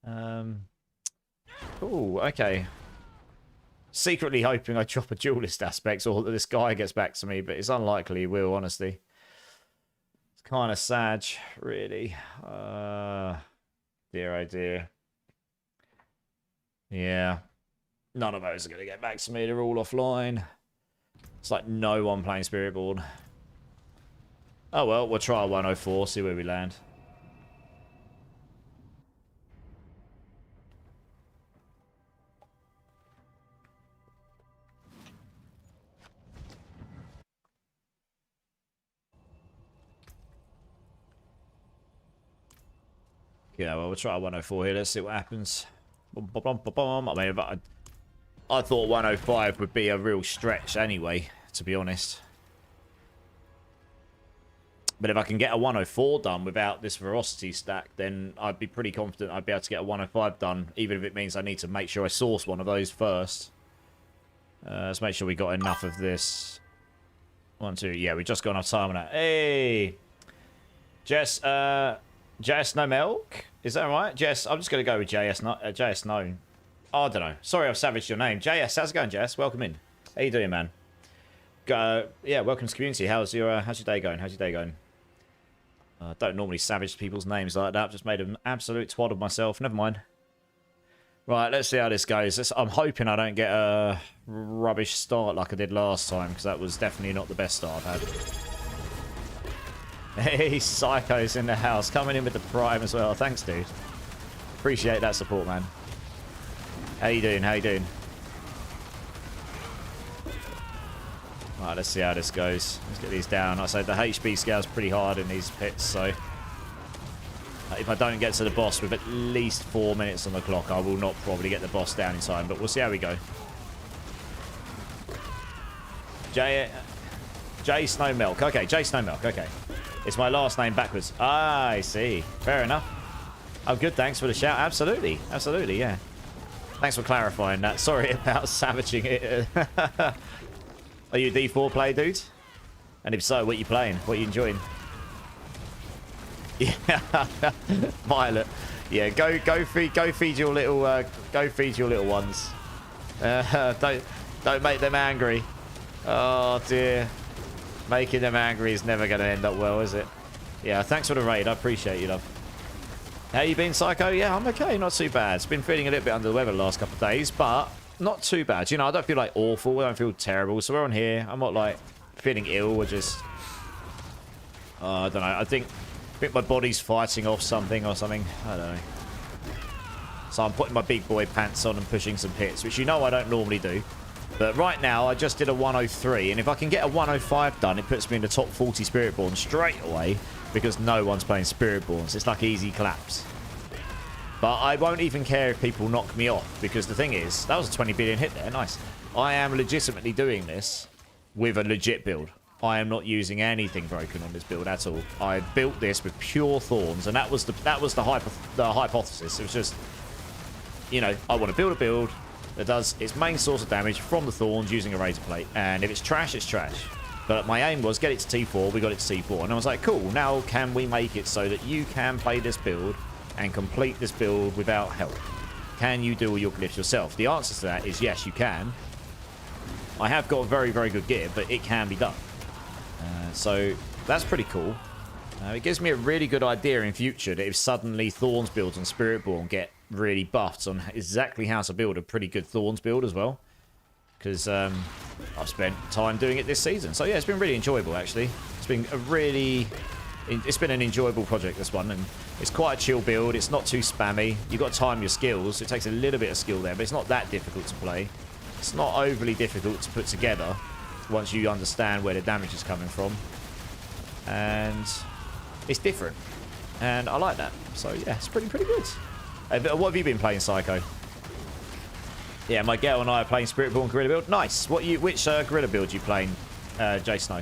Oh, okay. Secretly hoping I drop a duelist aspect or that this guy gets back to me, but it's unlikely he will, honestly. It's kind of sad, really. Dear, oh dear. Yeah. None of those are going to get back to me. They're all offline. It's like no one playing Spiritborn. Oh well, we'll try 104, see where we land. Yeah, well, we'll try 104 here. Let's see what happens. I mean, I thought 105 would be a real stretch anyway, to be honest. But if I can get a 104 done without this ferocity stack, then I'd be pretty confident I'd be able to get a 105 done, even if it means I need to make sure I source one of those first. Let's make sure we got enough of this. 1, 2, yeah, we just got enough time on that. Hey! Jess, JS No Milk? Is that right? Jess, I'm just going to go with JS No. Oh, I don't know. Sorry I've savaged your name. JS, how's it going, Jess? Welcome in. How you doing, man? Yeah, welcome to the community. How's your day going? How's your day going? I don't normally savage people's names like that. Just made an absolute twat of myself. Never mind. Right, let's see how this goes. I'm hoping I don't get a rubbish start like I did last time, because that was definitely not the best start I've had. Hey, Psycho's in the house. Coming in with the prime as well. Thanks, dude. Appreciate that support, man. How you doing? How you doing? Right, let's see how this goes. Let's get these down. I said the HP scale's pretty hard in these pits, so if I don't get to the boss with at least 4 minutes on the clock, I will not probably get the boss down in time, but we'll see how we go. J Snow Milk. Okay, J Snow Milk. Okay. It's my last name backwards. Ah, I see. Fair enough. Oh, good. Thanks for the shout. Absolutely. Absolutely, yeah. Thanks for clarifying that. Sorry about savaging it. Are you a D4 player, dude? And if so, what are you playing? What are you enjoying? Yeah, Violet. Yeah, go feed your little ones. Don't make them angry. Oh dear, making them angry is never going to end up well, is it? Yeah, thanks for the raid. I appreciate you, love. How you been, Psycho? Yeah, I'm okay. Not too bad. It's been feeling a little bit under the weather the last couple of days, but not too bad. You know, I don't feel like awful. I don't feel terrible. So we're on here. I'm not like feeling ill. We're just, I don't know. I think my body's fighting off something or something. I don't know. So I'm putting my big boy pants on and pushing some hits, which you know I don't normally do. But right now, I just did a 103, and if I can get a 105 done, it puts me in the top 40 Spiritborn straight away, because no one's playing Spiritborns. It's like easy claps. But I won't even care if people knock me off, because the thing is, that was a 20 billion hit there. Nice. I am legitimately doing this with a legit build. I am not using anything broken on this build at all. I built this with pure thorns, and that was the hypothesis. It was just, you know, I want to build a build that does its main source of damage from the thorns using a razor plate, and if it's trash, it's trash. But my aim was get it to T4. We got it to T4, and I was like, cool. Now can we make it so that you can play this build and complete this build without help? Can you do all your glyphs yourself? The answer to that is yes, you can. I have got very, very good gear, but it can be done. So that's pretty cool. It gives me a really good idea in future that if suddenly Thorns builds on Spiritborn get really buffed on exactly how to build a pretty good Thorns build as well. Because I've spent time doing it this season. So yeah, it's been really enjoyable actually. It's been an enjoyable project, this one, and it's quite a chill build. It's not too spammy. You've got to time your skills. It takes a little bit of skill there, but it's not that difficult to play. It's not overly difficult to put together once you understand where the damage is coming from. And it's different. And I like that. So yeah, it's pretty good. What have you been playing, Psycho? Yeah, my girl and I are playing Spiritborn Gorilla build. Nice. Which Gorilla build are you playing, Jay Snow?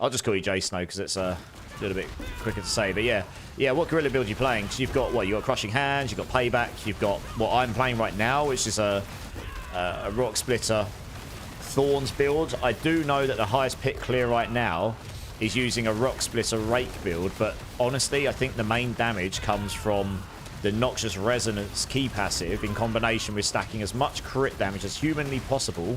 I'll just call you Jay Snow because it's a little bit quicker to say. But yeah, what Gorilla build are you playing? Because you've got, you've got Crushing Hands, you've got Payback, you've got what I'm playing right now, which is a Rock Splitter Thorns build. I do know that the highest pit clear right now is using a Rock Splitter Rake build, but honestly, I think the main damage comes from the Noxious Resonance key passive in combination with stacking as much crit damage as humanly possible,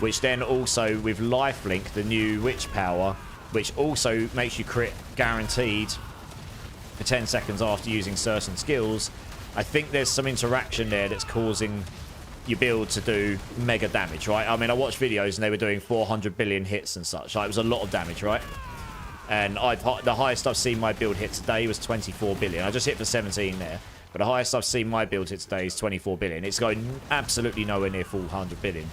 which then also with Lifelink, the new Witch power, which also makes you crit guaranteed for 10 seconds after using certain skills. I think there's some interaction there that's causing your build to do mega damage, right? I mean, I watched videos and they were doing 400 billion hits and such. Like, it was a lot of damage, right? And the highest I've seen my build hit today was 24 billion. I just hit for 17 there. But the highest I've seen my build hit today is 24 billion. It's going absolutely nowhere near 400 billion.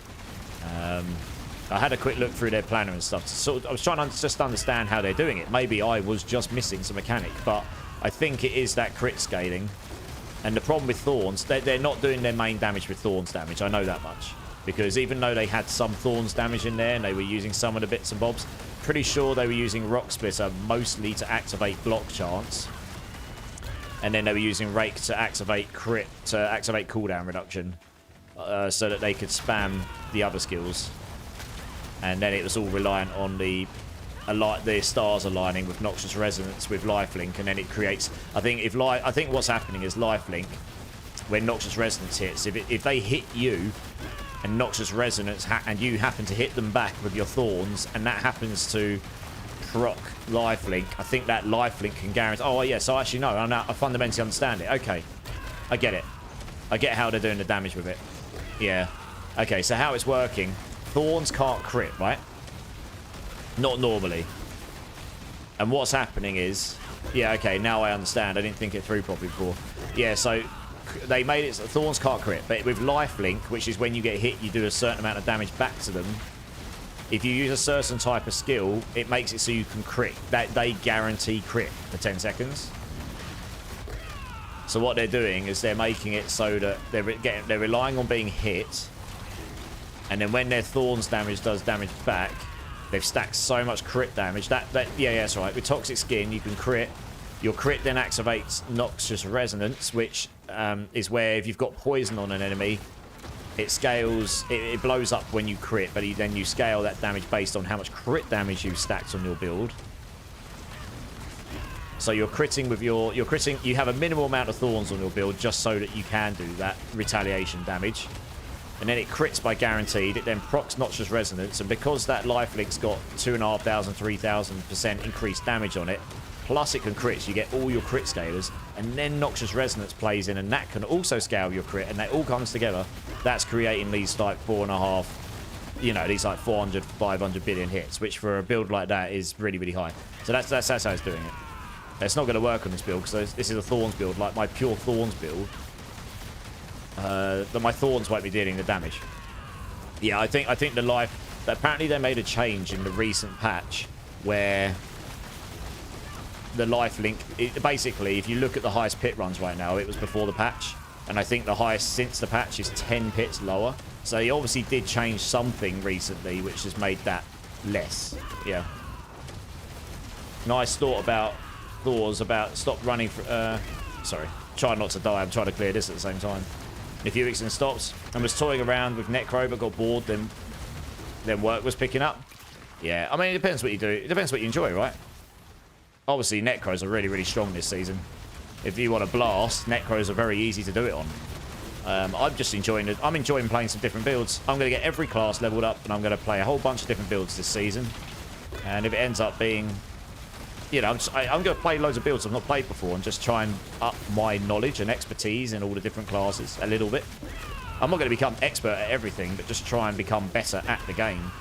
I had a quick look through their planner and stuff. So I was trying to just understand how they're doing it. Maybe I was just missing some mechanic, but I think it is that crit scaling. And the problem with Thorns, they're not doing their main damage with Thorns damage. I know that much. Because even though they had some Thorns damage in there and they were using some of the bits and bobs, pretty sure they were using Rock Splitter mostly to activate block chance. And then they were using Rake to activate crit, to activate cooldown reduction. So that they could spam the other skills. And then it was all reliant on the stars aligning with Noxious Resonance with Lifelink, and then it creates... I think what's happening is Lifelink, when Noxious Resonance hits, if they hit you and Noxious Resonance and you happen to hit them back with your Thorns, and that happens to proc Lifelink, I think that Lifelink can guarantee... Oh, yeah, so actually, no, I fundamentally understand it. Okay, I get it. I get how they're doing the damage with it. Yeah. Okay, so how it's working... Thorns can't crit, right? Not normally. And what's happening is... Yeah, okay, now I understand. I didn't think it through properly before. Yeah, so they made it so Thorns can't crit. But with Lifelink, which is when you get hit, you do a certain amount of damage back to them. If you use a certain type of skill, it makes it so you can crit. They guarantee crit for 10 seconds. So what they're doing is they're making it so that they're relying on being hit... And then when their Thorns damage does damage back, they've stacked so much crit damage. Yeah, that's right. With Toxic Skin, you can crit. Your crit then activates Noxious Resonance, which is where if you've got poison on an enemy, it scales... It blows up when you crit, but then you scale that damage based on how much crit damage you've stacked on your build. So you're critting with your... You have a minimal amount of Thorns on your build just so that you can do that retaliation damage. And then it crits by guaranteed. It then procs Noxious Resonance. And because that Lifelink's got 2,500, 3,000% increased damage on it, plus it can crit, so you get all your crit scalers. And then Noxious Resonance plays in, and that can also scale your crit. And that all comes together. That's creating these like 4.5, you know, these like 400, 500 billion hits, which for a build like that is really, really high. So that's how it's doing it. It's not going to work on this build, because this is a Thorns build, like my pure Thorns build. That my Thorns won't be dealing the damage. Yeah, I think the life... Apparently they made a change in the recent patch where the Lifelink... Basically, if you look at the highest pit runs right now, it was before the patch. And I think the highest since the patch is 10 pits lower. So he obviously did change something recently, which has made that less. Yeah. Nice thought about Thor's about stop running for... sorry. Try not to die. I'm trying to clear this at the same time. If Uixin stops and was toying around with Necro but got bored, then work was picking up. Yeah, I mean, it depends what you do. It depends what you enjoy, right? Obviously, Necros are really, really strong this season. If you want to blast, Necros are very easy to do it on. I'm just enjoying it. I'm enjoying playing some different builds. I'm going to get every class leveled up, and I'm going to play a whole bunch of different builds this season. And if it ends up being... You know, I'm going to play loads of builds I've not played before and just try and up my knowledge and expertise in all the different classes a little bit. I'm not going to become expert at everything, but just try and become better at the game.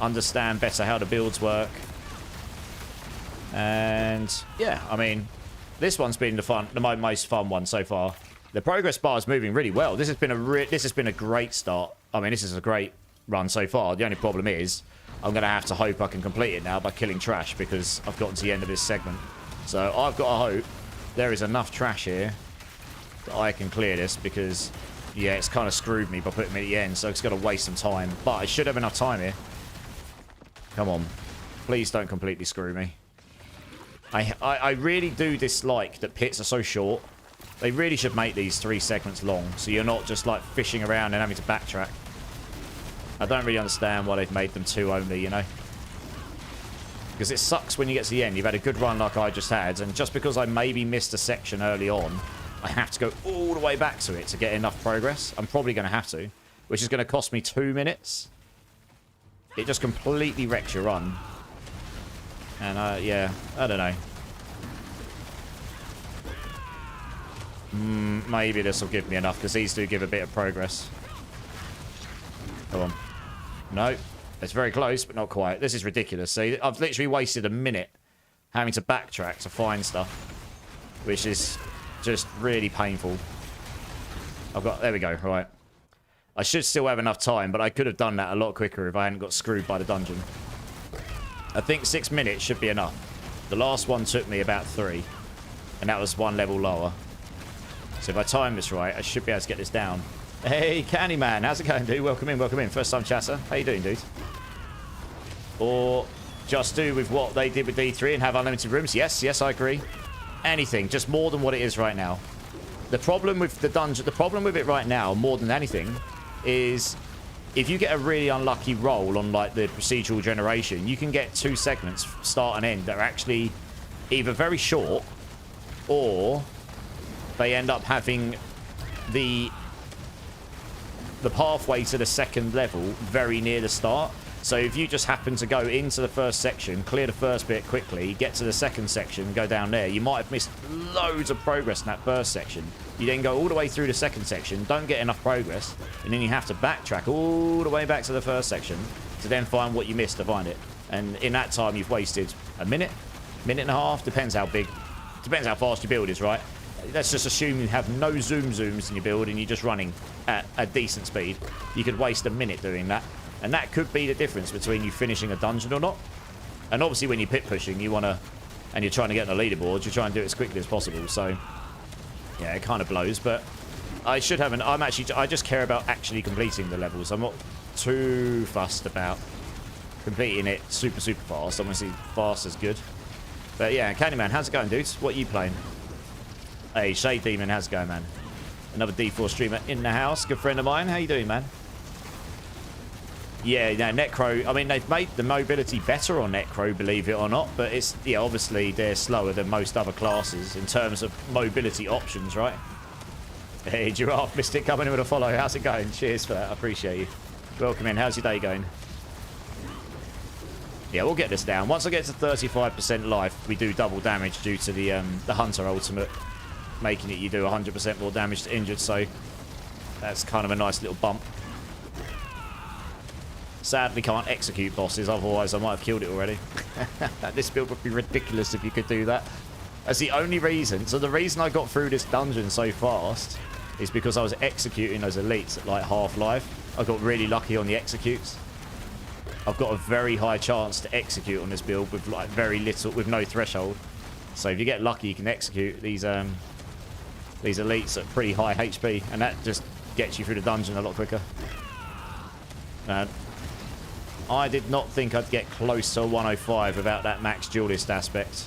Understand better how the builds work. And, yeah, I mean, this one's been the most fun one so far. The progress bar is moving really well. This has been a great start. I mean, this is a great run so far. The only problem is... I'm going to have to hope I can complete it now by killing trash because I've gotten to the end of this segment. So I've got to hope there is enough trash here that I can clear this because, yeah, it's kind of screwed me by putting me at the end. So it's going to waste some time. But I should have enough time here. Come on. Please don't completely screw me. I really do dislike that pits are so short. They really should make these 3 segments long so you're not just like fishing around and having to backtrack. I don't really understand why they've made them 2 only, you know? Because it sucks when you get to the end. You've had a good run like I just had, and just because I maybe missed a section early on, I have to go all the way back to it to get enough progress. I'm probably going to have to, which is going to cost me 2 minutes. It just completely wrecks your run. And, yeah, I don't know. Maybe this will give me enough, because these do give a bit of progress. Come on. No. It's very close, but not quite. This is ridiculous. See, I've literally wasted a minute having to backtrack to find stuff, which is just really painful. There we go, right. I should still have enough time, but I could have done that a lot quicker if I hadn't got screwed by the dungeon. I think 6 minutes should be enough. The last one took me about 3, and that was 1 level lower. So if I time this right, I should be able to get this down. Hey, Candyman, how's it going, dude? Welcome in, welcome in. First time chatter. How you doing, dude? Or just do with what they did with D3 and have unlimited rooms. Yes, yes, I agree. Anything, just more than what it is right now. The problem with the dungeon, the problem with it right now, more than anything, is if you get a really unlucky roll on like the procedural generation, you can get 2 segments, start and end, that are actually either very short or they end up having the pathway to the second level very near the start. So if you just happen to go into the first section, clear the first bit quickly, get to the second section, go down there, you might have missed loads of progress in that first section. You then go all the way through the second section, don't get enough progress, and then you have to backtrack all the way back to the first section to then find what you missed to find it. And in that time, you've wasted a minute, minute and a half, depends how big, depends how fast your build is, right? Let's just assume you have no zooms in your build and you're just running at a decent speed. You could waste a minute doing that. And that could be the difference between you finishing a dungeon or not. And obviously when you're pit pushing, you want to, and you're trying to get on the leaderboards, you're trying to do it as quickly as possible. So, yeah, it kind of blows. But I should have I just care about actually completing the levels. I'm not too fussed about completing it super, super fast. Obviously, fast is good. But yeah, Candyman, how's it going, dudes? What are you playing? Hey, Shade Demon, how's it going, man? Another D4 streamer in the house. Good friend of mine. How you doing, man? Yeah, no, Necro, I mean, they've made the mobility better on Necro, believe it or not, but it's, yeah, obviously they're slower than most other classes in terms of mobility options, right? Hey, Giraffe Mystic coming in with a follow. How's it going? Cheers for that. I appreciate you. Welcome in. How's your day going? Yeah, we'll get this down. Once I get to 35% life, we do double damage due to the Hunter ultimate, making it you do 100% more damage to injured, so that's kind of a nice little bump. Sadly, can't execute bosses, otherwise I might have killed it already. This build would be ridiculous if you could do that. That's the only reason. So the reason I got through this dungeon so fast is because I was executing those elites at like half-life. I got really lucky on the executes. I've got a very high chance to execute on this build with like very little, with no threshold. So if you get lucky, you can execute these elites at pretty high HP, and that just gets you through the dungeon a lot quicker. I did not think I'd get close to a 105 without that max duelist aspect.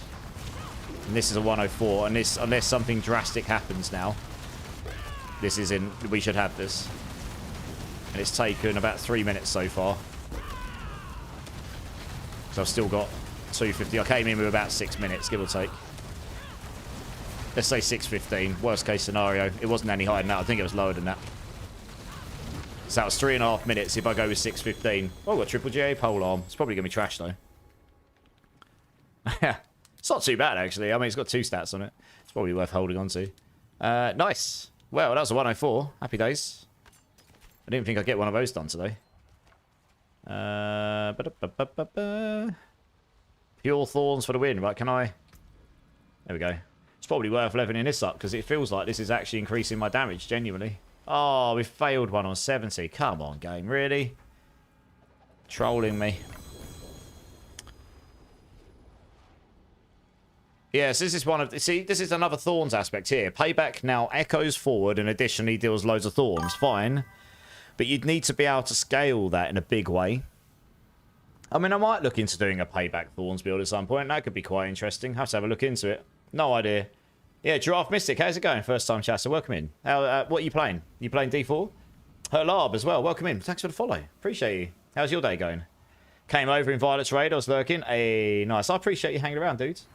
And this is a 104, and this, unless something drastic happens now, this is in, we should have this. And it's taken about 3 minutes so far. So I've still got 250. I came in with about 6 minutes, give or take. Let's say 6:15, worst case scenario. It wasn't any higher than that, I think it was lower than that. So that was 3.5 minutes if I go with 6:15. Oh, I've got triple GA pole arm. It's probably going to be trash, though. It's not too bad, actually. I mean, it's got 2 stats on it. It's probably worth holding on to. Nice. Well, that was a 104. Happy days. I didn't think I'd get one of those done today. Pure Thorns for the win. Right, can I... There we go. It's probably worth leveling this up, because it feels like this is actually increasing my damage, genuinely. Oh, we failed one on 70. Come on, game. Really? Trolling me. Yes, this is one of... See, this is another Thorns aspect here. Payback now echoes forward and additionally deals loads of Thorns. Fine. But you'd need to be able to scale that in a big way. I mean, I might look into doing a Payback Thorns build at some point. That could be quite interesting. Have to have a look into it. No idea. Yeah, Giraffe Mystic, how's it going? First time chatter, welcome in. What are you playing? You playing D4? Herlarb as well, welcome in. Thanks for the follow. Appreciate you. How's your day going? Came over in Violet's raid, I was lurking. Hey, nice. I appreciate you hanging around, dudes.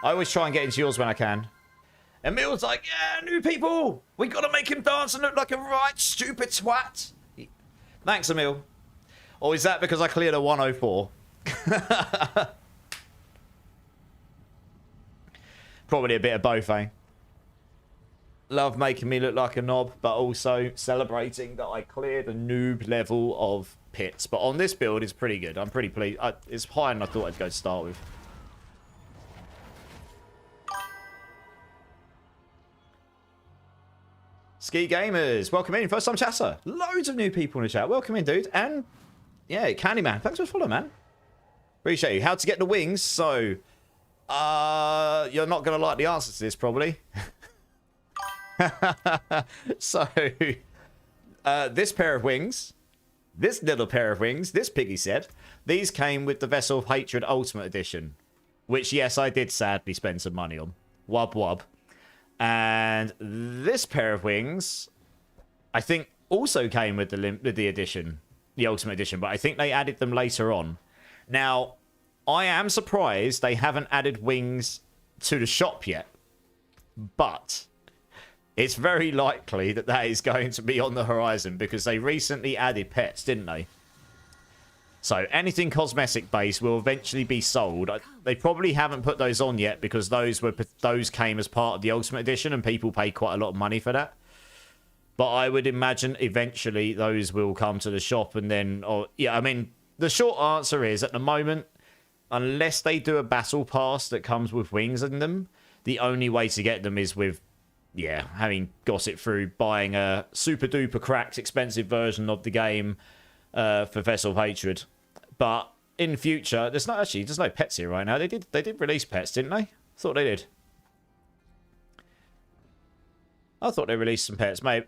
I always try and get into yours when I can. Emil's like, yeah, new people. We got to make him dance and look like a right stupid twat. Thanks, Emil. Or is that because I cleared a 104? Probably a bit of both, eh? Love making me look like a knob, but also celebrating that I cleared a noob level of pits. But on this build, it's pretty good. I'm pretty pleased. It's higher than I thought I'd go to start with. Ski Gamers, welcome in. First time chatter. Loads of new people in the chat. Welcome in, dude. And, yeah, Candyman. Thanks for the follow, man. Appreciate you. How to get the wings. So... you're not going to like the answer to this, probably. So, This pair of wings, this little pair of wings, this piggy said, these came with the Vessel of Hatred Ultimate Edition, which, yes, I did sadly spend some money on. Wub wub. And this pair of wings, I think, also came with the edition, the Ultimate Edition, but I think they added them later on. Now, I am surprised they haven't added wings to the shop yet, but it's very likely that that is going to be on the horizon because they recently added pets, didn't they? So anything cosmetic based will eventually be sold. They probably haven't put those on yet because those came as part of the Ultimate Edition and people pay quite a lot of money for that. But I would imagine eventually those will come to the shop and then... yeah, I mean, the short answer is at the moment, unless they do a battle pass that comes with wings in them, the only way to get them is with, yeah, having got it through buying a super duper cracked expensive version of the game for Vessel of Hatred. But in future, there's no pets here right now. They did release pets, didn't they? Thought they did. I thought they released some pets. Maybe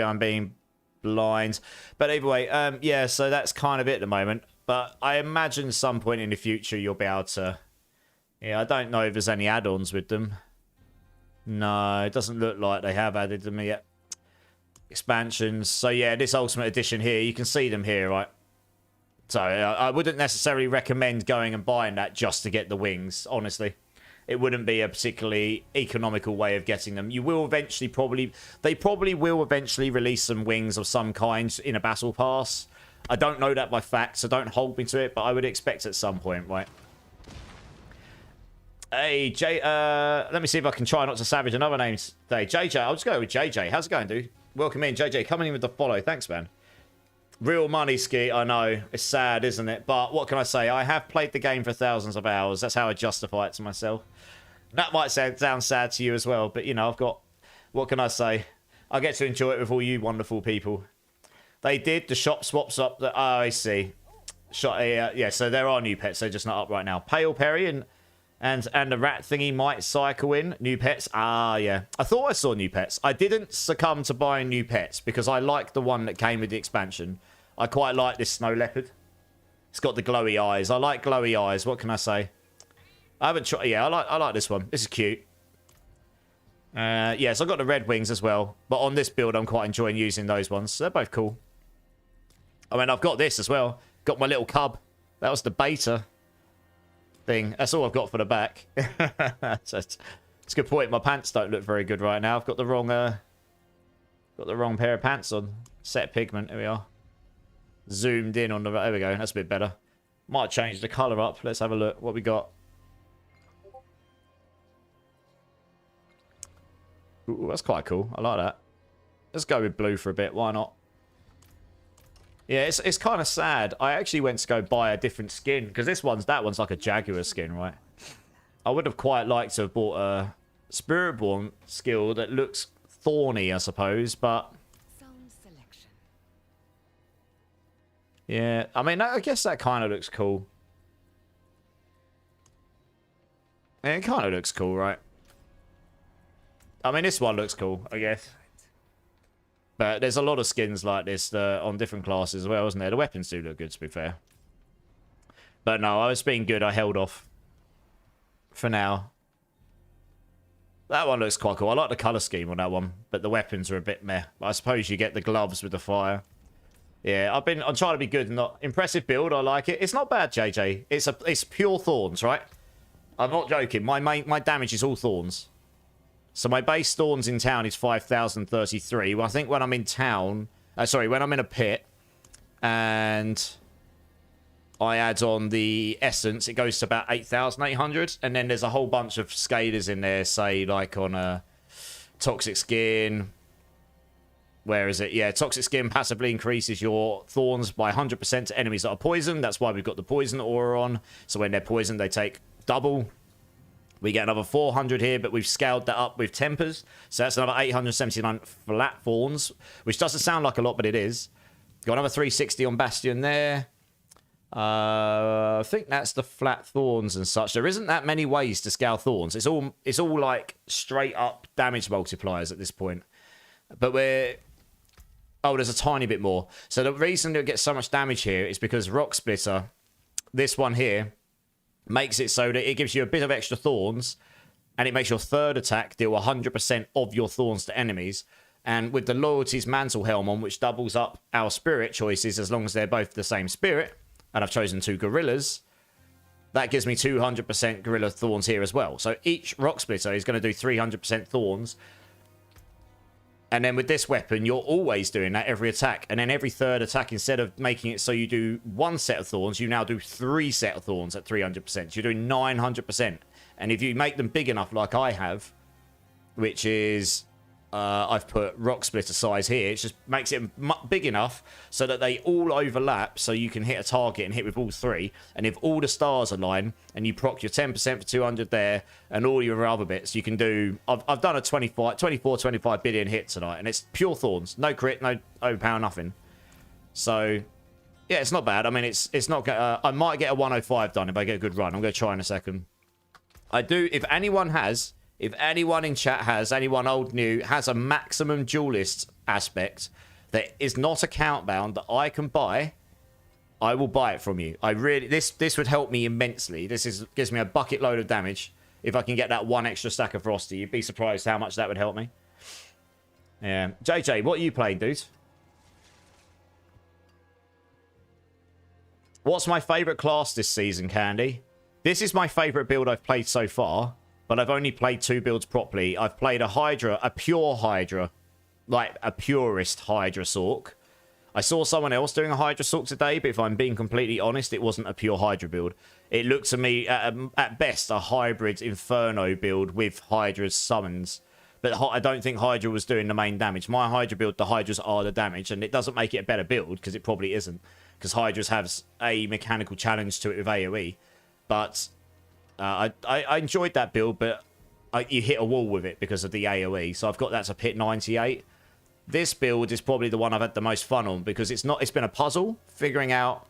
I'm being blind. But either way, yeah, so that's kind of it at the moment. But I imagine some point in the future you'll be able to... Yeah, I don't know if there's any add-ons with them. No, it doesn't look like they have added them yet. Expansions. So yeah, this Ultimate Edition here, you can see them here, right? So I wouldn't necessarily recommend going and buying that just to get the wings, honestly. It wouldn't be a particularly economical way of getting them. You will eventually they probably will eventually release some wings of some kind in a battle pass. I don't know that by fact, so don't hold me to it, but I would expect at some point, right? Hey, let me see if I can try not to savage another name today. JJ, I'll just go with JJ. How's it going, dude? Welcome in, JJ. Coming in with the follow. Thanks, man. Real money, Ski. I know. It's sad, isn't it? But what can I say? I have played the game for thousands of hours. That's how I justify it to myself. That might sound sad to you as well, but, you know, I've got... What can I say? I get to enjoy it with all you wonderful people. They did. The shop swaps up. Oh, I see. Yeah, so there are new pets. They're just not up right now. Pale Perry and the rat thingy might cycle in. New pets. Ah, yeah. I thought I saw new pets. I didn't succumb to buying new pets because I like the one that came with the expansion. I quite like this snow leopard. It's got the glowy eyes. I like glowy eyes. What can I say? I haven't tried... Yeah, I like this one. This is cute. Yes, I've got the red wings as well. But on this build, I'm quite enjoying using those ones. So they're both cool. I mean, I've got this as well. Got my little cub. That was the beta thing. That's all I've got for the back. So it's a good point. My pants don't look very good right now. I've got the wrong pair of pants on. Set pigment. Here we are. Zoomed in on the... There we go. That's a bit better. Might change the colour up. Let's have a look. What we got? Ooh, that's quite cool. I like that. Let's go with blue for a bit. Why not? Yeah, it's kind of sad. I actually went to go buy a different skin because that one's like a Jaguar skin, right? I would have quite liked to have bought a Spiritborn skill that looks thorny, I suppose, but yeah, I mean, I guess that kind of looks cool. Yeah, it kind of looks cool, right? I mean, this one looks cool, I guess. But there's a lot of skins like this on different classes as well, isn't there? The weapons do look good, to be fair. But no, I was being good. I held off for now. That one looks quite cool. I like the colour scheme on that one, but the weapons are a bit meh. But I suppose you get the gloves with the fire. Yeah, I'm trying to be good. Not impressive build. I like it. It's not bad, JJ. It's pure thorns, right? I'm not joking. My damage is all thorns. So my base thorns in town is 5,033. Well, I think when I'm in town... sorry, when I'm in a pit and I add on the essence, it goes to about 8,800. And then there's a whole bunch of scalers in there, say, like on a toxic skin. Where is it? Yeah, toxic skin passively increases your thorns by 100% to enemies that are poisoned. That's why we've got the poison aura on. So when they're poisoned, they take double. We get another 400 here, but we've scaled that up with tempers. So that's another 879 flat thorns, which doesn't sound like a lot, but it is. Got another 360 on Bastion there. I think that's the flat thorns and such. There isn't that many ways to scale thorns. It's all like straight up damage multipliers at this point. But Oh, there's a tiny bit more. So the reason it gets so much damage here is because Rock Splitter, this one here, makes it so that it gives you a bit of extra thorns, and it makes your third attack deal 100% of your thorns to enemies. And with the Loyalty's Mantle Helm on, which doubles up our spirit choices as long as they're both the same spirit, and I've chosen 2 gorillas, that gives me 200% gorilla thorns here as well. So each Rock Splitter is going to do 300% thorns. And then with this weapon, you're always doing that every attack. And then every third attack, instead of making it so you do 1 set of thorns, you now do 3 set of thorns at 300%. So you're doing 900%. And if you make them big enough like I have, which is... I've put Rock Splitter size here. It just makes it big enough so that they all overlap, so you can hit a target and hit with all 3. And if all the stars align and you proc your 10% for 200 there and all your other bits, you can do... I've done a 24, 25 billion hit tonight, and it's pure thorns. No crit, no overpower, nothing. So, yeah, it's not bad. I mean, it's not... I might get a 105 done if I get a good run. I'm going to try in a second. I do... If anyone in chat has, anyone old, new, has a maximum duelist aspect that is not account bound that I can buy, I will buy it from you. I really, this would help me immensely. Gives me a bucket load of damage. If I can get that 1 extra stack of Frosty, you'd be surprised how much that would help me. Yeah. JJ, what are you playing, dude? What's my favourite class this season, Candy? This is my favourite build I've played so far. But I've only played 2 builds properly. I've played a Hydra, a pure Hydra. Like, a purist Hydra Sork. I saw someone else doing a Hydra Sork today, but if I'm being completely honest, it wasn't a pure Hydra build. It looked to me, at best, a hybrid Inferno build with Hydra's summons. But I don't think Hydra was doing the main damage. My Hydra build, the Hydras are the damage, and it doesn't make it a better build, because it probably isn't. Because Hydras has a mechanical challenge to it with AoE. But... I enjoyed that build, but you hit a wall with it because of the AoE. So I've got that to pit 98. This build is probably the one I've had the most fun on because it's been a puzzle figuring out.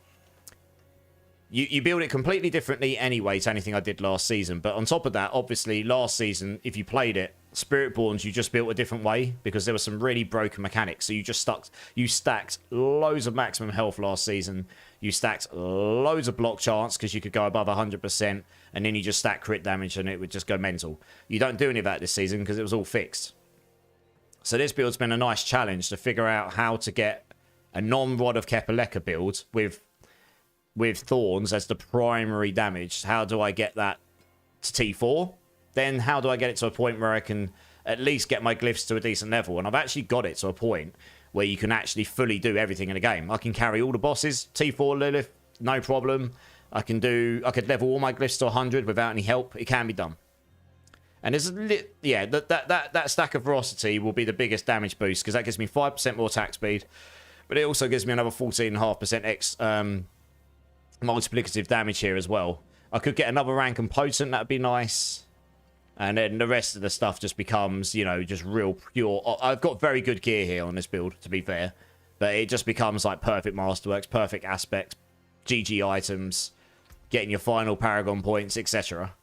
You build it completely differently anyway to anything I did last season. But on top of that, obviously, last season, if you played it, Spiritborns, you just built a different way because there were some really broken mechanics. So you stacked loads of maximum health last season. You stacked loads of block chance because you could go above 100%. And then you just stack crit damage and it would just go mental. You don't do any of that this season because it was all fixed. So this build's been a nice challenge to figure out how to get a non-Rod of Kepaleka build with Thorns as the primary damage. How do I get that to T4? Then how do I get it to a point where I can at least get my glyphs to a decent level? And I've actually got it to a point where you can actually fully do everything in the game. I can carry all the bosses, T4 Lilith, no problem. I could level all my glyphs to 100 without any help. It can be done. And that stack of Veracity will be the biggest damage boost because that gives me 5% more attack speed. But it also gives me another 14.5% X multiplicative damage here as well. I could get another rank and potent. That'd be nice. And then the rest of the stuff just becomes, you know, just real pure. I've got very good gear here on this build, to be fair. But it just becomes like perfect masterworks, perfect aspects, GG items, getting your final Paragon points, etc.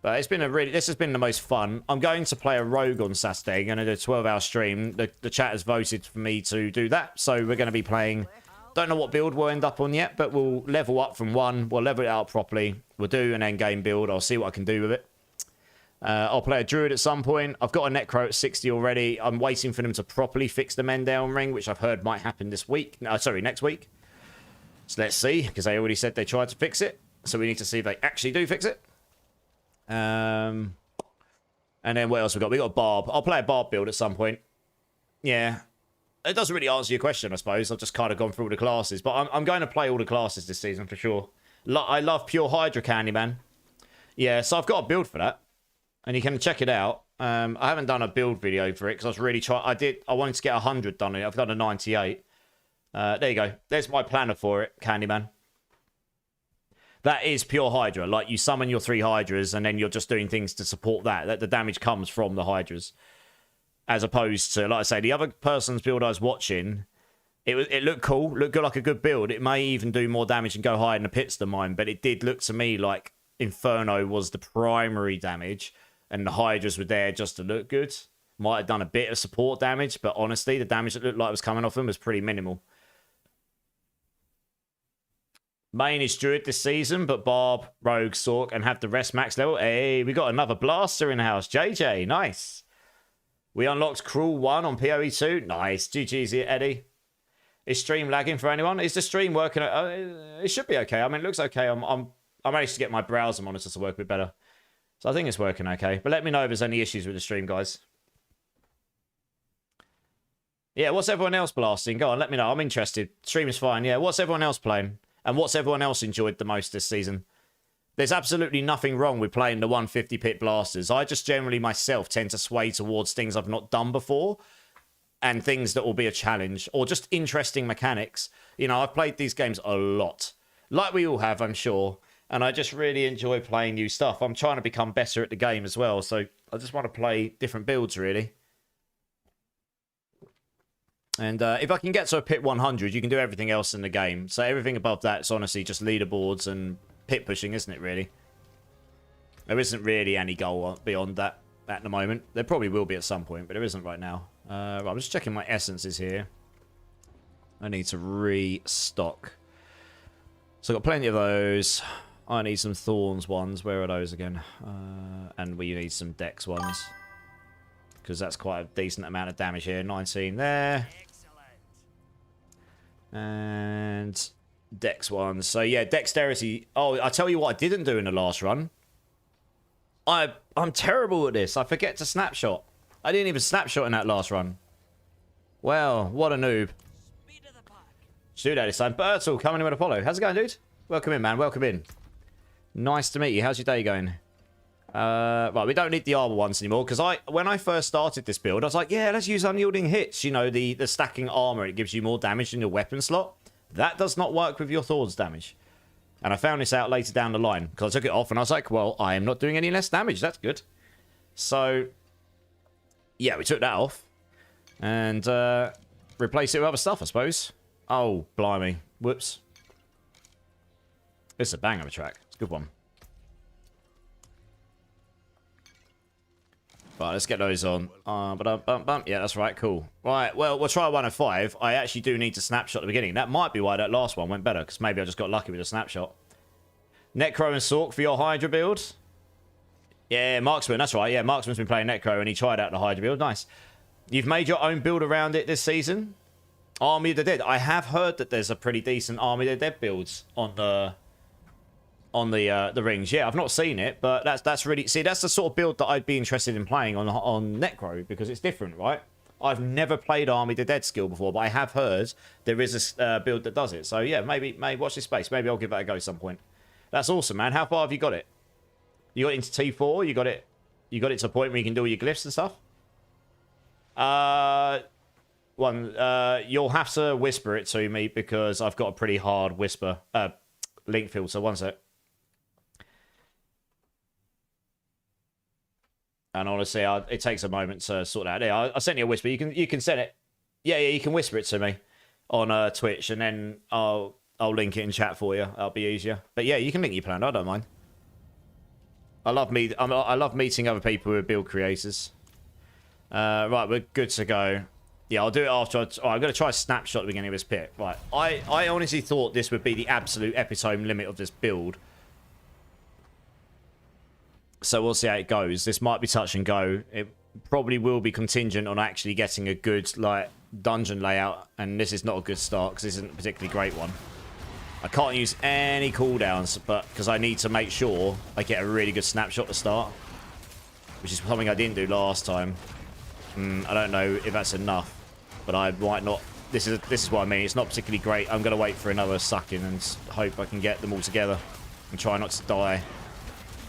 But it's been this has been the most fun. I'm going to play a rogue on Saturday. I'm going to do a 12-hour stream. The chat has voted for me to do that. So we're going to be playing... Don't know what build we'll end up on yet, but we'll level up from 1. We'll level it out properly. We'll do an endgame build. I'll see what I can do with it. I'll play a druid at some point. I've got a necro at 60 already. I'm waiting for them to properly fix the Mendown ring, which I've heard might happen this week. No, sorry, next week. So let's see, because they already said they tried to fix it. So we need to see if they actually do fix it. And then what else we got? We got Barb. I'll play a Barb build at some point. Yeah. It doesn't really answer your question, I suppose. I've just kind of gone through all the classes. But I'm going to play all the classes this season for sure. I love pure Hydra Candyman. Yeah, so I've got a build for that. And you can check it out. I haven't done a build video for it because I was really trying. I wanted to get 100 done. I've done a 98. There you go. There's my planner for it, Candyman. That is pure Hydra. Like, you summon your 3 Hydras, and then you're just doing things to support that. The damage comes from the Hydras. As opposed to, like I say, the other person's build I was watching, it looked cool. Looked good, like a good build. It may even do more damage and go higher in the pits than mine, but it did look to me like Inferno was the primary damage, and the Hydras were there just to look good. Might have done a bit of support damage, but honestly, the damage that looked like was coming off him was pretty minimal. Main is Druid this season, but Barb, Rogue, Sork, and have the rest max level. Hey, we got another Blaster in the house. JJ, nice. We unlocked Cruel 1 on PoE 2. Nice. GG's here, Eddie. Is stream lagging for anyone? Is the stream working? It should be okay. I mean, it looks okay. I managed to get my browser monitor to work a bit better. So I think it's working okay. But let me know if there's any issues with the stream, guys. Yeah, what's everyone else blasting? Go on, let me know. I'm interested. Stream is fine. Yeah, what's everyone else playing? And what's everyone else enjoyed the most this season? There's absolutely nothing wrong with playing the 150 pit blasters. I just generally myself tend to sway towards things I've not done before and things that will be a challenge or just interesting mechanics. You know, I've played these games a lot, like we all have, I'm sure. And I just really enjoy playing new stuff. I'm trying to become better at the game as well. So I just want to play different builds, really. And if I can get to a pit 100, you can do everything else in the game. So everything above that is honestly just leaderboards and pit pushing, isn't it, really? There isn't really any goal beyond that at the moment. There probably will be at some point, but there isn't right now. Right, I'm just checking my essences here. I need to restock. So I've got plenty of those. I need some Thorns ones. Where are those again? And we need some Dex ones. Because that's quite a decent amount of damage here. 19 there. And Dex ones. So yeah, Dexterity. Oh, I tell you what I didn't do in the last run. I'm terrible at this. I forget to snapshot. I didn't even snapshot in that last run. Well, what a noob. Let's do that this time. Bertel coming in with Apollo. How's it going, dude? Welcome in, man. Welcome in. Nice to meet you. How's your day going? Right, we don't need the armor ones anymore because when I first started this build, I was like, yeah, let's use unyielding hits. You know, the stacking armor, it gives you more damage in your weapon slot. That does not work with your Thorns damage. And I found this out later down the line because I took it off and I was like, well, I am not doing any less damage. That's good. So, yeah, we took that off and replaced it with other stuff, I suppose. Oh, blimey. Whoops. It's a bang of a track. It's a good one. Right, let's get those on. Yeah, that's right. Cool. Right, well, we'll try 105. I actually do need to snapshot at the beginning. That might be why that last one went better, because maybe I just got lucky with a snapshot. Necro and Sork for your Hydra build. Yeah, Marksman, that's right. Yeah, Marksman's been playing Necro, and he tried out the Hydra build. Nice. You've made your own build around it this season? Army of the Dead. I have heard that there's a pretty decent Army of the Dead builds on the rings. Yeah, I've not seen it, but that's really... See, that's the sort of build that I'd be interested in playing on Necro, because it's different, right? I've never played Army of the Dead skill before, but I have heard there is a build that does it. So, yeah, maybe watch this space. Maybe I'll give that a go at some point. That's awesome, man. How far have you got it? You got it into T4? You got it to a point where you can do all your glyphs and stuff? You'll have to whisper it to me, because I've got a pretty hard whisper link filter. One sec. And honestly, it takes a moment to sort that out. I sent you a whisper. You can send it. Yeah, you can whisper it to me on Twitch, and then I'll link it in chat for you. That'll be easier. But yeah, you can link your plan. I don't mind. I love meeting other people who are build creators. Right, we're good to go. Yeah, I'll do it after. I'm going to try a snapshot at the beginning of this pit. Right, I honestly thought this would be the absolute epitome limit of this build. So we'll see how it goes. This might be touch and go. It probably will be contingent on actually getting a good dungeon layout. And this is not a good start because this isn't a particularly great one. I can't use any cooldowns, but because I need to make sure I get a really good snapshot to start, which is something I didn't do last time. I don't know if that's enough, but I might not. This is what I mean. It's not particularly great. I'm going to wait for another suck-in and hope I can get them all together and try not to die.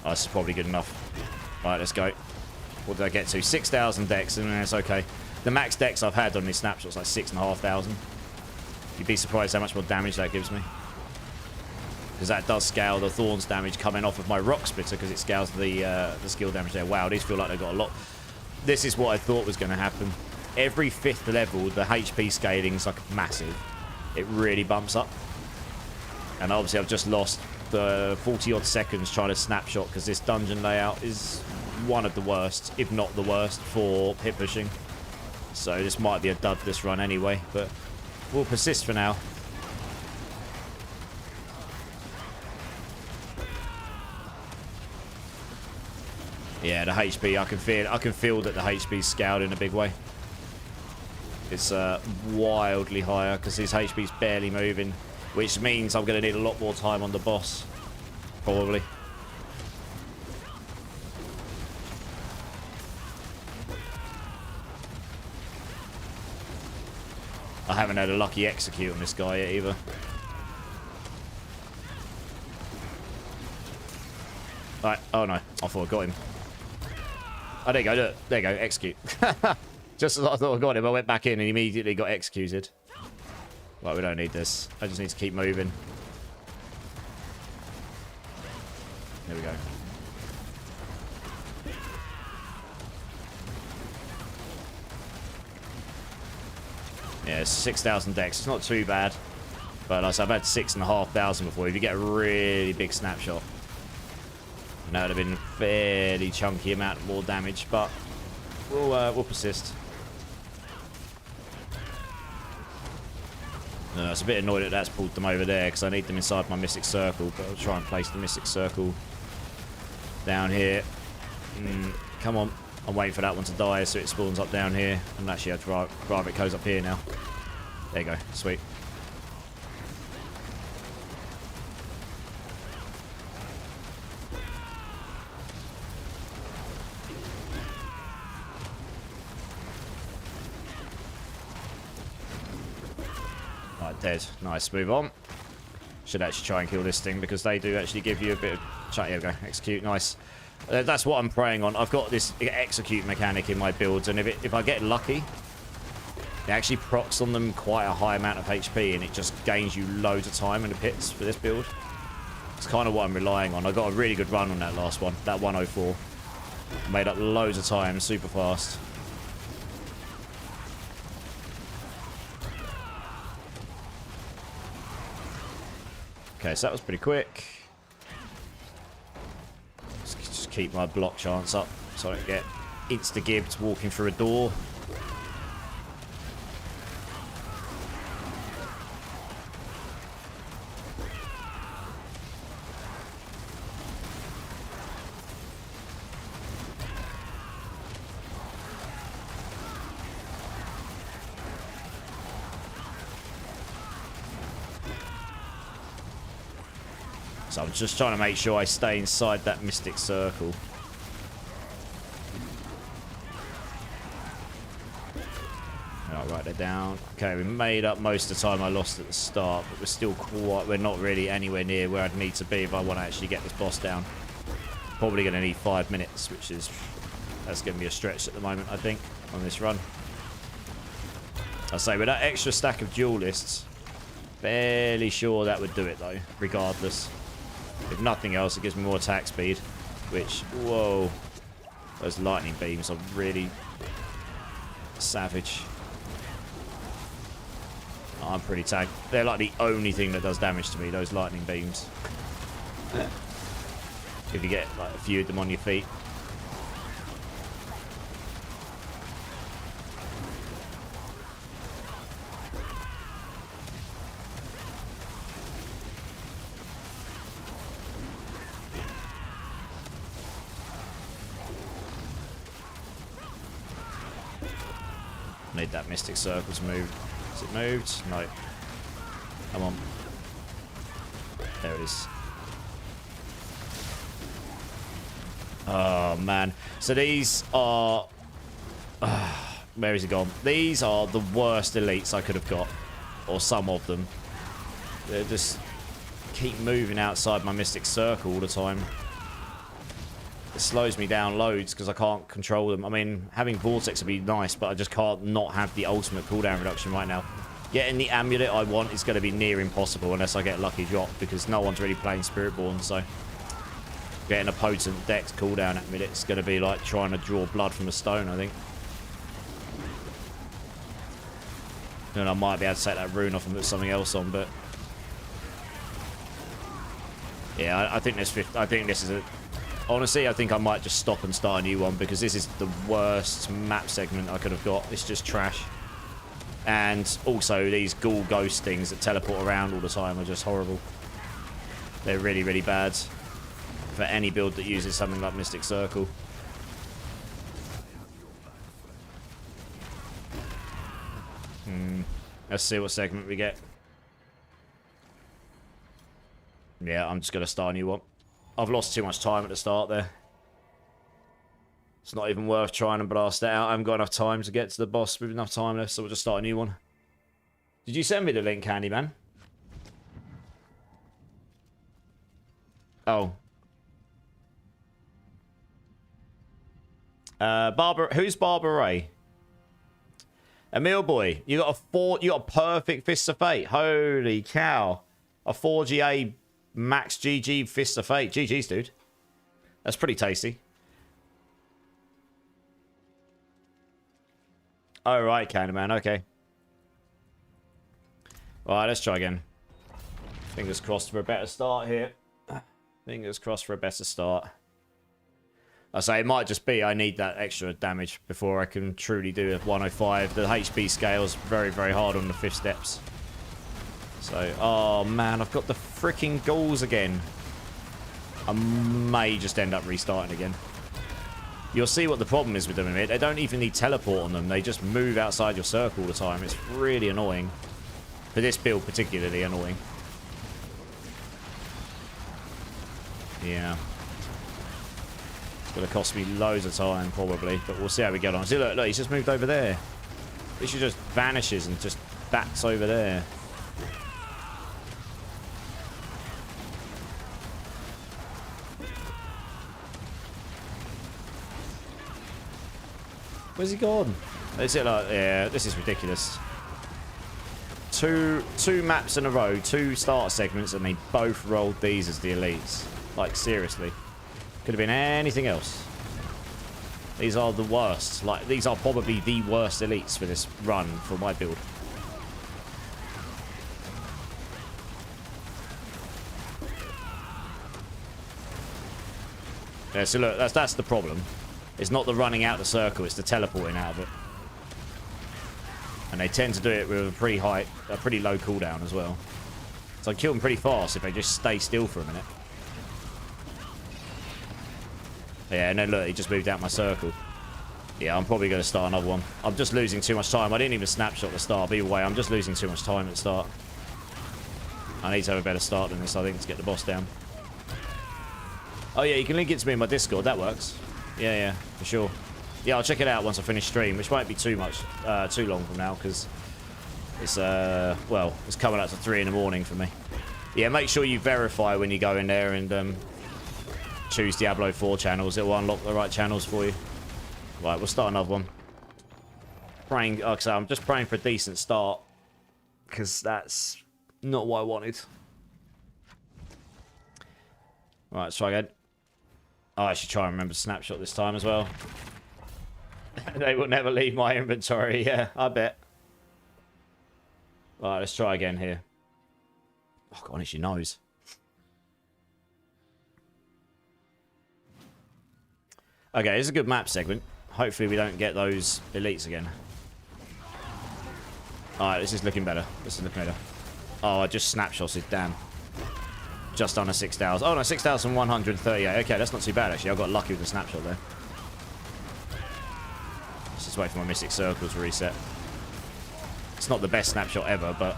Oh, this is probably good enough. Alright, let's go. What did I get to? 6,000 dex, and it's okay. The max dex I've had on these snapshots is like 6,500. You'd be surprised how much more damage that gives me. Because that does scale the Thorns damage coming off of my Rock Splitter, because it scales the skill damage there. Wow, these feel like they've got a lot. This is what I thought was going to happen. Every 5th level, the HP scaling is like massive. It really bumps up. And obviously I've just lost the 40 odd seconds trying to snapshot because this dungeon layout is one of the worst, if not the worst, for hit pushing. So this might be a dud this run anyway, but we'll persist for now. Yeah, the HP, I can feel that the HP's scaled in a big way. It's wildly higher because his HP's barely moving, which means I'm going to need a lot more time on the boss, probably. I haven't had a lucky execute on this guy yet either. Right. Oh no, I thought I got him. Oh, there you go, look. There you go, execute. Just as I thought I got him, I went back in and immediately got executed. Right, we don't need this. I just need to keep moving. There we go. Yeah, it's 6,000 dex. It's not too bad. But like I said, I've had 6,500 before. If you get a really big snapshot, and that would have been a fairly chunky amount more damage, but we'll persist. I was a bit annoyed that that's pulled them over there because I need them inside my Mystic Circle, but I'll try and place the Mystic Circle down here. Come on. I'm waiting for that one to die so it spawns up down here. And actually, I'd rather it goes up here now. There you go. Sweet. Right, dead. Nice. Move on. Should actually try and kill this thing because they do actually give you a bit of... Here we go. Execute. Nice. That's what I'm praying on. I've got this execute mechanic in my builds, and if I get lucky, it actually procs on them quite a high amount of HP, and it just gains you loads of time in the pits for this build. It's kind of what I'm relying on. I got a really good run on that last one, that 104. I made up loads of time, super fast. Okay, so that was pretty quick. Just keep my block chance up so I don't get insta-gibbed walking through a door. So I'm just trying to make sure I stay inside that Mystic Circle. I'll write that down. Okay, we made up most of the time I lost at the start, but we're not really anywhere near where I'd need to be if I want to actually get this boss down. Probably going to need 5 minutes, that's going to be a stretch at the moment, I think, on this run. I say with that extra stack of duelists, fairly sure that would do it though, regardless. If nothing else, it gives me more attack speed, which, whoa, those lightning beams are really savage. Oh, I'm pretty tagged. They're like the only thing that does damage to me, those lightning beams. If you get like a few of them on your feet. Need that Mystic Circle to move. Is it moved? No. Come on. There it is. Oh, man. So these are... where is he gone? These are the worst elites I could have got. Or some of them. They just keep moving outside my Mystic Circle all the time. It slows me down loads because I can't control them. I mean, having Vortex would be nice, but I just can't not have the ultimate cooldown reduction right now. Getting the amulet I want is going to be near impossible unless I get a lucky drop because no one's really playing Spiritborn, so getting a potent dex cooldown amulet is going to be like trying to draw blood from a stone, I think. And I might be able to take that rune off and put something else on, but yeah, I think this is a Honestly, I think I might just stop and start a new one because this is the worst map segment I could have got. It's just trash. And also, these ghoul ghost things that teleport around all the time are just horrible. They're really, really bad for any build that uses something like Mystic Circle. Let's see what segment we get. Yeah, I'm just going to start a new one. I've lost too much time at the start there. It's not even worth trying to blast it out. I haven't got enough time to get to the boss with enough time left, so we'll just start a new one. Did you send me the link, Candyman? Oh. Barbara, who's Barbara Ray? Emil boy, you got a perfect Fist of Fate. Holy cow. A 4GA max GG Fist of Fate. GG's, dude. That's pretty tasty. Oh, right, Candyman. Okay. Alright, let's try again. Fingers crossed for a better start here. Fingers crossed for a better start. I say it might just be I need that extra damage before I can truly do a 105. The HP scale's very, very hard on the 5th steps. So, oh man, I've got the freaking ghouls again. I may just end up restarting again. You'll see what the problem is with them in a minute. They don't even need teleport on them. They just move outside your circle all the time. It's really annoying. For this build, particularly annoying. Yeah. It's going to cost me loads of time, probably. But we'll see how we get on. See, look, he's just moved over there. He just vanishes and just bats over there. Where's he gone? Is it like, yeah, this is ridiculous. Two maps in a row, 2 starter segments, and they both rolled these as the elites. Like, seriously. Could have been anything else. These are the worst. Like, these are probably the worst elites for this run for my build. Yeah, so look, that's the problem. It's not the running out the circle, it's the teleporting out of it. And they tend to do it with a pretty low cooldown as well. So I kill them pretty fast if they just stay still for a minute. Yeah, and then look, he just moved out my circle. Yeah, I'm probably going to start another one. I'm just losing too much time. I didn't even snapshot the start. But either way, I'm just losing too much time at the start. I need to have a better start than this, I think, to get the boss down. Oh yeah, you can link it to me in my Discord. That works. Yeah, for sure. Yeah, I'll check it out once I finish stream, which won't be too long from now, because it's, well, it's coming up to 3 in the morning for me. Yeah, make sure you verify when you go in there and choose Diablo 4 channels. It will unlock the right channels for you. Right, we'll start another one. Praying, like I say, I'm just praying for a decent start, because that's not what I wanted. Right, let's try again. I should try and remember to snapshot this time as well. They will never leave my inventory. Yeah, I bet. Right, let's try again here. Oh, God, it's your nose. Okay, this is a good map segment. Hopefully we don't get those elites again. Alright, this is looking better. This is looking better. Oh, I just snapshotted. Damn. Just under 6,000. Oh, no, 6,138. Okay, that's not too bad, actually. I got lucky with the snapshot there. Let's just wait for my Mystic Circle to reset. It's not the best snapshot ever, but...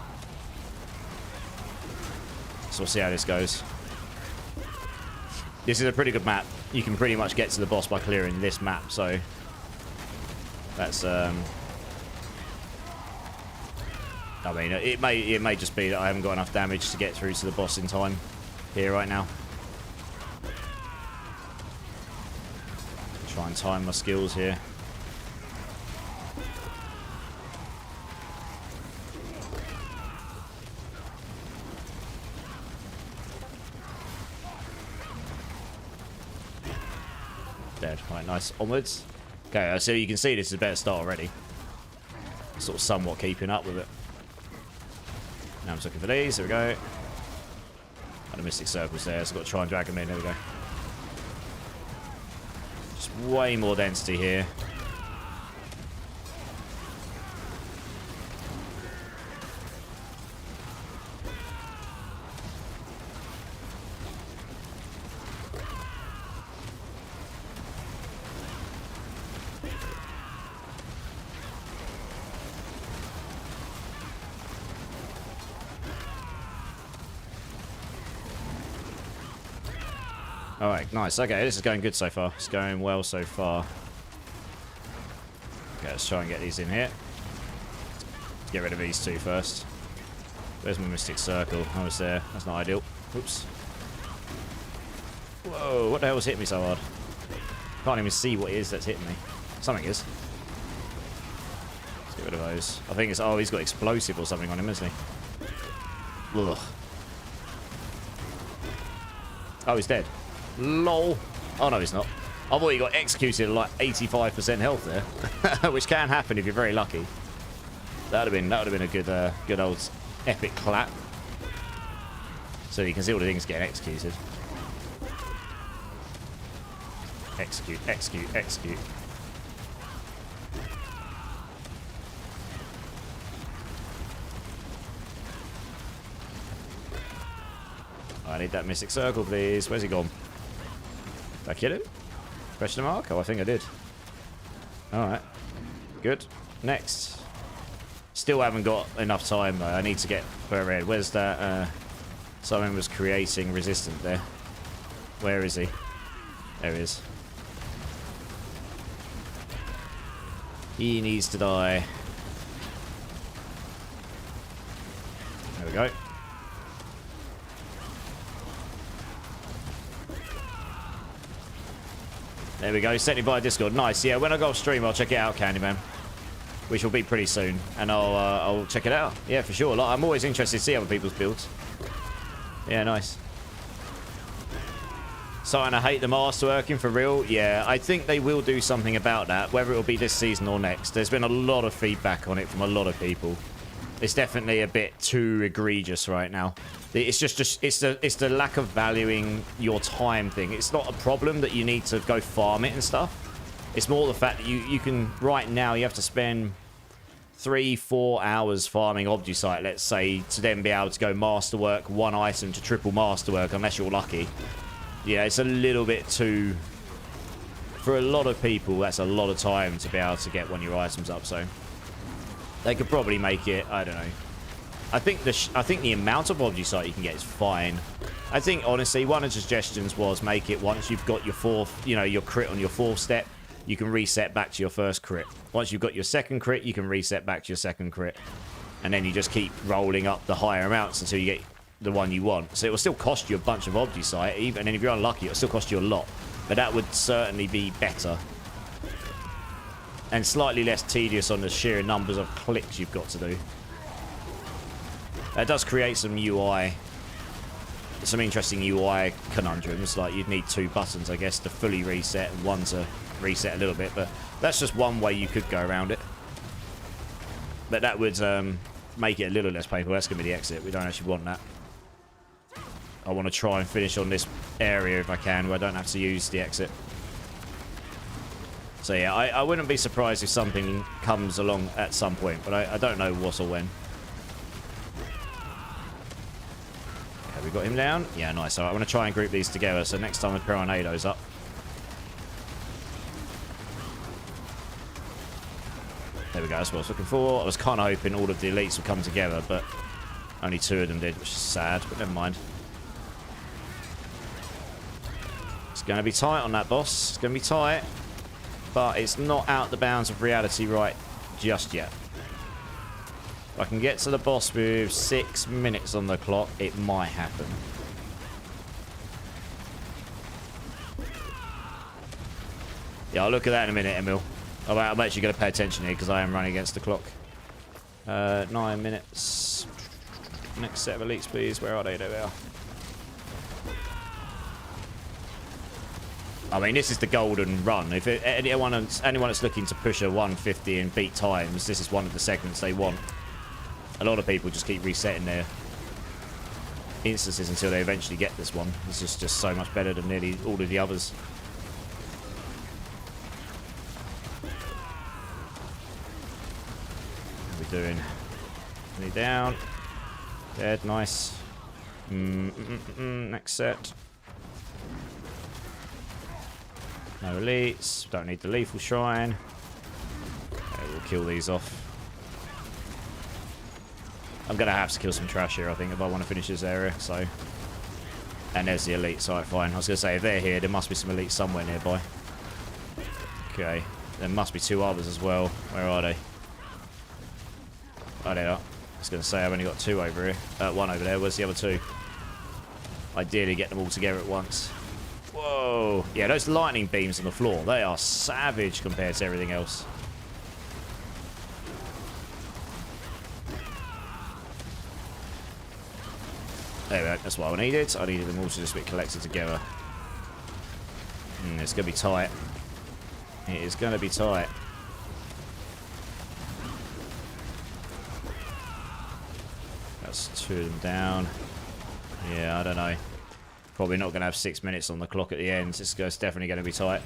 So we'll see how this goes. This is a pretty good map. You can pretty much get to the boss by clearing this map, so... That's, I mean, it may just be that I haven't got enough damage to get through to the boss in time here right now. Try and time my skills here. Dead. Right, nice. Onwards. Okay, so you can see this is a better start already. Sort of somewhat keeping up with it. Now I'm just looking for these. There we go. And the Mystic Circle's there, so I've got to try and drag them in. There we go. way more density here. Alright, nice. Okay, this is going good so far. It's going well so far. Okay, let's try and get these in here. Let's get rid of these two first. Where's my Mystic Circle? I was there. That's not ideal. Oops. Whoa, what the hell was hitting me so hard? Can't even see what it is that's hitting me. Something is. Let's get rid of those. I think it's... Oh, he's got explosive or something on him, isn't he? Ugh. Oh, he's dead. LOL. Oh, no, he's not. I thought he got executed at like 85% health there. Which can happen if you're very lucky. That would have been a good old epic clap. So you can see all the things getting executed. Execute, execute, execute. I need that Mystic Circle, please. Where's he gone? Did I kill him? Question mark? Oh, I think I did. Alright. Good. Next. Still haven't got enough time, though. I need to get per red. Where's that? Someone was creating resistant there. Where is he? There he is. He needs to die. There we go. There we go, sent it via Discord. Nice, yeah, when I go off stream, I'll check it out, Candyman. Which will be pretty soon. And I'll check it out. Yeah, for sure. Like, I'm always interested to see other people's builds. Yeah, nice. Starting to hate the masterworking for real. Yeah, I think they will do something about that, whether it'll be this season or next. There's been a lot of feedback on it from a lot of people. It's definitely a bit too egregious right now. It's just it's the lack of valuing your time thing. It's not a problem that you need to go farm it and stuff. It's more the fact that you can right now you have to spend 3-4 hours farming Obducite, let's say, to then be able to go masterwork one item to triple masterwork unless you're lucky. Yeah, it's a little bit too... For a lot of people, that's a lot of time to be able to get one of your items up, so... They could probably make it, I don't know. I think the amount of Obducite you can get is fine. I think, honestly, one of the suggestions was make it once you've got your fourth, you know, your crit on your fourth step, you can reset back to your first crit. Once you've got your second crit, you can reset back to your second crit. And then you just keep rolling up the higher amounts until you get the one you want. So it will still cost you a bunch of Obducite, even, and if you're unlucky, it'll still cost you a lot. But that would certainly be better. And slightly less tedious on the sheer numbers of clicks you've got to do. That does create some UI, some interesting UI conundrums. Like you'd need 2 buttons, I guess, to fully reset and one to reset a little bit. But that's just one way you could go around it. But that would make it a little less painful. That's going to be the exit. We don't actually want that. I want to try and finish on this area if I can, where I don't have to use the exit. So yeah, I wouldn't be surprised if something comes along at some point, but I don't know what or when. Have we got him down? Yeah, nice. Alright, I'm going to try and group these together, so next time I put tornadoes up. There we go, that's what I was looking for. I was kind of hoping all of the elites would come together, but only 2 of them did, which is sad, but never mind. It's going to be tight on that boss. It's going to be tight. But it's not out the bounds of reality right just yet. If I can get to the boss with 6 minutes on the clock, it might happen. Yeah, I'll look at that in a minute, Emil. I'm actually going to pay attention here because I am running against the clock. 9 minutes. Next set of elites, please. Where are they? There they are. I mean, this is the golden run. If anyone that's looking to push a 150 and beat times, this is one of the segments they want. A lot of people just keep resetting their instances until they eventually get this one. This is just so much better than nearly all of the others. doing? Is he down? Dead, nice. Next set. No elites. Don't need the lethal shrine. Okay, we'll kill these off. I'm going to have to kill some trash here, I think, if I want to finish this area, so... And there's the elites, alright, fine. I was going to say, if they're here, there must be some elites somewhere nearby. Okay. There must be 2 others as well. Where are they? Oh, they are. I was going to say, I've only got 2 over here. 1 over there. Where's the other 2? Ideally, get them all together at once. Whoa. Yeah, those lightning beams on the floor, they are savage compared to everything else. There we go. That's what I needed. I needed them all to just be collected together. It's going to be tight. It is going to be tight. That's 2 of them down. Yeah, I don't know. Probably not going to have 6 minutes on the clock at the end. It's definitely going to be tight.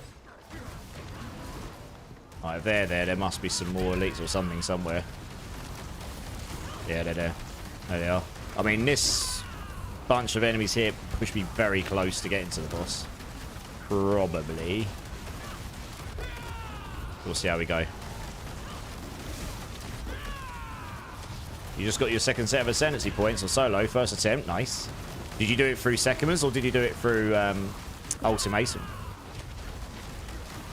Right, if they're there, there must be some more elites or something somewhere. Yeah, they're there. There they are. I mean, this bunch of enemies here push me very close to getting to the boss. Probably. We'll see how we go. You just got your second set of ascendancy points on solo. First attempt. Nice. Did you do it through Sekimus or did you do it through Ultimatum?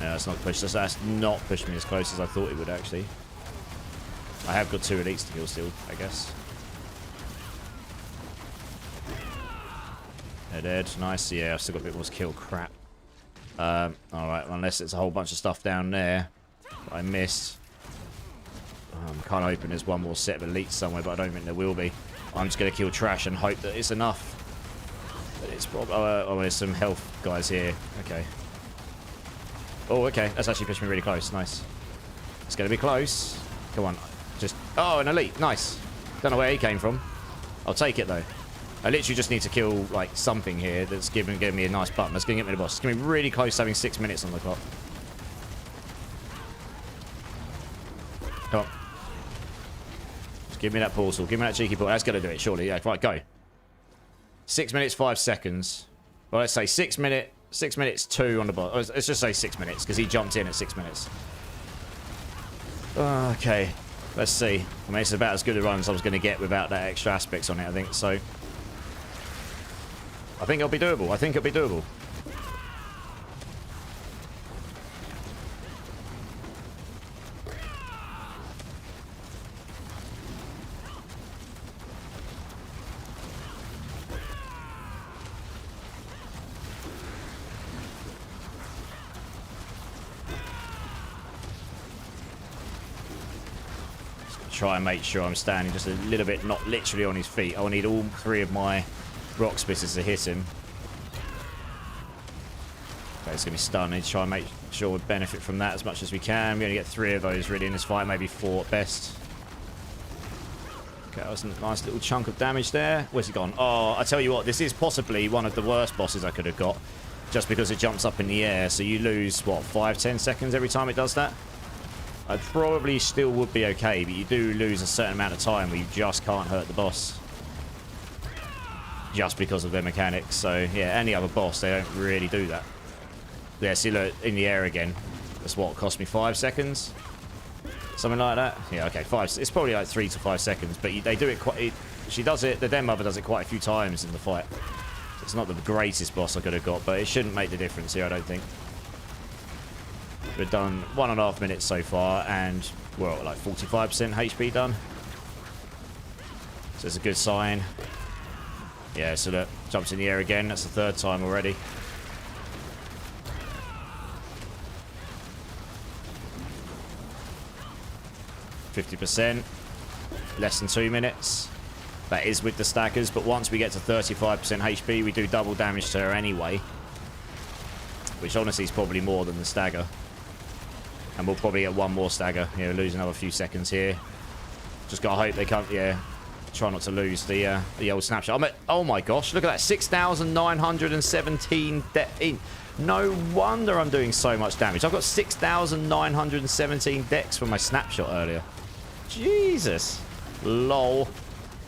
No, that's not pushed. That's not pushed me as close as I thought it would, actually. I have got 2 elites to kill still, I guess. They're dead. Nice. Yeah, I've still got a bit more to kill. Crap. Alright, unless it's a whole bunch of stuff down there that I missed. I'm kind of hoping there's one more set of elites somewhere, but I don't think there will be. I'm just going to kill trash and hope that it's enough. But it's probably... oh, there's some health guys here. Okay. Oh, okay. That's actually pushed me really close. Nice. It's going to be close. Come on. Just... oh, an elite. Nice. Don't know where he came from. I'll take it, though. I literally just need to kill, like, something here that's giving me a nice button. That's going to get me the boss. It's going to be really close to having 6 minutes on the clock. Come on. Just give me that portal. Give me that cheeky portal. That's going to do it, surely. Yeah, right, go. 6 minutes, 5 seconds. Well, let's say 6 minutes 2 on the boss. Let's just say 6 minutes, because he jumped in at 6 minutes. Okay. Let's see. I mean, it's about as good a run as I was going to get without that extra aspects on it, I think. So... I think it'll be doable. I think it'll be doable. Just try and make sure I'm standing just a little bit, not literally on his feet. I'll need all 3 of my rock spitters to hit him. Okay, it's going to be stunned. Need to try and make sure we benefit from that as much as we can. We only get 3 of those really in this fight, maybe 4 at best. Okay, that was a nice little chunk of damage there. Where's he gone? Oh, I tell you what, this is possibly one of the worst bosses I could have got, just because it jumps up in the air, so you lose, what, 5-10 seconds every time it does that? I probably still would be okay, but you do lose a certain amount of time where you just can't hurt the boss. Just because of their mechanics. So, yeah, any other boss, they don't really do that. Yeah, see, look, in the air again. That's what cost me 5 seconds? Something like that? Yeah, okay, 5. It's probably like 3 to 5 seconds, but they do it quite... she does it, the Den Mother does it quite a few times in the fight. So it's not the greatest boss I could have got, but it shouldn't make the difference here, I don't think. We've done 1.5 minutes so far, and we're at like 45% HP done. So it's a good sign. Yeah, so look, jumps in the air again. That's the 3rd time already. %. Less than 2 minutes. That is with the staggers, but once we get to 35% HP, we do double damage to her anyway. Which honestly is probably more than the stagger. And we'll probably get 1 more stagger. Yeah, we'll lose another few seconds here. Just gotta hope they can't, yeah. Try not to lose the old snapshot. I'm at, oh my gosh, look at that, 6,917 no wonder I'm doing so much damage. I've got 6,917 dex from my snapshot earlier. Jesus. Lol.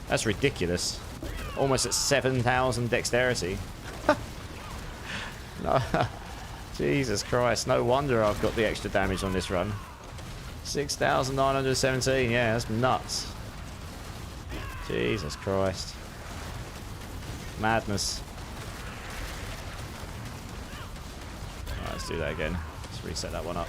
That's ridiculous. Almost at 7,000 dexterity. No. Jesus Christ. No wonder I've got the extra damage on this run. 6,917. Yeah, that's nuts. Jesus Christ. Madness. Alright, let's do that again. Let's reset that one up.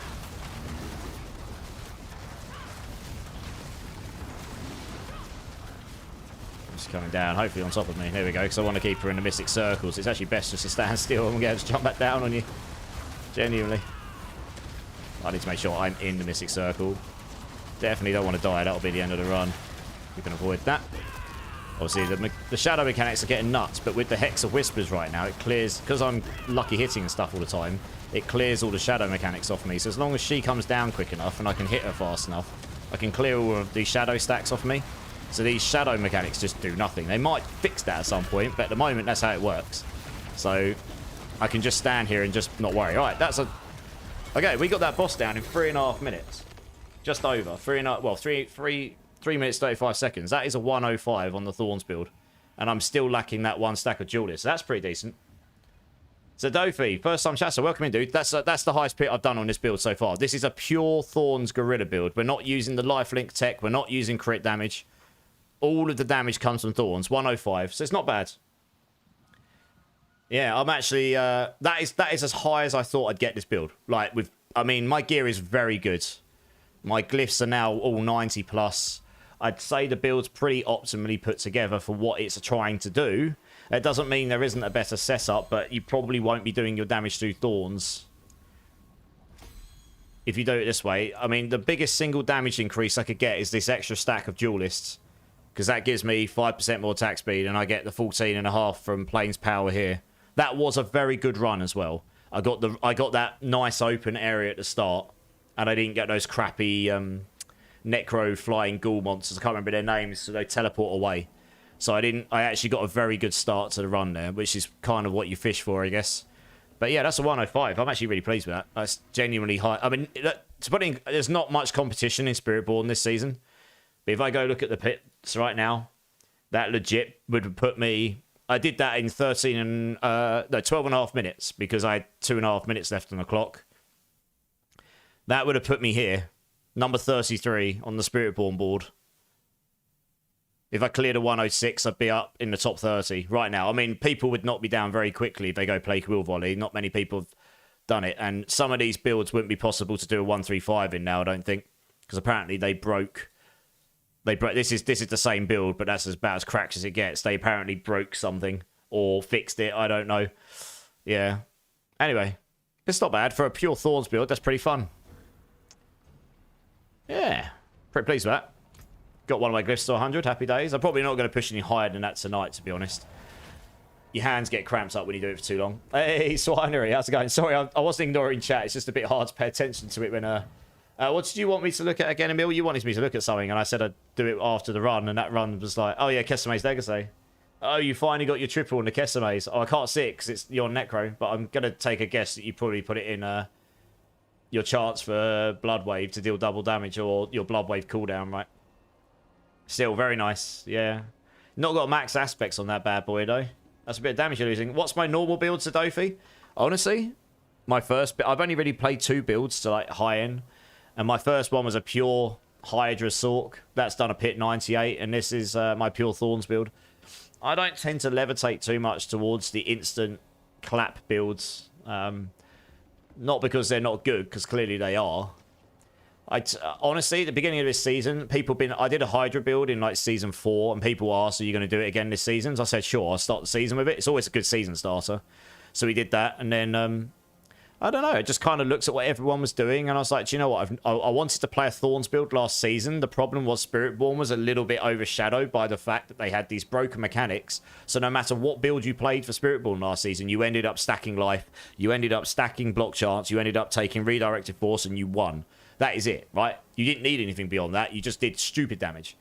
Just coming down, hopefully on top of me. There we go, because I want to keep her in the mystic circles. It's actually best just to stand still and get her to jump back down on you. Genuinely. I need to make sure I'm in the mystic circle. Definitely don't want to die. That'll be the end of the run. We can avoid that. Obviously, the shadow mechanics are getting nuts, but with the Hex of Whispers right now, it clears... Because I'm lucky hitting and stuff all the time, it clears all the shadow mechanics off me. So as long as she comes down quick enough and I can hit her fast enough, I can clear all of these shadow stacks off me. So these shadow mechanics just do nothing. They might fix that at some point, but at the moment, that's how it works. So I can just stand here and just not worry. All right, that's a... Okay, we got that boss down in 3.5 minutes. Just over. 3 minutes, 35 seconds. That is a 105 on the Thorns build. And I'm still lacking that one stack of Duelists. So that's pretty decent. So Dofi, first time chatter, welcome in, dude. That's the highest pit I've done on this build so far. This is a pure Thorns Gorilla build. We're not using the lifelink tech. We're not using crit damage. All of the damage comes from Thorns. 105. So it's not bad. Yeah, I'm actually... that is as high as I thought I'd get this build. Like, with... I mean, my gear is very good. My glyphs are now all 90 plus. I'd say the build's pretty optimally put together for what it's trying to do. It doesn't mean there isn't a better setup, but you probably won't be doing your damage through Thorns if you do it this way. I mean, the biggest single damage increase I could get is this extra stack of Duelists, because that gives me 5% more attack speed, and I get the 14.5 from Plains Power here. That was a very good run as well. I got that nice open area at the start, and I didn't get those crappy necro flying ghoul monsters. I can't remember their names, so they teleport away. So I actually got a very good start to the run there, which is kind of what you fish for, I guess. But yeah, that's a 105. I'm actually really pleased with that. That's genuinely high. I mean, to put in, there's not much competition in Spiritborn this season. But if I go look at the pits right now, that legit would put me... I did that in 12.5 minutes, because I had 2.5 minutes left on the clock. That would have put me here, number 33 on the Spiritborn board. If I cleared a 106, I'd be up in the top 30 right now. I mean, people would knock me down very quickly if they go play Quill Volley. Not many people have done it. And some of these builds wouldn't be possible to do a 135 in now, I don't think. Because apparently they broke... This is the same build, but that's about as cracked as it gets. They apparently broke something or fixed it. I don't know. Yeah. Anyway, it's not bad. For a pure Thorns build, that's pretty fun. Yeah. Pretty pleased with that. Got one of my glyphs to 100. Happy days. I'm probably not going to push any higher than that tonight, to be honest. Your hands get cramped up when you do it for too long. Hey, Swinery, how's it going? Sorry, I wasn't ignoring chat. It's just a bit hard to pay attention to it when... what did you want me to look at again, Emil? You wanted me to look at something, and I said I'd do it after the run, and that run was like, oh yeah, Keseme's Legacy. Oh, you finally got your triple on the Keseme's. Oh, I can't see it because you're on Necro, but I'm going to take a guess that you probably put it in your charts for Bloodwave to deal double damage, or your Bloodwave cooldown, right? Still, very nice, yeah. Not got max aspects on that bad boy, though. That's a bit of damage you're losing. What's my normal build, Sadofi? Honestly, my first... I've only really played 2 builds to, like, high-end. And my first one was a pure Hydra Sork. That's done a pit 98, and this is my pure Thorns build. I don't tend to levitate too much towards the instant clap builds. Not because they're not good, because clearly they are. Honestly, at the beginning of this season, I did a Hydra build in like season 4, and people asked, are you going to do it again this season? So I said, sure, I'll start the season with it. It's always a good season starter. So we did that, and then... I don't know, it just kind of looks at what everyone was doing, and I was like, do you know what, I wanted to play a Thorns build last season. The problem was Spiritborn was a little bit overshadowed by the fact that they had these broken mechanics, so no matter what build you played for Spiritborn last season, you ended up stacking life, you ended up stacking block chance, you ended up taking redirected force, and you won. That is it, right? You didn't need anything beyond that, you just did stupid damage.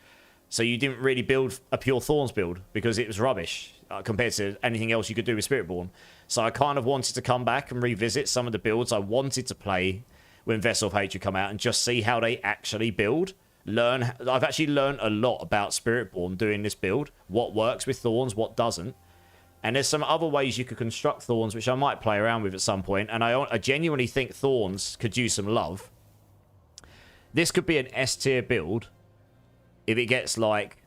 So you didn't really build a pure Thorns build, because it was rubbish compared to anything else you could do with Spiritborn. So I kind of wanted to come back and revisit some of the builds I wanted to play when Vessel of Hatred come out and just see how they actually build. I've actually learned a lot about Spiritborn doing this build. What works with Thorns, what doesn't. And there's some other ways you could construct Thorns, which I might play around with at some point. And I genuinely think Thorns could use some love. This could be an S tier build if it gets like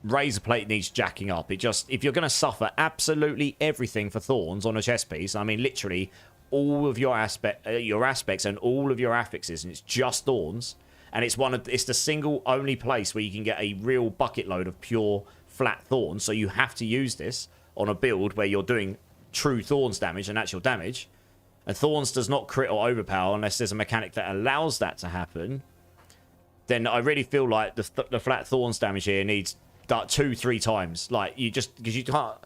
Razor Plate needs jacking up. If you're going to suffer absolutely everything for Thorns on a chess piece, I mean literally all of your aspects and all of your affixes, and it's just Thorns, and it's the single only place where you can get a real bucket load of pure flat Thorns. So you have to use this on a build where you're doing true Thorns damage and actual damage. And Thorns does not crit or overpower unless there's a mechanic that allows that to happen. Then I really feel like the flat Thorns damage here needs 2-3 times. Like, because you can't...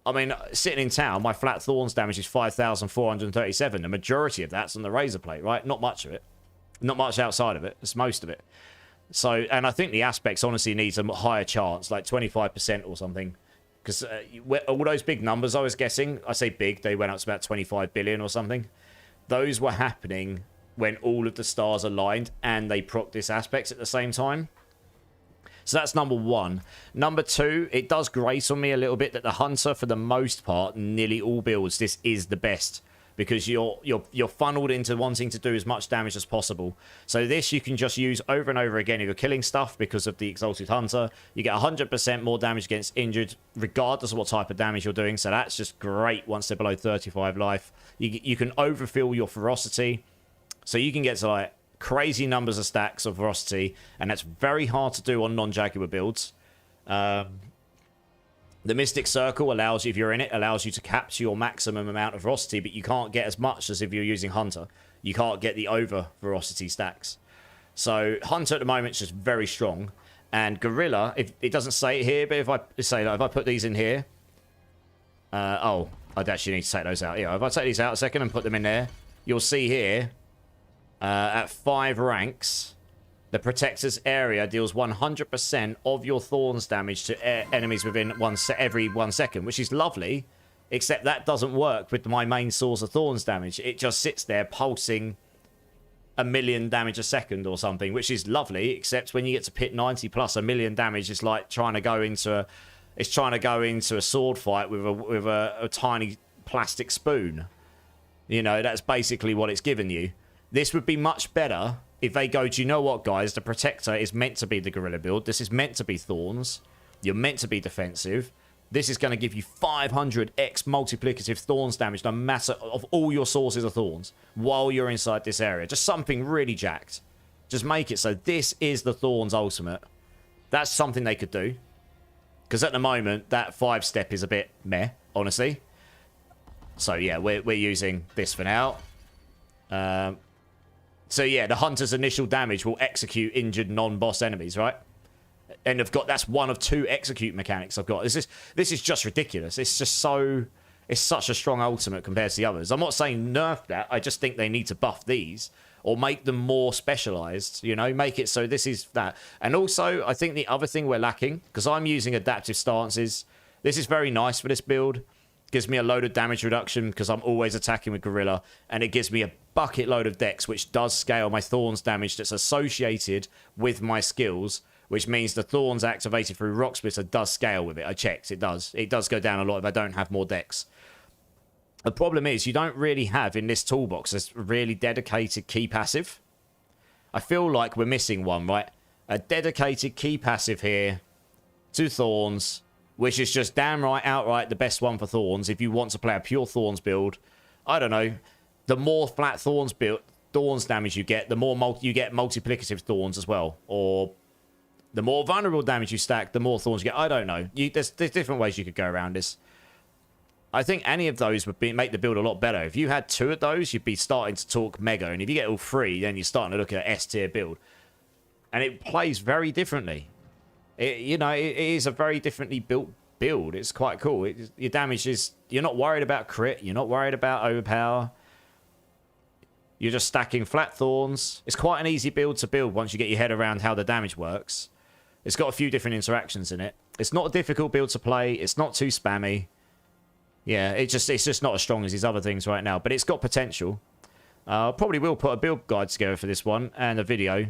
I mean, sitting in town, my flat Thorns damage is 5,437. The majority of that's on the Razor Plate, right? Not much of it. Not much outside of it. It's most of it. So, and I think the aspects honestly needs a higher chance, like 25% or something. Because all those big numbers I was guessing, I say big, they went up to about 25 billion or something. Those were happening when all of the stars aligned and they proc this aspects at the same time. So that's number one. Number two, it does grace on me a little bit that the Hunter, for the most part, nearly all builds, this is the best. Because you're funneled into wanting to do as much damage as possible. So this you can just use over and over again if you're killing stuff because of the Exalted Hunter. You get 100% more damage against injured, regardless of what type of damage you're doing. So that's just great once they're below 35 life. You can overfill your ferocity. So you can get to like crazy numbers of stacks of ferocity. And that's very hard to do on non-Jaguar builds. The Mystic Circle allows you, if you're in it, allows you to capture your maximum amount of ferocity, but you can't get as much as if you're using Hunter. You can't get the over ferocity stacks. So Hunter at the moment is just very strong. And Gorilla, if it doesn't say it here, but if I put these in here, I'd actually need to take those out. Yeah, if I take these out a second and put them in there, you'll see here, at 5 ranks, the Protector's area deals 100% of your Thorns damage to enemies within every 1 second, which is lovely, except that doesn't work with my main source of Thorns damage. It just sits there pulsing 1,000,000 damage a second or something, which is lovely, except when you get to pit 90 plus, 1,000,000 damage is like trying to go into a sword fight with a tiny plastic spoon. You know, that's basically what it's given you. This would be much better if they go, do you know what, guys? The Protector is meant to be the Gorilla build. This is meant to be Thorns. You're meant to be defensive. This is going to give you 500x multiplicative Thorns damage, no matter of all your sources of Thorns, while you're inside this area. Just something really jacked. Just make it so this is the Thorns ultimate. That's something they could do. Because at the moment, that 5-step is a bit meh, honestly. So yeah, we're using this for now. So yeah, the Hunter's initial damage will execute injured non-boss enemies, right? And that's one of 2 execute mechanics I've got. This is just ridiculous. It's such a strong ultimate compared to the others. I'm not saying nerf that. I just think they need to buff these or make them more specialized, you know, make it so this is that. And also, I think the other thing we're lacking, because I'm using adaptive stances, this is very nice for this build. Gives me a load of damage reduction because I'm always attacking with Gorilla, and it gives me a bucket load of dex, which does scale my Thorns damage that's associated with my skills, which means the Thorns activated through Rock Splitter does scale with it. I checked, it does. It does go down a lot if I don't have more dex. The problem is you don't really have in this toolbox a really dedicated key passive. I feel like we're missing one, right? A dedicated key passive here to Thorns, which is just damn right outright the best one for Thorns. If you want to play a pure Thorns build, I don't know, the more flat Thorns damage you get, the more you get multiplicative Thorns as well. Or the more vulnerable damage you stack, the more Thorns you get. I don't know. There's different ways you could go around this. I think any of those would make the build a lot better. If you had 2 of those, you'd be starting to talk mega. And if you get all 3, then you're starting to look at an S-tier build. And it plays very differently. It is a very differently built build. It's quite cool. Your damage is... You're not worried about crit. You're not worried about overpower. You're just stacking flat Thorns. It's quite an easy build to build once you get your head around how the damage works. It's got a few different interactions in it. It's not a difficult build to play. It's not too spammy. Yeah, it's just not as strong as these other things right now. But it's got potential. Probably will put a build guide together for this one and a video.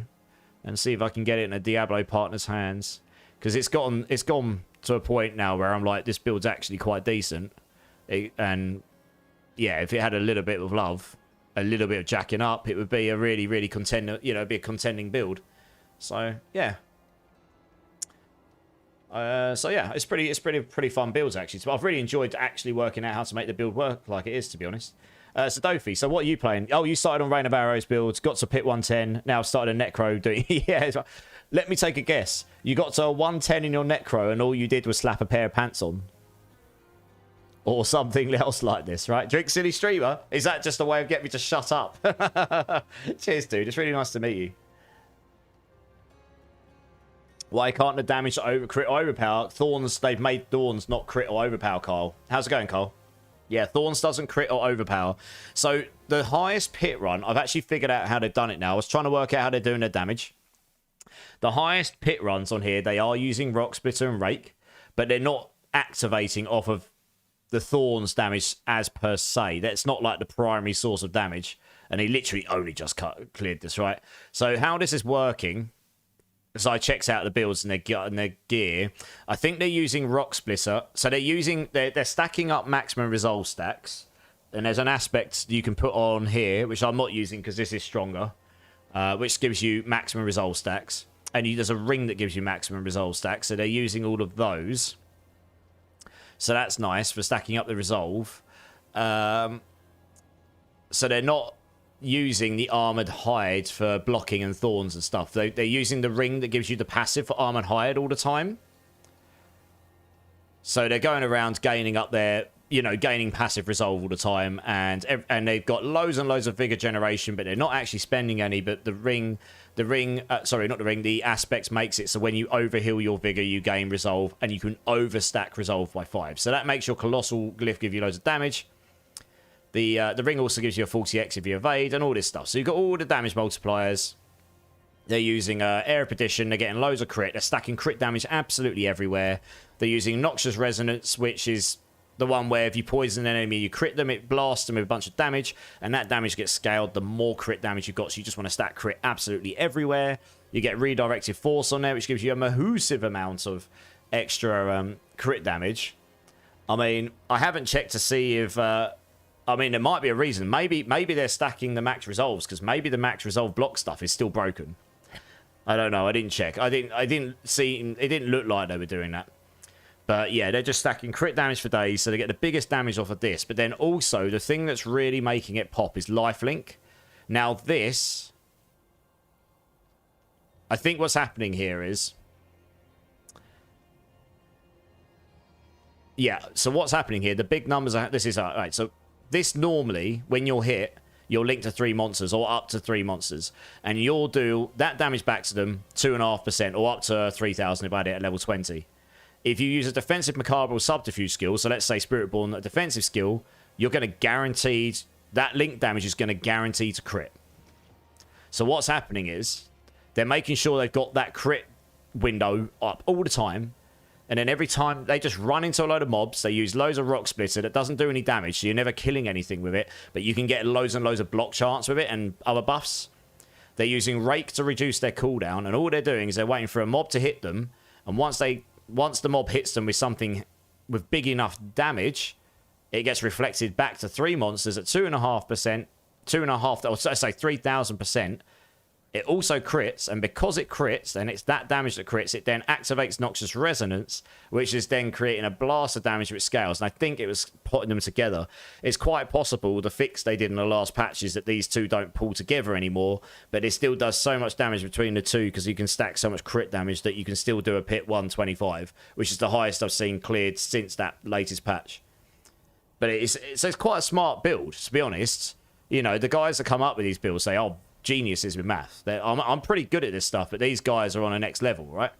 and see if I can get it in a Diablo partner's hands. Because it's gone to a point now where I'm like, this build's actually quite decent. And yeah, if it had a little bit of love, a little bit of jacking up, it would be a really, really contender, you know, be a contending build. So yeah. So yeah, it's pretty fun builds actually. So I've really enjoyed actually working out how to make the build work like it is, to be honest. So Dofi, so what are you playing? Oh, you started on Rain of Arrows builds, got to pit 110, now started a Necro doing yeah. Let me take a guess. You got to a 110 in your Necro and all you did was slap a pair of pants on. Or something else like this, right? Drink Silly Streamer? Is that just a way of getting me to shut up? Cheers, dude. It's really nice to meet you. Why can't the damage crit or overpower? Thorns, they've made Thorns not crit or overpower, Kyle. How's it going, Kyle? Yeah, Thorns doesn't crit or overpower. So the highest pit run, I've actually figured out how they've done it now. I was trying to work out how they're doing their damage. The highest pit runs on here, they are using Rock Splitter and Rake, but they're not activating off of the Thorns damage as per se. That's not like the primary source of damage. And he literally only just cleared this, right? So how this is working, so I checked out the builds and their gear. I think they're using Rock Splitter. So they're stacking up maximum resolve stacks. And there's an aspect you can put on here, which I'm not using because this is stronger, which gives you maximum resolve stacks. And there's a ring that gives you maximum resolve stacks. So they're using all of those. So that's nice for stacking up the resolve. So they're not using the armored hide for blocking and thorns and stuff. They're using the ring that gives you the passive for armored hide all the time. So they're going around gaining up their, you know, gaining passive resolve all the time, and they've got loads and loads of vigor generation, but they're not actually spending any. But the aspect makes it so when you overheal your vigor, you gain resolve, and you can overstack resolve by 5. So that makes your colossal glyph give you loads of damage. The ring also gives you a 40x if you evade, and all this stuff. So you've got all the damage multipliers. They're using Air of Perdition. They're getting loads of crit. They're stacking crit damage absolutely everywhere. They're using Noxious Resonance, which is the one where if you poison an enemy, you crit them, it blasts them with a bunch of damage, and that damage gets scaled the more crit damage you've got, so you just want to stack crit absolutely everywhere. You get Redirected Force on there, which gives you a massive amount of extra crit damage. I mean, I haven't checked to see if... I mean, there might be a reason. Maybe they're stacking the max resolves, because maybe the max resolve block stuff is still broken. I don't know. I didn't check. I didn't see... It didn't look like they were doing that. But yeah, they're just stacking crit damage for days, so they get the biggest damage off of this. But then also, the thing that's really making it pop is lifelink. Now this... I think what's happening here is... Yeah, so what's happening here, the big numbers are... This is... Alright, so this normally, when you're hit, you're linked to 3 monsters, or up to 3 monsters. And you'll do that damage back to them, 2.5%, or up to 3,000 if I had it at level 20. If you use a defensive macabre or subterfuge skill, so let's say Spiritborn, a defensive skill, you're going to guaranteed... That link damage is going to guarantee to crit. So what's happening is, they're making sure they've got that crit window up all the time, and then every time they just run into a load of mobs, they use loads of Rock Splitter that doesn't do any damage, so you're never killing anything with it, but you can get loads and loads of block chance with it and other buffs. They're using Rake to reduce their cooldown, and all they're doing is they're waiting for a mob to hit them, and once the mob hits them with something with big enough damage, it gets reflected back to 3 monsters at 2.5%, 2.5, or let's say 3,000%. It also crits, and because it crits, and it's that damage that crits, it then activates Noxious Resonance, which is then creating a blast of damage which scales. And I think it was putting them together. It's quite possible the fix they did in the last patch is that these two don't pull together anymore, but it still does so much damage between the two because you can stack so much crit damage that you can still do a pit 125, which is the highest I've seen cleared since that latest patch. But it's quite a smart build, to be honest. You know, the guys that come up with these builds say, oh, geniuses with math. I'm pretty good at this stuff, but these guys are on a next level, right?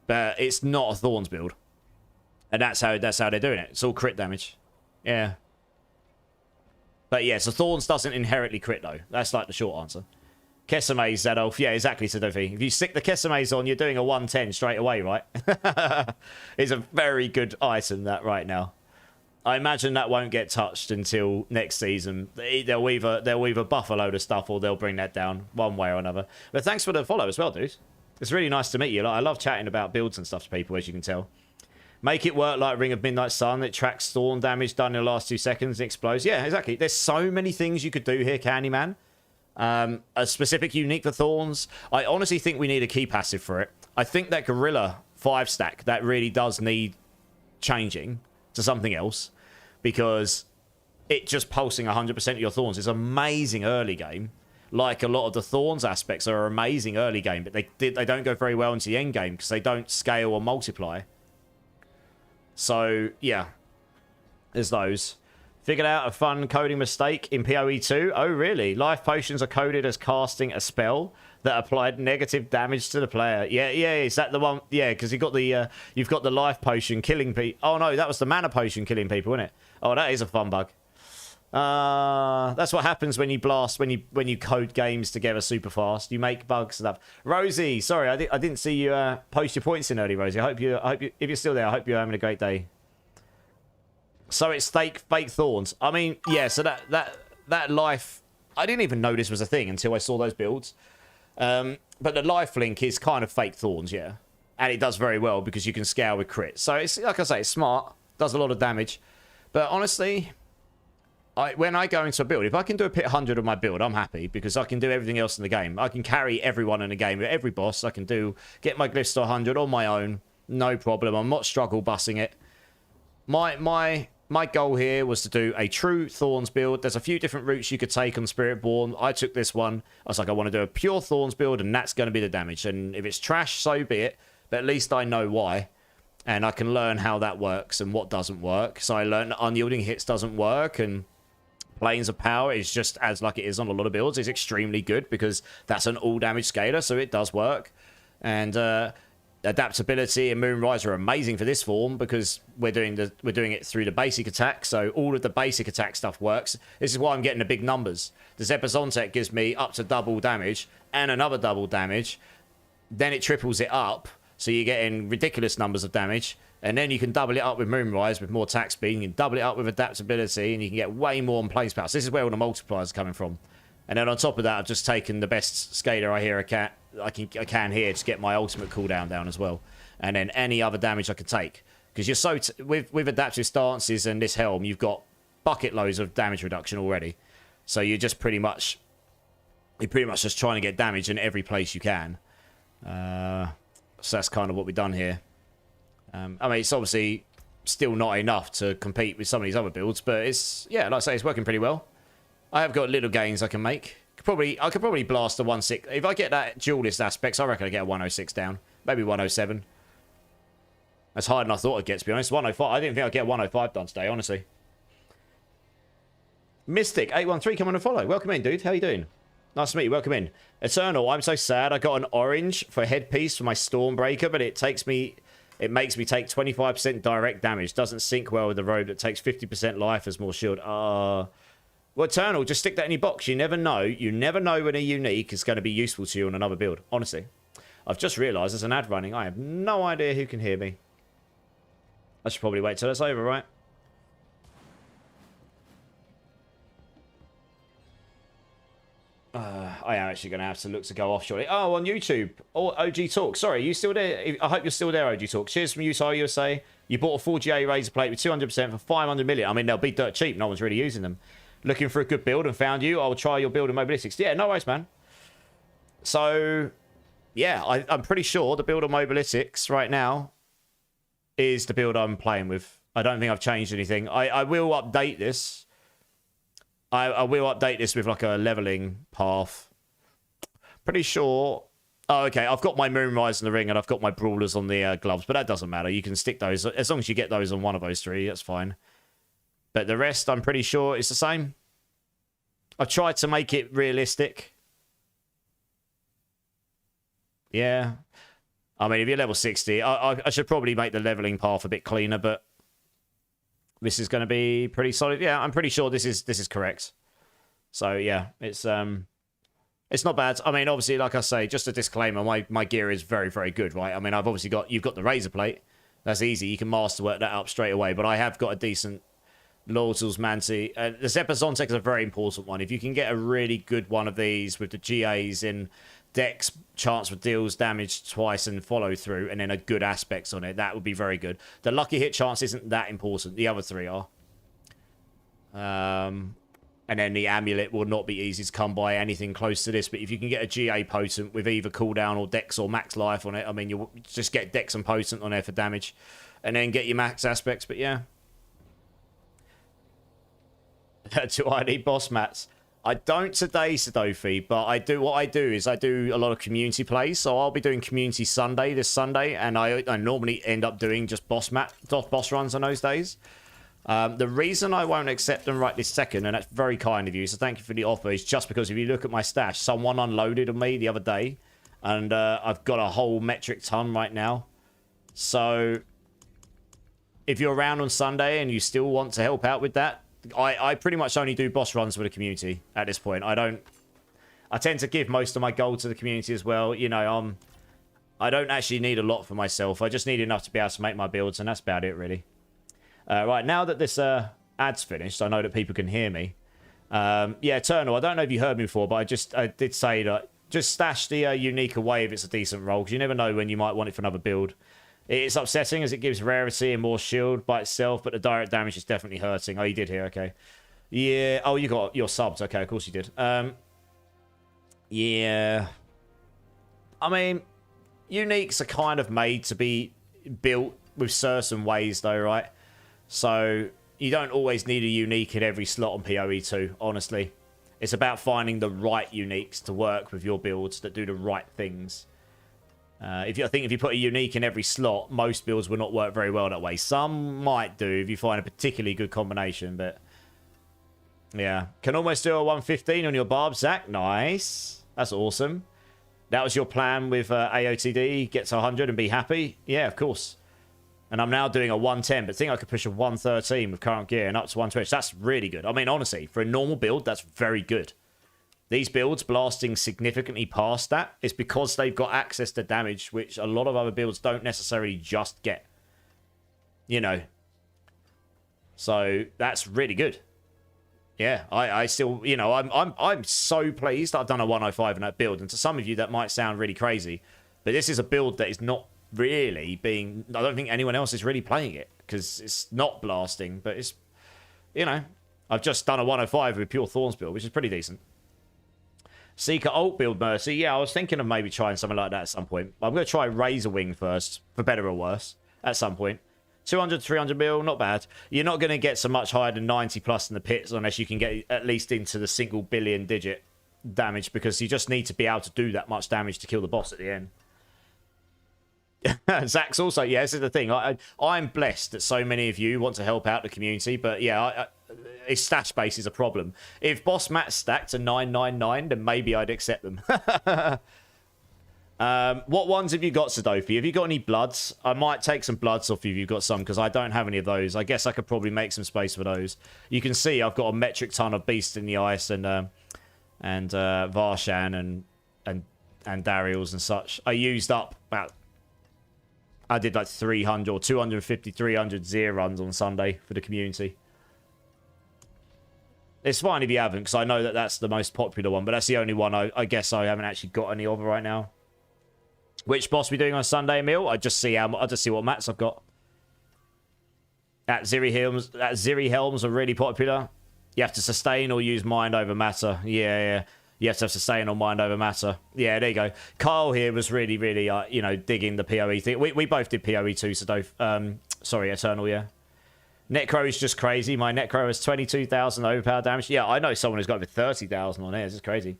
But it's not a Thorns build, and that's how they're doing it. It's all crit damage, yeah. But yeah, so Thorns doesn't inherently crit though. That's like the short answer. Kesame, Zadolf, yeah, exactly, Sadofi. If you stick the Kesames on, you're doing a 110 straight away, right? It's a very good item that right now. I imagine that won't get touched until next season. They'll either buff a load of stuff or they'll bring that down one way or another. But thanks for the follow as well, dude. It's really nice to meet you. Like, I love chatting about builds and stuff to people, as you can tell. Make it work like Ring of Midnight Sun. It tracks storm damage done in the last 2 seconds and explodes. Yeah, exactly. There's so many things you could do here, Candyman. A specific unique for Thorns. I honestly think we need a key passive for it. I think that Gorilla 5-stack, that really does need changing to something else, because it just pulsing 100% of your Thorns is amazing early game. Like a lot of the Thorns aspects are amazing early game, but they don't go very well into the end game because they don't scale or multiply. So, yeah. There's those. Figured out a fun coding mistake in PoE 2. Oh, really? Life potions are coded as casting a spell that applied negative damage to the player. Yeah, is that the one? Yeah, because you've got the life potion killing people. Oh, no, that was the mana potion killing people, isn't it? Oh, that is a fun bug. That's what happens when you blast, when you code games together super fast. You make bugs and stuff. Rosie, sorry, I didn't see you post your points in early, Rosie. I hope you, if you're still there, I hope you're having a great day. So it's fake Thorns. I mean, yeah. So that life, I didn't even know this was a thing until I saw those builds. But the life link is kind of fake Thorns, yeah, and it does very well because you can scale with crit. So it's, like I say, it's smart, does a lot of damage. But honestly, when I go into a build, if I can do a pit 100 of my build, I'm happy because I can do everything else in the game. I can carry everyone in the game. Every boss, I can get my glyphs to 100 on my own, no problem. I'm not struggle bussing it. My goal here was to do a true Thorns build. There's a few different routes you could take on Spiritborn. I took this one. I was like, I want to do a pure Thorns build, and that's going to be the damage. And if it's trash, so be it. But at least I know why. And I can learn how that works and what doesn't work. So I learned that unyielding hits doesn't work, and Planes of Power is just as like it is on a lot of builds. It's extremely good because that's an all damage scaler, so it does work. And adaptability and Moonrise are amazing for this form because we're doing it through the basic attack, so all of the basic attack stuff works. This is why I'm getting the big numbers. The Zepazontek gives me up to double damage and another double damage. Then it triples it up, so you're getting ridiculous numbers of damage. And then you can double it up with Moonrise with more attack speed. You can double it up with adaptability, and you can get way more on plays power. So this is where all the multipliers are coming from. And then on top of that, I've just taken the best scaler I can here to get my ultimate cooldown down as well. And then any other damage I can take. Because you're so... with adaptive stances and this helm, you've got bucket loads of damage reduction already. So you're just pretty much... You're pretty much just trying to get damage in every place you can. So that's kind of what we've done here. I mean, it's obviously still not enough to compete with some of these other builds, but it's, yeah, like I say, it's working pretty well. I have got little gains I can make. I could probably blast a 1-6. If I get that duelist aspects, I reckon I get a 106 down. Maybe 107. That's harder than I thought I'd get, to be honest. 105. I didn't think I'd get 105 done today, honestly. Mystic813, come on and follow. Welcome in, dude. How you doing? Nice to meet you. Welcome in. Eternal, I'm so sad. I got an orange for headpiece for my Stormbreaker, but it makes me take 25% direct damage. Doesn't sync well with the robe that takes 50% life as more shield. Well, Eternal, just stick that in your box. You never know. You never know when a unique is going to be useful to you on another build. Honestly. I've just realised there's an ad running. I have no idea who can hear me. I should probably wait till it's over, right? I am actually going to have to look to go off shortly. Oh, on YouTube. Oh, OG Talk. Sorry, are you still there? I hope you're still there, OG Talk. Cheers from Utah USA. You bought a 4GA Razor Plate with 200% for 500 million. I mean, they'll be dirt cheap. No one's really using them. Looking for a good build and found you. I'll try your build in Mobilistics. Yeah, no worries, man. So, yeah, I'm pretty sure the build on Mobilistics right now is the build I'm playing with. I don't think I've changed anything. I will update this. I will update this with like a leveling path. Pretty sure. Oh, okay. I've got my Moonrise in the ring and I've got my Brawlers on the gloves, but that doesn't matter. You can stick those. As long as you get those on one of those three, that's fine. But the rest, I'm pretty sure it's the same. I've tried to make it realistic. Yeah. I mean, if you're level 60, I should probably make the leveling path a bit cleaner, but this is going to be pretty solid. Yeah, I'm pretty sure this is correct. So, yeah, it's not bad. I mean, obviously, like I say, just a disclaimer, my gear is very, very good, right? I mean, you've got the Razor Plate. That's easy. You can master work that up straight away. But I have got a decent Lortals, Manti. The Zepazontek is a very important one. If you can get a really good one of these with the GAs in Dex, chance for deals damage twice and follow through, and then a good aspects on it, that would be very good. The lucky hit chance isn't that important. The other three are. And then the amulet will not be easy to come by anything close to this. But if you can get a GA potent with either cooldown or Dex or max life on it, I mean, you'll just get Dex and potent on there for damage. And then get your max aspects. But yeah. Do I need boss mats? I don't today, Sadofi, but I do. What I do is I do a lot of community plays. So I'll be doing Community Sunday this Sunday. And I normally end up doing just boss runs on those days. The reason I won't accept them right this second, and that's very kind of you, so thank you for the offer, is just because if you look at my stash, someone unloaded on me the other day, and I've got a whole metric ton right now. So, if you're around on Sunday and you still want to help out with that, I pretty much only do boss runs for the community at this point. I tend to give most of my gold to the community as well. You know, I don't actually need a lot for myself. I just need enough to be able to make my builds, and that's about it, really. Right, now that this ad's finished, I know that people can hear me. Yeah, Eternal, I don't know if you heard me before, but I did say that just stash the unique away if it's a decent roll, because you never know when you might want it for another build. It's upsetting as it gives rarity and more shield by itself, but the direct damage is definitely hurting. Oh, you did hear, okay. Yeah, oh, you got your subs. Okay, of course you did. Yeah. I mean, uniques are kind of made to be built with certain ways, though, right? So, you don't always need a unique in every slot on PoE2, honestly. It's about finding the right uniques to work with your builds that do the right things. I think if you put a unique in every slot, most builds will not work very well that way. Some might do if you find a particularly good combination, but... yeah. Can almost do a 115 on your barb, Zach. Nice. That's awesome. That was your plan with AOTD, get to 100 and be happy? Yeah, of course. And I'm now doing a 110, but think I could push a 113 with current gear and up to 120. That's really good. I mean, honestly, for a normal build, that's very good. These builds blasting significantly past that is because they've got access to damage, which a lot of other builds don't necessarily just get. You know. So, that's really good. Yeah, I still, you know, I'm so pleased I've done a 105 in that build. And to some of you, that might sound really crazy. But this is a build that is not really being... I don't think anyone else is really playing it. Because it's not blasting. But it's, you know, I've just done a 105 with pure Thorns build, which is pretty decent. Seeker ult build Mercy. Yeah, I was thinking of maybe trying something like that at some point. I'm going to try Razor Wing first, for better or worse, at some point. 200, 300 mil, not bad. You're not going to get so much higher than 90 plus in the pits unless you can get at least into the single billion digit damage, because you just need to be able to do that much damage to kill the boss at the end. Zach's also, yeah, this is the thing. I'm blessed that so many of you want to help out the community, but yeah, his stash base is a problem. If boss Matt stacked to 999, then maybe I'd accept them. What ones have you got, Sadofi? Have you got any bloods? I might take some bloods off you if you've got some, because I don't have any of those. I guess I could probably make some space for those. You can see I've got a metric ton of Beast in the Ice and Varshan and Dariels and such. I used up about... I did like 300 or 250, 300 Zero runs on Sunday for the community. It's fine if you haven't, because I know that that's the most popular one, but that's the only one I guess I haven't actually got any of right now. Which boss we doing on Sunday, Emil? I just see what mats I've got. That Ziri Helms are really popular. You have to sustain or use mind over matter. Yeah. You have to have sustain or mind over matter. Yeah, there you go. Kyle here was really, really, you know, digging the PoE thing. We both did PoE too, so sorry, Eternal, yeah. Necro is just crazy. My Necro has 22,000 overpower damage. Yeah, I know someone who's got over 30,000 on there. This is crazy.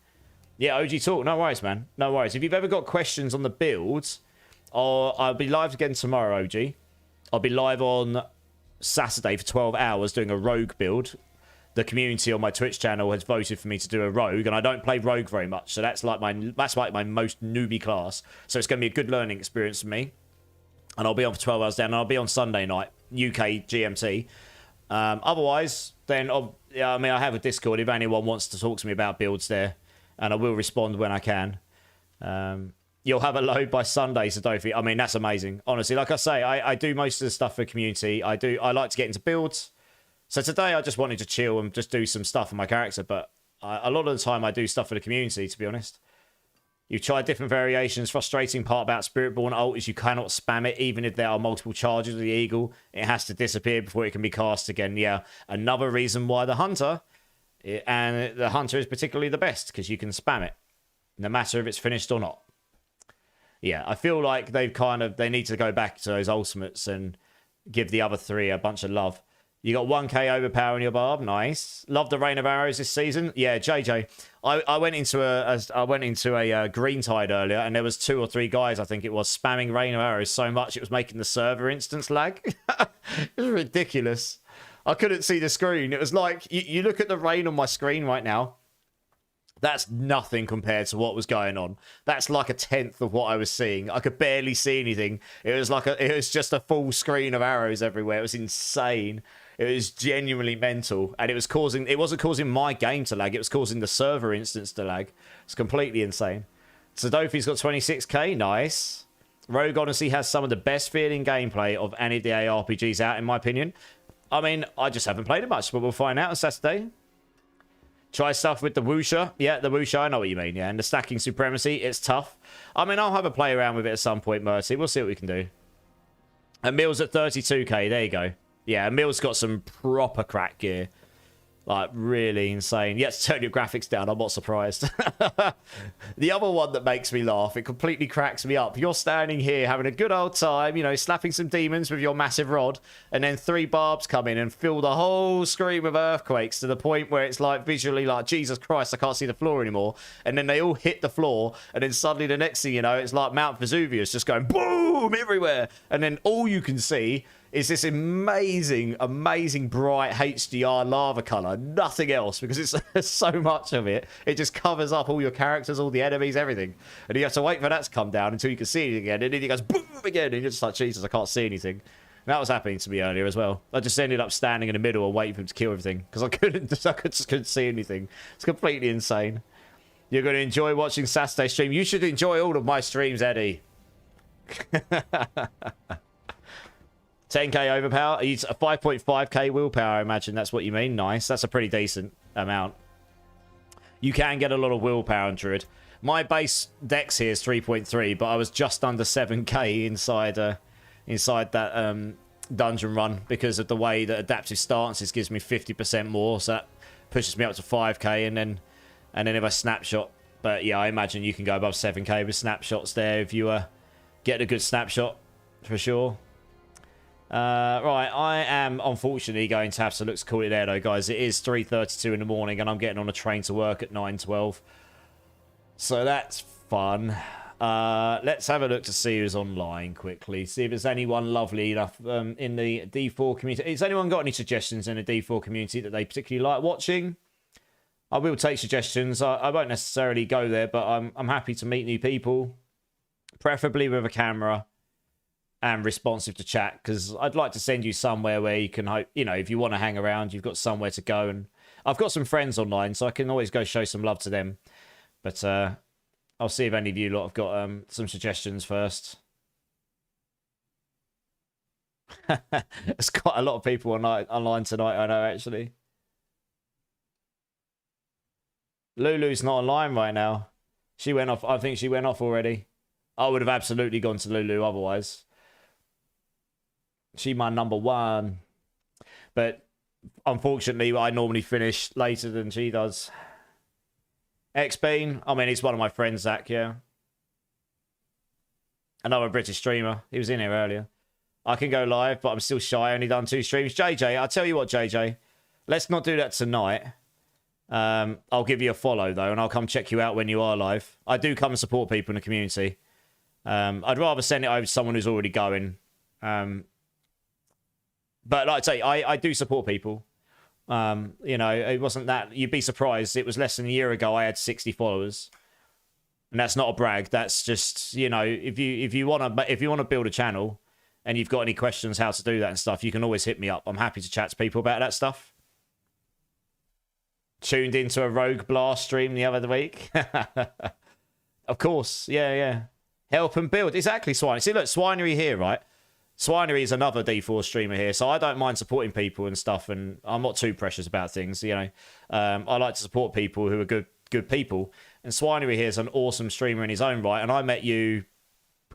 Yeah, OG Talk. No worries, man. No worries. If you've ever got questions on the builds, I'll be live again tomorrow, OG. I'll be live on Saturday for 12 hours doing a rogue build. The community on my Twitch channel has voted for me to do a rogue, and I don't play rogue very much, so that's like my most newbie class. So it's going to be a good learning experience for me. And I'll be on for 12 hours down, and I'll be on Sunday night, UK GMT. Otherwise, then, I mean, I have a Discord if anyone wants to talk to me about builds there, and I will respond when I can. You'll have a load by Sunday, Sadofi. I mean, that's amazing. Honestly, like I say, I do most of the stuff for community. I like to get into builds. So today I just wanted to chill and just do some stuff on my character, but a lot of the time I do stuff for the community, to be honest. You've tried different variations. Frustrating part about Spiritborn ult is you cannot spam it, even if there are multiple charges of the Eagle. It has to disappear before it can be cast again. Yeah, another reason why the Hunter, and the Hunter is particularly the best, because you can spam it, no matter if it's finished or not. Yeah, I feel like they need to go back to those ultimates and give the other three a bunch of love. You got 1k overpower in your barb. Nice. Love the Rain of Arrows this season. Yeah, JJ. I went into a green tide earlier, and there was 2 or 3 guys, I think it was, spamming Rain of Arrows so much it was making the server instance lag. It was ridiculous. I couldn't see the screen. It was like, you look at the rain on my screen right now. That's nothing compared to what was going on. That's like a 10th of what I was seeing. I could barely see anything. It was just a full screen of arrows everywhere. It was insane. It was genuinely mental, and it wasn't causing my game to lag. It was causing the server instance to lag. It's completely insane. Sadofi's got 26k. Nice. Rogue honestly has some of the best feeling gameplay of any of the ARPGs out, in my opinion. I mean, I just haven't played it much, but we'll find out on Saturday. Try stuff with the Wuxia. Yeah, the Wuxia, I know what you mean, yeah. And the stacking supremacy, it's tough. I mean, I'll have a play around with it at some point, Mercy. We'll see what we can do. And Mill's at 32k. There you go. Yeah, Mill's got some proper crack gear. Like, really insane. Yes, turn your graphics down. I'm not surprised. The other one that makes me laugh, it completely cracks me up. You're standing here having a good old time, you know, slapping some demons with your massive rod, and then 3 barbs come in and fill the whole screen with earthquakes to the point where it's like visually like, Jesus Christ, I can't see the floor anymore. And then they all hit the floor, and then suddenly the next thing you know, it's like Mount Vesuvius just going boom everywhere. And then all you can see is this amazing, amazing bright HDR lava color. Nothing else, because it's so much of it. It just covers up all your characters, all the enemies, everything. And you have to wait for that to come down until you can see it again. And then it goes boom again. And you're just like, Jesus, I can't see anything. And that was happening to me earlier as well. I just ended up standing in the middle and waiting for him to kill everything, because I just couldn't see anything. It's completely insane. You're going to enjoy watching Saturday stream. You should enjoy all of my streams, Eddie. 10k overpower. It's a 5.5k willpower, I imagine that's what you mean. Nice. That's a pretty decent amount. You can get a lot of willpower on Druid. My base dex here is 3.3, but I was just under 7k inside that dungeon run, because of the way that adaptive stances gives me 50% more, so that pushes me up to 5k, and then if I snapshot. But yeah, I imagine you can go above 7k with snapshots there if you get a good snapshot, for sure. Right, I am unfortunately going to have to look to call it there though, guys. It is 3:32 in the morning, and I'm getting on a train to work at 9:12. So that's fun. Let's have a look to see who's online quickly. See if there's anyone lovely enough in the D4 community. Has anyone got any suggestions in the D4 community that they particularly like watching? I will take suggestions. I won't necessarily go there, but I'm happy to meet new people, preferably with a camera and responsive to chat, because I'd like to send you somewhere where you can hope, you know, if you want to hang around, you've got somewhere to go. And I've got some friends online, so I can always go show some love to them. But I'll see if any of you lot have got some suggestions first. There's quite a lot of people online tonight, I know, actually. Lulu's not online right now. She went off. I think she went off already. I would have absolutely gone to Lulu otherwise. She my number one. But unfortunately, I normally finish later than she does. X-Bean, I mean, he's one of my friends, Zach, yeah. Another British streamer. He was in here earlier. I can go live, but I'm still shy. I only done 2 streams. JJ, I'll tell you what, JJ. Let's not do that tonight. I'll give you a follow, though, and I'll come check you out when you are live. I do come and support people in the community. I'd rather send it over to someone who's already going. But like I say, I do support people. You know, it wasn't that. You'd be surprised. It was less than a year ago I had 60 followers. And that's not a brag. That's just, you know, if you want to build a channel and you've got any questions how to do that and stuff, you can always hit me up. I'm happy to chat to people about that stuff. Tuned into a Rogue Blast stream the other week. Of course. Yeah. Help and build. Exactly, Swine. See, look, Swinery here, right? Swinery is another D4 streamer here, so I don't mind supporting people and stuff, and I'm not too precious about things, you know. I like to support people who are good people, and Swinery here is an awesome streamer in his own right, and I met you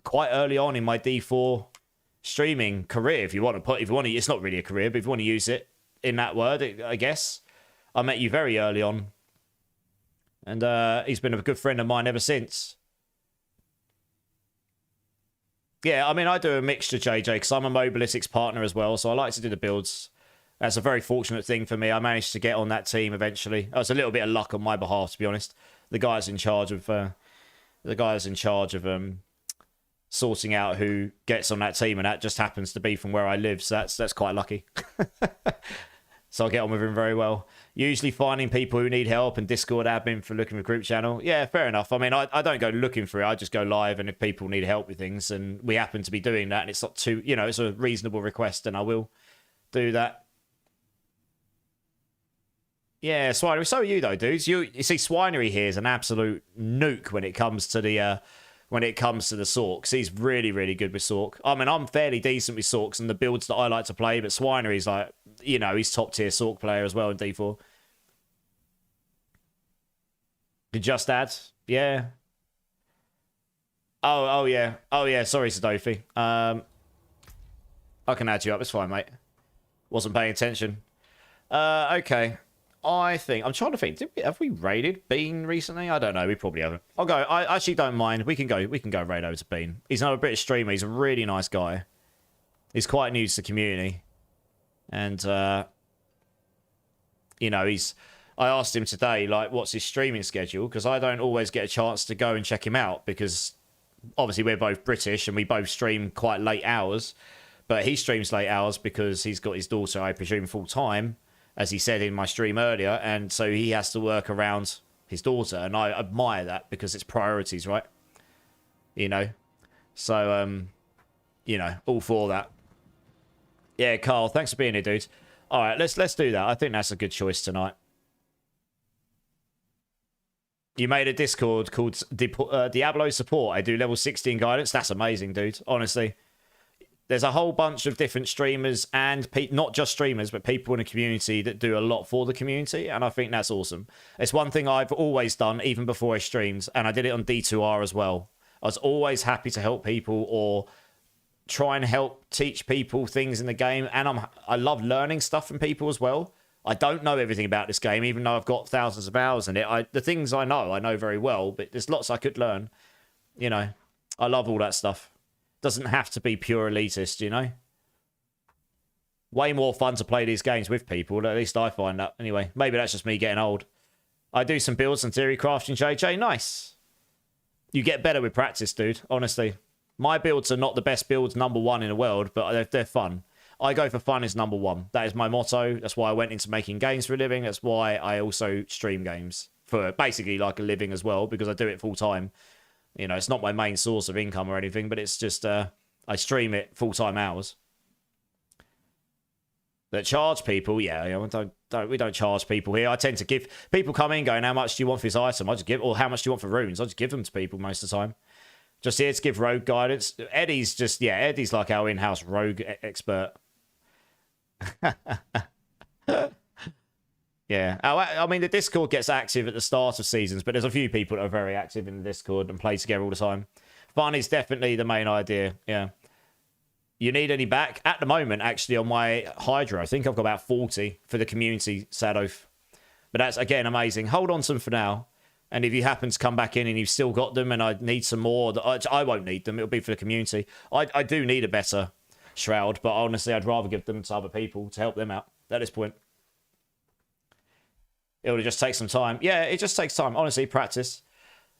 quite early on in my D4 streaming career, if you want to, it's not really a career, but if you want to use it in that word, I guess. I met you very early on, and he's been a good friend of mine ever since. Yeah, I mean, I do a mixture, JJ, because I'm a Mobalytics partner as well, so I like to do the builds. That's a very fortunate thing for me. I managed to get on that team eventually. That was a little bit of luck on my behalf, to be honest. The guy's in charge of sorting out who gets on that team, and that just happens to be from where I live, so that's quite lucky. So I get on with him very well. Usually finding people who need help and Discord admin for looking for group channel. Yeah, fair enough. I mean, I don't go looking for it. I just go live, and if people need help with things, and we happen to be doing that, and it's not too, you know, it's a reasonable request, and I will do that. Yeah, Swinery. So are you, though, dudes. You see, Swinery here is an absolute nuke when it comes to the Sorks. He's really, really good with Sork. I mean, I'm fairly decent with Sorks and the builds that I like to play, but Swinery's like, you know, he's top tier Sork player as well in D4. Did just add? Yeah. Oh yeah. Oh yeah. Sorry, Sadofi. I can add you up. It's fine, mate. Wasn't paying attention. Okay. I'm trying to think. Have we raided Bean recently? I don't know. We probably haven't. I'll go. I actually don't mind. We can go raid over to Bean. He's another British streamer. He's a really nice guy. He's quite new to the community, and you know, I asked him today, like, what's his streaming schedule, because I don't always get a chance to go and check him out, because obviously we're both British and we both stream quite late hours, but he streams late hours because he's got his daughter, I presume, full time, as he said in my stream earlier, and so he has to work around his daughter, and I admire that because it's priorities, right? You know, so you know, all for that. Yeah, Carl, thanks for being here, dude. All right, let's do that. I think that's a good choice tonight. You made a Discord called Diablo Support. I do level 16 guidance. That's amazing, dude. Honestly. There's a whole bunch of different streamers and not just streamers, but people in the community that do a lot for the community. And I think that's awesome. It's one thing I've always done, even before I streamed. And I did it on D2R as well. I was always happy to help people or try and help teach people things in the game. And I love learning stuff from people as well. I don't know everything about this game, even though I've got thousands of hours in it. The things I know very well, but there's lots I could learn. You know, I love all that stuff. Doesn't have to be pure elitist, you know? Way more fun to play these games with people, at least I find that. Anyway, maybe that's just me getting old. I do some builds and theory crafting, JJ. Nice. You get better with practice, dude, honestly. My builds are not the best builds #1 in the world, but they're fun. I go for fun as #1. That is my motto. That's why I went into making games for a living. That's why I also stream games for basically like a living as well, because I do it full time. You know, it's not my main source of income or anything, but it's just I stream it full-time hours. That charge people, yeah, you know, we don't charge people here. I tend to give people come in going, how much do you want for this item? I just give, or how much do you want for runes? I just give them to people most of the time. Just here to give rogue guidance. Eddie's like our in-house rogue expert. Yeah, I mean, the Discord gets active at the start of seasons, but there's a few people that are very active in the Discord and play together all the time. Fun is definitely the main idea, yeah. You need any back? At the moment, actually, on my Hydra, I think I've got about 40 for the community, Sadof. But that's, again, amazing. Hold on to them for now. And if you happen to come back in and you've still got them and I need some more, I won't need them. It'll be for the community. I do need a better Shroud, but honestly, I'd rather give them to other people to help them out at this point. It'll just take some time. Yeah, it just takes time. Honestly, practice.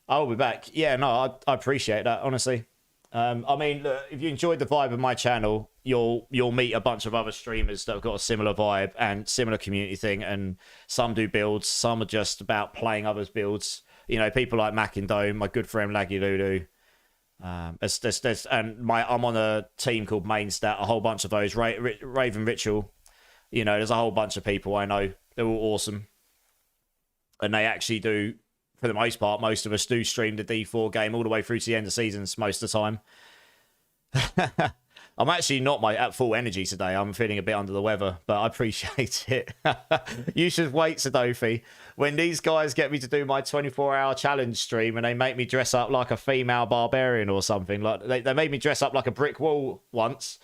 I will be back. Yeah, no, I appreciate that, honestly. I mean, look, if you enjoyed the vibe of my channel, you'll meet a bunch of other streamers that have got a similar vibe and similar community thing, and some do builds, some are just about playing others' builds. You know, people like Mac and Dome, my good friend Laggy Lulu. I'm on a team called Mainstat, a whole bunch of those. Raven Ritual. You know, there's a whole bunch of people I know. They're all awesome. And they actually do, for the most part, most of us do stream the D4 game all the way through to the end of seasons most of the time. I'm actually not at full energy today. I'm feeling a bit under the weather, but I appreciate it. You should wait, Sadofi. When these guys get me to do my 24-hour challenge stream and they make me dress up like a female barbarian or something. Like they made me dress up like a brick wall once.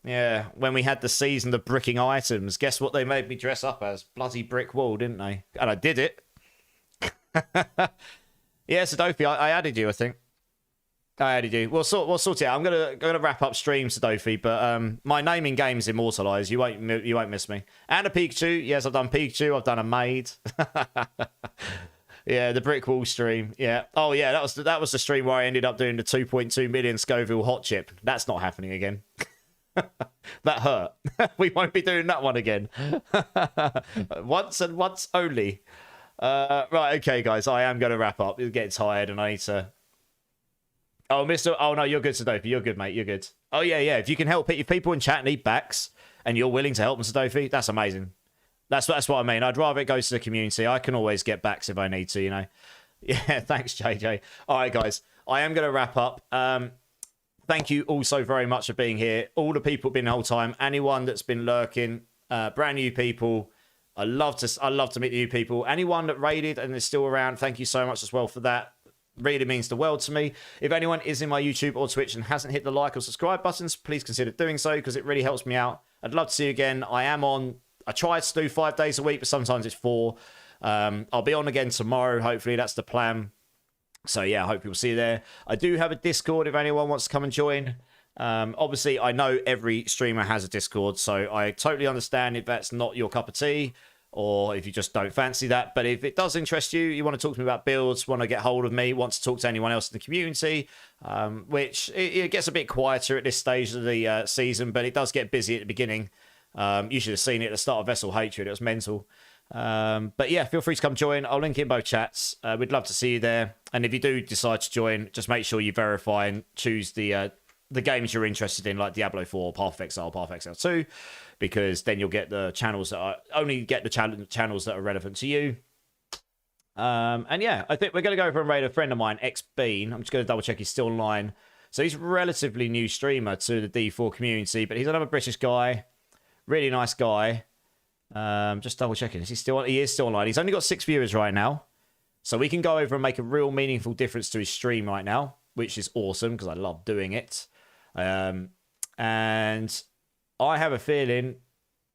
Yeah, when we had the season of bricking items, guess what they made me dress up as? Bloody brick wall, didn't they? And I did it. Yeah, Sadofi, I added you, I think. I added you. We'll sort it out. I'm gonna wrap up stream, Sadofi, but my name in game's immortalised. You won't miss me. And a Pikachu. Yes, I've done Pikachu. I've done a maid. Yeah, the brick wall stream. Yeah. Oh yeah, that was the stream where I ended up doing the 2.2 million Scoville hot chip. That's not happening again. That hurt. We won't be doing that one again. Once and once only. Right, okay, guys. I am going to wrap up. It's getting tired and I need to... Oh, Mr... Oh, no, you're good, Sadofi. You're good, mate. You're good. Oh, yeah. If you can help if people in chat need backs and you're willing to help them, Sadofi, that's amazing. That's what I mean. I'd rather it goes to the community. I can always get backs if I need to, you know. Yeah, thanks, JJ. All right, guys. I am going to wrap up. Thank you also very much for being here. All the people been the whole time. Anyone that's been lurking, brand new people. I love to meet the new people. Anyone that raided and is still around, thank you so much as well for that. Really means the world to me. If anyone is in my YouTube or Twitch and hasn't hit the like or subscribe buttons, please consider doing so because it really helps me out. I'd love to see you again. I try to do 5 days a week, but sometimes it's 4. I'll be on again tomorrow. Hopefully that's the plan. So yeah, I hope you'll see you there. I do have a Discord if anyone wants to come and join. Obviously, I know every streamer has a Discord, so I totally understand if that's not your cup of tea or if you just don't fancy that. But if it does interest you, you want to talk to me about builds, want to get hold of me, want to talk to anyone else in the community, which it gets a bit quieter at this stage of the season, but it does get busy at the beginning. You should have seen it at the start of Vessel Hatred. It was mental. But yeah, feel free to come join. I'll link in both chats. We'd love to see you there. And if you do decide to join, just make sure you verify and choose the games you're interested in, like Diablo 4, Path of Exile, Path of Exile 2, because then you'll get the channels that channels that are relevant to you. And yeah, I think we're going to go for a raid a friend of mine, X-Bean. I'm just going to double check he's still online. So he's a relatively new streamer to the D4 community, but he's another British guy, really nice guy. Just double checking. Is he still on? He is still online. He's only got 6 viewers right now. So we can go over and make a real meaningful difference to his stream right now, which is awesome because I love doing it. And I have a feeling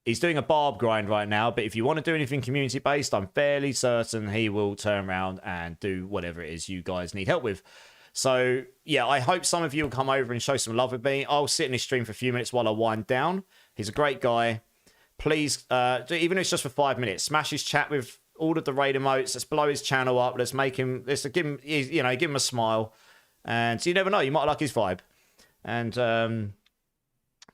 he's doing a barb grind right now, but if you want to do anything community based, I'm fairly certain he will turn around and do whatever it is you guys need help with. So yeah, I hope some of you will come over and show some love with me. I'll sit in his stream for a few minutes while I wind down. He's a great guy. Please, even if it's just for 5 minutes, smash his chat with all of the raid emotes. Let's blow his channel up. Let's give him a smile. And you never know, you might like his vibe. And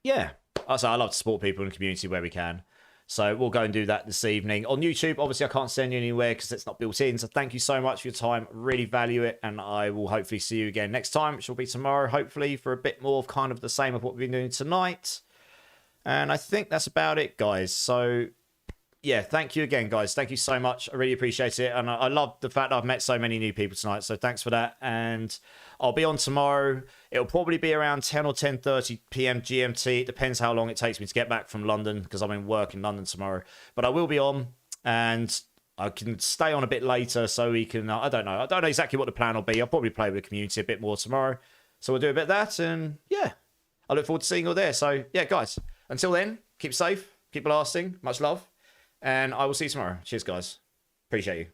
yeah, also I love to support people in the community where we can. So we'll go and do that this evening. On YouTube, obviously I can't send you anywhere because it's not built in. So thank you so much for your time. Really value it. And I will hopefully see you again next time, which will be tomorrow, hopefully, for a bit more of kind of the same of what we've been doing tonight. And I think that's about it, guys. So yeah, thank you again, guys. Thank you so much. I really appreciate it. And I love the fact that I've met so many new people tonight. So thanks for that. And I'll be on tomorrow. It'll probably be around 10 or 10:30 p.m. GMT. It depends how long it takes me to get back from London because I'm in work in London tomorrow. But I will be on and I can stay on a bit later so we can... I don't know exactly what the plan will be. I'll probably play with the community a bit more tomorrow. So we'll do a bit of that. And yeah, I look forward to seeing you all there. So yeah, guys, until then, keep safe, keep blasting. Much love. And I will see you tomorrow. Cheers, guys. Appreciate you.